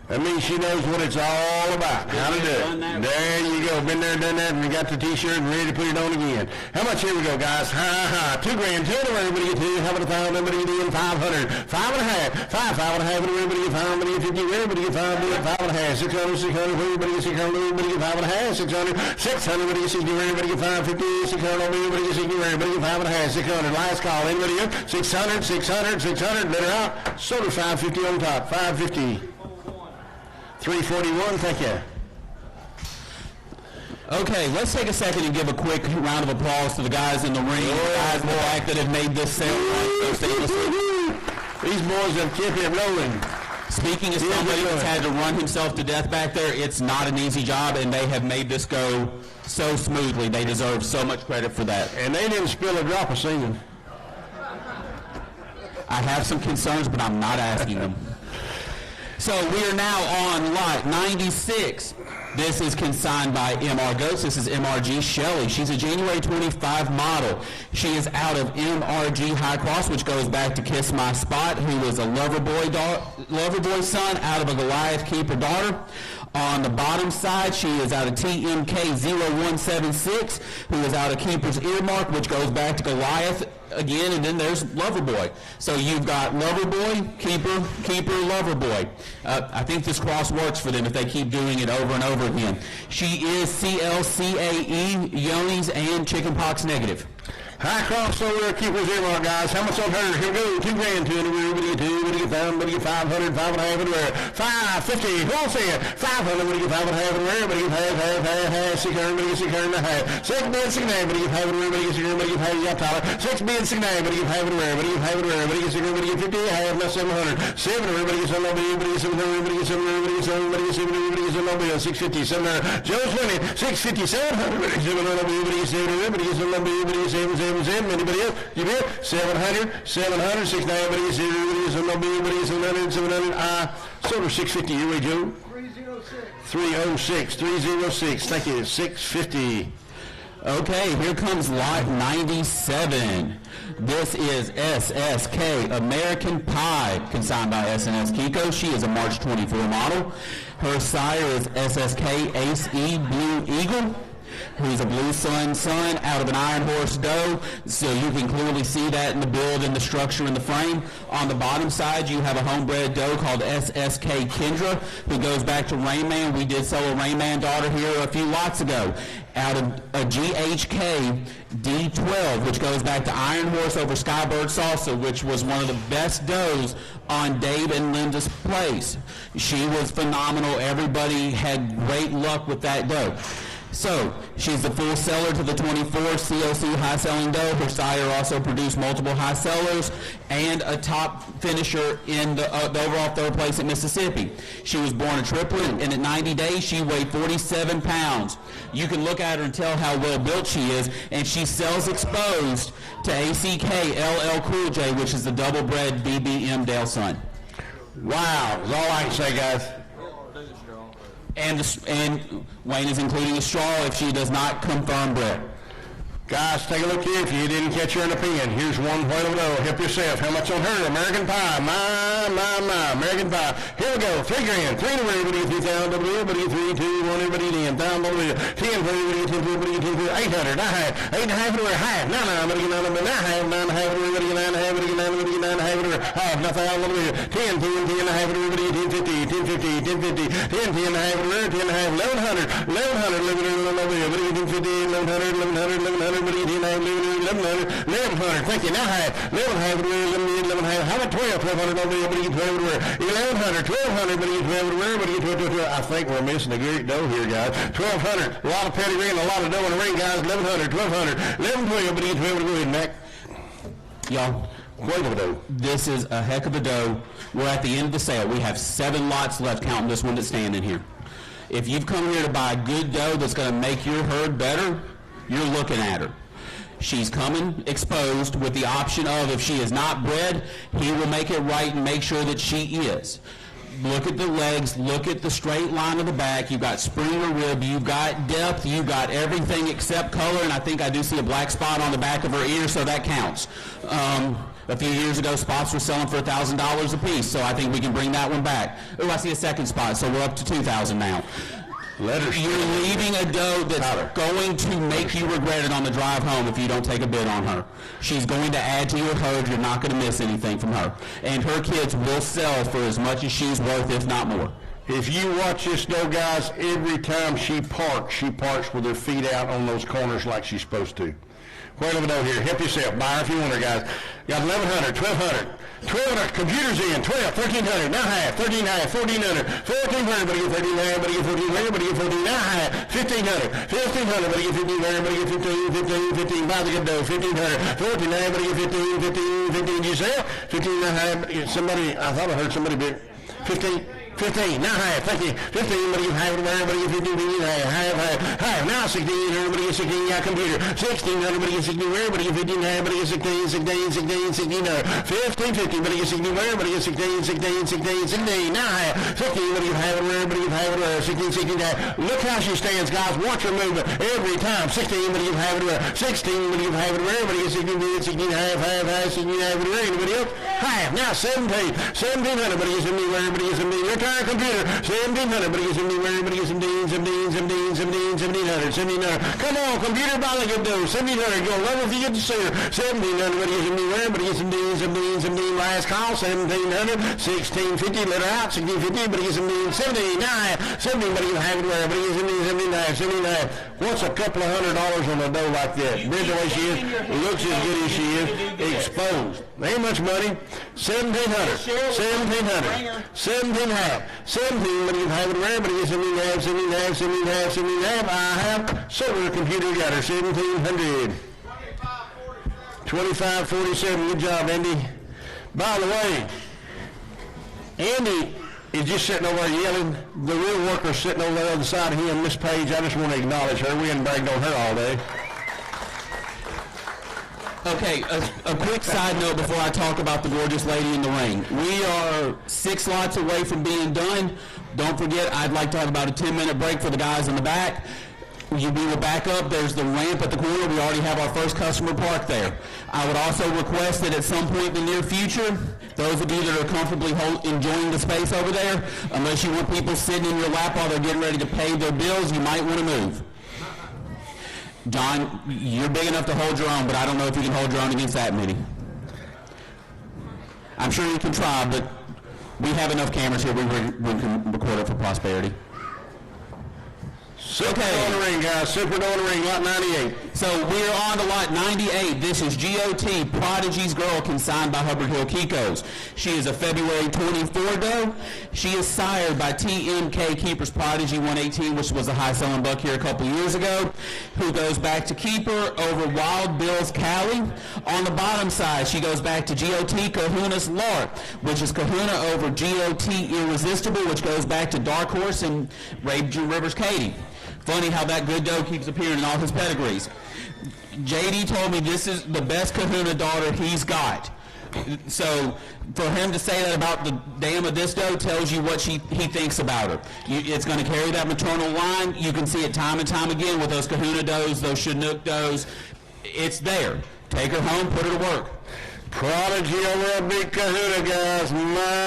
Speaker 2: That means she knows what it's all about. How to do it. There you go. Been there, done that, and we got the T-shirt and ready to put it on again. How much? Here we go, guys. $2,000. $2 to everybody get $2. How about $1,000? Everybody get $500. $5.5. $5 and a half. Everybody get $5. Everybody get $50. Everybody get $5. $5 and a half. $600. $600. Everybody get $600. Everybody get $5 and a half. $600. $600. Everybody get $60. Everybody get $550. $600. Everybody get $60. Everybody get $5 and a half. $600. Last call. Anybody else? $600. $600. $600. Let her out. Sold her $550 on top. $550. $341, thank you.
Speaker 1: Okay, let's take a second and give a quick round of applause to the guys in the ring, the guys in the back that have made this sale.
Speaker 2: These boys have kept it rolling.
Speaker 1: Speaking as somebody that's had to run himself to death back there, it's not an easy job, and they have made this go so smoothly. They deserve so much credit for that.
Speaker 2: And they didn't spill a drop of semen.
Speaker 1: I have some concerns, but I'm not asking them. So we are now on lot 96. This is consigned by MR Ghost. This is MRG Shelley. She's a January 25 model. She is out of MRG High Cross, which goes back to Kiss My Spot, who is a Loverboy son out of a Goliath Keeper daughter. On the bottom side, she is out of TMK 0176, who is out of Keeper's Earmark, which goes back to Goliath again, and then there's Loverboy. So you've got Loverboy, Keeper, Keeper, Loverboy. I think this cross works for them if they keep doing it over and over again. She is CLCAE, Yonis, and chickenpox negative.
Speaker 2: High cross over Keeper's Earmark, guys. How much on her? Here we go. $2,000 to everybody. Everybody get $2. Everybody get $500. $5 and a half everywhere. $550. Who else here? $500. Everybody get $5 and a half everywhere. Everybody get half. $600. Everybody get $600 and a half. $6 bids, $6 everybody get $5 everywhere. Everybody get $600. Everybody get $5. You got $1. $6 bids, $6 everybody get $5 everywhere. Everybody get $5 everywhere. Everybody get $600. Everybody get $50. Half. Now $700. $700. Everybody gets $700. Everybody gets $700. Everybody gets $700. Everybody gets $700. Everybody gets $700. Everybody gets $700. $650. $700. Joe's winning. $650. $700. Everybody gets $700. Everybody gets $700. Everybody gets $700. Everybody gets $700. Anybody else? You bid? 700, 700, 690, everybody gets 700, 700. Sold her 650. You way, Joe? 306. 306. Thank you. 650.
Speaker 1: Okay, here comes lot 97. This is SSK American Pie, consigned by SNS Kiko. She is a March 24 model. Her sire is SSK Ace E Blue Eagle. He's a Blue Sun son out of an Iron Horse doe, so you can clearly see that in the build and the structure and the frame. On the bottom side, you have a homebred doe called SSK Kendra, who goes back to Rainman. We did sell a Rainman daughter here a few lots ago. Out of a GHK D12, which goes back to Iron Horse over Skybird Salsa, which was one of the best does on Dave and Linda's place. She was phenomenal. Everybody had great luck with that doe. So, she's the full seller to the 24 COC high selling doe. Her sire also produced multiple high sellers and a top finisher in the overall third place at Mississippi. She was born a triplet, and at 90 days, she weighed 47 pounds. You can look at her and tell how well built she is, and she sells exposed to ACK LL Cool J, which is the double bred BBM Dale son.
Speaker 2: Wow, that's all I can say, guys.
Speaker 1: And Wayne is including a straw if she does not confirm bred.
Speaker 2: Guys, take a look here. If you didn't catch her in the pen, here's one point of low. Help yourself. How much on her? American Pie. My. American Pie. Here we go. $3,000. $3 to everybody. $3,000. Everybody. 3, 2, 1. Everybody. 10. $10 for everybody. 10 for everybody. 10 for $800. $800. $8.5 for half. $9. Everybody get $9. $9.5. $9.5 for everybody. $9.5. Everybody get $9. Everybody get $9.5 for everybody. Half. Nothing out of the 10. 10. $10.5 for everybody. 10.50. 10.50. 10.50. 10. $10.5 for everybody. 10.5. $1100. $1100. Everybody get $10.50. $1100. $1100. Everybody get $1100. Thank you. Now half. $1100. How about 12? $1,200. Everybody get $12 everywhere. $1,100. $1,200. Everybody get $12 everywhere. Everybody get $12. I think we're missing a great dough here, guys. $1,200. A lot of pedigree and a lot of dough in the ring, guys. $1,100. $1,200. $1,112. Everybody get $12. Go ahead, Mac.
Speaker 1: Y'all,
Speaker 2: Quite of a dough.
Speaker 1: this is a heck of a dough. We're at the end of the sale. We have 7 lots left, counting this one that's standing here. If you've come here to buy a good dough that's going to make your herd better, you're looking at her. She's coming exposed with the option of, if she is not bred, he will make it right and make sure that she is. look at the legs, look at the straight line of the back. You've got spring or rib, you've got depth, you've got everything except color, and I think I do see a black spot on the back of her ear, so that counts. A few years ago, spots were selling for $1,000 a piece, so I think we can bring that one back. Oh, I see a second spot, so we're up to $2,000 now. You're leaving a doe that's going to make you regret it on the drive home if you don't take a bid on her. She's going to add to your herd. You're not going to miss anything from her. And her kids will sell for as much as she's worth, if not more.
Speaker 2: If you watch this doe, guys, every time she parks with her feet out on those corners like she's supposed to. Wait a minute over here. Help yourself. Buy her if you want her, guys. Got 1,100, 1,200. 1,200, computers in, 12, 1,300, now half, 1,300, 1,400, 1,400, but get 1,300, but get 1,400, but get 1,400, now half, 1,500, 1,500, but get 1,500, but get 15, 15, 15, buy the good dough, 1,500, 1,400, but get 15, 15, 15, did you sell? 15, now half, somebody, I thought I heard somebody bid, 15, now half, 15, but you have it where everybody gets 15, half, now 16, everybody gets 16, got computer, 16, everybody gets 16, everybody gets 15, everybody gets 16, 15, 50, but you get 16, everybody gets 16, now half, 16, but you have it where everybody have it where, 16, look how she stands, guys, watch her movement every time, 16, but you have it where, 16, but you have it where everybody gets 16, half, 16, have it where, anybody else, half, now 1700, but you get 17, where everybody gets 17, computer, 1,700, but he gets 1,700. Come on, computer, buy the good dough. 1,700, go love if you get to see her. 1,700, but he gets 17, but he gets 17, last call, 1,700, 1,650, let her out, 1,650, but he gets 17, 17, but he can have it where, but he gets 79. What's a couple of $100 on a dough like that? Bred the way she is, looks as good as she is, exposed. Ain't much money. 1,700, 17 half. 17, but you have it where, but you get 17 half, I have solar computer got her 1,700. 2547, good job, Andy. By the way, Andy is just sitting over there yelling. The real worker's sitting over the other side of him, Miss Page. I just want to acknowledge her. We hadn't bragged on her all day.
Speaker 1: Okay, a quick side note before I talk about the gorgeous lady in the ring. We are 6 lots away from being done. Don't forget, I'd like to have about a 10-minute break for the guys in the back. We will back up. There's the ramp at the corner. We already have our first customer parked there. I would also request that at some point in the near future, those of you that are comfortably enjoying the space over there, unless you want people sitting in your lap while they're getting ready to pay their bills, you might want to move. John, you're big enough to hold your own, but I don't know if you can hold your own against that many. I'm sure you can try, but we have enough cameras here. We can record it for prosperity.
Speaker 2: Super on the ring, guys. Super on the ring, lot 98.
Speaker 1: So we're on to lot 98. This is GOT, Prodigy's Girl, consigned by Hubbard Hill Kiko's. She is a February 24 doe. She is sired by TMK Keeper's Prodigy 118, which was a high-selling buck here a couple years ago, who goes back to Keeper over Wild Bill's Cali. On the bottom side, she goes back to GOT Kahuna's Lark, which is Kahuna over GOT Irresistible, which goes back to Dark Horse and Raging Rivers Katie. Funny how that good doe keeps appearing in all his pedigrees. JD told me this is the best Kahuna daughter he's got. So for him to say that about the dam of this doe tells you what he thinks about her. It's going to carry that maternal line. You can see it time and time again with those Kahuna does, those Chinook does. It's there. Take her home, put her to work.
Speaker 2: Prodigy over a big Kahuna, guys. My.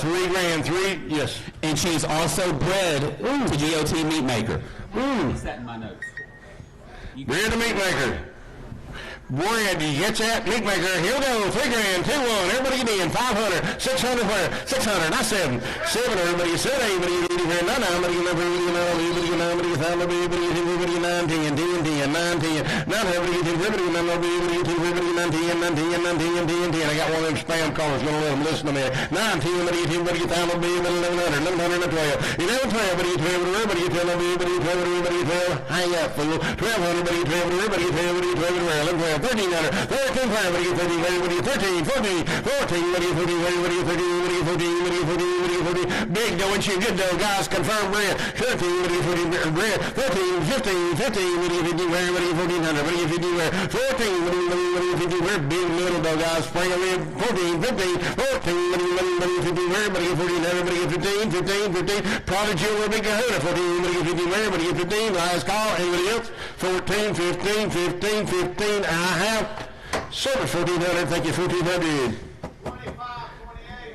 Speaker 2: $3,000, yes.
Speaker 1: And she's also bred to GOT Meat Maker. What's that in my notes?
Speaker 2: Bred to Meat Maker. Bred, you get that? Meat Maker, here we go. $3,000, 2-1. Everybody get in. 500, 600, where? 600, not 7. 7, everybody get 7. Everybody get in here. 9, everybody get 9, everybody get 9, everybody get 9, 10, 10, 9, 10. 9, everybody get 10, everybody get 9, everybody get 10, everybody get 9, 10, 10. I got one of them spam callers going to let them listen to me. 9, 10, everybody get 10, everybody get 10, everybody get 1100, 1112. 11, 12, everybody get 12, everybody get 12, everybody get 12, everybody get 12. Hang up, fool. 1200, everybody get 12, everybody get 12, everybody get 12, 11, 12. 1300, 13, everybody get 13, everybody get 13, 14, 14, everybody get 14, everybody get 13, everybody get 14, everybody get 14, everybody get 14. Big doe and she good doe, guys, confirm bread. 13, everybody get 14, bread. 13, 15, 15, everybody get 50, where, everybody get 1400, everybody get 50, where, 14, everybody get 50, where, big middle dog guys, spring of it, 14, 15, 14, everybody get 50, where, everybody get 1400, everybody get 15, 15, 15, Prodigy over Big Kahuna, 14, everybody get 50, where, everybody get 15, last call, anybody else, 14, 15, 15, 15, I have, service 1400, thank you, 1400.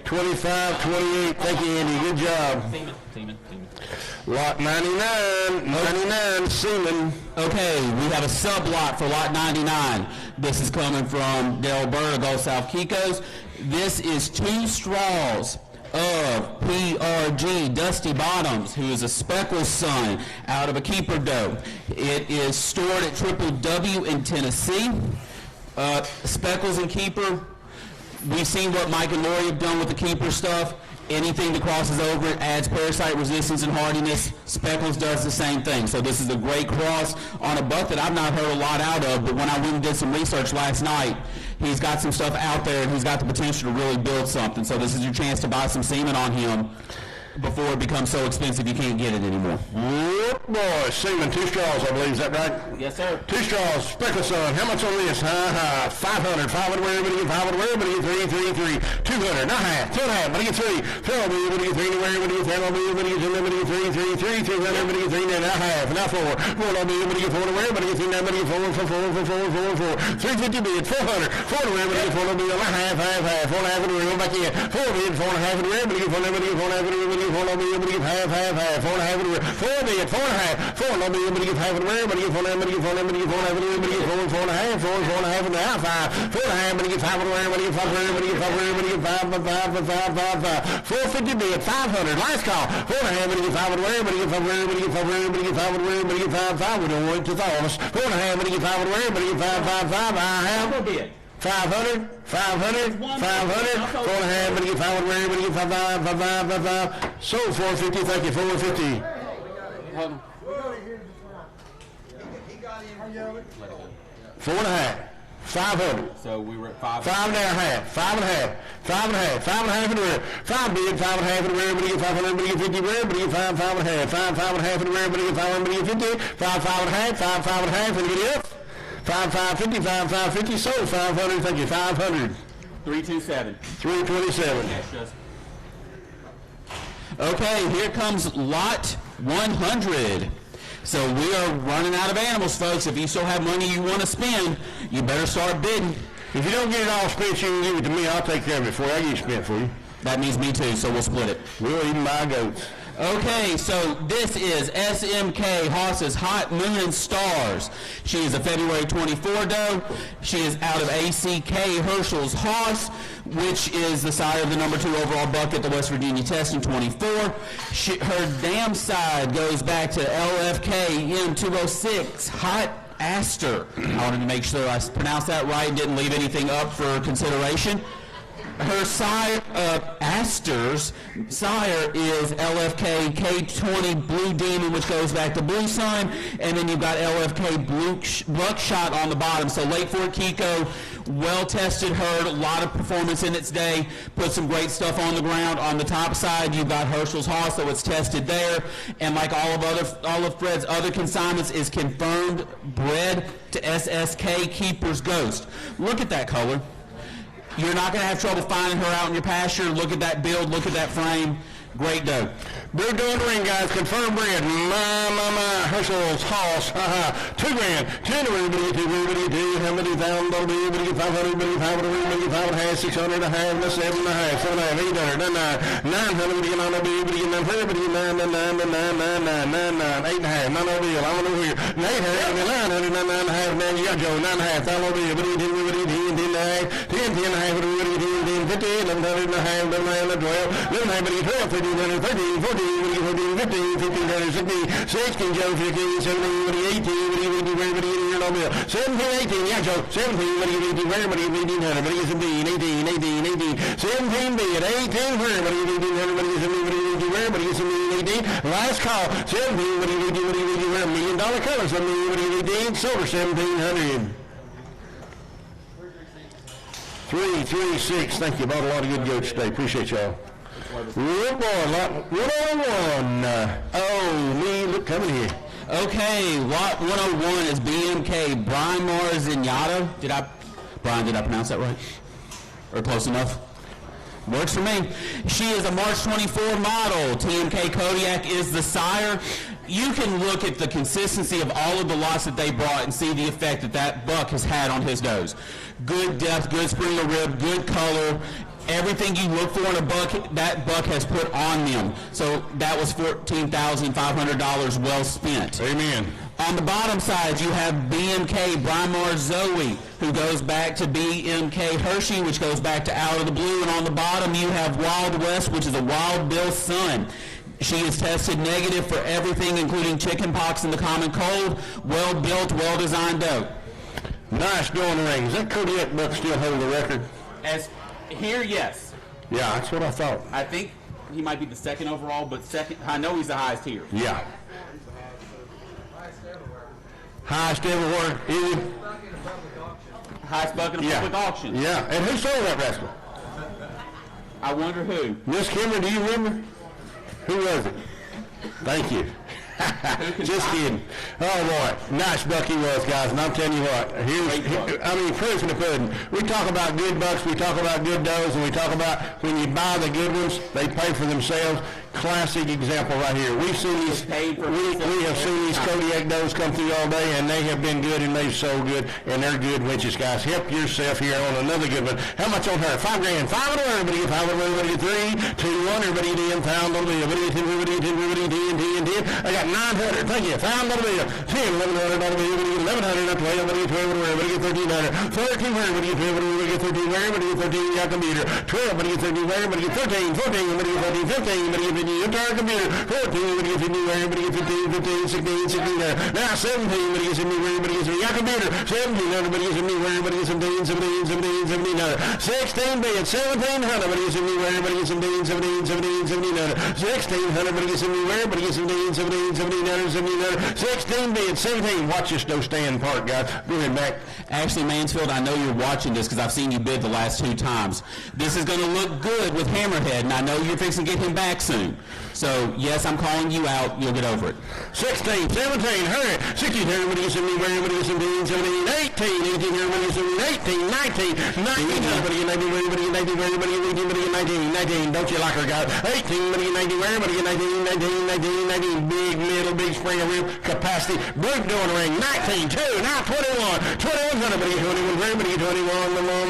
Speaker 2: 25, 28, thank you, Andy, good job.
Speaker 1: Seaman.
Speaker 2: Lot 99, Seaman.
Speaker 1: Okay, we have a sub-lot for lot 99. This is coming from Del Burr, Gulf South Kiko's. This is 2 straws of PRG Dusty Bottoms, who is a Speckles son out of a keeper doe. It is stored at Triple W in Tennessee. Speckles and keeper, we've seen what Mike and Lori have done with the keeper stuff. Anything that crosses over it adds parasite resistance and hardiness. Speckles does the same thing. So this is a great cross on a buck that I've not heard a lot out of, but when I went and did some research last night, he's got some stuff out there and he's got the potential to really build something. So this is your chance to buy some semen on him before it becomes so expensive you can't get it anymore.
Speaker 2: Whoop, boy, semen, 2 straws, I believe, is that right?
Speaker 1: Yes, sir.
Speaker 2: 2 straws, Speckles son, how much on this? 500, 500, where everybody get 500, where everybody get 3, 200, not half, 2.5, everybody get 3, 4, everybody get 3, where everybody get 10, everybody get 2, everybody get 3, 300, everybody get 3, not half, not 4, 4, everybody get 4, where everybody get 3, everybody get 4, 350 bid, 400, 4, everybody get 4, not half, 4 and a half, and we're going back in, 4 bid, 4 and a half, and everybody get 4, everybody get 4, everybody 4 no be able to give half, 4 and a half, 4 bid, 4 and a half, 4 no be able to give half, and everybody get 4, everybody get 4, everybody get 4, everybody get 4, 4 and a half, 4 and a half, and a half, 5, 4 and a half, everybody get 5, everybody get 5, everybody get 5, everybody get 5, 450 bid, 500, last call, 4 and a half, everybody get 5, everybody get 5, everybody get 5, everybody get 5, everybody get 5, we don't want to thought us, 4 and a half, everybody get 5, everybody get 5, I have. 500, 500, 500, 4 and a half, everybody get 500, everybody get 5, sold 450, thank you, 450.
Speaker 1: Hold on.
Speaker 2: 4 and a half, 500.
Speaker 1: So we were at 5.
Speaker 2: 5 and a half, 5 and a half, 5 and a half, 5 and a half in the rear, 5 bid, 5 and a half in the rear, everybody get 500, everybody get 50, everybody get 5, 5 and a half, 5 and a half in the rear, everybody get 5, everybody get 50, 5 and a half, 5 and a half, anybody else? 550, 550, sold 500, thank you, 500.
Speaker 1: 327.
Speaker 2: 327.
Speaker 1: Okay, here comes lot 100. So we are running out of animals, folks. If you still have money you want to spend, you better start bidding.
Speaker 2: If you don't get it all spent, you can give it to me. I'll take care of it for you. I'll get it spent for you.
Speaker 1: That means me too, so we'll split it.
Speaker 2: We'll even buy goats.
Speaker 1: Okay, so this is SMK Hoss's Hot Moon and Stars. She is a February 24 doe. She is out of ACK Herschel's Hoss, which is the sire of the number 2 overall buck at the West Virginia Test in 24. Her dam side goes back to LFK M206 Hot Aster. I wanted to make sure I pronounced that right, didn't leave anything up for consideration. Her sire, Aster's sire is LFK K20 Blue Demon, which goes back to Blue Sun, and then you've got LFK Buckshot on the bottom. So Lake Fort Kiko, well-tested herd, a lot of performance in its day, put some great stuff on the ground. On the top side, you've got Herschel's Hoss, so it's tested there, and like all of Fred's other consignments, is confirmed bred to SSK Keeper's Ghost. Look at that color. You're not going to have trouble finding her out in your pasture. Look at that build. Look at that frame. Great doe.
Speaker 2: Blue doe in the ring, guys. Confirmed bred. My. Herschel's Hoss. $2 grand. 10 everybody get 2, everybody get 2. How many thousand dollars? Everybody get 500, everybody get 500, everybody get 5 and a half, 600 and a half, 7 and a half, 7 and a half, 800, 900, everybody get 900, everybody get 900, everybody get 9, 8 and a half, 9 over here. I'm over here. 800, 900, 9 and a half, 9, you got Joe, 9 and a half, 10 over here, everybody get 10, everybody get 10, 10 and a half, 10, 10 and a half, everybody get 10, 10, 50, 11 and a half, 11 and a half, 12, 11 and a half, everybody get 12, 13, 13, 14, 14, 15, 16, 16, Joe, 15, 17, 18, 17, 18, yeah, Joe, 17, everybody get 18, everybody get 17, 18, 17 bid, 18, everybody get 18, everybody get 17, everybody get 17, 18, last call, 17, $1 million colors, 17, 18, silver, 1700. 336, thank you, bought a lot of good goats today, appreciate y'all. Good boy, lot 101. Oh, me, look, coming here.
Speaker 1: Okay, lot 101 is BMK Brian Marzinyato. Brian, did I pronounce that right? Or close enough? Works for me. She is a March 24 model. TMK Kodiak is the sire. You can look at the consistency of all of the lots that they brought and see the effect that that buck has had on his nose. Good depth, good spring of rib, good color. Everything you look for in a buck, that buck has put on them. So that was $14,500 well spent.
Speaker 2: Amen.
Speaker 1: On the bottom side, you have BMK Brymar Zoe, who goes back to BMK Hershey, which goes back to Out of the Blue. And on the bottom, you have Wild West, which is a Wild Bill Son. She is tested negative for everything, including chicken pox and the common cold. Well-built, well-designed doe.
Speaker 2: Nice going ring. Does that Kodiak buck still hold the record?
Speaker 1: As here, yes.
Speaker 2: Yeah, that's what I thought.
Speaker 1: I think he might be the second overall, but second. I know he's the highest here.
Speaker 2: Yeah. Highest everywhere. Is he?
Speaker 1: Highest buck in a public auction.
Speaker 2: Yeah. And who sold that rascal?
Speaker 1: I wonder who.
Speaker 2: Miss Kimber, do you remember? Who was it? Thank you. Just kidding. Oh boy, nice buck he was, guys. And I'm telling you what, proof in the pudding. We talk about good bucks, we talk about good does, and we talk about when you buy the good ones, they pay for themselves. Classic example right here. We've seen these. We have seen these Kodiak does come through all day, and they have been good, and they've sold good, and they're good winches, guys. Help yourself here on another good one. How much on her? $5,000. $5 on her. Everybody get 5 on her. Everybody get 3, 2, 1. Everybody get 10 pound on the bill. Everybody get 10. Everybody get 10. Everybody get 10. I got 900. Thank you. Pound on the bill. 10, 1100 on the bill. Everybody get 1100. Not 12. Everybody get 12. Everybody get 1300. 13. Everybody get 12. Everybody get 13. Everybody get 13. Your computer. 12. Everybody get 13. Everybody get 13. 14. Everybody get 14. 15. Everybody get 15. Your entire computer. 14, everybody gets 15, everybody gets 15, 15, 16, 16 there. Now 17, everybody gets 17, everybody gets 17. Got computer. 17, everybody gets 17, everybody gets 17, 17, 17, 17 there. 16 bid, 1700, everybody gets 17, everybody gets 17, 17, 17, 17 there. 1600, everybody gets 17, everybody gets 17, 17, 17 there, 17 there. 16 bid, 17. Watch this no stand part, guys. Go ahead, Mac.
Speaker 1: Ashley Mansfield, I know you're watching this because I've seen you bid the last 2 times. This is going to look good with Hammerhead, and I know you're fixing to get him back soon. So, yes, I'm calling you out. You'll get over it.
Speaker 2: 16, 17, hurry. 16, everybody gets 17, everybody gets 17, 17, 18, 18, everybody gets 17, 18, 19, 19, everybody get 19, everybody get 19, everybody get 18, everybody get 19, 19, don't you like her, guys? 18, everybody get 19, everybody get 19, 19, 19, 19, big, middle, big spring of rib capacity, brute doing ring, 19, 2, now 21, 21, everybody get 21, everybody get 21, 21,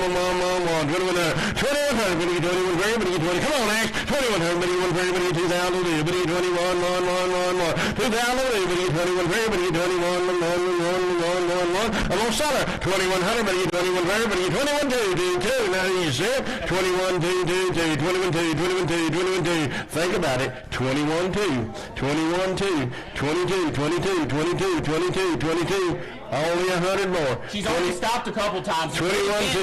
Speaker 2: everybody get 21, everybody get 20, come on, Ash, 21, everybody get 1, everybody get 2,000, everybody get 21, 1, 1, 1, 1, 2,000, everybody get 21, everybody get 21, 1, 1, 1, 1, 1, 1, I'm gonna sell her, 2100, everybody get 21, everybody get 21, 2, 2, 2, now you see it, 21, 2, 2, 2, 21, 2, 21, 2, 21, 2, think about it, 21, 2, 21, 2, 22, 22, 22, 22, 22, only 100 more.
Speaker 1: She's only stopped a couple times.
Speaker 2: 21, 2,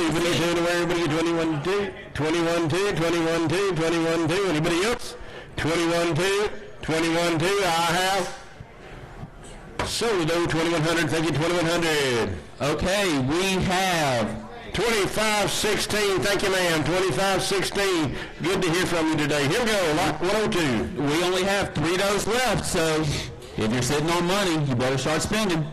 Speaker 2: everybody get 21, 2, 21, 2, 21, 2, 21, 2, anybody else? 21, 2, 21, 2, I have sold those 2100, thank you, 2100.
Speaker 1: Okay, we have
Speaker 2: 2516, thank you, ma'am, 2516. Good to hear from you today. Here we go, lot 102.
Speaker 1: We only have 3 does left, so if you're sitting on money, you better start spending.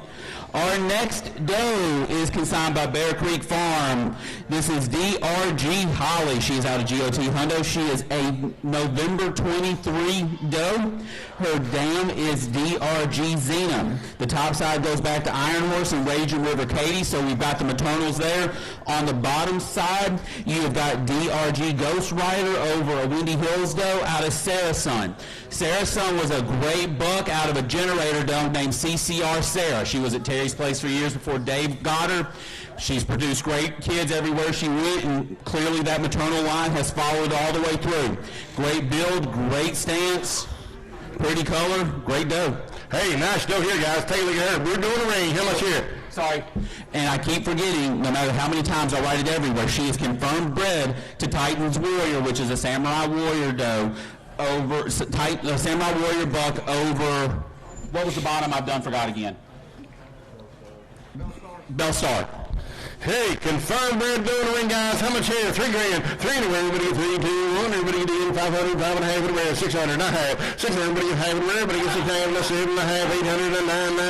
Speaker 1: Our next doe is consigned by Bear Creek Farm. This is DRG Holly. She is out of GOT Hundo. She is a November 23 doe. Her dam is DRG Xena. The top side goes back to Iron Horse and Raging River Katy, so we've got the maternals there. On the bottom side, you've got DRG Ghost Rider over a Windy Hills doe out of Saracen. Saracen was a great buck out of a generator doe named CCR Sarah. She was at Terry's place for years before Dave got her. She's produced great kids everywhere she went, and clearly that maternal line has followed all the way through. Great build, great stance, pretty color, great doe.
Speaker 2: Hey, nice doe here, guys. Take a look at her. We're doing a ring. How much here?
Speaker 1: Sorry. And I keep forgetting, no matter how many times I write it everywhere, she is confirmed bred to Titan's Warrior, which is a Samurai Warrior doe, over Samurai Warrior buck over, what was the bottom? I've done forgot again. Bellstar.
Speaker 2: Hey, confirmed bred doe in the ring, guys. How much here? $3 grand. 3 anywhere. Everybody get 3, 2, 1. Everybody get in 500, 5 and a half. Everybody 600, not half. 600. Everybody get half. Everybody gets 6 half. Let's 7 and a half. 800 and 9.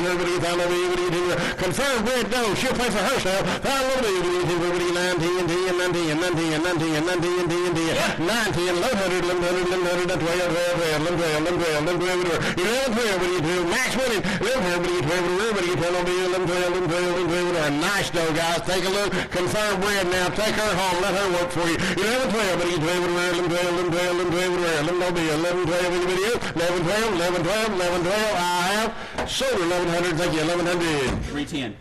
Speaker 2: Everybody get 5. Everybody get 10. Confirmed bred doe. She'll pay for herself. 5 little bit. Everybody get 9, 10, 10, 19, 19, 19, 19, 19, 10, 1100, 1100, 1100, 12, 12, 11, 12, 11, 12, 11, 12. What do you do? Max winning. 11, everybody get 12. Everybody get 12. 11, 12, 11, 12, 11, 12. Nice doe, guys. Take a look. Confirmed bred now. Take her home. Let her work for you. 11, 12. But you 12, 11, 12, 11, 12, 11, 12, 11, 12, 11, 12, 11, 12, 11, 12, 11, 12. I have sold 1100. Thank you. 1100.
Speaker 1: 310.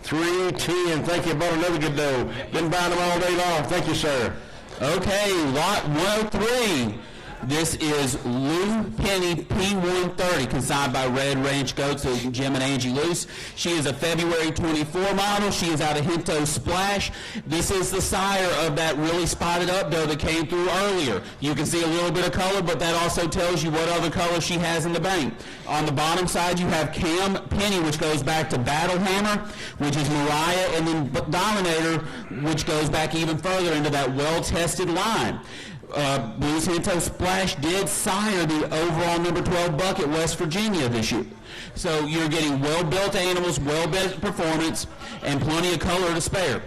Speaker 2: 310. Thank you. Bought another good doe. Been buying them all day long. Thank you, sir.
Speaker 1: Okay, lot 103. This is Lou Penny P130, consigned by Red Ranch Goats to Jim and Angie Luce. She is a February 24 model. She is out of Hinto Splash. This is the sire of that really spotted up doe that came through earlier. You can see a little bit of color, but that also tells you what other color she has in the bank. On the bottom side, you have Cam Penny, which goes back to Battle Hammer, which is Mariah, and then Dominator, which goes back even further into that well-tested line. Blues Hinto Splash did sire the overall number 12 buck at West Virginia this year. So you're getting well-built animals, well-built performance, and plenty of color to spare.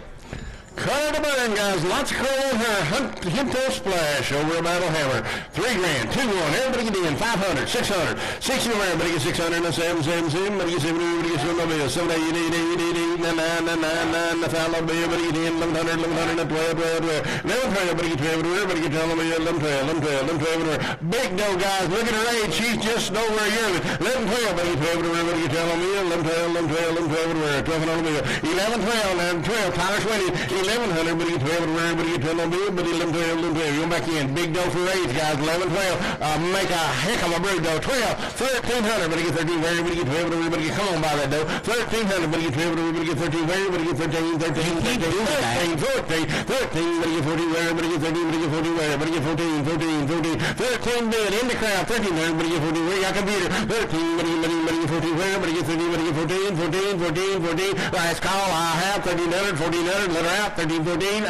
Speaker 2: Color to burn, guys. Lots of color on her. Hinto Splash over a Battle Hammer. 3 grand. 2, 1. Everybody get in. 500. 600. 60 around. Everybody get 600. 7, 7, 7. Everybody get 7. Everybody get 7. Everybody get 7. 8, 8, 8, 8, 8, 9, 9, 9, 9, 9. The foul of everybody get in. 1100. 1100. 12, 12, 12. 11, everybody get 12. Everybody get 12. 11, 12. 11, 12. 11, 12. Big doe, guys. Look at her age. She's just over a year. 11, 12. Everybody get 12. Everybody get 12. 11, 12. 11, 12. 11, 12. 11, 12. 11, 12. Tyler's winning. 1100, but you 12, but you 10 on the but 11, 12, 11, 12. You go back in. Big doe for age, guys. 11, 12. Make a heck of a brood doe. 12, 1300, but you get 13, everybody get 12, everybody get, come on by that doe. 1300, but you get 12, everybody get 13, everybody get 13, 13, 13, 14, 13, but you get 14, everybody get 13, but you get 14, everybody get 14, 14, 14, 13 bid in the crowd, 13, everybody get 14, where you got computer, 13, but you get 14, everybody get 13, but you get 14, 14, 14, 14, last call, I have 1300, 1400, let her out, 13, 14,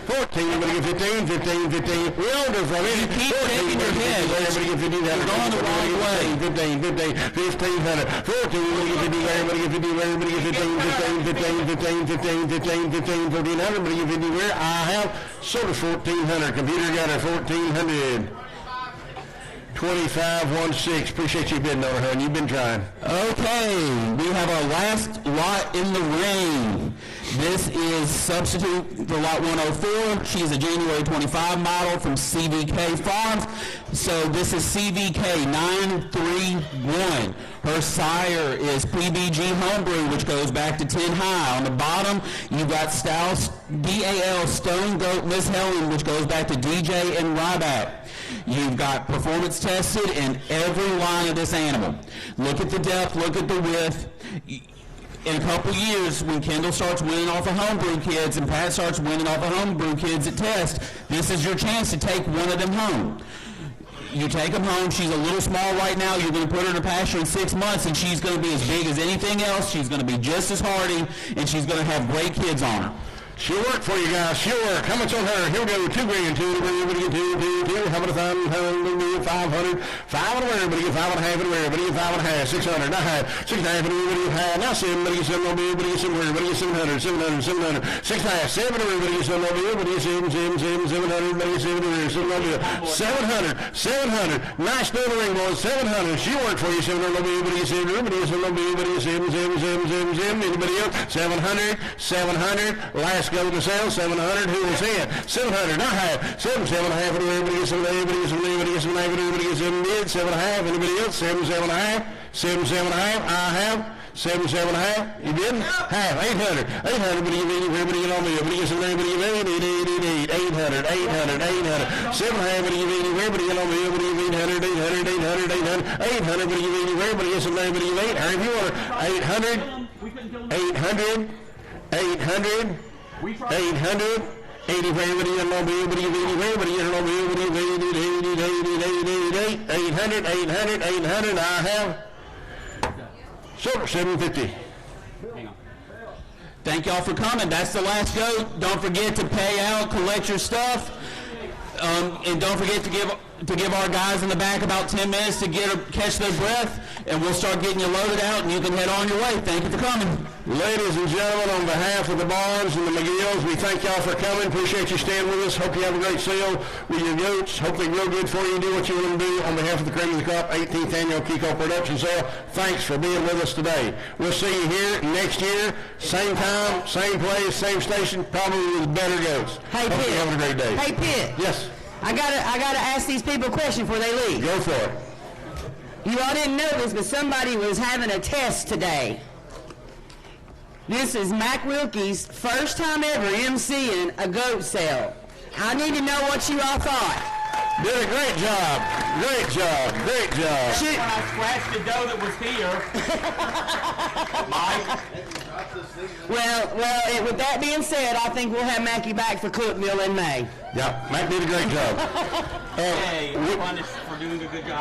Speaker 2: 14, but you get 15, 15, 15, we older from it, 14,
Speaker 1: your head.
Speaker 2: Everybody get 15,
Speaker 1: You're going the wrong way.
Speaker 2: 15, 15, 1500, 14, everybody get 15, everybody get 15, everybody get 15, 15, 15, 15, 15, 15, 1400, but you get 50 where I have sold us 1400, computer got her 1400. 2516. Appreciate you bidding on her, honey. You've been trying.
Speaker 1: Okay, we have our last lot in the ring. This is substitute for lot 104. She's a January 25 model from CVK Farms. So this is CVK 931. Her sire is PBG Homebrew, which goes back to 10 high. On the bottom, you've got Styles DAL Stone Goat Miss Helen, which goes back to DJ and Ryback. You've got performance tested in every line of this animal. Look at the depth, look at the width. In a couple years, when Kendall starts winning off of homebrew kids and Pat starts winning off of homebrew kids at test, this is your chance to take one of them home. You take them home. She's a little small right now. You're going to put her in a pasture in 6 months, and she's going to be as big as anything else. She's going to be just as hardy, and she's going to have great kids on her.
Speaker 2: She'll work for you guys. She'll work. How much on her? Here we go. 2 grand. 2. Everybody get 2. How about 1,000? 500. 5 on where? Everybody get 5 and a half. Everybody get 5 and a half. 600. Not half. 6 and a half. Everybody get half. Now 7. Everybody get 7. Everybody get 7. Everybody get 700. 700. 700. 6 and a half. 7. Everybody get 7. Everybody get 7. 7. 7. 700. Everybody get 7. 700. 700. Nice doing the ring, boys. 700. She'll work for you. 700. Everybody get 7. Everybody get 7. Everybody get 7. 7. 7. 7. 7. Anybody else? 700. 700. Last go to sale. 700. Who was in? 700. Not half. 7. 7 and a half. Everybody gets 7. Everybody gets 7. Everybody gets 7. Everybody gets 7 bid. 7 and a half. Anybody else? 7. 7 and a half. 7. 7 and a half. I have 7. 7 and a half. You didn't? Half. 800. 800. Everybody get on me. Everybody gets 7. Everybody get 800. 800. 800. 7 and a half. Everybody get on me. Everybody get 800. 800. 800. 800. 800. Everybody gets 7. Everybody get 8. If you want 800. 800. 800. 800, 80 for everybody in Lobby, everybody in everybody in Lobby, everybody 800, 800, 800, I have sold 750.
Speaker 1: Hang on. Thank y'all for coming. That's the last go. Don't forget to pay out, collect your stuff, and don't forget to give our guys in the back about 10 minutes to catch their breath, and we'll start getting you loaded out, and you can head on your way. Thank you for coming.
Speaker 2: Ladies and gentlemen, on behalf of the Barnes and the McGills, we thank y'all for coming. Appreciate you staying with us. Hope you have a great sale with your goats. Hope they grow good for you and do what you want to do. On behalf of the Cream of the Crop 18th Annual Kiko Production Sale, thanks for being with us today. We'll see you here next year, same time, same place, same station, probably with better goats.
Speaker 6: Hey,
Speaker 2: Hope
Speaker 6: Pitt.
Speaker 2: you're having a great day.
Speaker 6: Hey, Pitt.
Speaker 2: Yes,
Speaker 6: I gotta ask these people a question before they leave.
Speaker 2: go for it.
Speaker 6: You all didn't know this, but somebody was having a test today. This is Mac Wilkie's first time ever emceeing a goat sale. I need to know what you all thought.
Speaker 2: Did a great job. Great job. Great job.
Speaker 6: Shoot.
Speaker 1: When I scratched the dough that was here, Mike.
Speaker 6: Well, with that being said, I think we'll have Mackie back for Cookville in May.
Speaker 2: Yeah, Mac did a great job.
Speaker 1: Hey, punished for doing a good job.